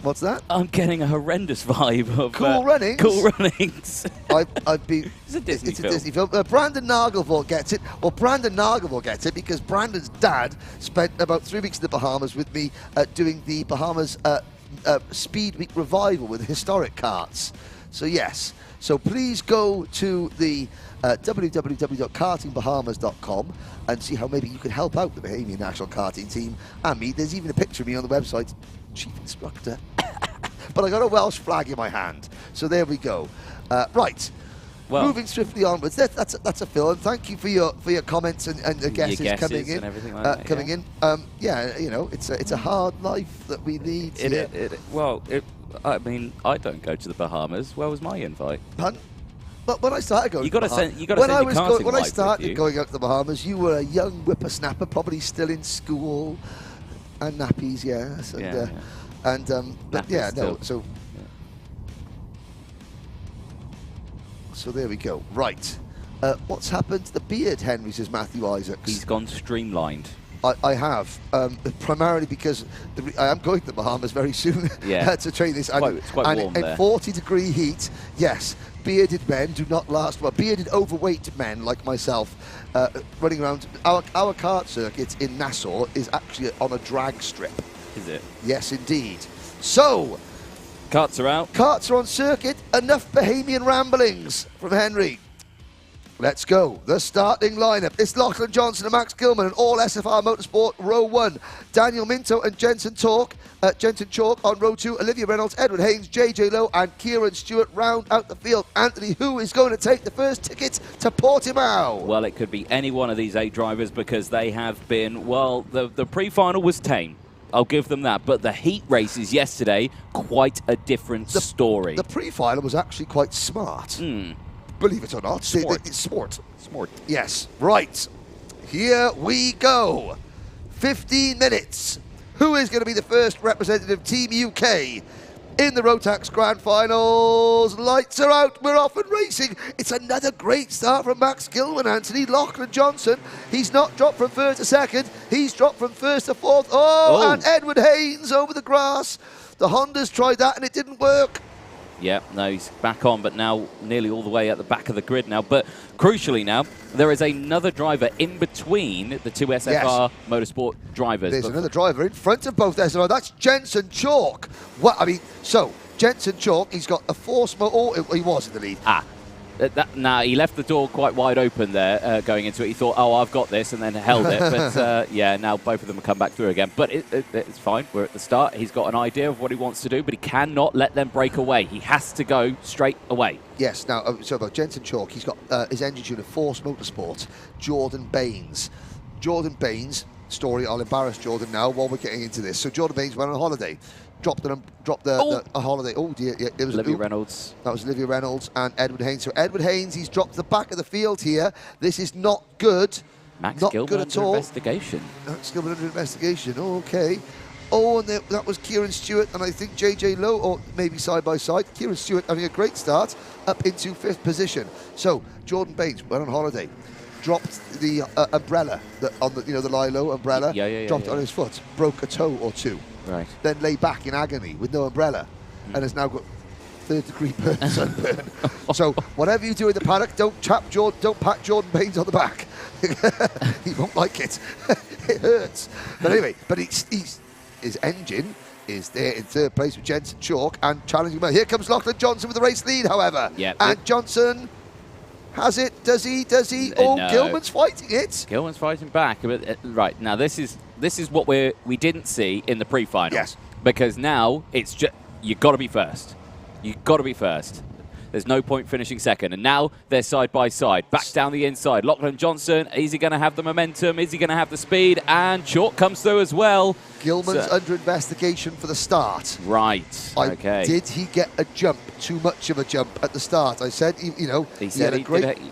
What's that? I'm getting a horrendous vibe of Cool Runnings. Cool Runnings. I'd be. It's a Disney film. A Disney film. Brandon Nagelvoort gets it. Well, Brandon Nagelvoort gets it because Brandon's dad spent about 3 weeks in the Bahamas with me doing the Bahamas Speed Week revival with historic karts. So yes. So please go to the www.kartingbahamas.com and see how maybe you can help out the Bahamian national karting team and me. There's even a picture of me on the website, chief instructor. But I got a Welsh flag in my hand. So there we go. Right. Well, moving swiftly onwards. That's a fill. And thank you for your comments and the guesses coming in. And everything like that, coming in. Yeah, you know, it's a hard life that we lead. I mean, I don't go to the Bahamas. Where was my invite? Pardon? But when I started going, when I started going out to the Bahamas, you were a young whippersnapper, probably still in school, and nappies, yes, So there we go. Right, what's happened to the beard, Henry? Says Matthew Isaacs. He's gone streamlined. I have, primarily because I am going to the Bahamas very soon to train this. It's quite warm there. In 40-degree heat, yes, bearded men do not last well. Bearded, overweight men like myself running around. Our kart circuit in Nassau is actually on a drag strip. Is it? Yes, indeed. So, karts are out. Karts are on circuit. Enough Bahamian ramblings from Henry. Let's go. The starting lineup. It's Lachlan Johnson and Max Gilman and all SFR Motorsport row 1. Daniel Minto and Jensen Chalk on row 2. Olivia Reynolds, Edward Haynes, JJ Lowe and Kieran Stewart round out the field. Anthony, who is going to take the first ticket to Portimao? Well, it could be any one of these 8 drivers because they have been, well, the pre-final was tame. I'll give them that. But the heat races yesterday, quite a different story. The pre-final was actually quite smart. Believe it or not. It's sport. Yes. Right. Here we go. 15 minutes. Who is going to be the first representative Team UK in the Rotax Grand Finals? Lights are out. We're off and racing. It's another great start from Max Gilman, Anthony. Lachlan Johnson. He's not dropped from 1st to 2nd. He's dropped from 1st to 4th. And Edward Haynes over the grass. The Hondas tried that and it didn't work. Yeah, no, he's back on, but now nearly all the way at the back of the grid now. But crucially now, there is another driver in between the 2 SFR Motorsport drivers. There's another driver in front of both SFR. That's Jensen Chalk. Jensen Chalk, he's got a force motor. He was in the lead. He left the door quite wide open there going into it. He thought, I've got this, and then held it. But now both of them have come back through again. But it's fine. We're at the start. He's got an idea of what he wants to do, but he cannot let them break away. He has to go straight away. Yes. Now, so about Jensen Chalk, he's got his engine tune of Force Motorsport, Jordan Baines. Jordan Baines' story, I'll embarrass Jordan now while we're getting into this. So Jordan Baines went on holiday. Dropped a holiday. Oh dear, yeah, it was Olivia Reynolds. That was Olivia Reynolds and Edward Haynes. So Edward Haynes, he's dropped the back of the field here. This is not good. Max not Gilman good at under all. investigation. Max Gilman under investigation. Okay. Oh, and that was Kieran Stewart and I think JJ Lowe, or maybe side by side. Kieran Stewart having a great start up into 5th position. So Jordan Baines went on holiday. Dropped the umbrella on the the Lilo umbrella. Dropped it on his foot. Broke a toe or two. Right. Then lay back in agony with no umbrella, and has now got 3rd-degree burn, sunburn. So whatever you do in the paddock, don't pat Jordan Baines on the back. He won't like it. It hurts. But anyway, his engine is there in 3rd place with Jensen Chalk and challenging him. Here comes Lachlan Johnson with the race lead, however. And Johnson has it. Does he? Oh, no. Gilman's fighting it. Gilman's fighting back. Right now, this is what we didn't see in the pre-final. Yes. Because now it's just you've got to be first. You've got to be first. There's no point finishing second. And now they're side by side, back down the inside. Lachlan Johnson, is he going to have the momentum? Is he going to have the speed? And Chalk comes through as well. Gilman's under investigation for the start. Right, okay. Did he get a jump, too much of a jump at the start? I said, you know, he said he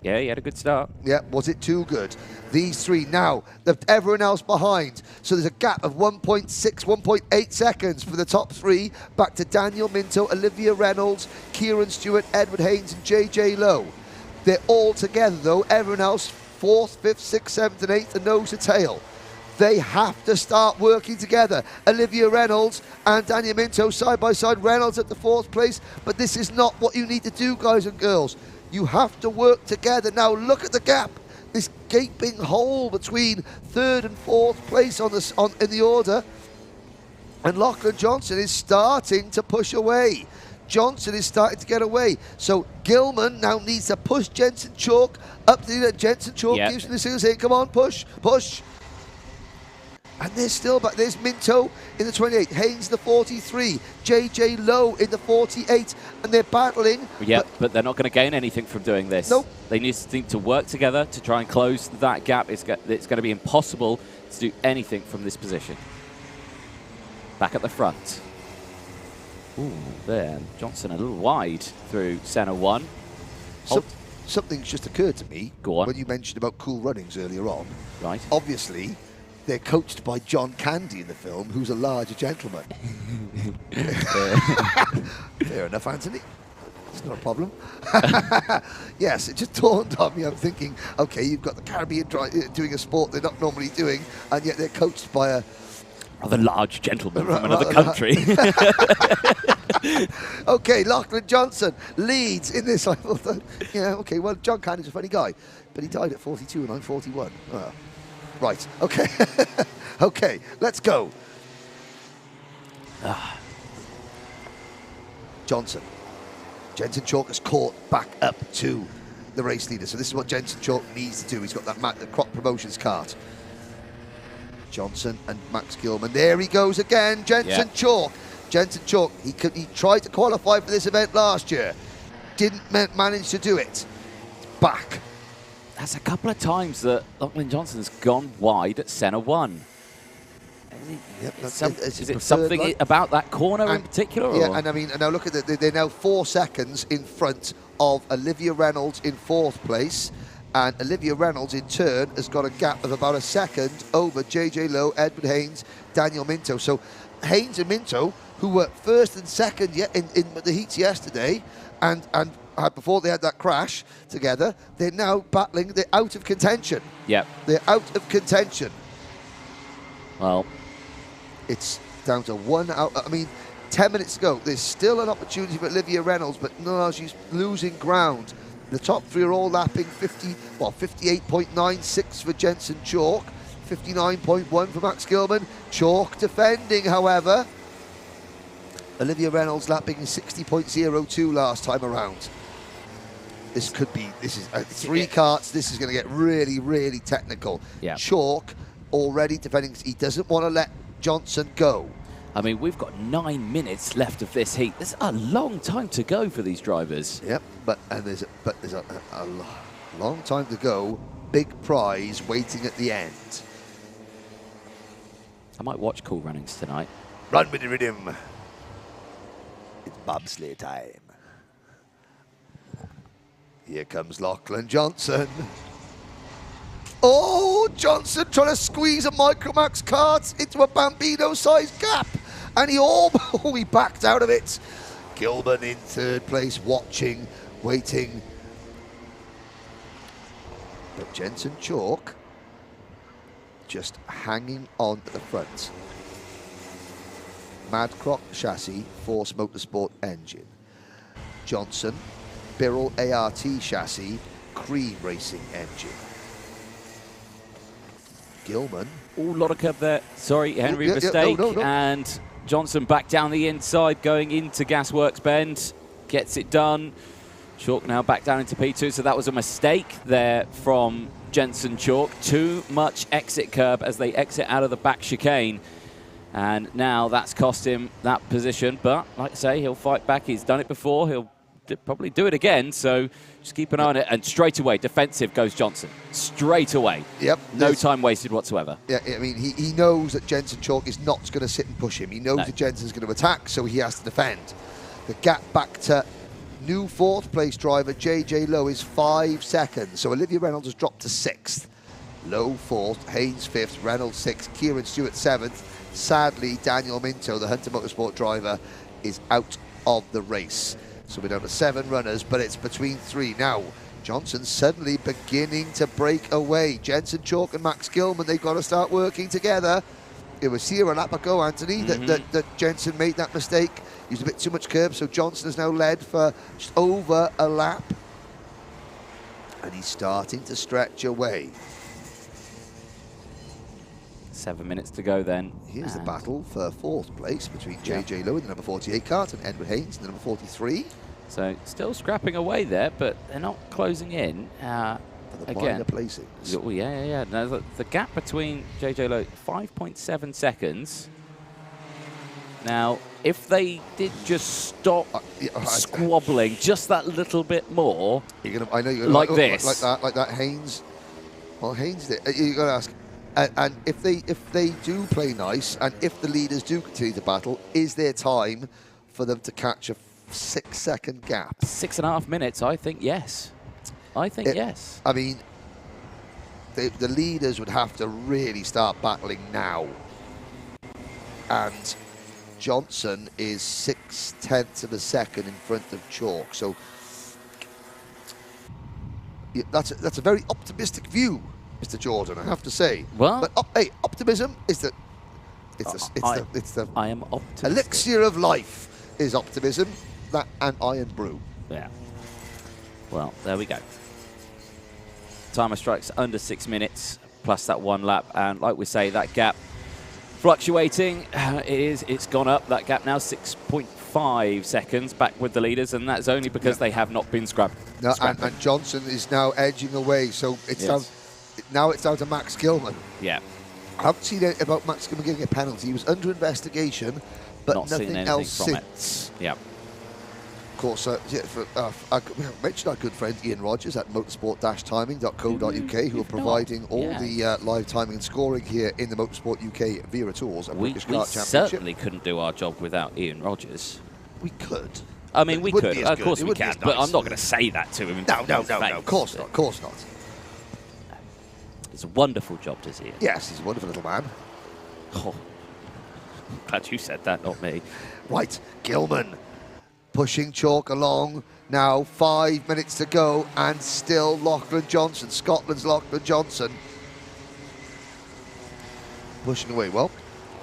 had a good start. Yeah, was it too good? These three now, everyone else behind. So there's a gap of 1.6, 1.8 seconds for the top three. Back to Daniel Minto, Olivia Reynolds, Kieran Stewart, Edward Haynes, and JJ Lowe. They're all together though. Everyone else, 4th, 5th, 6th, 7th, and 8th, and nose to tail. They have to start working together. Olivia Reynolds and Daniel Minto side by side. Reynolds at the 4th place, but this is not what you need to do, guys and girls. You have to work together. Now look at the gap. This gaping hole between 3rd and 4th place in the order. And Lachlan Johnson is starting to push away. Johnson is starting to get away. So Gilman now needs to push Jensen Chalk up to the Jensen Chalk. Gives him the signal saying, come on, push, push. And there's still back. There's Minto in the 28, Haynes the 43, JJ Lowe in the 48, and they're battling. Yeah, but they're not going to gain anything from doing this. Nope. They need to work together to try and close that gap. It's going to be impossible to do anything from this position. Back at the front. Ooh, there. Johnson a little wide through centre one. Something's just occurred to me. Go on. When you mentioned about Cool Runnings earlier on. Right. Obviously, they're coached by John Candy in the film, who's a larger gentleman. Fair enough, Anthony. It's not a problem. Yes, it just dawned on me. I'm thinking, okay, you've got the Caribbean doing a sport they're not normally doing, and yet they're coached by a rather large gentleman from another country. Okay, Lachlan Johnson leads in this. Yeah, okay, well, John Candy's a funny guy, but he died at 42 and I'm 41. Oh. Right, okay. Okay, let's go. Johnson. Jensen Chalk has caught back up to the race leader. So this is what Jensen Chalk needs to do. He's got the Crop Promotions cart. Johnson and Max Gilman. There he goes again. Jensen Chalk. Jensen Chalk. He tried to qualify for this event last year. Didn't manage to do it. Back. That's a couple of times that Lachlan Johnson's gone wide at centre one. Yep, is it something about that corner in particular? Yeah, or? and I mean, now look at they're now 4 seconds in front of Olivia Reynolds in 4th place, and Olivia Reynolds in turn has got a gap of about a second over JJ Lowe, Edward Haynes, Daniel Minto. So Haynes and Minto, who were 1st and 2nd in the heats yesterday, and before they had that crash together, they're now battling. They're out of contention. Yep. They're out of contention. Well, it's down to 1 out. I mean, 10 minutes to go. There's still an opportunity for Olivia Reynolds, but no, she's losing ground. The top three are all lapping 58.96 for Jensen Chalk, 59.1 for Max Gilman. Chalk defending, however. Olivia Reynolds lapping 60.02 last time around. This is 3 karts. This is going to get really, really technical. Yeah. Chalk already defending. He doesn't want to let Johnson go. I mean, we've got 9 minutes left of this heat. There's a long time to go for these drivers. Yep, but there's a long time to go. Big prize waiting at the end. I might watch Cool Runnings tonight. Run with the rhythm. It's bobsleigh time. Here comes Lachlan Johnson. Oh, Johnson trying to squeeze a Micromax kart into a Bambino-sized gap. And he backed out of it. Gilman in 3rd place, watching, waiting. But Jensen Chalk just hanging on at the front. Madcroc chassis, Force Motorsport engine. Johnson, Birrell ART chassis, Cream Racing engine. Gilman. Oh, lot of curb there. Sorry, Henry, yeah, mistake. No. And Johnson back down the inside, going into Gasworks Bend. Gets it done. Chalk now back down into P2, so that was a mistake there from Jensen Chalk. Too much exit curb as they exit out of the back chicane. And now that's cost him that position. But, like I say, he'll fight back. He's done it before. He'll probably do it again, so just keep an eye on it. And straight away, defensive goes Johnson. Straight away. Yep. No time wasted whatsoever. Yeah, I mean, he knows that Jensen Chalk is not going to sit and push him. He knows that Jensen's going to attack, so he has to defend. The gap back to new fourth place driver JJ Lowe is 5 seconds. So Olivia Reynolds has dropped to 6th. Lowe 4th, Haynes 5th, Reynolds 6th, Kieran Stewart 7th. Sadly, Daniel Minto, the Hunter Motorsport driver, is out of the race. So we're down to 7 runners, but it's between 3. Now, Johnson suddenly beginning to break away. Jensen Chalk and Max Gilman, they've got to start working together. It was here a lap ago, Anthony, that Jensen made that mistake. Used a bit too much curb, so Johnson has now led for just over a lap. And he's starting to stretch away. 7 minutes to go then. Here's the battle for 4th place between JJ Lowe in the number 48 Kart and Edward Haynes in the number 43. So still scrapping away there, but they're not closing in. Again, placings. Oh, yeah. No, the gap between JJ Lowe, 5.7 seconds. Now, if they did just stop squabbling just that little bit more, I know you're like gonna, this, like that, Haynes. Well, Haynes did. You're going to ask, and if they do play nice, and if the leaders do continue to battle, is there time for them to catch a 6-second gap? 6.5 minutes, I think yes. Yes. I mean, the leaders would have to really start battling now. And Johnson is 0.6 of a second in front of Chalk. So yeah, that's a very optimistic view, Mr. Jordan, I have to say. Well, but hey, optimism is the I am optimistic. Elixir of life is optimism, that and iron brew. Yeah. Well, there we go. Timer strikes under 6 minutes, plus that 1 lap. And like we say, that gap fluctuating. It's gone up, that gap now, 6.5 seconds back with the leaders. And that's only because they have not been scrapped. No, and Johnson is now edging away. So it's now it's down to Max Gilman. Yeah. I haven't seen anything about Max Gilman getting a penalty. He was under investigation, but not nothing else since. Yeah. Of course, I mentioned our good friend Ian Rogers at motorsport-timing.co.uk, who are providing all the live timing and scoring here in the Motorsport UK Vera Tours and British Kart Championship. We certainly couldn't do our job without Ian Rogers. We could. I mean, we could. Of course we can. But I'm not going to say that to him. No. Of course not. Of course not. It's a wonderful job, does he? Yes, he's a wonderful little man. Oh, glad you said that, not me. Right, Gilman pushing Chalk along. Now 5 minutes to go, and still Lachlan Johnson, Scotland's Lachlan Johnson, pushing away. Well,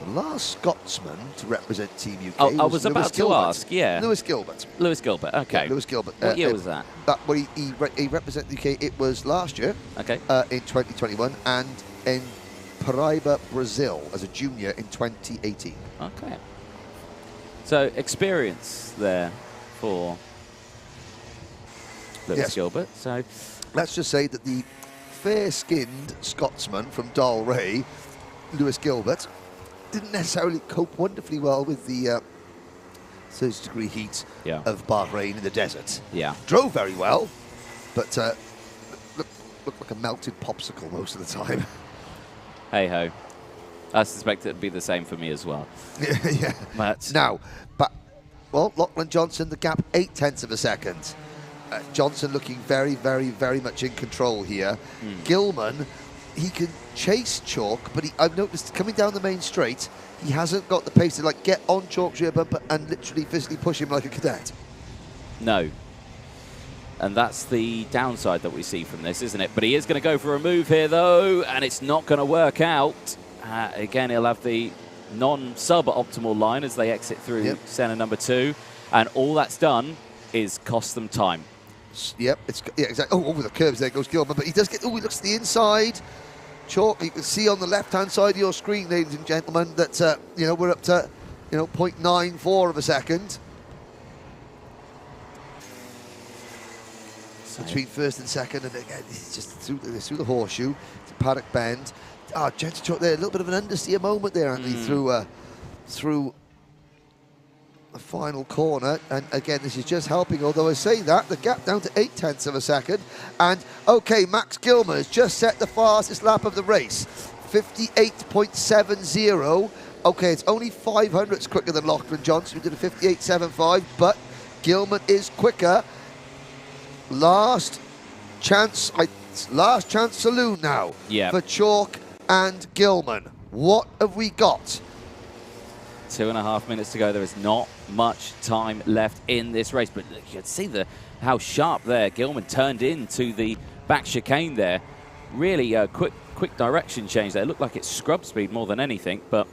the last Scotsman to represent Team UK I was about to ask, Lewis Gilbert. Lewis Gilbert, okay. Yeah, Lewis Gilbert. What year was that? Well, he represented the UK, it was last year, okay, in 2021, and in Paraíba, Brazil, as a junior in 2018. Okay. So, experience there for Lewis Gilbert. So, let's just say that the fair-skinned Scotsman from Dalray, Lewis Gilbert, didn't necessarily cope wonderfully well with the 30-degree heat of Bahrain in the desert. Yeah. Drove very well, but looked like a melted popsicle most of the time. Hey-ho. I suspect it'd be the same for me as well. Yeah. But well, Lachlan Johnson, the gap 0.8 of a second. Johnson looking very, very, very much in control here. Gilman, he can chase Chalk, but I've noticed coming down the main straight, he hasn't got the pace to get on Chalk's rear bumper and literally physically push him like a cadet. No. And that's the downside that we see from this, isn't it? But he is going to go for a move here, though, and it's not going to work out. Again, he'll have the non-sub-optimal line as they exit through center number 2. And all that's done is cost them time. Yep, exactly. Oh, over the curves there goes Gilman, but he does get, he looks to the inside. Chalk, you can see on the left-hand side of your screen, ladies and gentlemen, that, we're up to, 0.94 of a second. Between first and second, and again, it's just through the horseshoe to Paddock Bend. Jensen Chalk there, a little bit of an understeer moment there, Anthony, through the final corner, and again, this is just helping, although I say that, the gap down to 0.8 of a second, and okay, Max Gilman has just set the fastest lap of the race, 58.70. Okay, it's only 500ths quicker than Lachlan Johnson, who did a 58.75, but Gilman is quicker. Last chance saloon now for Chalk and Gilman. What have we got? 2.5 minutes to go. There is not much time left in this race, but you can see how sharp there Gilman turned into the back chicane there. Really quick direction change there. It looked like it's scrub speed more than anything, but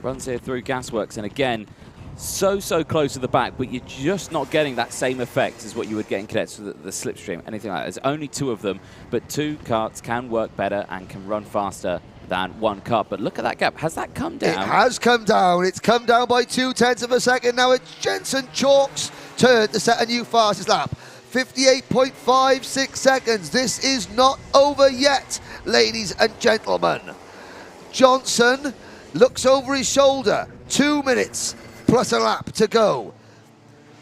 runs here through Gasworks, and again, so close to the back, but you're just not getting that same effect as what you would get in Cadets with the slipstream, anything like that. There's only 2 of them, but 2 karts can work better and can run faster than 1 kart. But look at that gap. Has that come down? It has come down. It's come down by 0.2 of a second. Now it's Jensen Chalk's turn to set a new fastest lap. 58.56 seconds. This is not over yet, ladies and gentlemen. Johnson looks over his shoulder. 2 minutes plus a lap to go.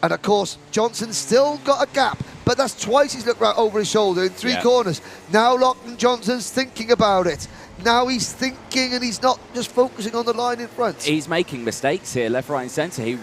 And of course, Johnson's still got a gap, but that's twice he's looked right over his shoulder in 3 corners. Now Lachlan Johnson's thinking about it. Now he's thinking, and he's not just focusing on the line in front. He's making mistakes here, left, right, and centre. He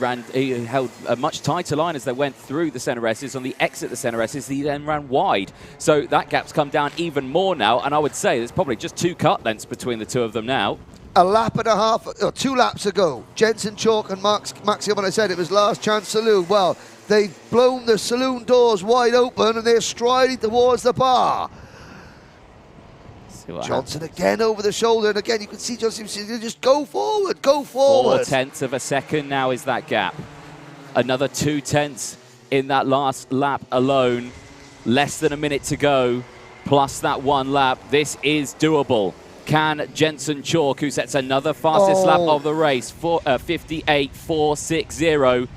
held a much tighter line as they went through the centre S's. On the exit the centre S's, he then ran wide. So that gap's come down even more now, and I would say there's probably just 2 kart lengths between the 2 of them now. A lap and a half, or 2 laps ago, Jensen Chalk and Max Gilman, I said it was last chance saloon. Well, they've blown the saloon doors wide open and they're striding towards the bar. Johnson again over the shoulder, and again you can see Johnson just go forward, go forward. 0.4 of a second now is that gap. Another 0.2 in that last lap alone. Less than a minute to go, plus that 1 lap. This is doable. Can Jensen Chalk, who sets another fastest lap of the race, 58.460,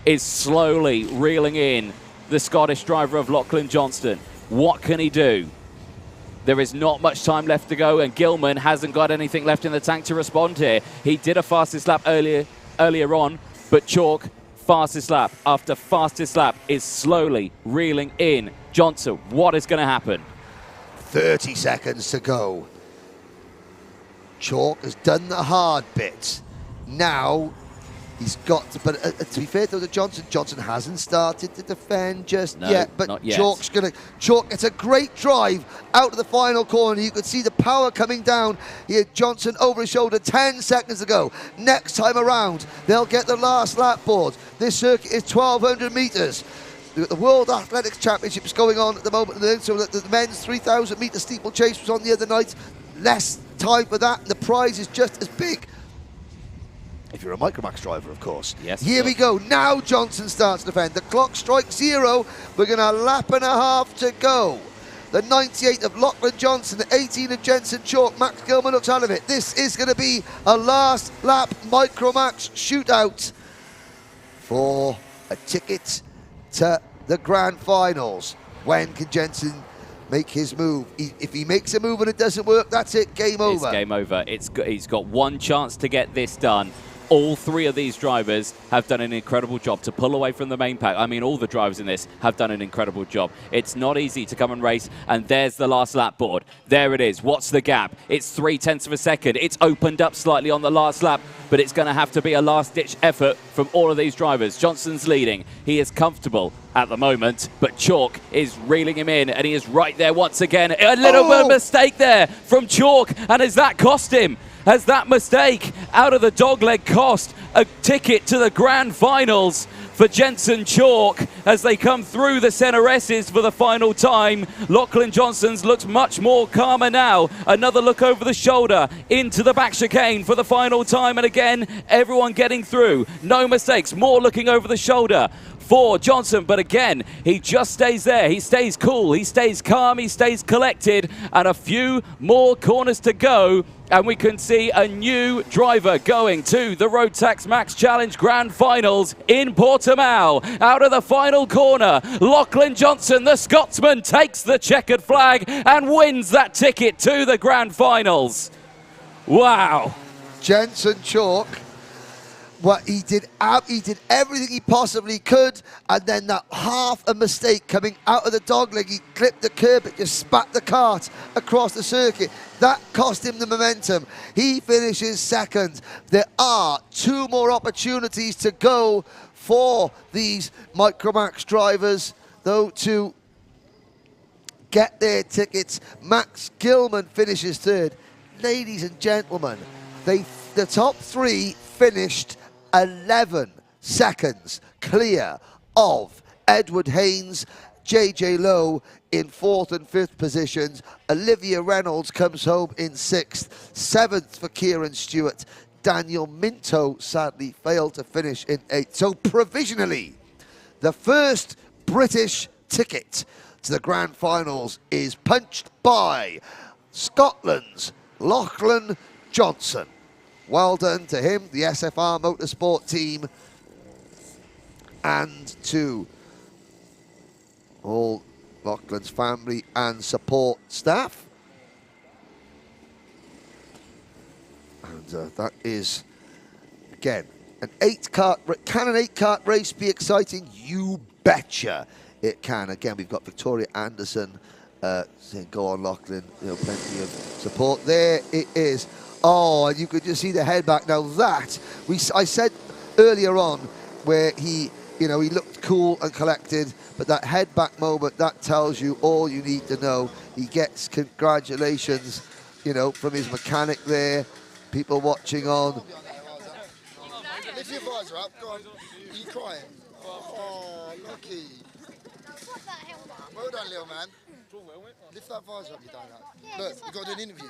is slowly reeling in the Scottish driver of Lachlan Johnston. What can he do? There is not much time left to go, and Gilman hasn't got anything left in the tank to respond here. He did a fastest lap earlier on, but Chalk, fastest lap after fastest lap, is slowly reeling in. Johnson, what is going to happen? 30 seconds to go. Chalk has done the hard bit. Now he's got to, but to be fair though to Johnson hasn't started to defend just yet, but not yet. Chalk gets a great drive out of the final corner. You could see the power coming down. He had Johnson over his shoulder 10 seconds ago. Next time around, they'll get the last lap board. This circuit is 1,200 metres. The World Athletics Championship is going on at the moment, so that the men's 3,000 metre steeplechase was on the other night. Less time for that, and the prize is just as big. If you're a Micromax driver, of course. Yes. Here we go. Now Johnson starts to defend. The clock strikes 0. We're going to a lap and a half to go. The 98 of Lachlan Johnson, the 18 of Jensen Chalk. Max Gilman looks out of it. This is going to be a last lap Micromax shootout for a ticket to the grand finals. When can Jensen make his move? If he makes a move and it doesn't work, that's it, game over. It's game over. He's got 1 chance to get this done. All 3 of these drivers have done an incredible job to pull away from the main pack. I mean, all the drivers in this have done an incredible job. It's not easy to come and race, and there's the last lap board. There it is. What's the gap? It's 0.3 of a second. It's opened up slightly on the last lap, but it's going to have to be a last-ditch effort from all of these drivers. Johnson's leading. He is comfortable at the moment, but Chalk is reeling him in, and he is right there once again. A little bit of mistake there from Chalk, and has that cost him? Has that mistake out of the dogleg cost a ticket to the grand finals for Jensen Chalk as they come through the centre S's for the final time? Lachlan Johnson's looks much more calmer now. Another look over the shoulder into the back chicane for the final time, and again everyone getting through. No mistakes, more looking over the shoulder for Johnson, but again, he just stays there. He stays cool, he stays calm, he stays collected, and a few more corners to go, and we can see a new driver going to the Rotax Max Challenge Grand Finals in Portimao. Out of the final corner, Lachlan Johnson, the Scotsman, takes the checkered flag and wins that ticket to the Grand Finals. Wow. Jensen Chalk What he did everything he possibly could, and then that half a mistake coming out of the dogleg, he clipped the curb, it just spat the kart across the circuit. That cost him the momentum. He finishes second. There are 2 more opportunities to go for these Micromax drivers, though, to get their tickets. Max Gilman finishes third. Ladies and gentlemen, the top 3 finished 11 seconds clear of Edward Haynes. JJ Lowe in 4th and 5th positions. Olivia Reynolds comes home in 6th. 7th for Kieran Stewart. Daniel Minto sadly failed to finish in 8th. So provisionally, the first British ticket to the grand finals is punched by Scotland's Lachlan Johnson. Well done to him, the SFR Motorsport team, and to all Lachlan's family and support staff. And that is, again, an 8-kart. Can an 8-kart race be exciting? You betcha it can. Again, we've got Victoria Anderson saying, go on, Lachlan. You know, plenty of support. There it is. Oh, and you could just see the head back. Now that, I said earlier on where he looked cool and collected, but that head back moment, that tells you all you need to know. He gets congratulations, from his mechanic there, people watching on. Lift your visor up, go on. Are you crying? Oh, lucky. Well done, little man. Lift that visor up, you donut. Look, you've got to do an interview.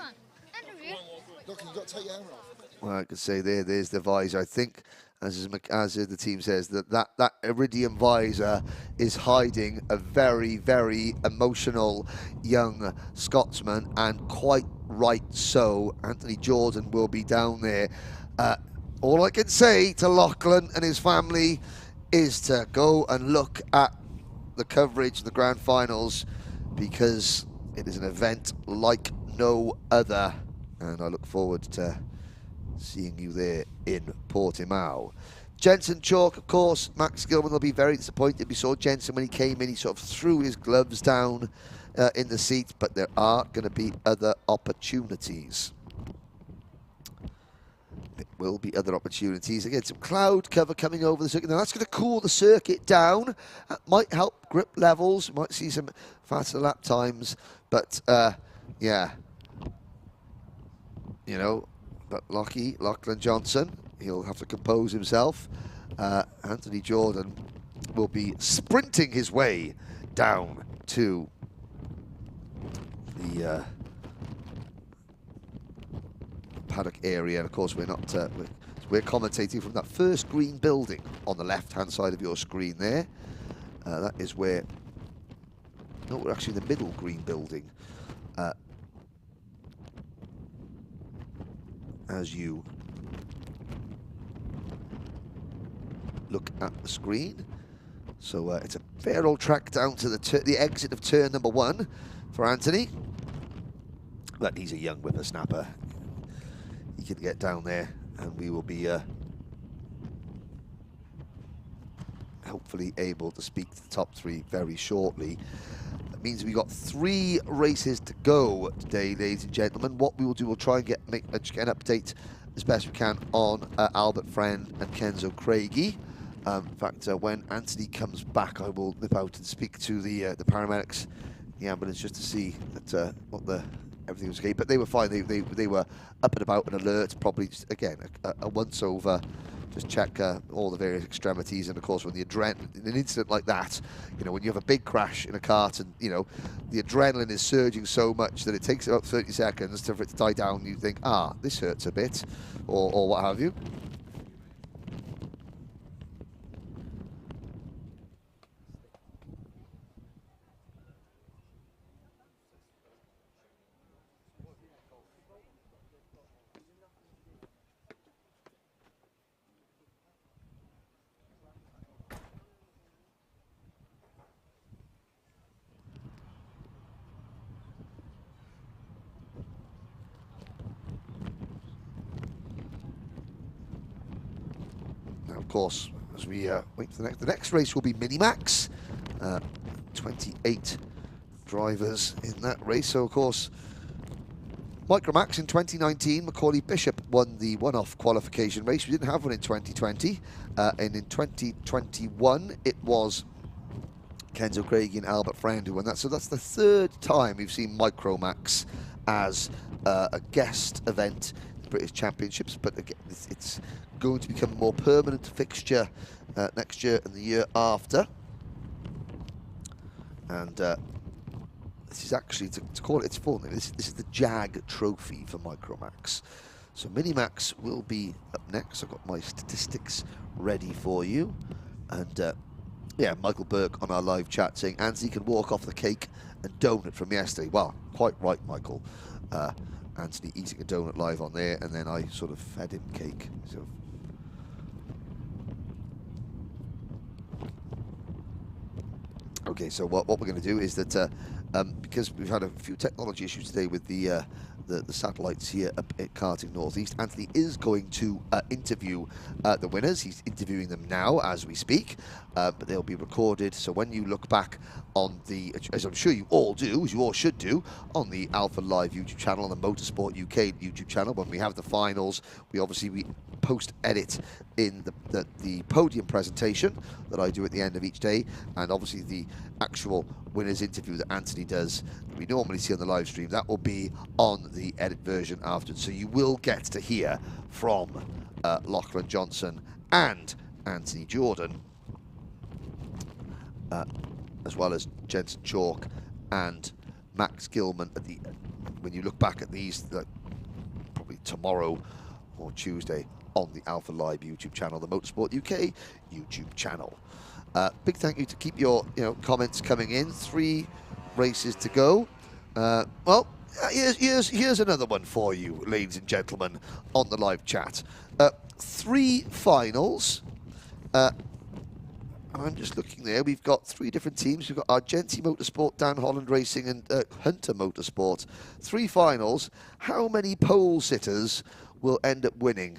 Look, you've got to take your helmet off. Well, I could say there's the visor. I think, as the team says, that iridium visor is hiding a very, very emotional young Scotsman, and quite right so. Anthony Jordan will be down there. All I can say to Lachlan and his family is to go and look at the coverage of the grand finals, because it is an event like no other, and I look forward to seeing you there in Portimao. Jensen Chalk, of course, Max Gilman will be very disappointed. We saw Jensen when he came in, he sort of threw his gloves down in the seat, but there are going to be other opportunities. There will be other opportunities. Again, some cloud cover coming over the circuit. Now that's going to cool the circuit down. That might help grip levels. Might see some faster lap times. But, yeah. But Lachlan Johnson, he'll have to compose himself. Anthony Jordan will be sprinting his way down to the paddock area, and of course we're not we're commentating from that first green building on the left-hand side of your screen there. That is where, no, we're actually in the middle green building. As you look at the screen, so it's a fair old track down to the exit of turn number 1 for Anthony. But he's a young whippersnapper. He can get down there, and we will be hopefully able to speak to the top 3 very shortly. That means we've got 3 races to go today, ladies and gentlemen. What we will do, we'll try and make an update as best we can on Albert Friend and Kenzo Craigie. In fact, when Anthony comes back, I will nip out and speak to the paramedics, the ambulance, just to see that everything was okay. But they were fine. They were up and about and alert. Probably just, again, a once over. Just check all the various extremities, and of course, when in an incident like that, when you have a big crash in a kart, and the adrenaline is surging so much that it takes about 30 seconds for it to die down. You think, this hurts a bit, or what have you. course, as we wait for the next race will be Minimax. 28 drivers in that race. So, of course, Micromax in 2019, Macaulay Bishop won the one-off qualification race. We didn't have one in 2020. And in 2021, it was Kenzo Craigie and Albert Friend who won that. So that's the third time we've seen Micromax as a guest event in the British Championships. But again, it's going to become a more permanent fixture next year and the year after. And this is actually, to call it its full name, this is the JAG Trophy for Micromax. So Minimax will be up next. I've got my statistics ready for you. And yeah, Michael Burke on our live chat saying Anthony can walk off the cake and donut from yesterday. Well, quite right, Michael. Anthony eating a donut live on there, and then I sort of fed him cake. So. Okay, so what we're going to do is that because we've had a few technology issues today with the satellites here up at Karting Northeast, Anthony is going to interview the winners. He's interviewing them now as we speak, but they'll be recorded. So when you look back on the, as I'm sure you all do, as you all should do, on the Alpha Live YouTube channel, on the Motorsport UK YouTube channel, when we have the finals, we post-edit in the podium presentation that I do at the end of each day, and obviously the actual winners interview that Anthony does that we normally see on the live stream, that will be on the edit version afterwards. So you will get to hear from Lachlan Johnson and Anthony Jordan, as well as Jensen Chalk and Max Gilman. When you look back at these, probably tomorrow or Tuesday, on the Alpha Live YouTube channel, the Motorsport UK YouTube channel. Big thank you to keep your comments coming in. 3 races to go. Well, here's another one for you, ladies and gentlemen, on the live chat. 3 finals. I'm just looking there. We've got 3 different teams. We've got Argenti Motorsport, Dan Holland Racing, and Hunter Motorsport. 3 finals. How many pole sitters will end up winning?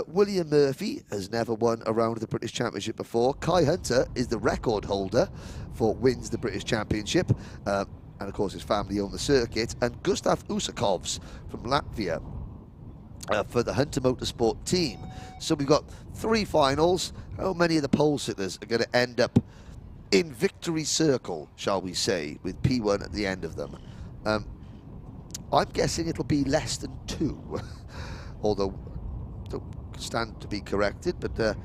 William Murphy has never won a round of the British Championship before. Kai Hunter is the record holder for wins the British Championship. And of course his family own the circuit. And Gustav Usakovs from Latvia for the Hunter Motorsport team. So we've got 3 finals. How many of the pole sitters are going to end up in victory circle, shall we say, with P1 at the end of them? I'm guessing it'll be less than 2. Although don't stand to be corrected, but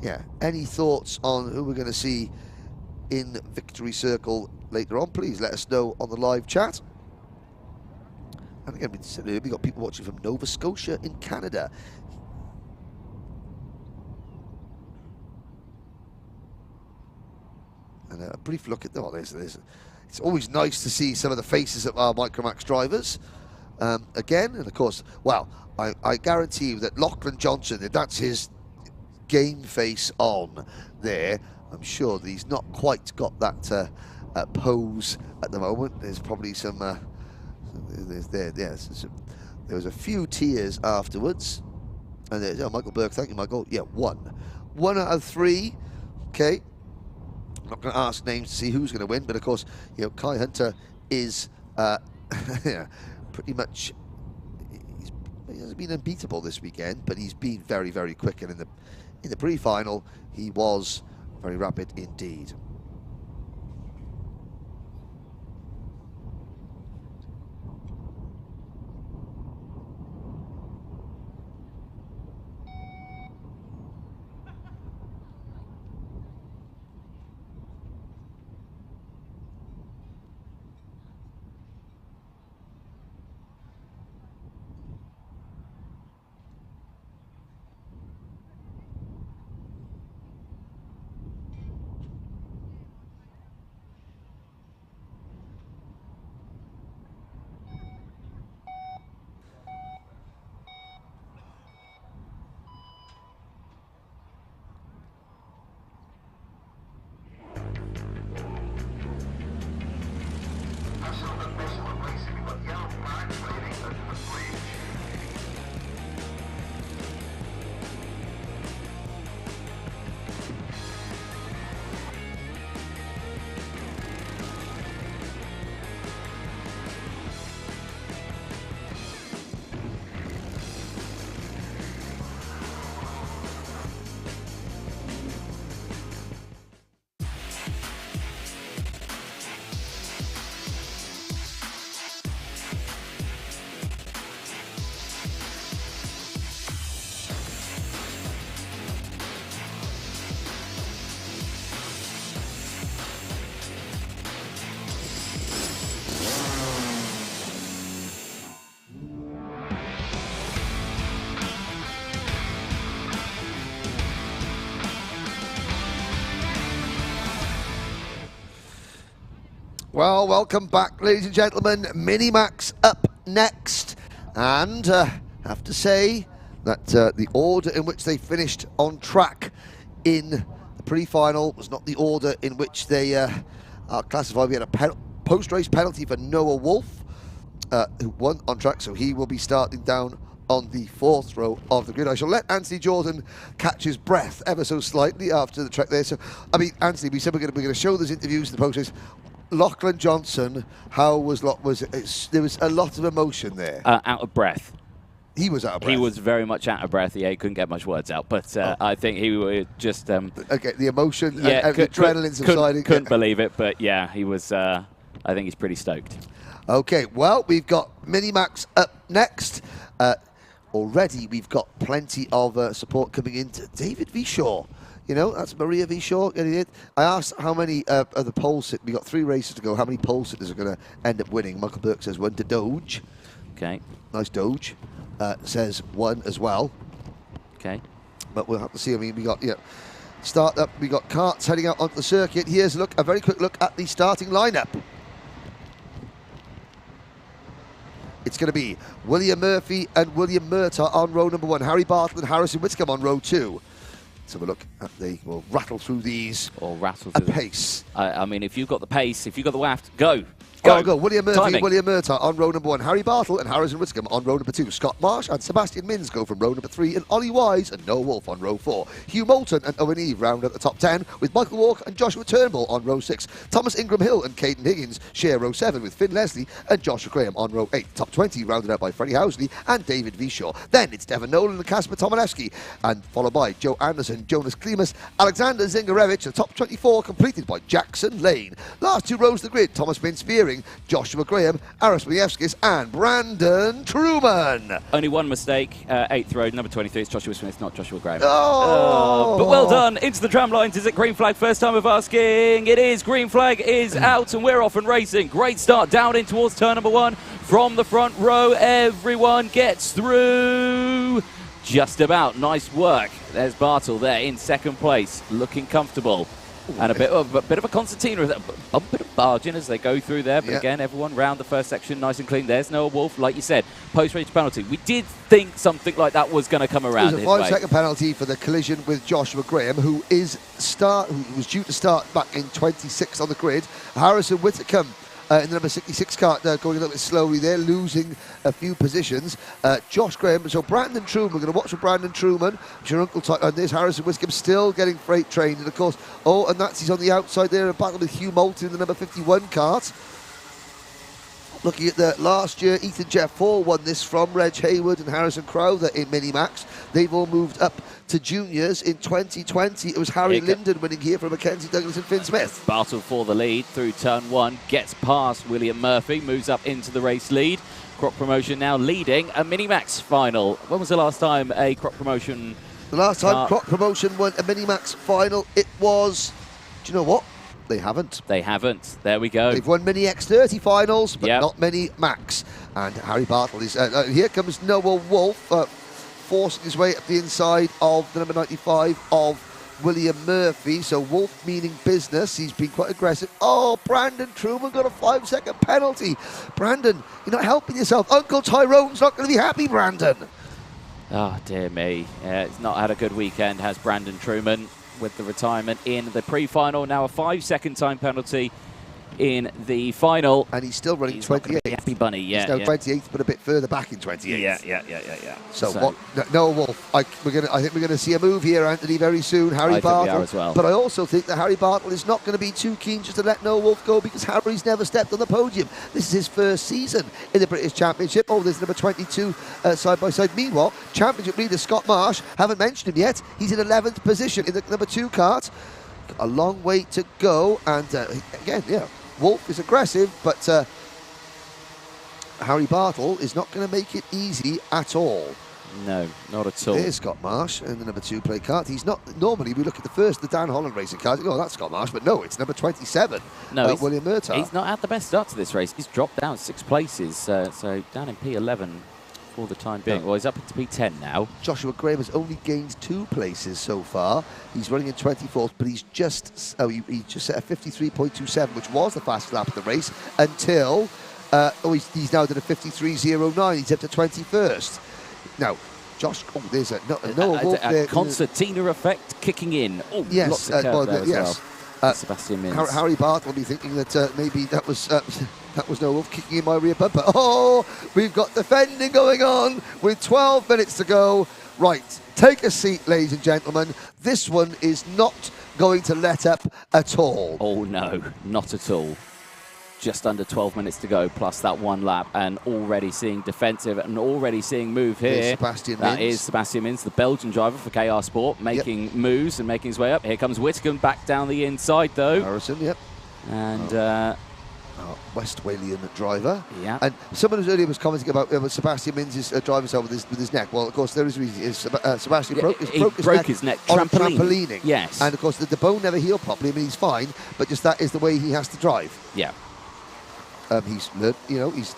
yeah, any thoughts on who we're going to see in victory circle later on? Please let us know on the live chat. And again, we've got people watching from Nova Scotia in Canada. And a brief look at it's always nice to see some of the faces of our Micromax drivers again, and of course, well, I guarantee you that Lachlan Johnson, if that's his game face on there, I'm sure that he's not quite got that pose at the moment. There's probably some, there was a few tears afterwards. And there's, oh, Michael Burke, thank you, Michael. Yeah, 1 out of 3, okay. I'm not going to ask names to see who's going to win, but of course, Kai Hunter is yeah, pretty much. He hasn't been unbeatable this weekend, but he's been very, very quick, and in the pre-final, he was very rapid indeed. Well, welcome back, ladies and gentlemen. Mini-Max up next. And have to say that the order in which they finished on track in the pre-final was not the order in which they are classified. We had a post-race penalty for Noah Wolf, who won on track, so he will be starting down on the 4th row of the grid. I shall let Anthony Jordan catch his breath ever so slightly after the track there. So, I mean, Anthony, we said we're going to show those interviews in the post-race. Lachlan Johnson, how was there was a lot of emotion there. Out of breath. He was out of breath. He was very much out of breath. Yeah, he couldn't get much words out. But I think he was just... okay, the emotion and the adrenaline subsiding. Couldn't believe it, but yeah, he was... I think he's pretty stoked. Okay, well, we've got Mini-Max up next. Already, we've got plenty of support coming in to David Vishaw. You know, that's Maria Vishaw getting it. I asked how many of the pole sitters, we got 3 races to go, how many pole sitters are going to end up winning. Michael Burke says 1 to Doge. Okay. Nice Doge. Says 1 as well. Okay. But we'll have to see. I mean, we got, start up, we got Karts heading out onto the circuit. Here's a very quick look at the starting lineup. It's going to be William Murphy and William Murtaugh on row number 1. Harry Bartle and Harrison Whitcomb on row 2. Let's have a look at we'll rattle through these. Or rattle through a pace. I mean, if you've got the pace, if you've got the waft, go. Go. William Murphy and William Murtaugh on row number 1. Harry Bartle and Harrison Whitcomb on row number 2. Scott Marsh and Sebastian Minns go from row number 3. And Ollie Wise and Noah Wolf on row 4. Hugh Moulton and Owen Eve round at the top 10, with Michael Walker and Joshua Turnbull on row 6. Thomas Ingram Hill and Caden Higgins share row 7, with Finn Leslie and Joshua Graham on row 8. Top 20 rounded out by Freddie Housley and David Vishaw. Then it's Devon Nolan and Kasper Tomalewski, and followed by Joe Anderson, Jonas Klimas, Alexander Zingarevich. The top 24 completed by Jackson Lane. Last 2 rows of the grid, Thomas Bin-Spearing, Joshua Graham, Aris Majewskis and Brandon Truman. Only one mistake, 8th row, number 23. It's Joshua Smith, not Joshua Graham. Oh! But well done. Into the tram lines. Is it green flag? First time of asking. It is. Green flag is out and we're off and racing. Great start down in towards turn number 1. From the front row, everyone gets through. Just about. Nice work. There's Bartle there in 2nd place, looking comfortable. And a bit of a concertina, a bit of barging as they go through there. But again, everyone round the first section, nice and clean. There's Noah Wolf, like you said, post-race penalty. We did think something like that was going to come around. It was a 5-second penalty for the collision with Joshua Graham, who was due to start back in 26th on the grid. Harrison Whitcomb in the number 66 car, going a little bit slowly there, losing a few positions. Josh Graham, so Brandon Truman, we're going to watch for Brandon Truman. Your uncle, and there's Harrison Whitcomb still getting freight trained, and of course, and that's he's on the outside there, a battle with Hugh Moulton in the number 51 kart. Looking at the last year, Ethan Jeff Hall won this from Reg Hayward and Harrison Crowther in Mini-Max. They've all moved up to juniors. In 2020, it was Harry Linden winning here from Mackenzie Douglas and Finn Smith. Bartle for the lead through turn 1, gets past William Murphy, moves up into the race lead. Crop Promotion now leading a Mini-Max final. When was the last time a Crop Promotion... The last time Crop Promotion won a Mini-Max final, it was... Do you know what? They haven't. They haven't. There we go. They've won Mini X30 finals, but not Mini Max. And Harry Bartle is... here comes Noah Wolf, forcing his way up the inside of the number 95 of William Murphy. So Wolf meaning business. He's been quite aggressive. Oh, Brandon Truman got a 5-second penalty. Brandon, you're not helping yourself. Uncle Tyrone's not going to be happy, Brandon. Oh, dear me. It's not had a good weekend, has Brandon Truman, with the retirement in the pre-final. Now a 5-second time penalty in the final. And he's still running 28th. Happy bunny, yeah. He's now 28th, but a bit further back in 28th. Yeah. So what? Noah Wolf. I think we're going to see a move here, Anthony, very soon. Harry Bartle. Think we are as well. But I also think that Harry Bartle is not going to be too keen just to let Noah Wolf go, because Harry's never stepped on the podium. This is his first season in the British Championship. Oh, there's number 22 side by side. Meanwhile, Championship leader Scott Marsh, haven't mentioned him yet. He's in 11th position in the number 2 kart. A long way to go, and again, Wolf is aggressive, but Harry Bartle is not going to make it easy at all. No, not at all. There's Scott Marsh in the number 2 play kart. He's not... Normally, we look at the Dan Holland racing kart. Oh, that's Scott Marsh, but no, it's number 27, William Murtaugh. He's not had the best start to this race. He's dropped down 6 places, so down in P11 for the time being. Well, he's up into P10 now. Joshua Graham has only gained 2 places so far. He's running in 24th, but he's just he just set a 53.27, which was the fastest lap of the race until he's now done a 53.09. He's up to 21st. Now, Josh, there's a concertina effect kicking in. Oh, yes, lots of curve there as well. Sebastian Mins. Harry Bartle will be thinking that maybe that was No Wolf kicking in my rear bumper. Oh, we've got defending going on with 12 minutes to go. Right, take a seat, ladies and gentlemen. This one is not going to let up at all. Oh no, not at all. Just under 12 minutes to go, plus that 1 lap, and already seeing defensive and already seeing move here. Sebastian That Mins. is Sebastian Mins, the Belgian driver for KR Sport, making moves and making his way up. Here comes Whitcomb back down the inside, though. Harrison, yep. And West Walian driver. Yeah. And someone who earlier was commenting about Sebastian Mins' driving style with his neck. Well, of course, there is a reason. Sebastian broke his neck on trampolining. Yes. And of course, the bone never healed properly. I mean, he's fine, but just that is the way he has to drive. Yeah. He's learned,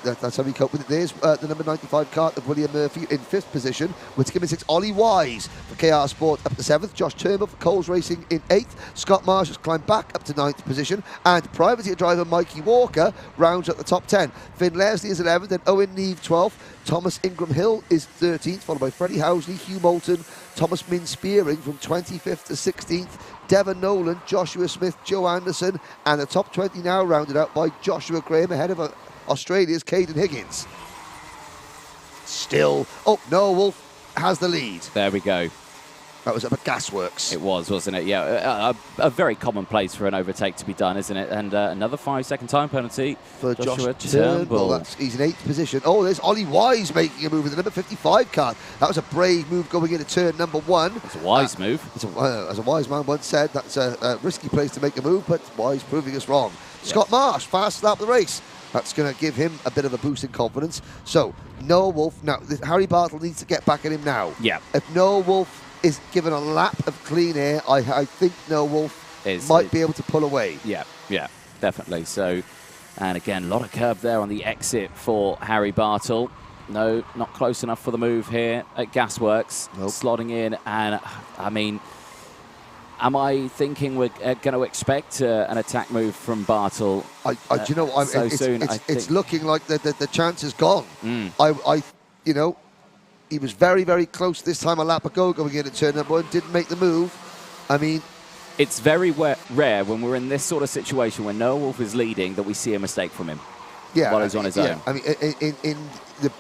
that's how he coped with it. There's the number 95 Kart of William Murphy in 5th position, with Kim in 6th. Ollie Wise for KR Sport up to 7th. Josh Turnbull for Coles Racing in 8th. Scott Marsh has climbed back up to 9th position, and privateer driver Mikey Walker rounds up the top 10. Finn Leslie is 11th, and Owen Neve 12th. Thomas Ingram Hill is 13th, followed by Freddie Housley, Hugh Moulton, Thomas Min Spearing from 25th to 16th. Devon Nolan, Joshua Smith, Joe Anderson, and the top 20 now rounded out by Joshua Graham ahead of Australia's Caden Higgins. Still, Noah Wolf has the lead. There we go. That was up at Gasworks. It was, wasn't it? Yeah, a very common place for an overtake to be done, isn't it? And another 5-second time penalty for Joshua Turnbull. He's in 8th position. Oh, there's Ollie Wise making a move with the number 55 car. That was a brave move going into turn number 1. It's a wise move. As a wise man once said, that's a risky place to make a move, but Wise proving us wrong. Yes. Scott Marsh, fastest lap of the race. That's going to give him a bit of a boost in confidence. So, Noah Wolf, now, Harry Bartle needs to get back at him now. Yeah. If Noah Wolf is given a lap of clean air, I think Noah Wolf might be able to pull away. Yeah, definitely. So, and again, a lot of curve there on the exit for Harry Bartle. No, not close enough for the move here at Gasworks. Nope. Slotting in, and I mean, am I thinking we're going to expect an attack move from Bartle soon? It's looking like the chance is gone. Mm. He was very, very close this time a lap ago going into turn number 1, didn't make the move. I mean, it's very rare when we're in this sort of situation when Noah Wolf is leading that we see a mistake from him while he's on his own. I mean, in the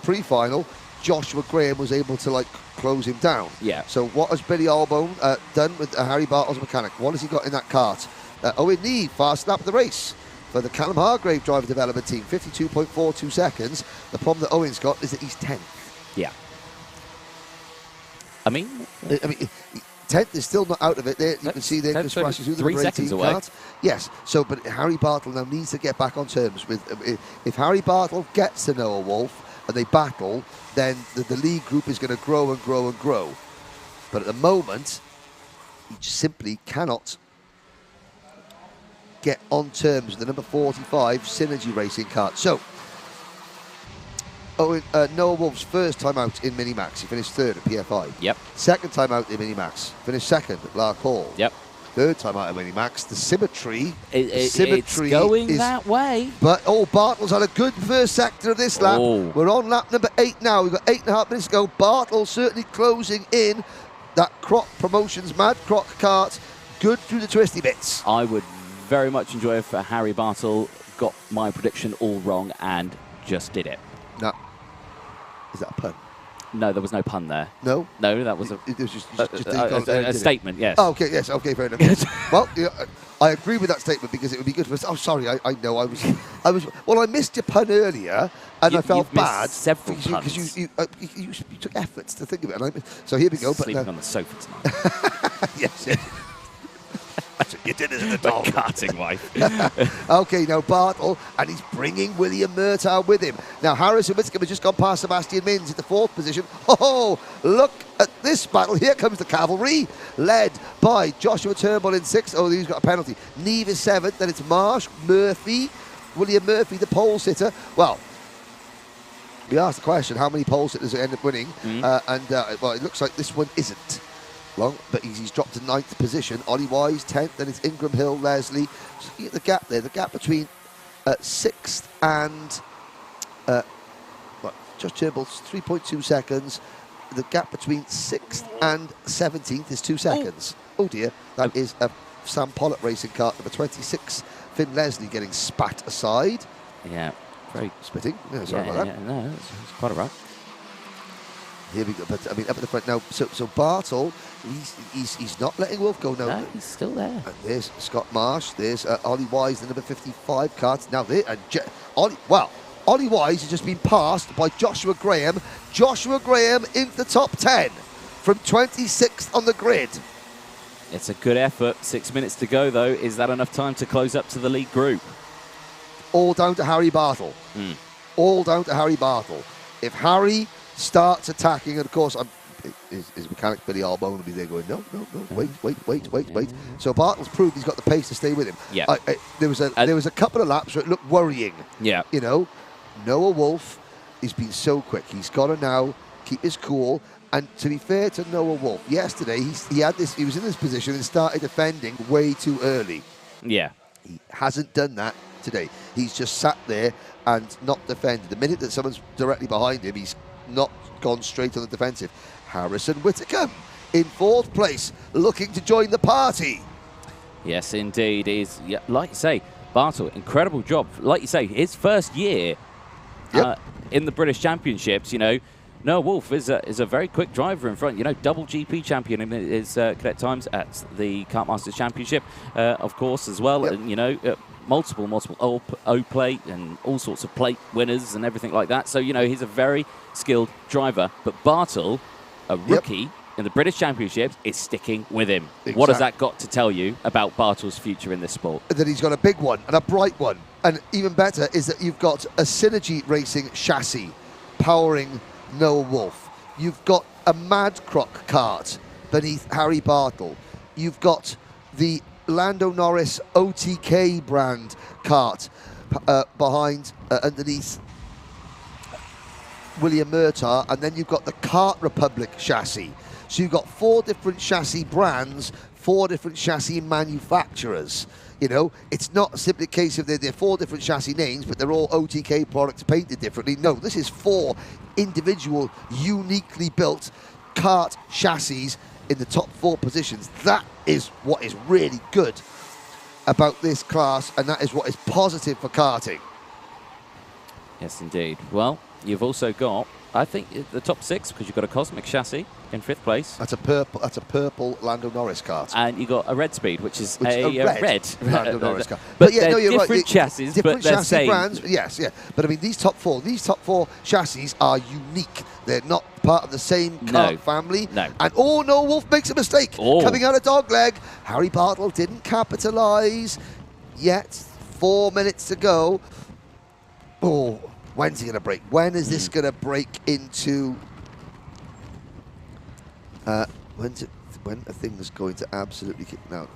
pre-final, Joshua Graham was able to close him down. Yeah. So what has Billy Albone done with Harry Bartle's mechanic? What has he got in that cart? Owen Neve, fast lap of the race for the Callum Hargrave driver development team, 52.42 seconds. The problem that Owen's got is that he's 10th. Yeah. I mean, 10th is still not out of it. There, you can see there just crashes through the 3 seconds away. Kart. Yes. So, but Harry Bartle now needs to get back on terms with. If Harry Bartle gets to Noah Wolf and they battle, then the league group is going to grow and grow and grow. But at the moment, he just simply cannot get on terms with the number 45 Synergy Racing Kart. So. Noah Wolf's first time out in Minimax, he finished 3rd at PFI. Yep. Second time out in Minimax, finished 2nd at Lark Hall. Yep. Third time out in Minimax. The symmetry. It's going that way. But Bartle's had a good first sector of this lap. Oh. We're on lap number 8 now. We've got 8.5 minutes to go. Bartle certainly closing in that Croc Promotions Mad Croc Kart. Good through the twisty bits. I would very much enjoy if Harry Bartle got my prediction all wrong and just did it. No. Is that a pun? No, there was no pun there. No? No, that was it was just a statement, yes. Oh, okay, yes, okay, fair enough. Well, I agree with that statement because it would be good for us. Oh, sorry, I know, I was. Well, I missed your pun earlier, and I felt bad. Several because you took efforts to think of it. So here we go. Sleeping on the sofa tonight. Yes. That's what you did, isn't it, Tom? Karting wife. Okay, now Bartle, and he's bringing William Murtaugh with him. Now Harrison Whitcomb has just gone past Sebastian Mins in the 4th position. Oh, look at this battle. Here comes the cavalry, led by Joshua Turnbull in 6th. Oh, he's got a penalty. Neve is 7th. Then it's Marsh, Murphy, William Murphy, the pole sitter. Well, we asked the question, how many pole sitters end up winning? Well, it looks like this one isn't. Well, but he's dropped to 9th position. Ollie Wise, 10th. Then it's Ingram Hill, Leslie. Just look at the gap there. The gap between 6th and... just turned 3.2 seconds. The gap between 6th and 17th is 2 seconds. Oh dear. That is a Sam Pollock racing car, number 26. Finn Leslie getting spat aside. Yeah. Very spitting. Yeah, sorry about that. No, it's quite all right. Here we go. But I mean, up at the front now. So Bartle, he's not letting Wolf go. No, he's still there. And there's Scott Marsh. There's Ollie Wise, the number 55 Kart. Now there, Ollie Wise has just been passed by Joshua Graham. Joshua Graham into the top 10 from 26th on the grid. It's a good effort. 6 minutes to go, though. Is that enough time to close up to the lead group? All down to Harry Bartle. All down to Harry Bartle. If Harry starts attacking, and of course, his mechanic Billy Arbone will be there going, no, wait. So Bartle's proved he's got the pace to stay with him. Yeah. There was a couple of laps where it looked worrying. Yeah. You know, Noah Wolf, he's been so quick. He's got to now keep his cool. And to be fair to Noah Wolf, yesterday he was in this position and started defending way too early. Yeah. He hasn't done that today. He's just sat there and not defended. The minute that someone's directly behind him, he's not gone straight on the defensive. Harrison Whittaker in 4th place, looking to join the party. Yes, indeed. He's, like you say, Bartle, incredible job. Like you say, his first year in the British Championships, you know, Noah Wolf is a very quick driver in front. You know, double GP champion in his cadet times at the Kart Masters Championship, of course, as well. And, you know, multiple O plate and all sorts of plate winners and everything like that. So, you know, he's a very skilled driver. But Bartle, a rookie in the British Championships, is sticking with him. Exactly. What has that got to tell you about Bartle's future in this sport? That he's got a big one and a bright one. And even better is that you've got a Synergy Racing chassis powering Noah Wolf. You've got a Mad Croc kart beneath Harry Bartle. You've got the Lando Norris OTK brand kart behind, underneath William Murtaugh, and then you've got the Kart Republic chassis. So you've got 4 different chassis brands, 4 different chassis manufacturers. You know, it's not simply a case of they're 4 different chassis names, but they're all OTK products painted differently. No, this is 4 individual, uniquely built kart chassis in the top 4 positions. That is what is really good about this class, and that is what is positive for karting. Yes, indeed. Well, you've also got, I think, the top 6, because you've got a Cosmic chassis in 5th place. That's a purple Lando Norris kart. And you got a Red Speed, which is a red Lando Norris car. But yeah, they're no, you're different right. chassis, different but they're chassis same. brands. Yes, yeah. But I mean, these top 4 chassis are unique. They're not part of the same kart family. No. And Noah Wolf makes a mistake. Coming out of dogleg, Harry Bartle didn't capitalise yet. 4 minutes to go. Oh, when's he going to break? When is this going to break into? When are things going to absolutely kick now?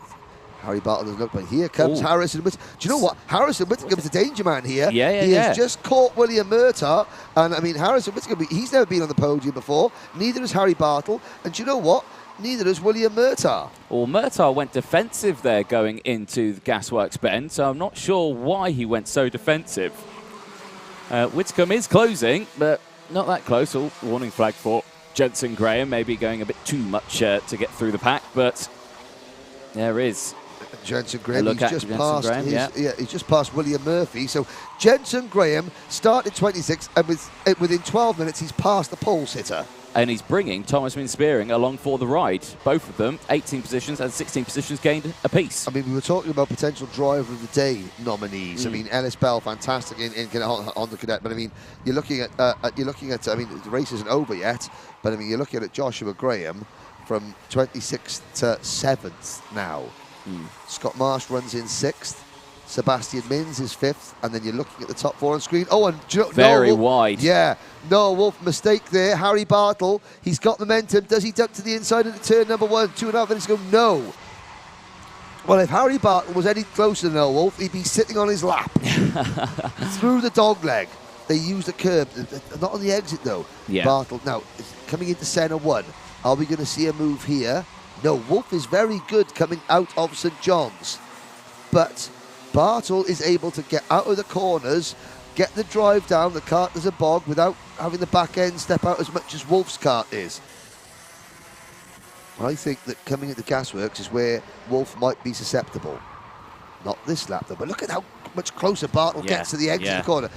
Harry Bartle doesn't look, but here comes Harrison Whittaker. Do you know what? Harrison Whittaker's a danger man here. He has just caught William Murtaugh, and I mean, Harrison Whittaker, he's never been on the podium before. Neither has Harry Bartle, and do you know what? Neither has William Murtaugh. Well, Murtaugh went defensive there going into the Gasworks bend, so I'm not sure why he went so defensive. Whitcomb is closing, but not that close. Oh, warning flag for Jensen Graham, maybe going a bit too much to get through the pack, but there is. Jensen Graham, he's just passed he's just passed William Murphy. So Jensen Graham started 26th, and within 12 minutes he's passed the pole sitter. And he's bringing Thomas Min-Spearing along for the ride. Both of them, 18 positions and 16 positions gained apiece. I mean, we were talking about potential driver of the day nominees. I mean, Ellis Bell, fantastic on the Cadet. But I mean, you're looking at. I mean, the race isn't over yet. But I mean, you're looking at Joshua Graham from 26th to 7th now. Scott Marsh runs in 6th. Sebastian Mins is 5th, and then you're looking at the top 4 on screen. Oh, and very wide. Yeah, Noah Wolf, mistake there. Harry Bartle, he's got momentum. Does he duck to the inside of the turn number 1? 2.5 minutes ago, no. Well, if Harry Bartle was any closer to Noah Wolf, he'd be sitting on his lap through the dog leg. they use the curb, not on the exit though. Yeah. Bartle, now, coming into centre one, are we going to see a move here? No, Wolf is very good coming out of St John's. But Bartle is able to get out of the corners, get the drive down, the cart there's a bog without having the back end step out as much as Wolf's cart is. I think that coming into Gasworks is where Wolf might be susceptible. Not this lap though, but look at how much closer Bartle gets to the exit of the corner.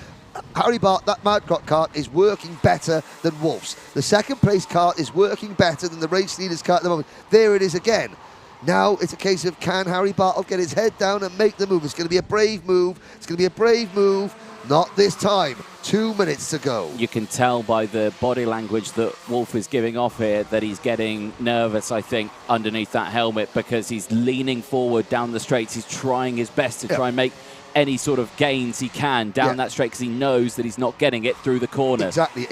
Harry Bartle, that Madcott cart is working better than Wolf's. The second place cart is working better than the race leader's cart at the moment. There it is again. Now it's a case of, can Harry Bartle get his head down and make the move? It's going to be a brave move. It's going to be a brave move. Not this time. 2 minutes to go. You can tell by the body language that Wolf is giving off here that he's getting nervous, I think, underneath that helmet, because he's leaning forward down the straights. He's trying his best to try and make any sort of gains he can down that straight, because he knows that he's not getting it through the corner. Exactly.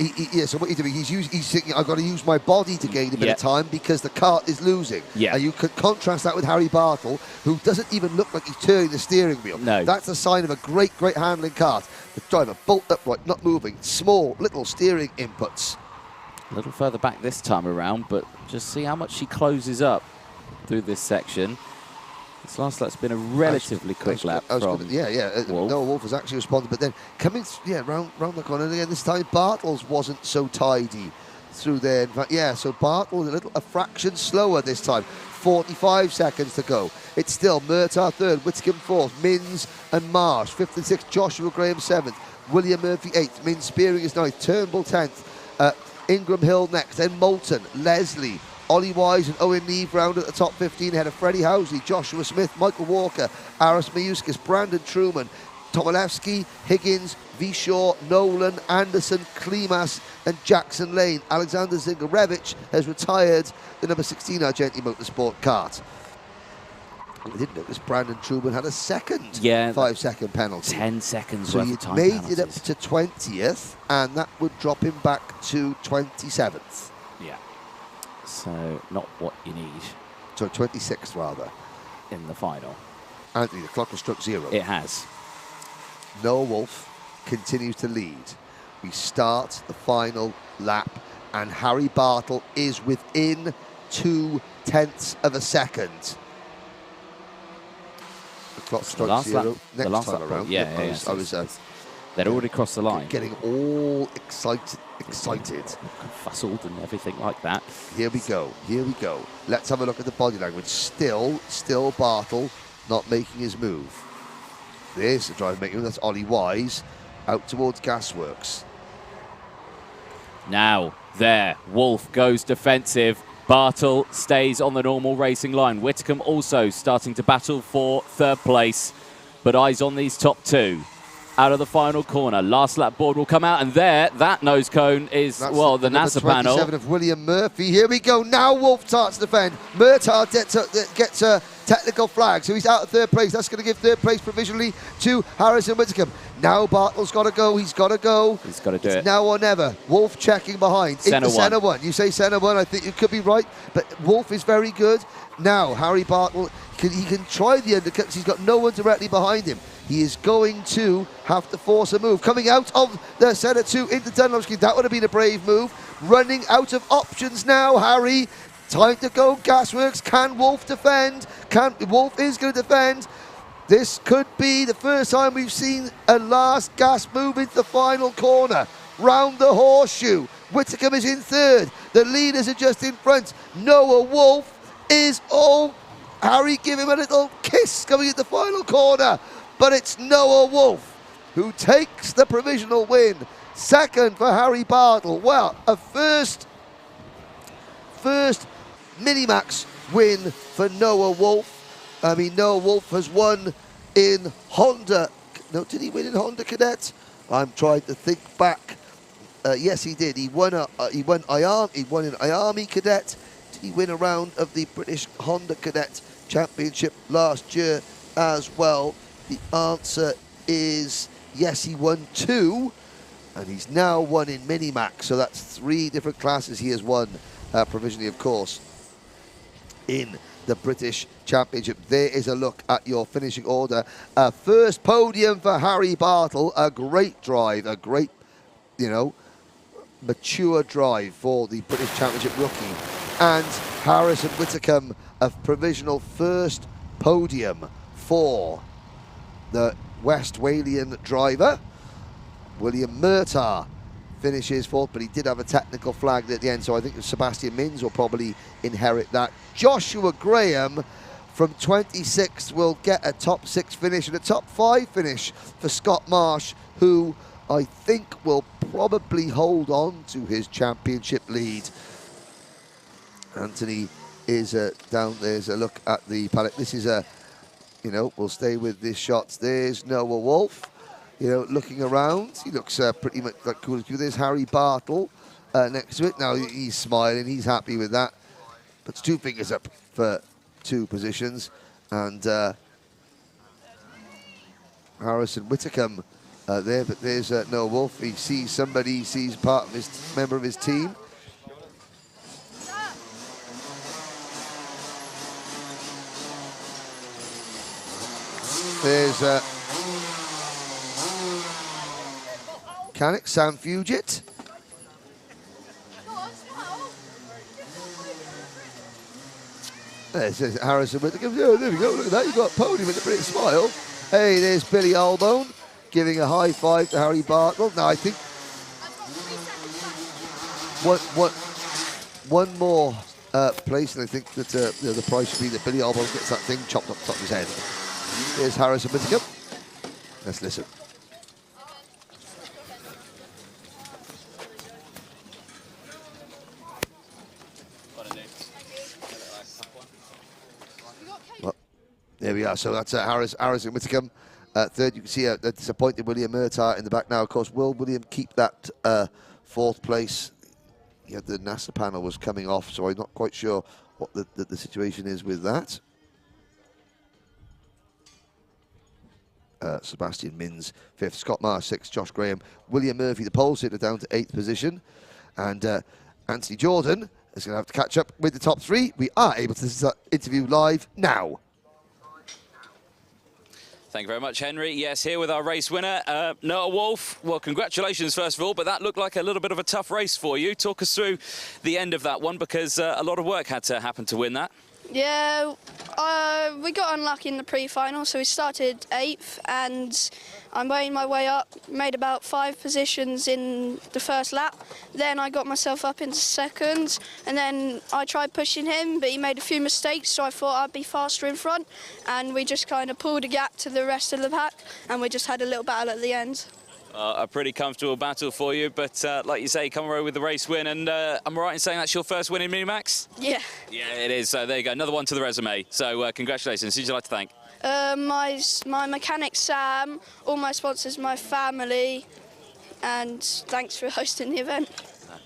So what he's doing, he's thinking, I've got to use my body to gain a bit of time because the cart is losing. And you could contrast that with Harry Bartle, who doesn't even look like he's turning the steering wheel. No. That's a sign of a great handling cart. The driver bolt upright, not moving, small little steering inputs. A little further back this time around, but just see how much she closes up through this section. This last lap's been a relatively quick lap from Wolf. Noah Wolf has actually responded, but then coming round the corner again this time, Bartles wasn't so tidy through there. In fact, so Bartle a fraction slower this time. 45 seconds to go. It's still Murtagh third, Whitcomb fourth, Minns and Marsh, fifth and sixth, Joshua Graham seventh, William Murphy eighth, Minns Spearing is ninth, Turnbull 10th, Ingram Hill next, then Moulton, Leslie, Ollie Wise and Owen Neve round at the top 15 ahead of Freddie Housley, Joshua Smith, Michael Walker, Aris Mayuskis, Brandon Truman, Tomilewski, Higgins, V. Shaw, Nolan, Anderson, Klimas and Jackson Lane. Alexander Zingarevich has retired the number 16 Argenti Motorsport kart. I didn't notice Brandon Truman had a second 5-second penalty. 10 seconds so worth he of time made penalties. it up to 20th, and that would drop him back to 27th. Yeah. So not what you need. So 26th rather. In the final. Anthony, the clock has struck zero. It has. Noah Wolf continues to lead. We start the final lap, and Harry Bartle is within 0.2 of a second. The clock struck zero. The last lap around. I was they'd already crossed the line. Getting all excited. Fuzzled and everything like that. Here we go. Let's have a look at the body language. Still Bartle not making his move. There's the driver making, that's Ollie Wise, out towards Gasworks. Now, there, Wolf goes defensive. Bartle stays on the normal racing line. Whitcomb also starting to battle for third place, but eyes on these top two. Out of the final corner, last lap board will come out, and there, that nose cone is, the NASA panel. 27 of William Murphy. Here we go. Now Wolf starts to defend. Murtagh gets a technical flag, so he's out of third place. That's going to give third place provisionally to Harrison Whitcomb. Now Bartle's got to go. He's got to go. He's got to do it. Now or never. Wolf checking behind. Centre one. You say centre one. I think you could be right, but Wolf is very good. Now Harry Bartle, he can try the undercuts. He's got no one directly behind him. He is going to have to force a move. Coming out of the centre two into Dunlopsky. That would have been a brave move. Running out of options now, Harry. Time to go, Gasworks. Can Wolf defend? Wolf is going to defend. This could be the first time we've seen a last gas move into the final corner. Round the horseshoe. Whitcomb is in third. The leaders are just in front. Noah Wolf is Harry, give him a little kiss coming into the final corner. But it's Noah Wolf who takes the provisional win. Second for Harry Bartle. Well, a first Minimax win for Noah Wolf. I mean, Noah Wolf has won in Honda. No, did he win in Honda Cadet? I'm trying to think back. Yes, he did. He won in Iami Cadet. Did he win a round of the British Honda Cadet Championship last year as well? The answer is yes, he won 2, and he's now won in Minimax. So that's 3 different classes he has won provisionally, of course, in the British Championship. There is a look at your finishing order. First podium for Harry Bartle. A great drive, a great you know, mature drive for the British Championship rookie. And Harrison Whitcomb, a provisional first podium for the West Walian driver. William Murtagh finishes fourth, but he did have a technical flag at the end, so I think Sebastian Minns will probably inherit that. Joshua Graham from 26th will get a top 6 finish and a top 5 finish for Scott Marsh, who I think will probably hold on to his championship lead. Anthony is down. There's a look at the paddock. This is you know, we'll stay with this shot. There's Noah Wolf, you know, looking around. He looks pretty much like cool. There's Harry Bartle next to it. Now he's smiling. He's happy with that. Puts 2 fingers up for 2 positions. And Harrison Whitcomb there, but there's Noah Wolf. He sees somebody, he sees part of his member of his team. There's mechanic Sam Fugit. There's Harrison Whitcomb. Oh, there we go, look at that, you've got Podium with a pretty smile. Hey, there's Billy Albone giving a high five to Harry Bartle. Now I think one more place, and I think that the price should be that Billy Albone gets that thing chopped off the top of his head. Here's Harrison Whitcomb. Let's listen. Well, there we are. So that's Harrison Whitcomb. Third, you can see a disappointed William Murtagh in the back now. Of course, will William keep that 4th place? Yeah, the NASA panel was coming off, so I'm not quite sure what the situation is with that. Sebastian Minns 5th, Scott Marsh 6th, Josh Graham, William Murphy, the pole sitter, down to 8th position, and Anthony Jordan is going to have to catch up with the top 3. We are able to interview live now. Thank you very much, Henry. Yes, here with our race winner, Noah Wolf. Well, congratulations, first of all, but that looked like a little bit of a tough race for you. Talk us through the end of that one, because a lot of work had to happen to win that. Yeah, we got unlucky in the pre-final, so we started 8th, and I'm weighing my way up, made about 5 positions in the first lap. Then I got myself up into 2nd, and then I tried pushing him, but he made a few mistakes, so I thought I'd be faster in front, and we just kind of pulled a gap to the rest of the pack, and we just had a little battle at the end. A pretty comfortable battle for you, but like you say, come away with the race win, and am I right in saying that's your first win in Minimax? Yeah. Yeah, it is. So there you go, another one to the resume. So congratulations. Who would you like to thank? My mechanic Sam, all my sponsors, my family, and thanks for hosting the event.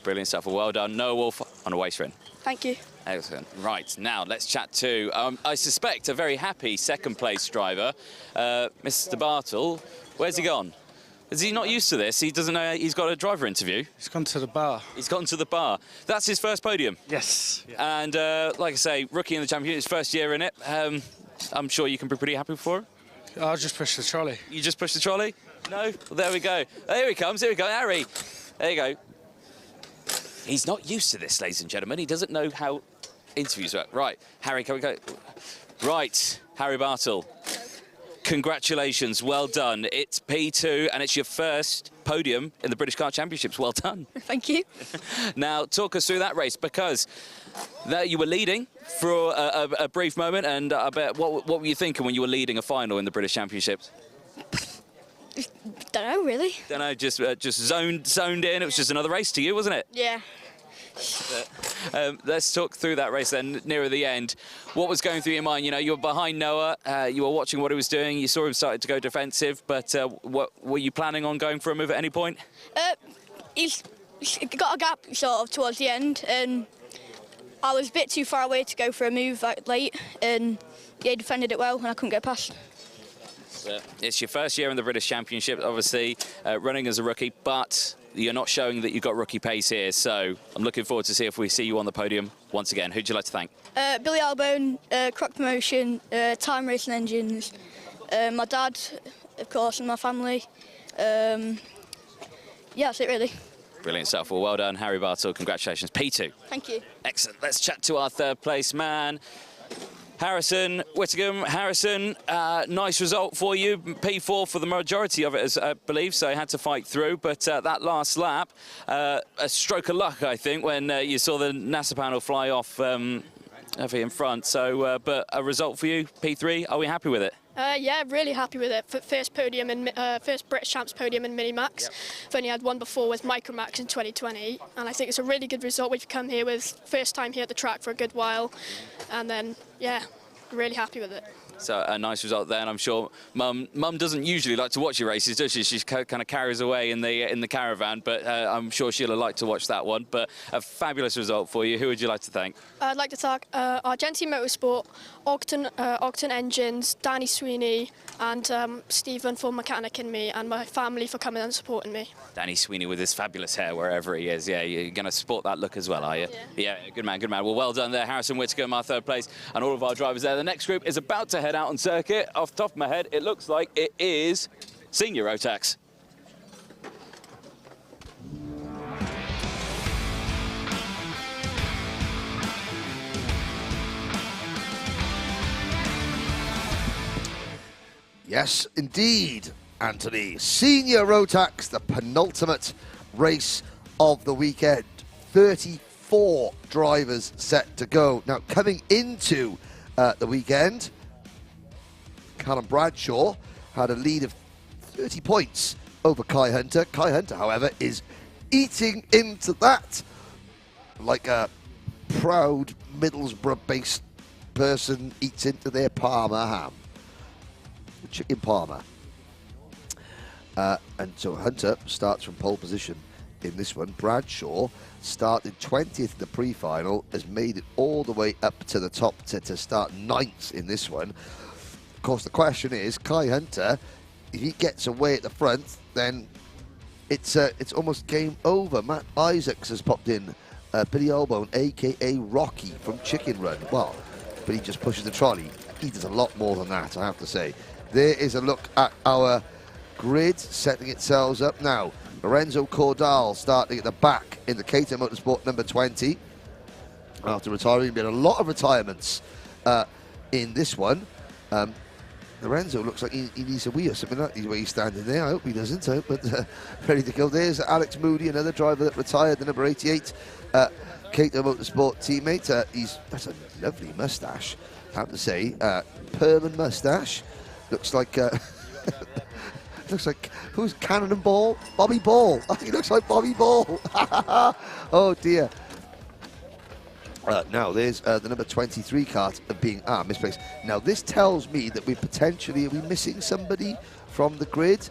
Brilliant stuff. Well done. Noah Wolf on a waste win. Thank you. Excellent. Right, now let's chat to, I suspect, a very happy 2nd place driver, Mr. Bartle. Where's he gone? Is he not used to this? He doesn't know he's got a driver interview? He's gone to the bar. He's gone to the bar. That's his first podium? Yes. Yeah. And like I say, rookie in the championship, his first year in it. I'm sure you can be pretty happy for it. I'll just push the trolley. You just push the trolley? No? Well, there we go. Here he comes. Here we go. Harry. There you go. He's not used to this, ladies and gentlemen. He doesn't know how interviews work. Right. Harry, can we go? Right. Harry Bartle. Congratulations, well done. It's P2 and it's your first podium in the British Kart Championships. Well done. Thank you. Now, talk us through that race, because there you were leading for a brief moment, and I bet, what were you thinking when you were leading a final in the British Championships? Don't know, really. Don't know, just zoned in. It was just another race to you, wasn't it? Yeah. Let's talk through that race then, nearer the end. What was going through your mind? You know, you were behind Noah, you were watching what he was doing, you saw him started to go defensive, but what were you planning on going for a move at any point? He's got a gap sort of towards the end, and I was a bit too far away to go for a move that late, and yeah, he defended it well, and I couldn't get past. It's your first year in the British Championship, obviously, running as a rookie, but you're not showing that you've got rookie pace here, so I'm looking forward to see if we see you on the podium once again. Who'd you like to thank? Billy Albone, Croc Promotion, Time Racing Engines, my dad, of course, and my family. Yeah, that's it really. Brilliant stuff. Well, well done, Harry Bartle. Congratulations. P2. Thank you. Excellent. Let's chat to our third place man, Harrison Whittingham. Harrison, nice result for you. P4 for the majority of it, as I believe, so you had to fight through. But that last lap, a stroke of luck, I think, when you saw the NASA panel fly off over in front. So, but a result for you, P3. Are we happy with it? Yeah, really happy with it. First podium and first British Champs podium in Mini Max. Yep. I've only had one before with Micro Max in 2020, and I think it's a really good result. We've come here with first time here at the track for a good while, and then yeah, really happy with it. So a nice result there, and I'm sure Mum doesn't usually like to watch your races, does she? She kind of carries away in the caravan, but I'm sure she'll like to watch that one. But a fabulous result for you. Who would you like to thank? I'd like to thank Argenti Motorsport, Ogden Engines, Danny Sweeney, and Stephen for mechanicking me, and my family for coming and supporting me. Danny Sweeney with his fabulous hair wherever he is. Yeah, you're going to support that look as well, are you? Yeah, good man, good man. Well, well done there, Harrison Whittingham, our third place, and all of our drivers there. The next group is about to head out on circuit. Off the top of my head, it looks like it is Senior Rotax. Yes, indeed, Anthony. Senior Rotax, the penultimate race of the weekend. 34 drivers set to go. Now, coming into the weekend, Callum Bradshaw had a lead of 30 points over Kai Hunter. Kai Hunter, however, is eating into that like a proud Middlesbrough-based person eats into their Parma ham. Chicken Parma. And so Hunter starts from pole position in this one. Bradshaw started 20th in the pre-final, has made it all the way up to the top to start 9th in this one. Of course, the question is, Kai Hunter, if he gets away at the front, then it's almost game over. Matt Isaacs has popped in, Billy Elbone, a.k.a. Rocky from Chicken Run. Well, but he just pushes the trolley. He does a lot more than that, I have to say. There is a look at our grid setting itself up now. Lorenzo Cordal starting at the back in the Cadet Motorsport number 20. After retiring, been a lot of retirements in this one. Lorenzo looks like he needs a wee or something like that. Where he's standing there. I hope he doesn't. But ready to go. There's Alex Moody, another driver that retired, the number 88 Cato Motorsport teammate. That's a lovely moustache, I have to say. Permanent moustache. Looks like who's Cannonball? Bobby Ball. He looks like Bobby Ball. Oh dear. Now there's the number 23 Kart being misplaced. Now this tells me that are we missing somebody from the grid?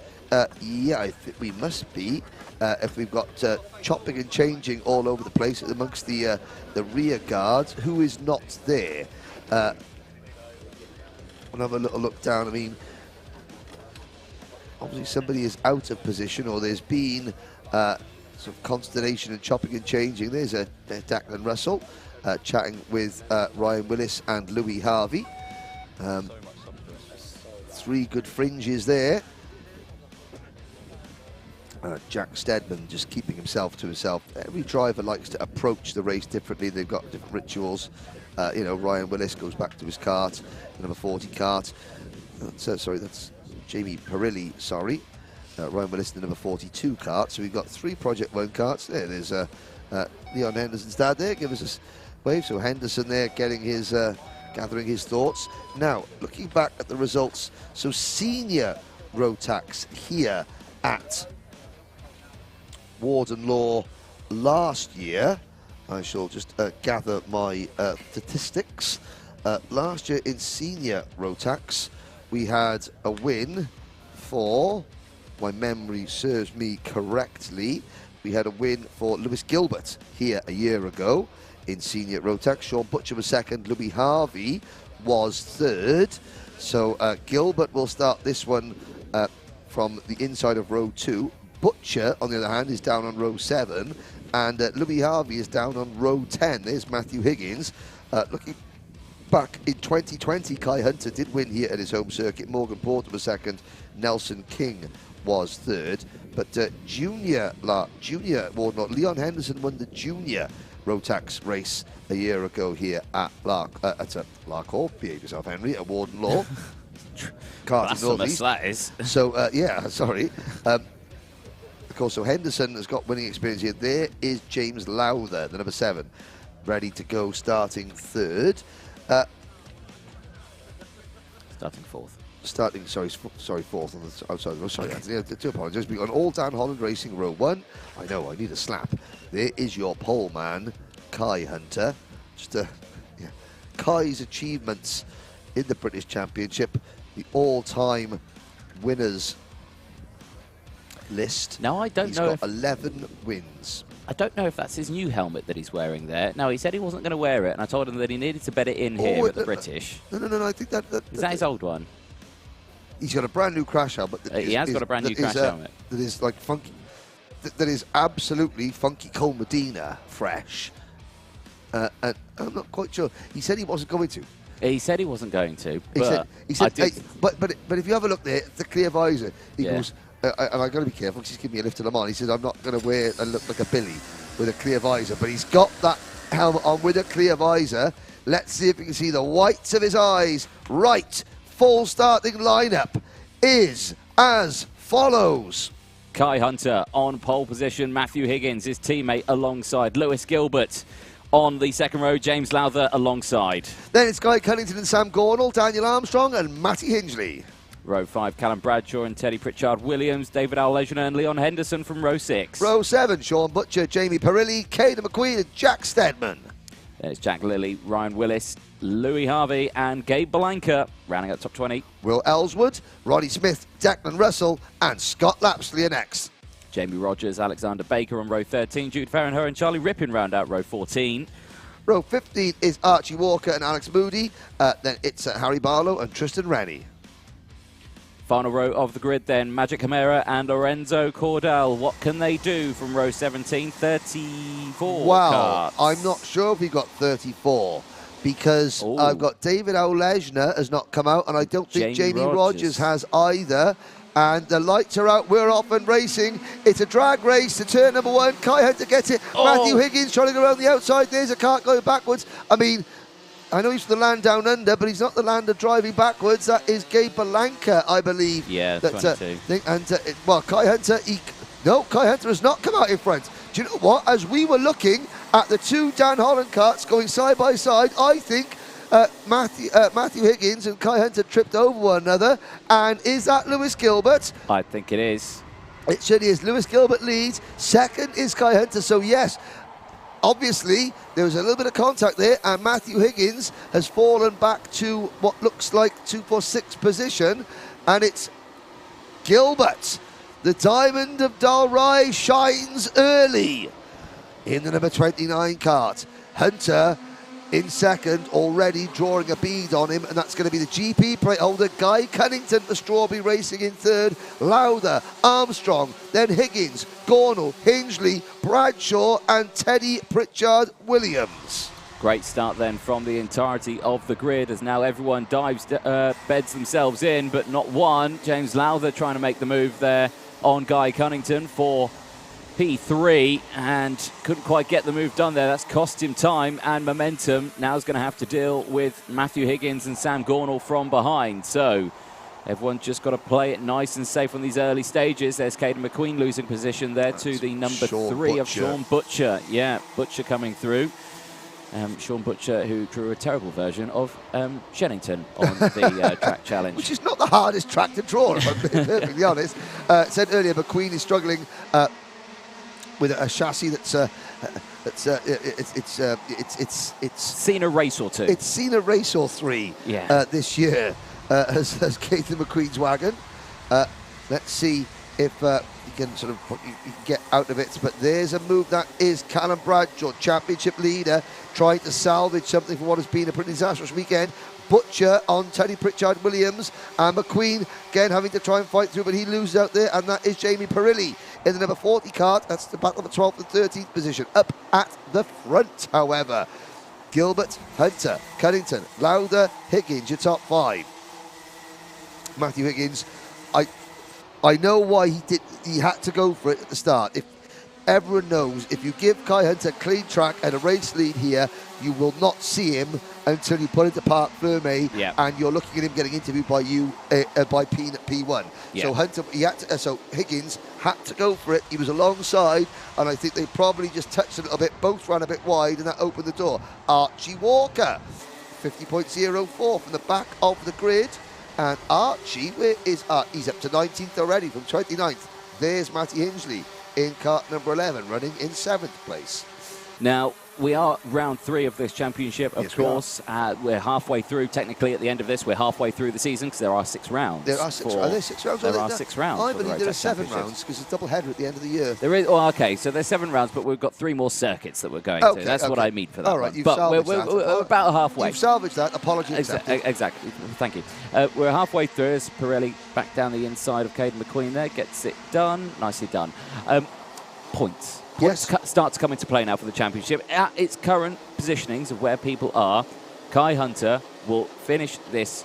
Yeah, I think we must be. If we've got chopping and changing all over the place amongst the rear guards, who is not there? We'll have a little look down. I mean, obviously somebody is out of position, or there's been sort of consternation and chopping and changing. There's Declan Russell chatting with Ryan Willis and Louis Harvey. 3 good fringes there. Jack Steadman just keeping himself to himself. Every driver likes to approach the race differently. They've got different rituals. You know, Ryan Willis goes back to his kart, number 40 kart. Sorry, that's Jamie Perilli, sorry. Ryan Willis, the number 42 kart. So we've got 3 Project 1 karts. There's Leon Henderson's dad there. Give us a wave. So Henderson there getting his, gathering his thoughts. Now, looking back at the results. So Senior Rotax here at Warden Law last year. I shall just gather my statistics. Last year in Senior Rotax, we had a win for, my memory serves me correctly, we had a win for Lewis Gilbert here a year ago in Senior Rotax. Sean Butcher was second, Louis Harvey was third. So Gilbert will start this one from the inside of row 2. Butcher, on the other hand, is down on row 7. And Louis Harvey is down on row 10. There's Matthew Higgins looking back in 2020, Kai Hunter did win here at his home circuit. Morgan Porter was second, Nelson King was third. But junior Warden Law, Leon Henderson won the junior Rotax race a year ago here at Lark Hall. Behave yourself, Henry, at Warden Law. Karting Northeast. That is. So, yeah, sorry. Of course, so Henderson has got winning experience here. There is James Lowther, the number 7, ready to go, starting third. Starting fourth. Fourth on the outside of the road. Sorry, Anthony, I do apologise. We've got an all Dan Holland Racing row 1. I know, I need a slap. There is your pole man, Kai Hunter. Just Kai's achievements in the British Championship, the all-time winners list. Now, I don't know. He's got 11 wins. I don't know if that's his new helmet that he's wearing there. No, he said he wasn't going to wear it, and I told him that he needed to bet it in here with the British. No, I think that... Is that his old one? He's got a brand new crash helmet. He has got a brand new crash helmet. That is like funky. That is absolutely funky Cole Medina fresh. And I'm not quite sure. He said he wasn't going to. He said he wasn't going to. He said but if you have a look there, the clear visor, he goes, and I've got to be careful because he's giving me a lift to Le Mans. He says, I'm not going to wear and look like a Billy with a clear visor, but he's got that helmet on with a clear visor. Let's see if we can see the whites of his eyes. Right, full starting lineup is as follows. Kai Hunter on pole position, Matthew Higgins, his teammate, alongside Lewis Gilbert. On the second row, James Lowther alongside. Then it's Guy Cunnington and Sam Gornall, Daniel Armstrong and Matty Hingley. Row 5, Callum Bradshaw and Teddy Pritchard-Williams, David Al-Lejeune and Leon Henderson from row 6. Row 7, Sean Butcher, Jamie Perilli, Caden McQueen and Jack Stedman. There's Jack Lilly, Ryan Willis, Louis Harvey and Gabe Belanca, rounding out top 20. Will Ellswood, Ronnie Smith, Declan Russell and Scott Lapsley are next. Jamie Rogers, Alexander Baker on row 13, Jude Farrenher and Charlie Rippin round out row 14. Row 15 is Archie Walker and Alex Moody. Then it's Harry Barlow and Tristan Rennie. Final row of the grid then, Magic Camara and Lorenzo Cordell. What can they do from row 17? 34 Wow, karts. I'm not sure if he got 34 because I've got David Al-Lejeune has not come out and I don't think Jamie Rogers has either. And the lights are out, we're off and racing. It's a drag race to turn number 1. Kai Hunter gets it. Matthew Higgins trying to go around the outside. There's a kart going backwards. I mean, I know he's from the land down under, but he's not the land of driving backwards. That is Gabe Belanca, I believe. Yeah, 22. Kai Hunter, Kai Hunter has not come out in front. Do you know what? As we were looking at the 2 Dan Holland karts going side by side, I think Matthew Higgins and Kai Hunter tripped over one another. And is that Lewis Gilbert? I think it is. It certainly is. Lewis Gilbert leads. Second is Kai Hunter. So, yes, obviously, there was a little bit of contact there, and Matthew Higgins has fallen back to what looks like 2-4-6 position, and it's Gilbert. The Diamond of Dalry shines early in the number 29 kart. Hunter in second, already drawing a bead on him, and that's going to be the GP plate holder, Guy Cunnington for Strawberry Racing in third, Lowther, Armstrong, then Higgins, Gornall, Hingley, Bradshaw, and Teddy Pritchard-Williams. Great start then from the entirety of the grid as now everyone beds themselves in, but not one. James Lowther trying to make the move there on Guy Cunnington for P3 and couldn't quite get the move done there. That's cost him time and momentum. Now he's going to have to deal with Matthew Higgins and Sam Gornall from behind. So everyone's just got to play it nice and safe on these early stages. There's Caden McQueen losing position there to the number 3 of Sean Butcher. Yeah, Butcher coming through. Sean Butcher, who drew a terrible version of Shennington on the track challenge. Which is not the hardest track to draw, if I'm being perfectly honest. Said earlier, McQueen is struggling with a chassis it's seen a race or two. It's seen a race or 3 this year as Caden McQueen's wagon. Let's see if he can sort of get out of it. But there's a move that is Callum Bradshaw, championship leader, trying to salvage something from what has been a pretty disastrous weekend. Butcher on Teddy Pritchard-Williams, and McQueen again having to try and fight through, but he loses out there, and that is Jamie Perilli in the number 40 kart. That's the battle of the 12th and 13th position. Up at the front, however, Gilbert, Hunter, Cunnington, Lauder, Higgins, your top 5. Matthew Higgins, I know why he had to go for it at the start. If everyone knows, if you give Kai Hunter clean track and a race lead here, you will not see him until you put into Parc Ferme, and you're looking at him getting interviewed by you by P1. So Hunter, so Higgins had to go for it. He was alongside, and I think they probably just touched a little bit. Both ran a bit wide, and that opened the door. Archie Walker, 50.04 from the back of the grid. And Archie, where is Archie? He's up to 19th already from 29th. There's Matty Hingley in kart number 11, running in 7th place. Now, we are round 3 of this championship, of course. We're halfway through, technically, at the end of this. We're halfway through the season because there are 6 rounds. There are 6 rounds. Are there 6 rounds? There are 6 rounds. I believe there are 7 rounds because it's a double header at the end of the year. There is. Oh, okay. So there's 7 rounds, but we've got 3 more circuits that we're going to. That's what I mean for that. All right, one. But we're about halfway. You've salvaged that. Apology accepted. Exactly. Thank you. We're halfway through as Pirelli back down the inside of Caden McQueen there. Gets it done. Nicely done. Points. Points start to come into play now for the championship. At its current positionings of where people are, Kai Hunter will finish this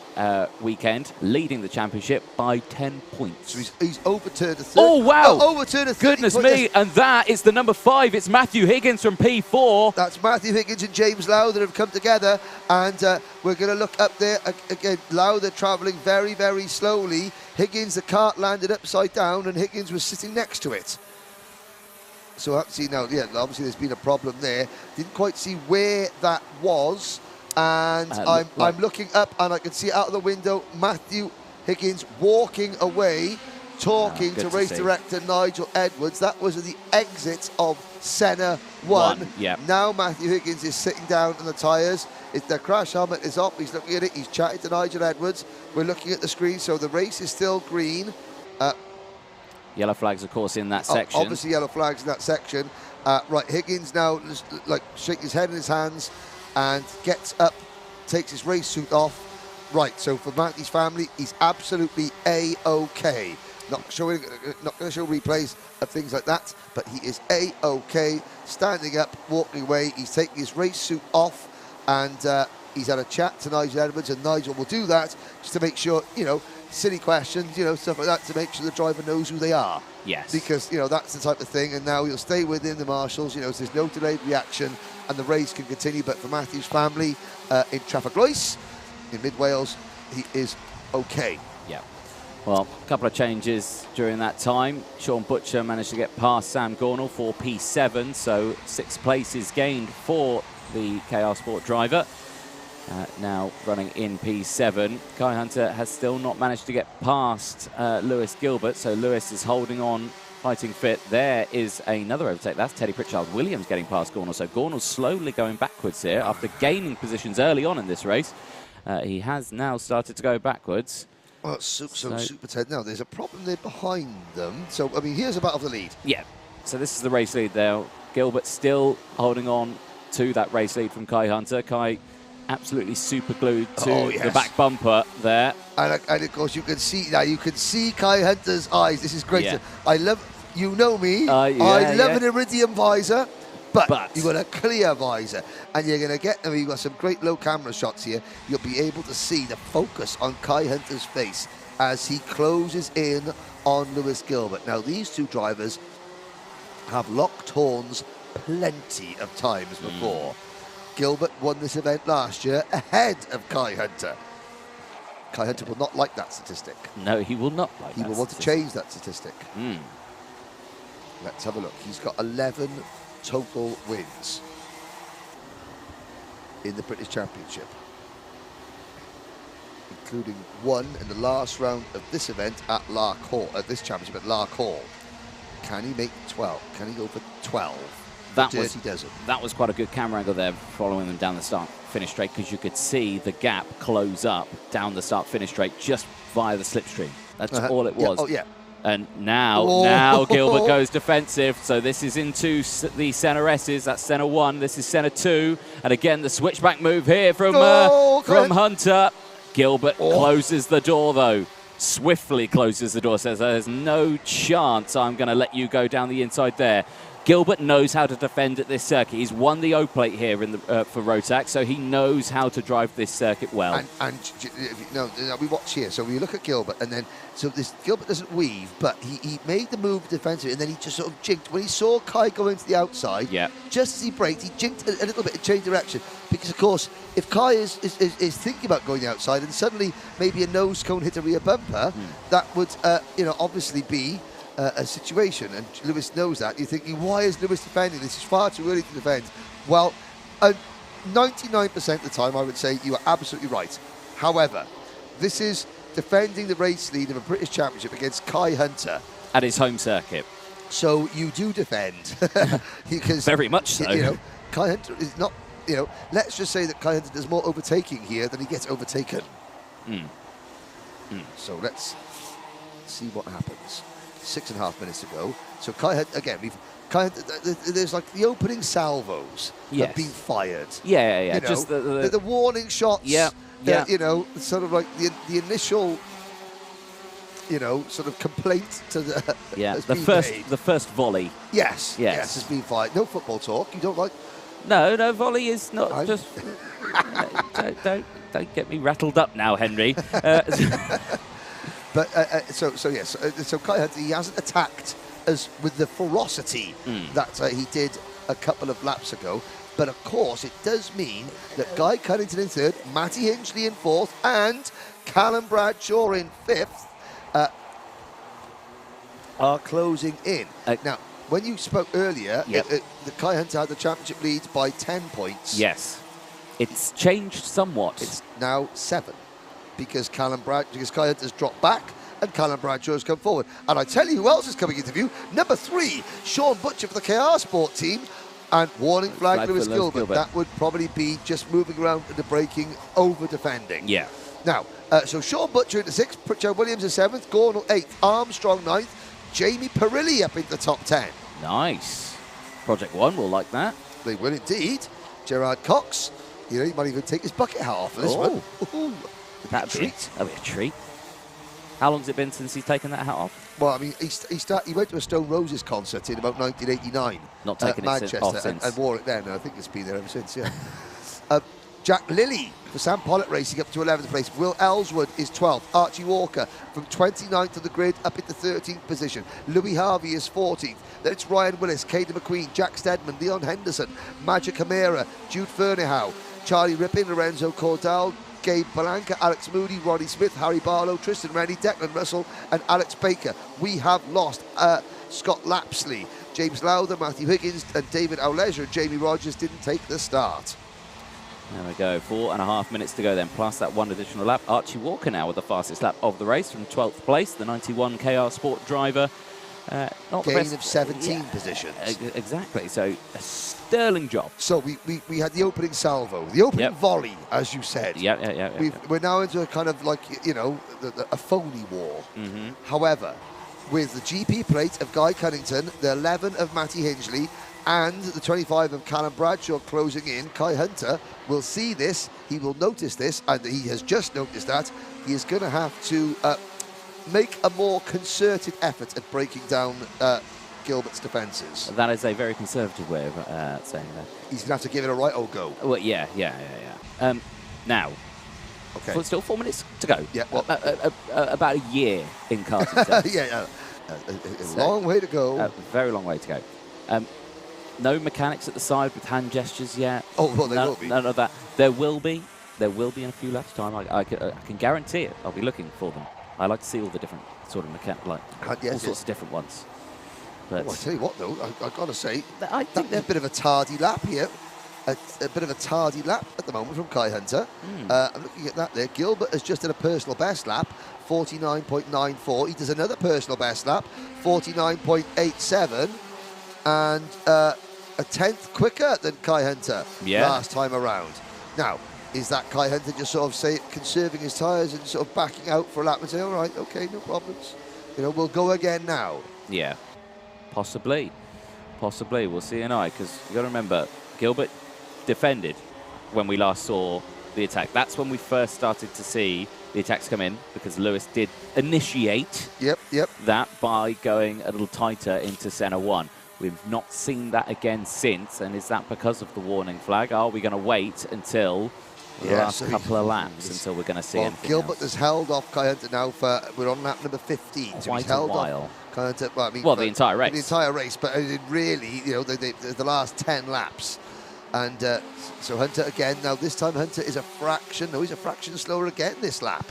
weekend leading the championship by 10 points. So he's overturned a 30. Oh, wow. Overturned a 30. Goodness me. And that is the number 5. It's Matthew Higgins from P4. That's Matthew Higgins and James Lauder have come together. And we're going to look up there. Again, Lauder travelling very, very slowly. Higgins, the kart landed upside down, and Higgins was sitting next to it. So obviously there's been a problem there. Didn't quite see where that was, and I'm looking up and I can see out of the window Matthew Higgins walking away, talking to race director Nigel Edwards. That was at the exit of Senna 1. Now Matthew Higgins is sitting down on the tyres. The crash helmet is off. He's looking at it. He's chatting to Nigel Edwards. We're looking at the screen, so the race is still green. Yellow flags, of course, in that section. Obviously, yellow flags in that section. Right, Higgins now just, shaking his head in his hands and gets up, takes his race suit off. Right, so for Matty's family, he's absolutely A-OK. Not going to show replays of things like that, but he is A-OK, standing up, walking away. He's taking his race suit off, and he's had a chat to Nigel Edwards, and Nigel will do that just to make sure, silly questions, stuff like that, to make sure the driver knows who they are. Yes. Because, that's the type of thing, and now he'll stay within the marshals, so there's no delayed reaction, and the race can continue. But for Matthew's family in Trafalgar in mid-Wales, he is OK. Yeah. Well, a couple of changes during that time. Sean Butcher managed to get past Sam Gornall for P7, so 6 places gained for the KR Sport driver. Now running in P7. Kai Hunter has still not managed to get past Lewis Gilbert, so Lewis is holding on, fighting fit. There is another overtake. That's Teddy Pritchard Williams getting past Gornall. So Gornall's slowly going backwards here after gaining positions early on in this race. He has now started to go backwards. Well, Super Ted, now there's a problem there behind them. So, I mean, here's a battle for the lead. Yeah. So this is the race lead there. Gilbert still holding on to that race lead from Kai Hunter. Kai absolutely super glued to the back bumper there. And of course you can see Kai Hunter's eyes. This is great. Yeah. I love, me, I love an iridium visor, but you've got a clear visor, and you're going to get, you've got some great low camera shots here. You'll be able to see the focus on Kai Hunter's face as he closes in on Lewis Gilbert. Now these two drivers have locked horns plenty of times before. Gilbert won this event last year ahead of Kai Hunter. Kai Hunter will not like that statistic. No, he will not like that. He will want to change that statistic. Let's have a look. He's got 11 total wins in the British Championship, including 1 in the last round of this event at Lark Hall, this championship at Lark Hall. Can he make 12? Can he go for 12? That was quite a good camera angle there, following them down the start-finish straight, because you could see the gap close up down the start-finish straight just via the slipstream. That's all it was. And now Gilbert goes defensive. So this is into the Senna S's. That's Senna 1. This is Senna 2. And again, the switchback move here from Hunter. Gilbert closes the door, though. swiftly closes the door, says there's no chance I'm going to let you go down the inside there. Gilbert knows how to defend at this circuit. He's won the O plate here in the, for Rotax, so he knows how to drive this circuit well. And no, we watch here. So we look at Gilbert, and then Gilbert doesn't weave, but he made the move defensively, and then he just sort of jinked when he saw Kai go into the outside. Yeah. Just as he braked, he jinked a little bit and changed direction, because of course, if Kai is thinking about going outside, and suddenly maybe a nose cone hit a rear bumper, that would obviously be a situation, and Lewis knows that. You're thinking, why is Lewis defending? This is far too early to defend. Well, 99% of the time, I would say you are absolutely right. However, this is defending the race lead of a British Championship against Kai Hunter. At his home circuit. So you do defend. Because, very much so. Kai Hunter is not, let's just say that Kai Hunter does more overtaking here than he gets overtaken. So let's see what happens. 6.5 minutes to go. So Kai Hunter, again, there's like the opening salvos have been fired. Yeah. Just the warning shots. Yeah. Sort of like the initial, sort of complaint to the. Yeah. The first volley. Yes. Has been fired. No football talk. You don't like. No, volley is not just. Don't get me rattled up now, Henry. But so Kai Hunter, he hasn't attacked as with the ferocity that he did a couple of laps ago. But of course, it does mean that Guy Cunnington in third, Matty Hinchley in fourth, and Callum Bradshaw in fifth are closing in. Now, when you spoke earlier, the Kai Hunter had the championship lead by 10 points. Yes, it's changed somewhat. It's now 7. Because Kai Hunter's dropped back and Callum Bradshaw has come forward. And I tell you who else is coming into view. Number 3, Sean Butcher for the KR Sport team. And warning flag Lewis Gilbert. That would probably be just moving around in the braking, over defending. Yeah. Now, so Sean Butcher into 6th, Pritchard Williams in 7th, Gordon 8th, Armstrong 9th, Jamie Perilli up into the top 10. Nice. Project One will like that. They will indeed. Gerard Cox, he might even take his bucket hat off for this one. Ooh. That'd be a treat. How long's it been since he's taken that hat off? Well, I mean, he went to a Stone Roses concert in about 1989. Not taken Manchester, it off since. And wore it then. I think it's been there ever since, yeah. Jack Lilly for Sam Pollock Racing up to 11th place. Will Ellswood is 12th. Archie Walker from 29th of the grid up into 13th position. Louis Harvey is 14th. Then it's Ryan Willis, Caden McQueen, Jack Stedman, Leon Henderson, Magic Camara, Jude Ferniehow, Charlie Rippin, Lorenzo Cordell, Gabe Balanca, Alex Moody, Ronnie Smith, Harry Barlow, Tristan Rennie, Declan Russell and Alex Baker. We have lost Scott Lapsley, James Lowther, Matthew Higgins and David Auleger. Jamie Rogers didn't take the start. There we go, 4.5 minutes to go then, plus that one additional lap. Archie Walker now with the fastest lap of the race from 12th place, the 91 KR Sport driver. Not Gain of 17 positions. Exactly, so a sterling job. So we had the opening salvo, the opening volley, as you said. Yeah. We're now into a kind of like, a phony war. However, with the GP plate of Guy Cunnington, the 11 of Matty Hinchley, and the 25 of Callum Bradshaw closing in, Kai Hunter will see this, he will notice this, and he has just noticed that. He is going to have to make a more concerted effort at breaking down Gilbert's defences. That is a very conservative way of saying that. He's going to have to give it a right old go. Well, yeah. Now, still 4 minutes to go. Yeah, well, about a year in karting. Yeah. A long way to go. A very long way to go. No mechanics at the side with hand gestures yet. Oh, well, there will be. None of that. There will be in a few laps' time. I can guarantee it. I'll be looking for them. I like to see all the different sort of mechanics, all sorts of different ones. But I tell you what, though, I've got to say, I think there's a bit of a tardy lap here. A bit of a tardy lap at the moment from Kai Hunter. I'm looking at that there. Gilbert has just done a personal best lap, 49.94. He does another personal best lap, 49.87. And a 10th quicker than Kai Hunter last time around. Now, is that Kai Hunter just sort of conserving his tyres and sort of backing out for a lap and saying, all right, okay, no problems. We'll go again now. Yeah, possibly. We'll see tonight, because you got to remember, Gilbert defended when we last saw the attack. That's when we first started to see the attacks come in, because Lewis did initiate that by going a little tighter into center one. We've not seen that again since, and is that because of the warning flag? Are we going to wait until the last couple of laps until we're going to see anything Gilbert else? has held off Kai Hunter now for, we're on lap number 15. So Quite he's held a while. Off Kai Hunter, well, I mean, well, the entire race. The entire race, but it really, you know, the last 10 laps. And so Hunter again, now this time Hunter is a fraction slower again this lap.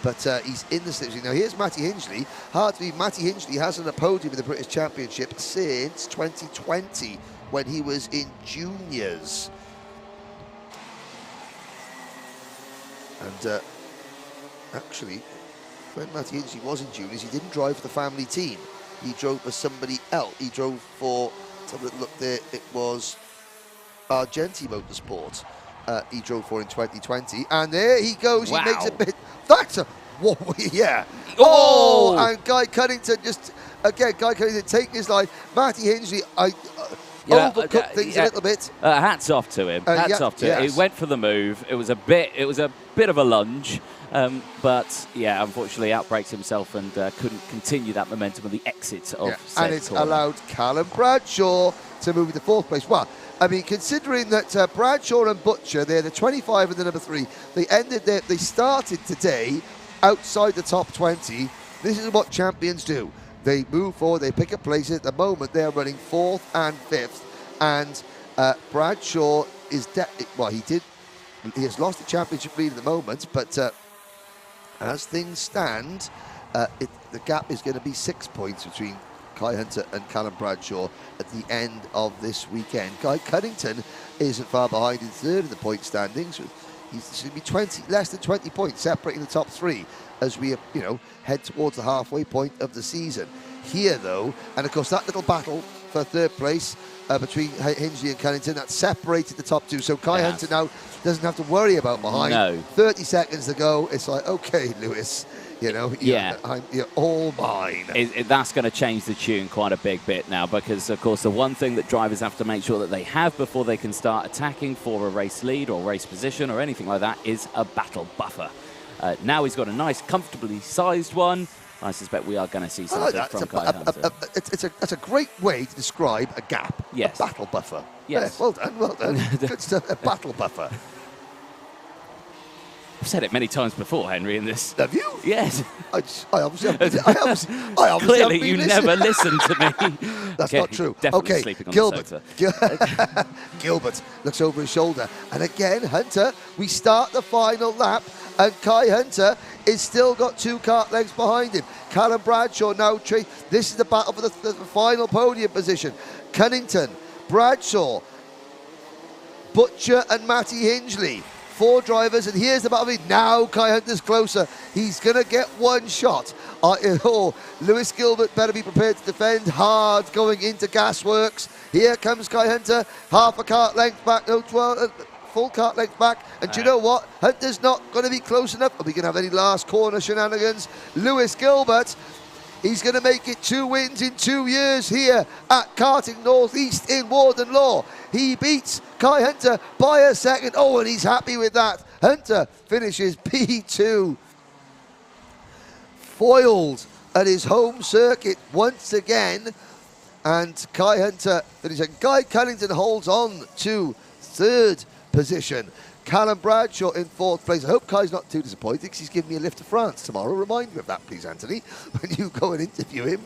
But he's in the slipstream. Now here's Matty Hingley. Hard to believe Matty Hingley hasn't a podium in the British Championship since 2020 when he was in juniors. And actually, when Matty Hingley was in juniors, he didn't drive for the family team. He drove for somebody else. He drove for, let's have a look there, it was Argenti Motorsport. He drove for in 2020, and there he goes. Wow. He makes a bit. That's a whoa, yeah. Oh, and Guy Cunnington just again. Guy Cunnington taking his line. Matty Hingley, overcooked things a little bit. Hats off to him. Hats off to him. He went for the move. It was a bit of a lunge, but yeah, unfortunately outbrakes himself and couldn't continue that momentum of the exit of said and it's corner. allowed Callum Bradshaw to move into 4th place. Well, I mean, considering that Bradshaw and Butcher, they're the 25 and the number 3, they started today outside the top 20. This is what champions do. They move forward, they pick up places. At the moment, they're running 4th and 5th. And Bradshaw is, he has lost the championship lead at the moment, but as things stand, the gap is going to be 6 points between Kai Hunter and Callum Bradshaw at the end of this weekend. Guy Cunnington isn't far behind in 3rd in the point standings. He's going to be less than 20 points separating the top 3 as we, head towards the halfway point of the season. Here, though, and of course that little battle for 3rd place between Hingley and Cunnington, that separated the top 2. So Kai Hunter now doesn't have to worry about behind. No. 30 seconds to go. It's like, okay, Lewis. You're all mine. That's going to change the tune quite a big bit now, because of course the one thing that drivers have to make sure that they have before they can start attacking for a race lead or race position or anything like that is a battle buffer. Now he's got a nice, comfortably sized one. I suspect we are going to see something from Kai Hunter. It's a great way to describe a gap. Yes. A battle buffer. Yes. Yeah, well done. Good stuff. A battle buffer. I've said it many times before, Henry, in this. Have you? Yes. I obviously haven't Clearly, been you listening. never listen to me. That's not true. Definitely sleeping on Gilbert. the sofa. Gilbert looks over his shoulder. And again, Hunter, we start the final lap, and Kai Hunter is still got 2 kart lengths behind him. Callum Bradshaw now, this is the battle for the final podium position. Cunnington, Bradshaw, Butcher and Matty Hingley. 4 drivers, and here's the battle. Now Kai Hunter's closer. He's going to get one shot. Lewis Gilbert better be prepared to defend hard going into Gasworks. Here comes Kai Hunter, half a kart length back, full kart length back. And do you know what? Hunter's not going to be close enough. Are we going to have any last corner shenanigans? Lewis Gilbert, he's going to make it 2 wins in 2 years here at Karting North East in Warden Law. He beats Kai Hunter by a second. Oh, and he's happy with that. Hunter finishes P2. Foiled at his home circuit once again. And Kai Hunter finishes. Guy Cunnington holds on to 3rd position. Callum Bradshaw in 4th place. I hope Kai's not too disappointed because he's giving me a lift to France tomorrow. Remind me of that, please, Anthony, when you go and interview him.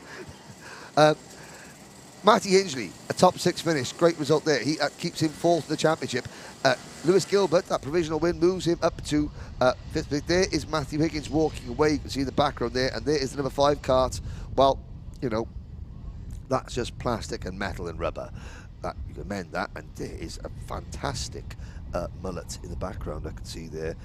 Matty Hingley, a top 6 finish. Great result there. He keeps him 4th in the championship. Lewis Gilbert, that provisional win, moves him up to 5th place. There is Matthew Higgins walking away. You can see the background there. And there is the number 5 kart. Well, that's just plastic and metal and rubber. You can mend that. And there is a fantastic mullet in the background I can see there.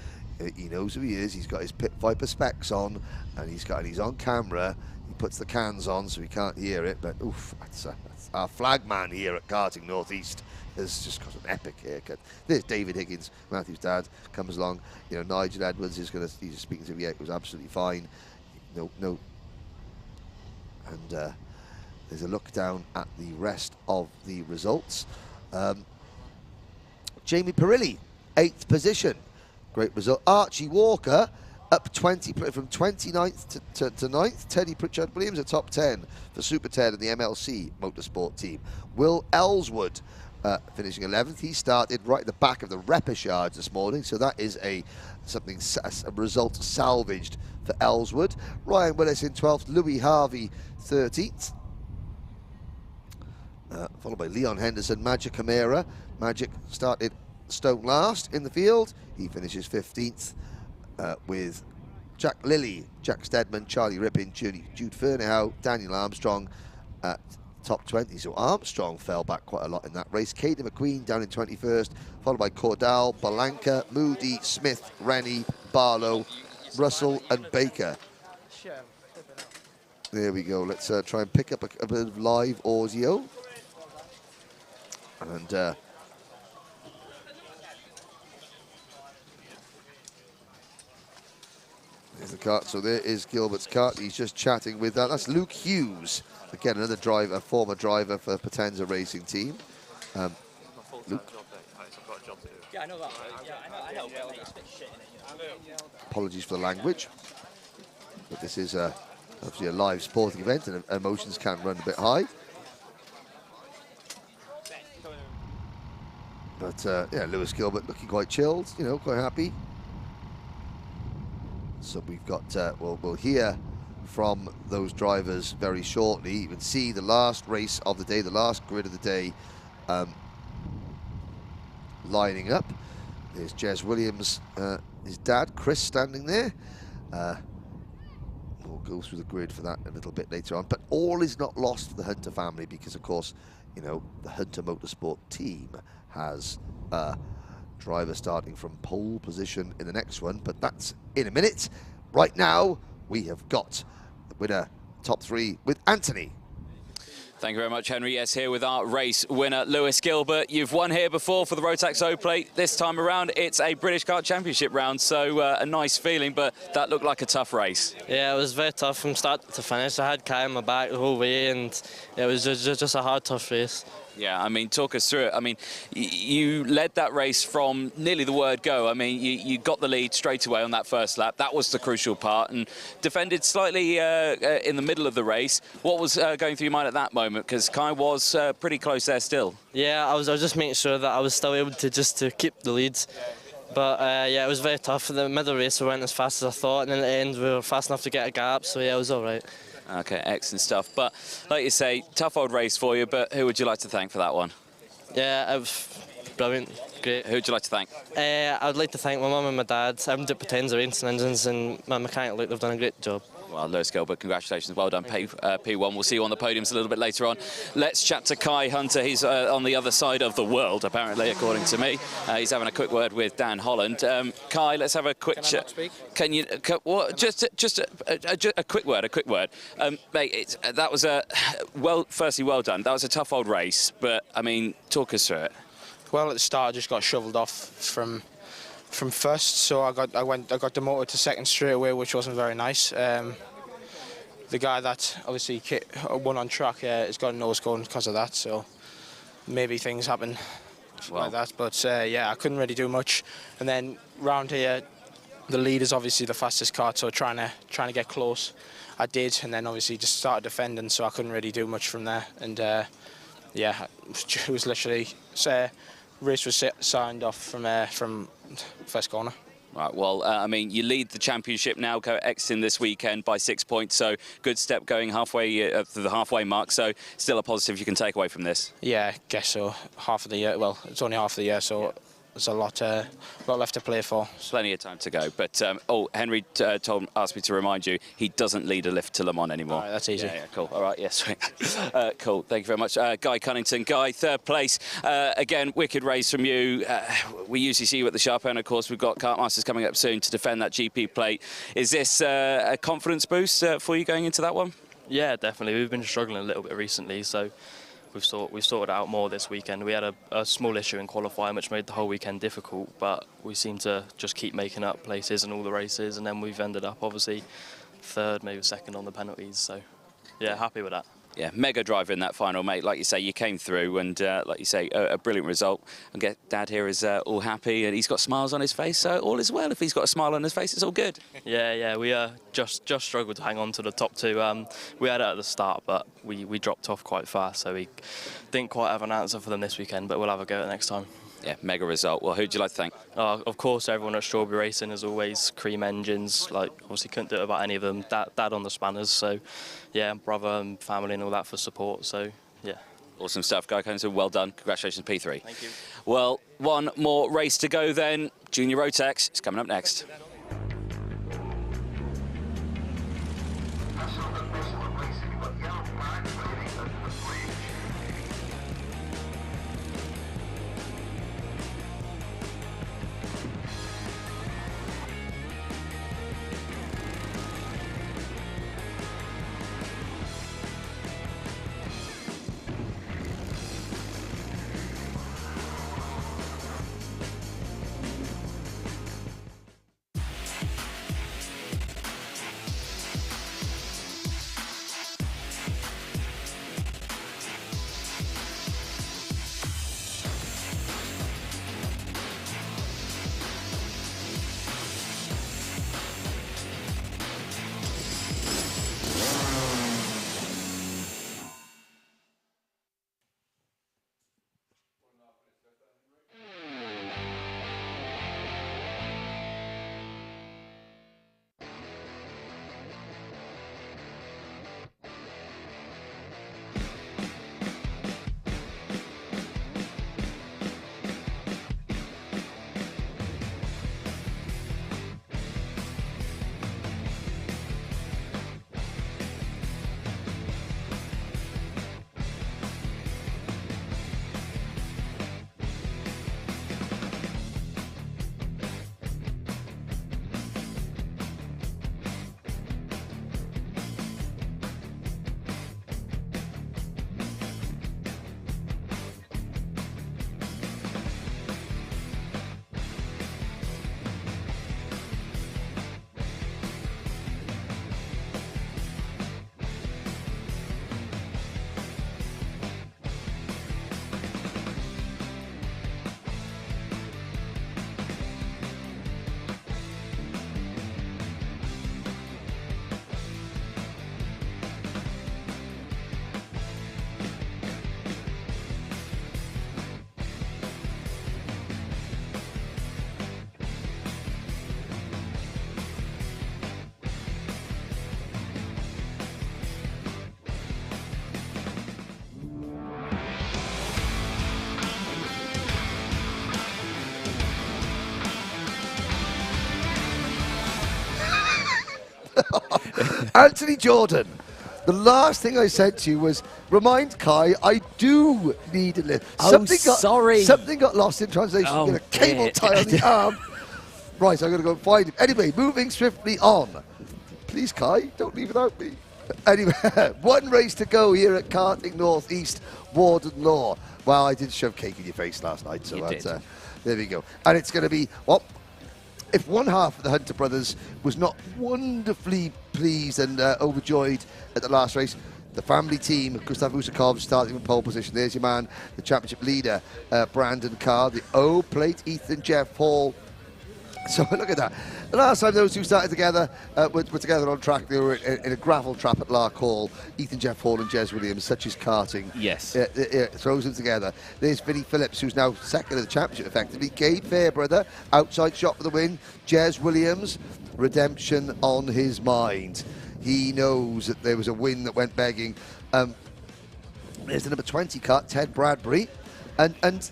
He knows who he is. He's got his Pit Viper specs on, and he's on camera. He puts the cans on so he can't hear it, but oof, that's our flag man here at Karting North East has just got an epic haircut. There's David Higgins, Matthew's dad, comes along. Nigel Edwards he's just speaking to him. Yeah, it was absolutely fine. No. And there's a look down at the rest of the results. Jamie Perilli, 8th position. Great result. Archie Walker up 20 from 29th to 9th. Teddy Pritchard Williams a top 10 for Super Ted and the MLC Motorsport team. Will Ellswood finishing 11th. He started right at the back of the repechage this morning, so that is a result salvaged for Ellswood. Ryan Willis in 12th. Louis Harvey 13th. Followed by Leon Henderson, Magic Camara. Magic started stone last in the field. He finishes 15th with Jack Lilly, Jack Steadman, Charlie Rippin, Jude Fernehow, Daniel Armstrong at top 20. So Armstrong fell back quite a lot in that race. Caden McQueen down in 21st, followed by Cordell, Balanka, Moody, Smith, Rennie, Barlow, Russell and Baker. There we go. Let's try and pick up a bit of live audio. And there's the kart. So there is Gilbert's kart. He's just chatting with that. That's Luke Hughes. Again, another driver, former driver for Potenza Racing Team. Luke. Yeah, I know that. Yeah, I know. Apologies for the language. But this is obviously a live sporting event and emotions can run a bit high. But yeah, Lewis Gilbert looking quite chilled, you know, quite happy. So we've got, we'll hear from those drivers very shortly. You can see the last race of the day, the last grid of the day lining up. There's Jez Williams, his dad, Chris, standing there. We'll go through the grid for that a little bit later on. But all is not lost for the Hunter family because, of course, you know, the Hunter Motorsport team has a driver starting from pole position in the next one, but that's in a minute. Right now, we have got the winner, top 3, with Anthony. Thank you very much, Henry. Yes, here with our race winner, Lewis Gilbert. You've won here before for the Rotax O-Plate. This time around, it's a British Kart Championship round, so a nice feeling, but that looked like a tough race. Yeah, it was very tough from start to finish. I had Kai on my back the whole way, and it was just a hard, tough race. Yeah, I mean, talk us through it. I mean, you led that race from nearly the word go. I mean, you got the lead straight away on that first lap. That was the crucial part, and defended slightly in the middle of the race. What was going through your mind at that moment? Because Kai was pretty close there still. Yeah, I was just making sure that I was still able to keep the leads. But yeah, it was very tough. In the middle race, we went as fast as I thought, and in the end, we were fast enough to get a gap. So yeah, it was all right. Okay, excellent stuff. But like you say, tough old race for you, but who would you like to thank for that one? Yeah, it was brilliant, great. Who would you like to thank? I would like to thank my mum and my dad. I'm at Potenza Racing Engines, and my mechanic, Luke, they've done a great job. Well, Lewis Gilbert, congratulations, well done, P1. We'll see you on the podiums a little bit later on. Let's chat to Kai Hunter. He's on the other side of the world, apparently, according to me. He's having a quick word with Dan Holland. Kai, let's have a quick chat. Can you? Just a quick word. Mate, that was firstly, well done. That was a tough old race, but I mean, talk us through it. Well, at the start, I just got shoveled off from first, so I got the motor to second straight away, which wasn't very nice. The guy that obviously won on track has got a nose cone because of that, so maybe things happen like that. But yeah, I couldn't really do much. And then round here, the lead is obviously the fastest kart, so trying to get close, I did, and then obviously just started defending, so I couldn't really do much from there. And yeah, it was literally race was signed off from first corner. Right, well, I mean, you lead the championship now, exiting this weekend by 6 points, so good step going halfway to the halfway mark, so still a positive you can take away from this. Yeah, I guess so. Half of the year, well, it's only half of the year, so there's a lot left to play for. Plenty of time to go, but Henry asked me to remind you, he doesn't lead a lift to Le Mans anymore. All right, that's easy. Yeah, cool. All right, yes, cool. Thank you very much. Guy Cunnington. Guy, third place. Again, wicked race from you. We usually see you at the sharp end, of course. We've got Kart Masters coming up soon to defend that GP plate. Is this a confidence boost for you going into that one? Yeah, definitely. We've been struggling a little bit recently, so we've sorted out more this weekend. We had a small issue in qualifying, which made the whole weekend difficult, but we seem to just keep making up places in all the races, and then we've ended up, obviously, third, maybe second on the penalties. So, yeah, happy with that. Yeah, mega driver in that final, mate. Like you say, you came through, and like you say, a brilliant result. And get Dad here is all happy, and he's got smiles on his face, so all is well. If he's got a smile on his face, it's all good. Yeah, we just struggled to hang on to the top two. We had it at the start, but we dropped off quite fast, so we didn't quite have an answer for them this weekend, but we'll have a go at next time. Yeah, mega result. Well, who'd you like to thank? Of course, everyone at Strawberry Racing, as always. Cream engines, like, obviously couldn't do it about any of them. Dad on the spanners, so yeah, brother and family and all that for support, so yeah. Awesome stuff, Guy Combs, well done. Congratulations, P3. Thank you. Well, one more race to go then. Junior Rotax is coming up next. Anthony Jordan, the last thing I said to you was, remind Kai, I do need a lift. Oh, sorry. Something got lost in translation. Oh, Get a cable tie on the arm. Right, I'm going to go and find him. Anyway, moving swiftly on. Please, Kai, don't leave without me. Anyway, one race to go here at Karting North East, Warden Law. Well, I did shove cake in your face last night, so there we go. And it's going to be, well, if one half of the Hunter brothers was not wonderfully pleased and overjoyed at the last race, the family team, Gustav Usakov starting in pole position. There's your man, the championship leader, Brandon Carr. The O plate, Ethan Jeff Hall. So look at that. The last time those two started together, were together on track, they were in a gravel trap at Lark Hall. Ethan Jeff Hall and Jez Williams, such as karting. Yes. Throws them together. There's Vinnie Phillips, who's now second in the championship, effectively. Gabe Fairbrother, outside shot for the win. Jez Williams, redemption on his mind. He knows that there was a win that went begging. There's the number 20 cut, Ted Bradbury. And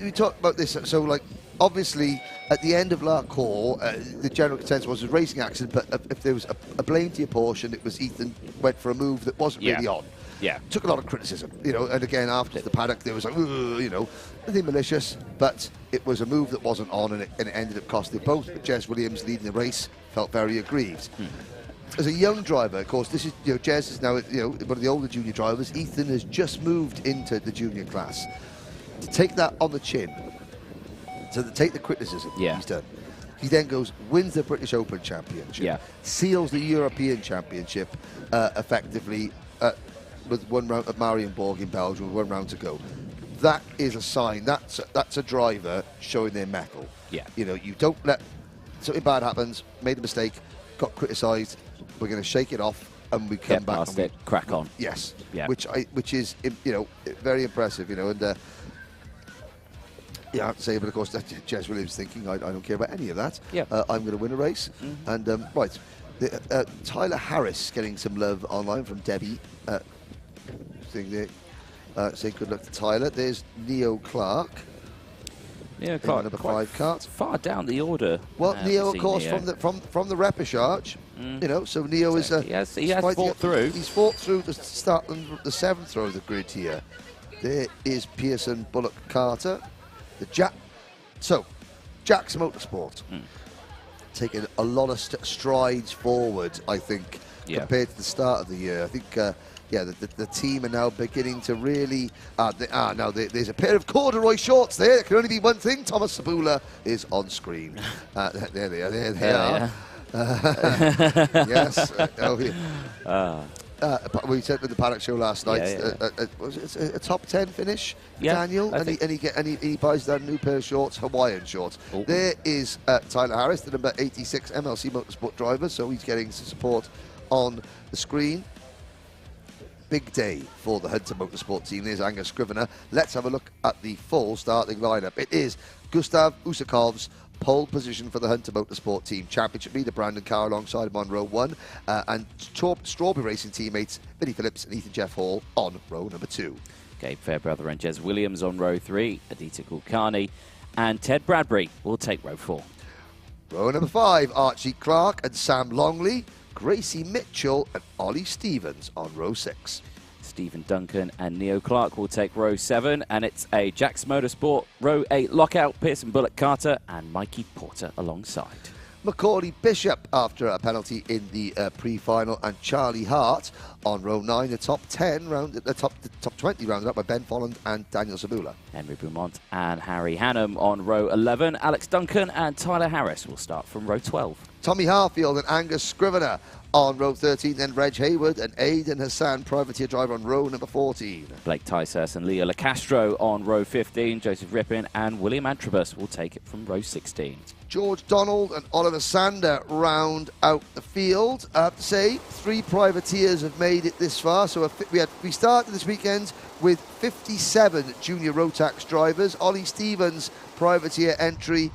we talked about this, so like, obviously, at the end of Lark Hall, the general consensus was a racing accident, but if there was a blame to your portion, it was Ethan went for a move that wasn't really on. Yeah. Took a lot of criticism, you know, and again, after the paddock, there was like, you know, nothing malicious, but it was a move that wasn't on, and it ended up costing both. But Jez Williams, leading the race, felt very aggrieved. As a young driver, of course, this is, you know, Jez is now, you know, one of the older junior drivers. Ethan has just moved into the junior class. To take that on the chin, so to take the criticism he's done, He then goes, wins the British Open Championship, seals the European Championship effectively with 1 round at Marienborg in Belgium with 1 round to go. That is a sign. That's a driver showing their mettle. Yeah. You know, you don't let something bad happens, made a mistake, got criticised. We're going to shake it off and we come Get back. past it, crack on. Yes. Yeah. Which is, you know, very impressive. You know, and yeah, I have to say, but of course, that Jez Williams thinking, I don't care about any of that. Yeah. I'm going to win a race. And right, Tyler Harris getting some love online from Debbie. Thing there. Say good luck to Tyler. There's Neo Clark. Neo Clark, number 5 cart. Far down the order. Well, Neo, of course, Neo. from the repechage. You know, so Neo is. He has fought through. He's fought through the start the 7th row of the grid here. There is Pearson, Bullock, Carter. So, Jack's Motorsport taking a lot of strides forward, I think, compared to the start of the year. I think, the team are now beginning to really. Now there's a pair of corduroy shorts there. There can only be one thing. Thomas Sabula is on screen. There they are. There they are. Yes. We said with the Paddock show last night, was it a top 10 finish, Daniel? And he buys that new pair of shorts, Hawaiian shorts. Oh. There is Tyler Harris, the number 86 MLC Motorsport driver, so he's getting some support on the screen. Big day for the Hunter Motorsport team. There's Angus Scrivener. Let's have a look at the full starting lineup. It is Gustav Usakov's pole position for the Hunter Motorsport team. Championship leader Brandon Carr alongside him on row 1. And Strawberry Racing teammates Vinnie Phillips and Ethan Jeff Hall on row number 2. Gabe Fairbrother and Jez Williams on row 3. Aditya Kulkarni and Ted Bradbury will take row 4. Row number 5, Archie Clark and Sam Longley. Gracie Mitchell and Ollie Stevens on row 6. Stephen Duncan and Neo Clark will take row 7, and it's a Jack's Motorsport row 8 lockout. Pearson, Bullock, Carter and Mikey Porter alongside. Macaulay Bishop after a penalty in the pre-final, and Charlie Hart on row 9. The top 10 round, the top 20 rounded up by Ben Folland and Daniel Sabula. Henry Beaumont and Harry Hannum on row 11. Alex Duncan and Tyler Harris will start from row 12. Tommy Harfield and Angus Scrivener on row 13, then Reg Hayward and Aidan Hassan, privateer driver, on row number 14. Blake Tysers and Leo Lacastro on row 15. Joseph Rippin and William Antrobus will take it from row 16. George Donald and Oliver Sander round out the field. I have to say, 3 privateers have made it this far. So we started this weekend with 57 junior Rotax drivers. Ollie Stevens, privateer entry.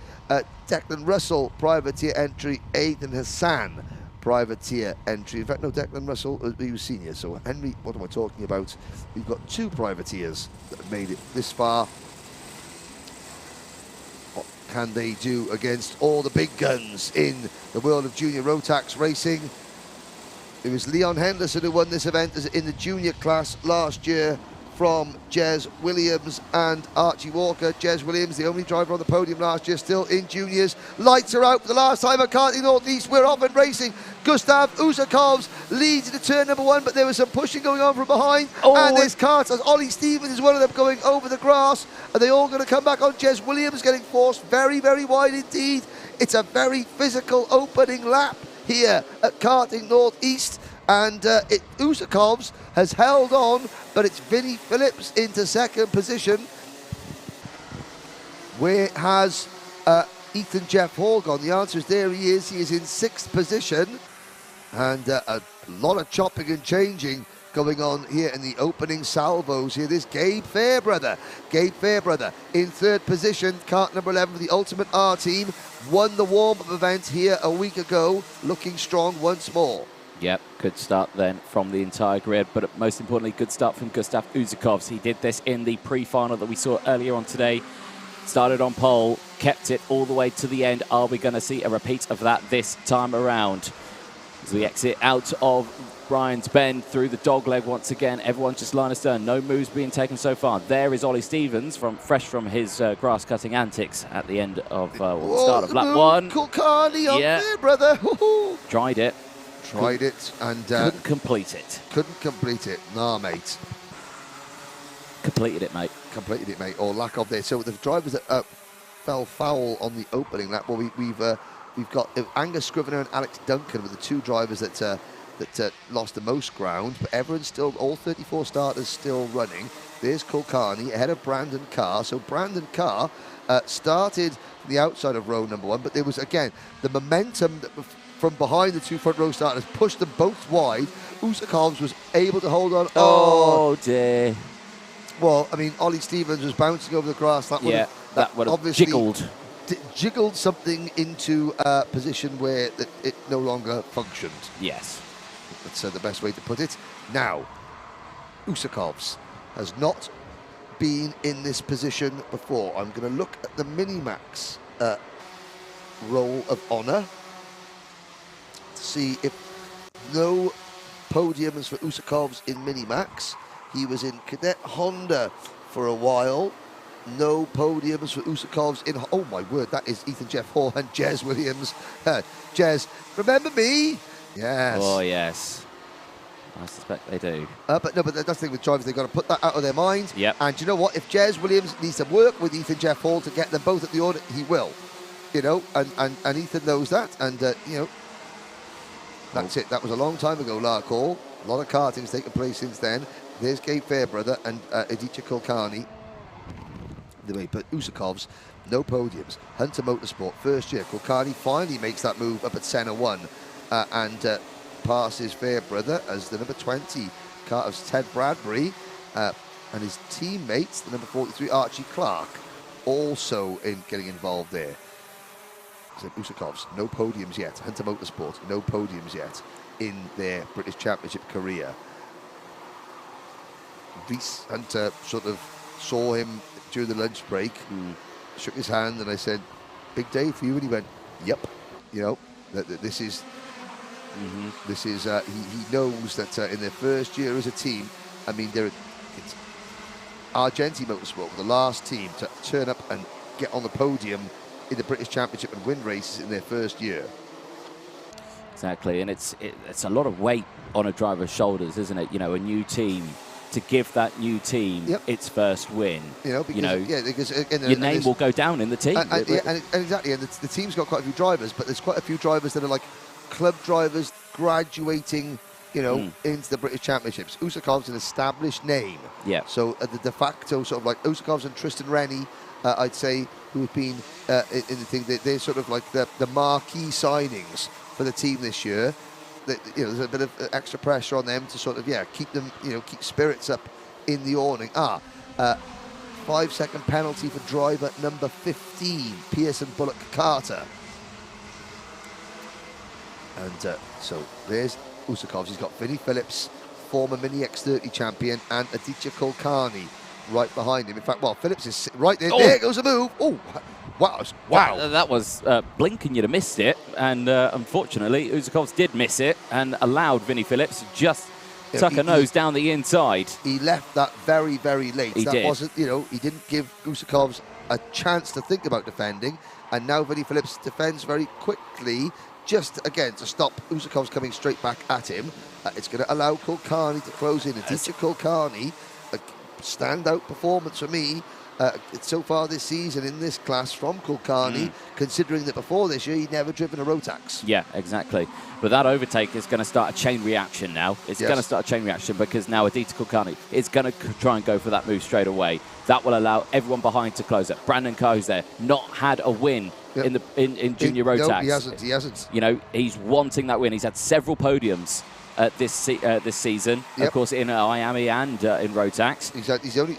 Declan Russell, privateer entry. Aidan Hassan, privateer entry. In fact, no, Declan Russell, he was senior. So Henry, what am I talking about? We've got 2 privateers that have made it this far. What can they do against all the big guns in the world of junior Rotax racing? It was Leon Henderson who won this event in the junior class last year from Jez Williams and Archie Walker. Jez Williams, the only driver on the podium last year, still in juniors. Lights are out for the last time at Karting North East. We're off and racing. Gustav Usakovs leads into turn number 1, but there was some pushing going on from behind. And there's Kart, as Ollie Stevens is one of them going over the grass. Are they all going to come back on? Jez Williams getting forced very, very wide indeed. It's a very physical opening lap here at Karting North East. And Usakovs has held on, but it's Vinnie Phillips into second position. Where has Ethan Jeff Hall gone? The answer is there he is. He is in 6th position. And a lot of chopping and changing going on here in the opening salvos here. There's Gabe Fairbrother. Gabe Fairbrother in 3rd position. Kart number 11 for the Ultimate R team. Won the warm-up event here a week ago. Looking strong once more. Yep, good start then from the entire grid, but most importantly, good start from Gustav Usakovs. He did this in the pre-final that we saw earlier on today. Started on pole, kept it all the way to the end. Are we going to see a repeat of that this time around? As we exit out of Brian's Bend through the dogleg once again, everyone's just line astern. No moves being taken so far. There is Ollie Stevens, fresh from his grass-cutting antics at the end of the start of lap 1. Kulkarni on there, brother. Tried it. Tried it and couldn't complete it. Couldn't complete it. Nah, mate. Completed it, mate. Completed it, mate. Or lack of there. So the drivers that fell foul on the opening lap. Well, we've we've got Angus Scrivener and Alex Duncan were the two drivers that lost the most ground, but everyone's still, all 34 starters still running. There's Kulkarni ahead of Brandon Carr. So Brandon Carr started from the outside of row number 1, but there was, again, the momentum that from behind the two front row starters pushed them both wide. Usakovs was able to hold on. Oh dear. Well, I mean, Ollie Stevens was bouncing over the grass. That would have obviously jiggled. Jiggled something into a position where it no longer functioned. Yes. That's the best way to put it. Now, Usakovs has not been in this position before. I'm going to look at the Minimax roll of honour to see if no podiums for Usakovs in Minimax. He was in Cadet Honda for a while. No podiums for Usakovs in... Oh, my word, that is Ethan Jeff Hall and Jez Williams. Jez, remember me? Yes. Oh, yes. I suspect they do. But that's the thing with drivers, they've got to put that out of their mind. Yep. And you know what? If Jez Williams needs to work with Ethan Jeff Hall to get them both at the order, he will. You know, and Ethan knows that. And, you know, that's it. That was a long time ago, Lark Hall. A lot of karting's taken place since then. There's Gabe Fairbrother and Aditya Kulkarni. But Usakovs, no podiums. Hunter Motorsport, first year. Kulkarni finally makes that move up at Senna 1 and passes Fairbrother as the number 20 car of Ted Bradbury and his teammates, the number 43 Archie Clark, also in getting involved there. So Usakovs, no podiums yet. Hunter Motorsport, no podiums yet in their British Championship career. Reese Hunter sort of saw him during the lunch break, shook his hand, and I said, "Big day for you," and he went, "Yep." You know, this is. This is. He knows that in their first year as a team, I mean, it's Argenti Motorsport were the last team to turn up and get on the podium in the British Championship and win races in their first year. Exactly, and it's a lot of weight on a driver's shoulders, isn't it? You know, a new team. To give that new team its first win, because your name will go down in the team. And exactly, and the team's got quite a few drivers, but there's quite a few drivers that are like club drivers graduating, you know, into the British Championships. Usakov's an established name. Yeah. So the de facto sort of like Usakov's and Tristan Rennie, I'd say, who have been in the thing, they're sort of like the marquee signings for the team this year. You know, there's a bit of extra pressure on them to sort of, keep them, keep spirits up in the awning. 5-second penalty for driver number 15, Pearson Bullock Carter. And so there's Usakovs. He's got Vinnie Phillips, former Mini X30 champion, and Aditya Kulkarni right behind him. In fact, well, Phillips is right there. Oh. There goes a move. Oh, wow. That was blinking, you'd have missed it. And unfortunately, Usakovs did miss it and allowed Vinnie Phillips to just tuck a nose down the inside. He left that very, very late. He did. Wasn't, he didn't give Usakovs a chance to think about defending. And now Vinnie Phillips defends very quickly, just, again, to stop Usakovs coming straight back at him. It's going to allow Kulkarni to close in. Aditya Kulkarni, a standout performance for me so far this season in this class from Kulkarni, considering that before this year he'd never driven a Rotax. Yeah, exactly. But that overtake is going to start a chain reaction now. It's going to start a chain reaction because now Aditya Kulkarni is going to try and go for that move straight away. That will allow everyone behind to close it. Brandon Coe's there, not had a win in junior Rotax. No, he hasn't. You know, he's wanting that win. He's had several podiums this season, of course, in Miami and in Rotax. He's the only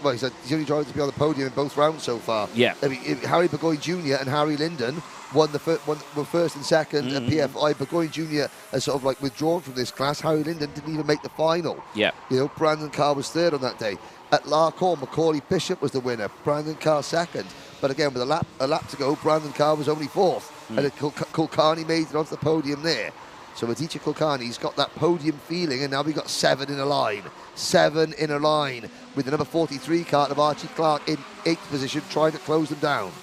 driver to be on the podium in both rounds so far. Yeah. I mean, Harry Burgoyne Jr. and Harry Linden were first and second at PFI. Burgoyne Jr. has sort of like withdrawn from this class. Harry Linden didn't even make the final. Yeah. You know, Brandon Carr was third on that day. At Lark Hall, Macaulay Bishop was the winner. Brandon Carr second. But again, with a lap to go, Brandon Carr was only fourth. And Kulkarni made it onto the podium there. So Aditya Kulkarni's got that podium feeling, and now we've got 7 in a line. 7 in a line with the number 43 Kart of Archie Clark in 8th position, trying to close them down.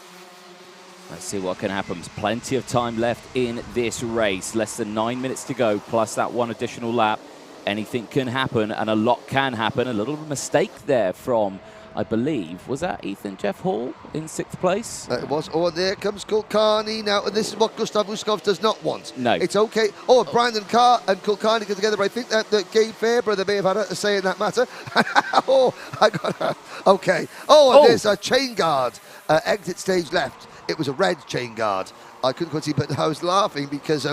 Let's see what can happen. There's plenty of time left in this race. Less than 9 minutes to go, plus that one additional lap. Anything can happen, and a lot can happen. A little mistake there from I believe, was that Ethan Jeff Hall in 6th place? It was. Oh, and there comes Kulkarni now, and this is what Gustav Uskov does not want. No. It's okay. Oh, Brandon Carr and Kulkarni get together, but I think that Gabe Fairbrother may have had a say in that matter. Oh, I got her. Okay. Oh, and there's a chain guard. Exit stage left. It was a red chain guard. I couldn't quite see, but I was laughing because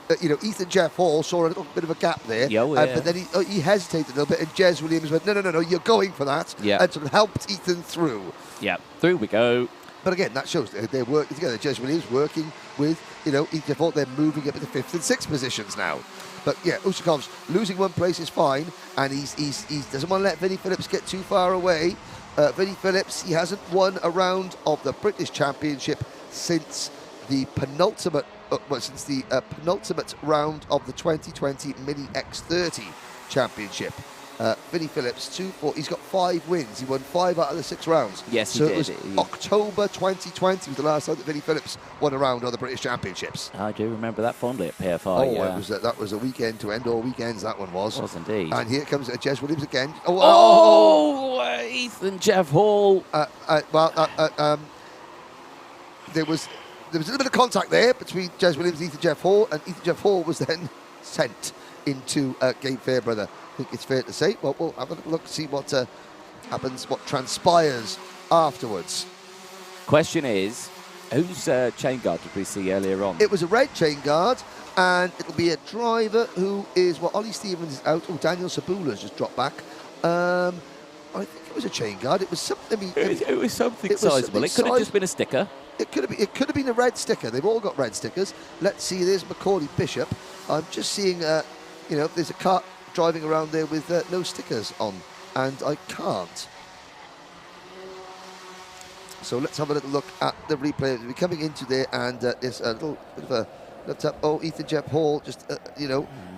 Ethan Jeff Hall saw a little bit of a gap there, but then he hesitated a little bit, and Jez Williams went, no, you're going for that, and sort of helped Ethan through. Yeah, through we go. But again, that shows they're working together. Jez Williams working with, Ethan Jeff Hall. They're moving up into 5th and 6th positions now. But yeah, Usakov's losing one place is fine, and he doesn't want to let Vinnie Phillips get too far away. Vinnie Phillips, he hasn't won a round of the British Championship since the penultimate round of the 2020 Mini X30 Championship. Vinnie Phillips, he's got 5 wins. He won 5 out of the 6 rounds. Yes, he did. So it was October 2020 was the last time that Vinnie Phillips won a round of the British Championships. I do remember that fondly at PFI. Oh, that was a weekend to end all weekends, that one was. Was indeed. And here comes Jez Williams again. Ethan Jeff Hall. There was a little bit of contact there between Jez Williams and Ethan Jeff Hall, and Ethan Jeff Hall was then sent into Gabe Fairbrother. I think it's fair to say. Well, we'll have a look to see what happens, what transpires afterwards. Question is, whose chain guard did we see earlier on? It was a red chain guard, and it'll be a driver who is, Ollie Stevens is out. Oh, Daniel Sabula's just dropped back. I think it was a chain guard. It was something. It was something sizable. It could have just been a sticker. It could have been a red sticker. They've all got red stickers. Let's see. There's Macaulay Bishop. I'm just seeing, if there's a car driving around there with no stickers on, and I can't. So let's have a little look at the replay. We're coming into there, and there's a little bit of a lift up. Oh, Ethan Jeff Hall just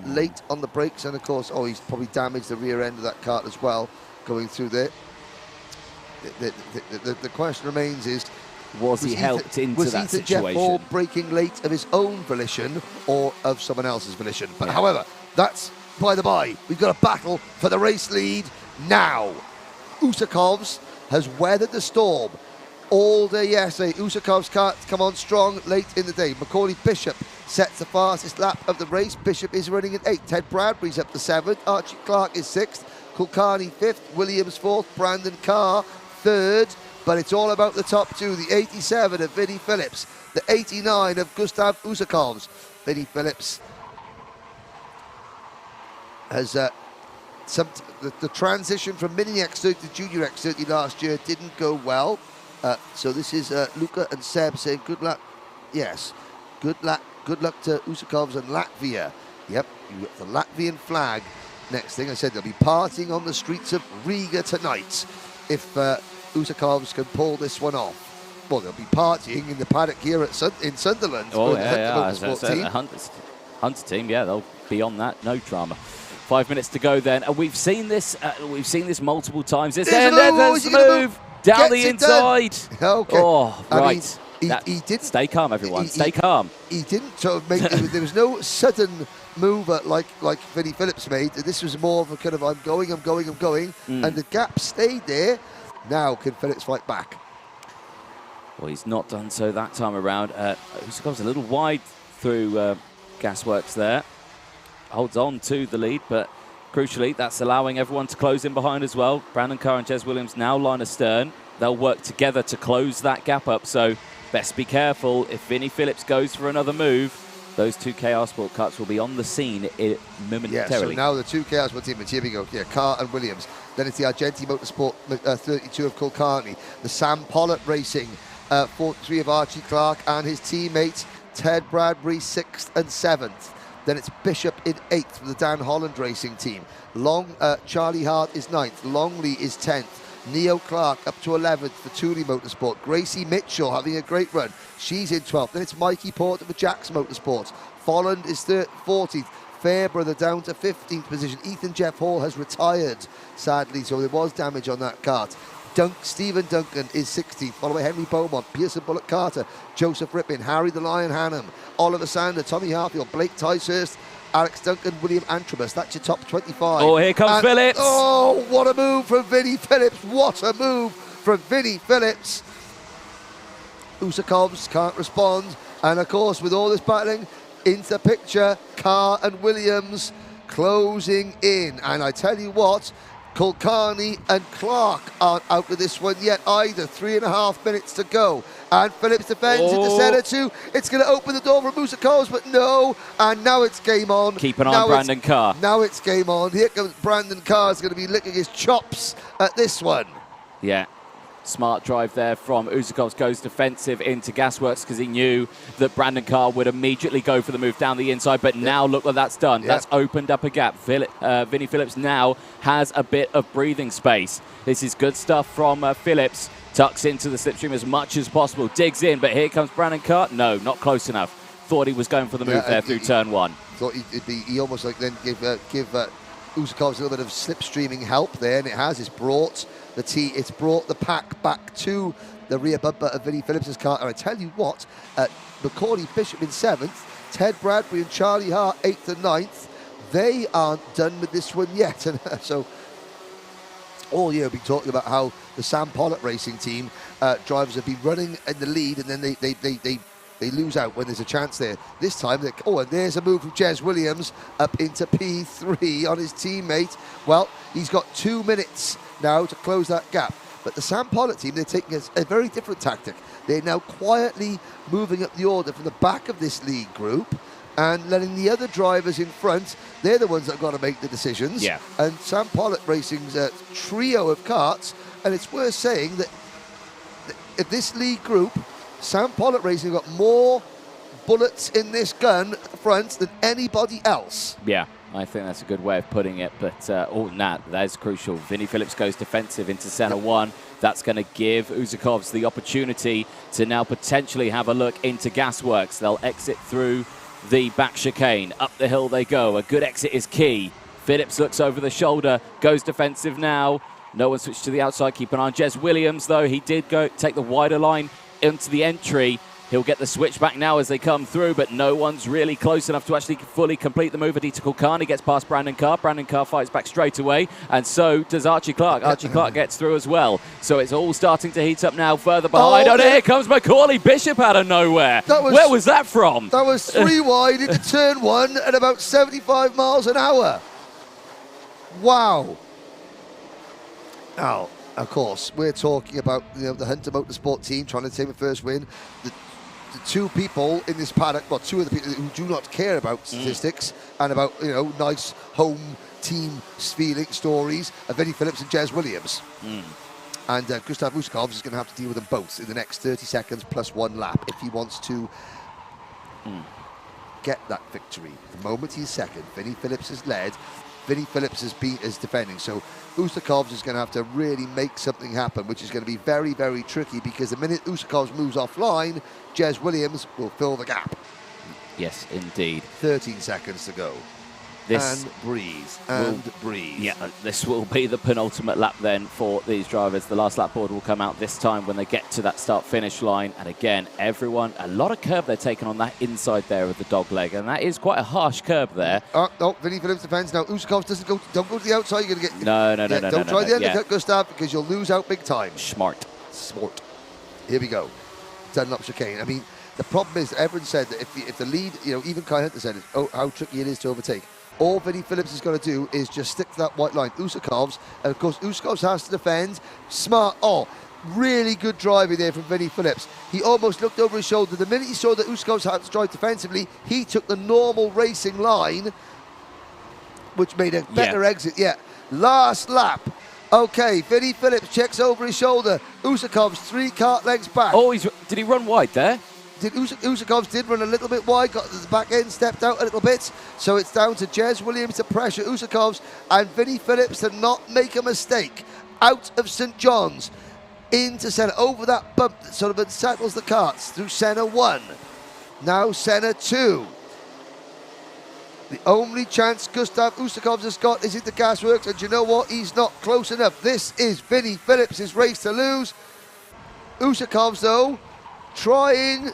late on the brakes, and of course, he's probably damaged the rear end of that cart as well, going through there. The question remains is, was he helped into that situation? Was Ethan Jeff Hall braking late of his own volition or of someone else's volition? But however, that's by the by. We've got a battle for the race lead now. Usakov's has weathered the storm all day yesterday. Usakov's kart come on strong late in the day. Macaulay Bishop sets the fastest lap of the race. Bishop is running at 8th. Ted Bradbury's up to 7th. Archie Clark is 6th. Kulkarni 5th. Williams 4th. Brandon Carr 3rd. But it's all about the top 2. The 87 of Vinnie Phillips. The 89 of Gustav Usakov's. Vinnie Phillips has the transition from Mini X30 to Junior X30 last year didn't go well. So this is Luca and Seb saying good luck. Yes, good luck to Usakovs and Latvia. Yep, you got the Latvian flag. Next thing I said, they'll be partying on the streets of Riga tonight if Usakovs can pull this one off. Well, they'll be partying in the paddock here in Sunderland. Oh, yeah. Hunter team, yeah, they'll be on that, no drama. 5 minutes to go then, and we've seen this multiple times. There's the move down the inside. Okay. Oh, right. He didn't stay calm, everyone. Stay calm. He didn't sort of make. There was no sudden mover like Vinnie Phillips made. This was more of a kind of I'm going, and the gap stayed there. Now can Phillips fight back? Well, he's not done so that time around. Usakov's a little wide through Gasworks there. Holds on to the lead, but crucially, that's allowing everyone to close in behind as well. Brandon Carr and Jez Williams now line astern. They'll work together to close that gap up, so best be careful. If Vinnie Phillips goes for another move, those 2 KR Sport karts will be on the scene momentarily. Yeah, so now the 2 KR Sport teammates, here we go. Yeah, Carr and Williams. Then it's the Argenti Motorsport 32 of Kulkarni. The Sam Pollitt Racing 43 of Archie Clark and his teammate Ted Bradbury 6th and 7th. Then it's Bishop in 8th for the Dan Holland Racing team. Charlie Hart is 9th. Longley is 10th. Neo Clark up to 11th for Thule Motorsport. Gracie Mitchell having a great run. She's in 12th. Then it's Mikey Porter for Jack's Motorsports. Folland is 14th. Fairbrother down to 15th position. Ethan Jeff Hall has retired, sadly, so there was damage on that kart. Stephen Duncan is 16th, followed by Henry Beaumont, Pearson Bullock Carter, Joseph Rippin, Harry the Lion Hannum, Oliver Sander, Tommy Harfield, Blake Ticehurst, Alex Duncan, William Antrobus. That's your top 25. Oh, here comes Phillips. Oh, what a move from Vinnie Phillips. What a move from Vinnie Phillips. Usakovs can't respond. And, of course, with all this battling, into the picture, Carr and Williams closing in. And I tell you what, Kulkarni and Clark aren't out of this one yet either. 3.5 minutes to go. And Phillips defends into centre too. It's going to open the door for Usakovs, but no. And now it's game on. Keep an eye on Brandon Carr. Now it's game on. Here comes Brandon Carr. Is going to be licking his chops at this one. Yeah. Smart drive there from Usakovs, goes defensive into Gasworks because he knew that Brandon Carr would immediately go for the move down the inside, but now look what that's done. That's opened up a gap. Vinnie Phillips now has a bit of breathing space. This is good stuff from Phillips. Tucks into the slipstream as much as possible, digs in, but here comes Brandon Carr. No, not close enough. Thought he was going for the move there through turn one. Thought he almost like then give Usakovs a little bit of slipstreaming help there, and it has. It's brought the pack back to the rear bumper of Vinnie Phillips' car. And I tell you what, McCauley Bishop in 7th, Ted Bradbury and Charlie Hart 8th and 9th. They aren't done with this one yet. And so all year we've been talking about how the Sam Pollock racing team drivers have been running in the lead, and then they lose out when there's a chance there. This time, and there's a move from Jez Williams up into P3 on his teammate. Well, he's got 2 minutes now to close that gap. But the Sam Pollock team, they're taking a very different tactic. They're now quietly moving up the order from the back of this lead group and letting the other drivers in front, they're the ones that have got to make the decisions. Yeah. And Sam Pollock Racing's a trio of karts, and it's worth saying that if this lead group, Sam Pollock Racing got more bullets in this gun at the front than anybody else. Yeah, I think that's a good way of putting it, but that's crucial. Vinnie Phillips goes defensive into centre one. That's going to give Usakovs the opportunity to now potentially have a look into Gasworks. They'll exit through the back chicane. Up the hill they go. A good exit is key. Phillips looks over the shoulder, goes defensive now. No one switched to the outside. Keep an eye on Jez Williams, though. He did go take the wider line into the entry. He'll get the switch back now as they come through, but no one's really close enough to actually fully complete the move. Aditya Kulkarni gets past Brandon Carr. Brandon Carr fights back straight away, and so does Archie Clark. Archie Clark gets through as well. So it's all starting to heat up now further behind. Here comes McCauley Bishop out of nowhere. Where was that from? That was 3 wide into turn 1 at about 75 miles an hour. Wow. Now, of course, we're talking about the Hunter Motorsport team trying to take the first win. The two people in this paddock, well, two of the people who do not care about statistics and about nice home team feeling stories are Vinnie Phillips and Jez Williams. And Gustav Usakovs is going to have to deal with them both in the next 30 seconds plus 1 lap if he wants to get that victory. The moment he's second, Vinnie Phillips is led. Vinnie Phillips is defending, so Usakovs is going to have to really make something happen, which is going to be very, very tricky, because the minute Usakovs moves offline, Jez Williams will fill the gap. Yes, indeed. 13 seconds to go. And breathe. Yeah, this will be the penultimate lap then for these drivers. The last lap board will come out this time when they get to that start-finish line. And again, everyone, a lot of curb they're taking on that inside there of the dog leg. And that is quite a harsh curb there. No, Vinnie Phillips defends. Now, Usakovs don't go to the outside. You're going to get... No. Don't try the undercut, Gustav, because you'll lose out big time. Smart. Here we go. Dunlop chicane. I mean, the problem is, everyone said that if the lead, even Kai Hunter said it, how tricky it is to overtake. All Vinnie Phillips is going to do is just stick to that white line. Usakovs, and of course, Usakovs has to defend. Smart. Really good driving there from Vinnie Phillips. He almost looked over his shoulder. The minute he saw that Usakovs had to drive defensively, he took the normal racing line, which made a better exit. Last lap. Okay, Vinnie Phillips checks over his shoulder. Usakovs 3 kart lengths back. Did he run wide there? Usakovs did run a little bit wide, got the back end, stepped out a little bit. So it's down to Jez Williams to pressure Usakovs and Vinnie Phillips to not make a mistake. Out of St. John's, into centre, over that bump that sort of unsettles the karts, through centre 1. Now centre 2. The only chance Gustav Usakovs has got is into Gasworks, and you know what? He's not close enough. This is Vinnie Phillips' race to lose. Usakovs, though, trying,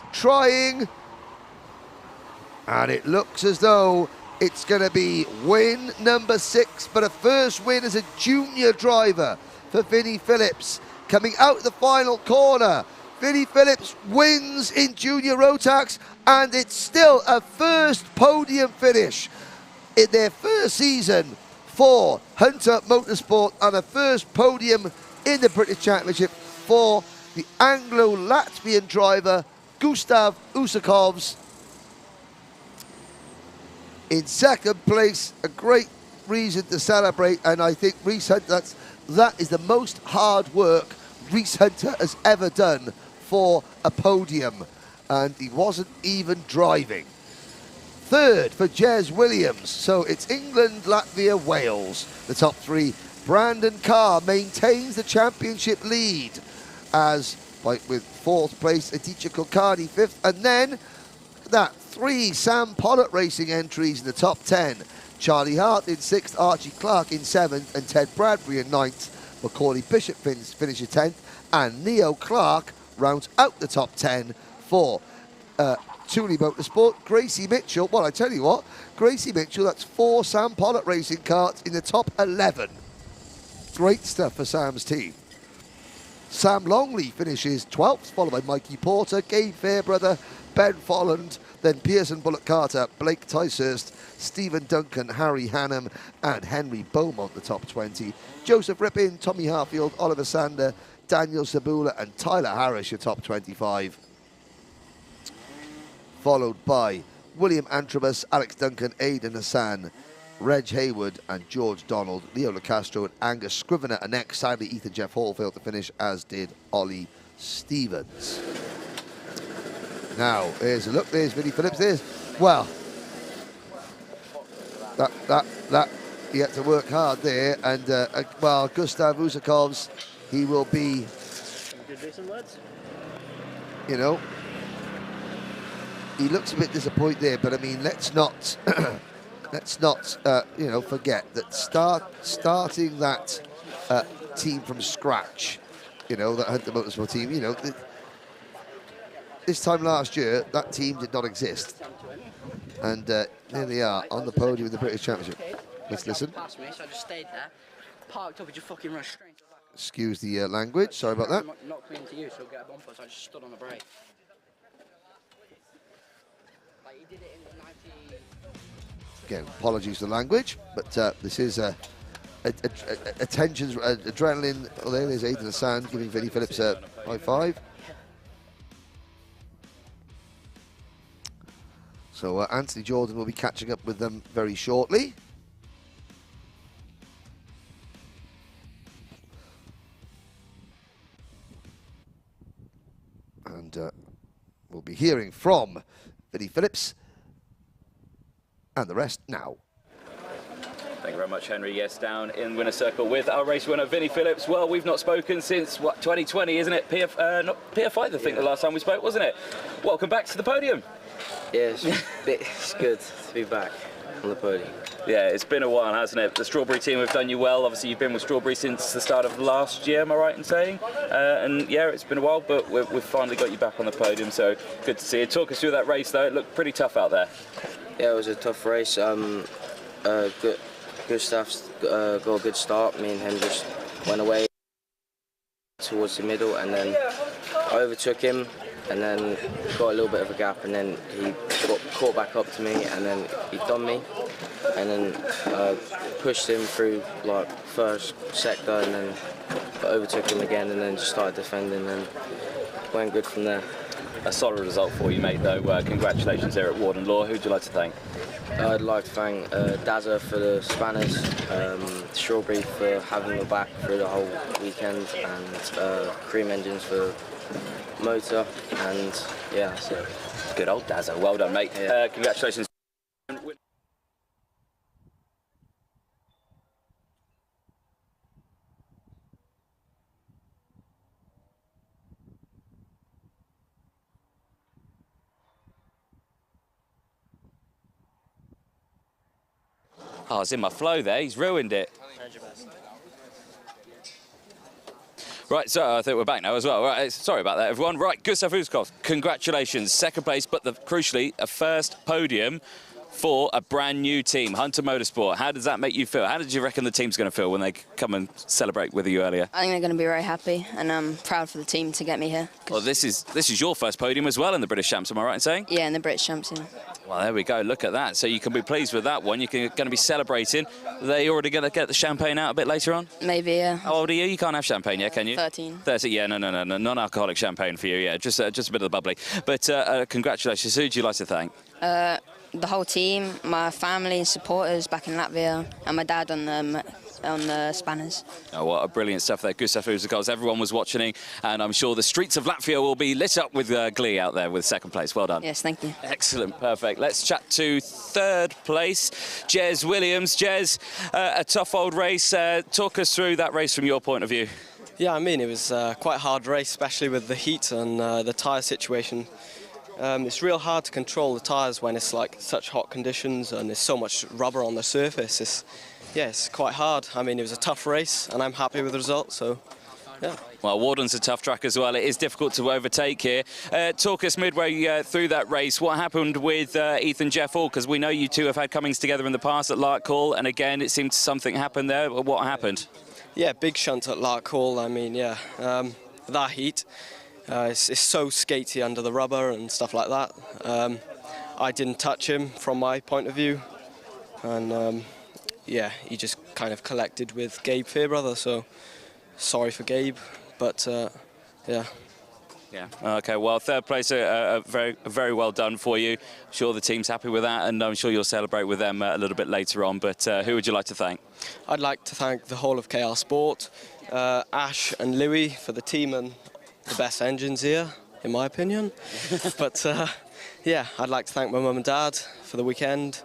and it looks as though It's going to be win number 6, but a first win as a junior driver for Vinnie Phillips. Coming out the final corner, Vinnie Phillips wins in junior Rotax, and it's still a first podium finish in their first season for Hunter Motorsport, and a first podium in the British Championship for the Anglo-Latvian driver Gustav Usakovs. In second place, a great reason to celebrate, and I think Reese Hunter, that is the most hard work Reese Hunter has ever done for a podium, and he wasn't even driving. Third for Jez Williams, so it's England, Latvia, Wales, the top 3. Brandon Carr maintains the championship lead, as with 4th place Aditya Kulkarni 5th, and then that 3 Sam Pollock Racing entries in the top 10. Charlie Hart in 6th, Archie Clark in 7th, and Ted Bradbury in 9th. Macaulay Bishop finishes 10th, and Neo Clark rounds out the top 10 for Thule Motorsport. Gracie Mitchell, well, I tell you what, Gracie Mitchell, that's 4 Sam Pollock Racing karts in the top 11. Great stuff for Sam's team. Sam Longley finishes 12th, followed by Mikey Porter, Gabe Fairbrother, Ben Folland, then Pearson Bullock Carter, Blake Ticehurst, Stephen Duncan, Harry Hannam, and Henry Beaumont, the top 20. Joseph Rippin, Tommy Harfield, Oliver Sander, Daniel Sabula, and Tyler Harris, your top 25. Followed by William Antrobus, Alex Duncan, Aidan Hassan, Reg Hayward, and George Donald, Leo LaCastro, and Angus Scrivener. And next, sadly, Ethan Jeff Hall failed to finish, as did Ollie Stevens. Now, here's a look. There's Vinnie Phillips. Well, that he had to work hard there. And well, Gustav Usakovs, he will be, you know, he looks a bit disappointed there. But I mean, let's not you know, forget that starting that team from scratch, you know, that Hunter Motorsport team, you know. This time last year, that team did not exist. And there they are, on the podium in the British Championship. Let's listen. Past me, so I just stayed there, parked up and just fucking rushed straight to the back. Excuse the language, sorry about that. Not clean to you, so get a bumper, so I just stood on the brake. Like, he did it in the 90... Again, apologies for the language, but this is attention, adrenaline. Oh, there's Aidan Hassan giving Vinnie Phillips a high five. So Anthony Jordan will be catching up with them very shortly. And we'll be hearing from Vinnie Phillips and the rest now. Thank you very much, Henry. Yes, down in winner's circle with our race winner, Vinnie Phillips. Well, we've not spoken since, what, 2020, isn't it? Not PF5, I think, the last time we spoke, wasn't it? Welcome back to the podium. Yeah, it's good to be back on the podium. Yeah, it's been a while, hasn't it? The Strawberry team have done you well. Obviously, you've been with Strawberry since the start of last year, am I right in saying? And yeah, it's been a while, but we've finally got you back on the podium, so good to see you. Talk us through that race, though. It looked pretty tough out there. Yeah, it was a tough race. Good stuff. Got a good start. Me and him just went away towards the middle, and then I overtook him, and then got a little bit of a gap, and then he got caught back up to me, and then he done me, and then pushed him through like first sector, and then overtook him again, and then just started defending, and went good from there. A solid result for you, mate, though. Congratulations there at Warden Law. Who'd you like to thank? I'd like to thank Dazza for the spanners, Strawberry for having me back through the whole weekend, and Cream Engines for motor, and yeah, so. Good old Dazza. Well done, mate. Yeah. Congratulations. Oh, it's in my flow there. He's ruined it. Right, so I think we're back now as well. Right, sorry about that, everyone. Right, Gustav Uskov, congratulations. Second place, but crucially, a first podium for a brand new team, Hunter Motorsport. How does that make you feel? How did you reckon the team's going to feel when they come and celebrate with you earlier? I think they're going to be very happy, and I'm proud for the team to get me here. Well, this is your first podium as well in the British Champs, am I right in saying? Yeah, in the British Champs. Yeah. Well, there we go. Look at that. So you can be pleased with that one. You're going to be celebrating. Are they already going to get the champagne out a bit later on? Maybe, yeah. How old are you? You can't have champagne yet, can you? 13. 30, yeah, no, non-alcoholic champagne for you, yeah, just a bit of the bubbly. But congratulations. Who would you like to thank? The whole team, my family and supporters back in Latvia, and my dad on the spanners. Oh, what a brilliant stuff there. Good stuff, because everyone was watching, and I'm sure the streets of Latvia will be lit up with glee out there with second place. Well done. Yes, thank you. Excellent, perfect. Let's chat to third place, Jez Williams. Jez, a tough old race. Talk us through that race from your point of view. Yeah, I mean, it was quite a hard race, especially with the heat and the tyre situation. It's real hard to control the tyres when it's like such hot conditions and there's so much rubber on the surface. It's quite hard. I mean, it was a tough race and I'm happy with the result, so yeah. Well, Warden's a tough track as well. It is difficult to overtake here. Talk us midway through that race. What happened with Ethan Jeff Hall? Because we know you two have had comings together in the past at Lark Hall, and again, it seemed something happened there. What happened? Yeah, big shunt at Lark Hall. I mean, yeah, that heat. It's so skatey under the rubber and stuff like that. I didn't touch him from my point of view, and yeah, he just kind of collected with Gabe Fairbrother, so sorry for Gabe, but yeah. Yeah, okay, well, third place, very well done for you. I'm sure the team's happy with that, and I'm sure you'll celebrate with them a little bit later on, but who would you like to thank? I'd like to thank the whole of KR Sport, Ash and Louis for the team and the best engines here, in my opinion. But yeah, I'd like to thank my mum and dad for the weekend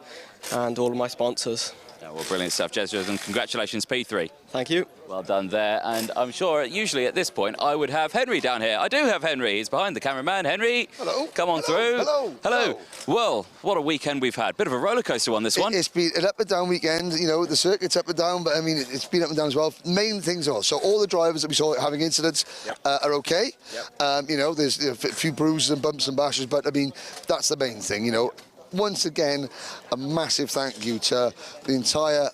and all of my sponsors. Yeah, well, brilliant stuff, Jez, and congratulations, P3. Thank you. Well done there, and I'm sure usually at this point I would have Henry down here. I do have Henry. He's behind the cameraman. Henry, hello. Come on through. Hello. Hello. Well, what a weekend we've had. Bit of a roller coaster one, this one. It's been an up and down weekend. You know, the circuit's up and down, but I mean, it's been up and down as well. Main things are, so all the drivers that we saw having incidents are okay. You know, there's a few bruises and bumps and bashes, but I mean, that's the main thing, you know. Once again, a massive thank you to the entire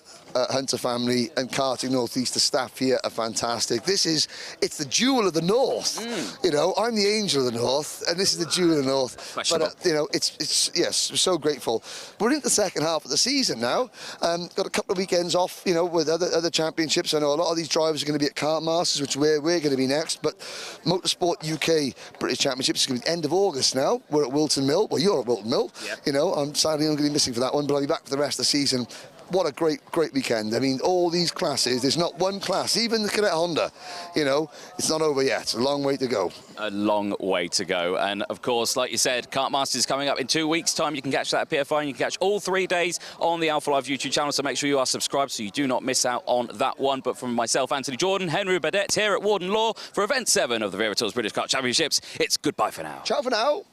Hunter family and Karting Northeast. The staff here are fantastic. It's the jewel of the North. You know, I'm the angel of the North, and this is the jewel of the North. But you know, it's yes, we're so grateful. We're into the second half of the season now. Got a couple of weekends off, you know, with other championships. I know a lot of these drivers are going to be at Kart Masters, which we're going to be next. But Motorsport UK British Championships is going to be the end of August now. We're at Wilton Mill. Well, you're at Wilton Mill. You know, I'm sadly going to be missing for that one, but I'll be back for the rest of the season. What a great weekend. I mean, all these classes, there's not one class, even the Cadet Honda, you know, it's not over yet. It's a long way to go. A long way to go. And of course, like you said, Kart Masters is coming up in 2 weeks' time. You can catch that at PFI, and you can catch all 3 days on the Alpha Live YouTube channel. So make sure you are subscribed so you do not miss out on that one. But from myself, Anthony Jordan, Henry Beaudette here at Warden Law for Event 7 of the Vera Tours British Kart Championships, it's goodbye for now. Ciao for now.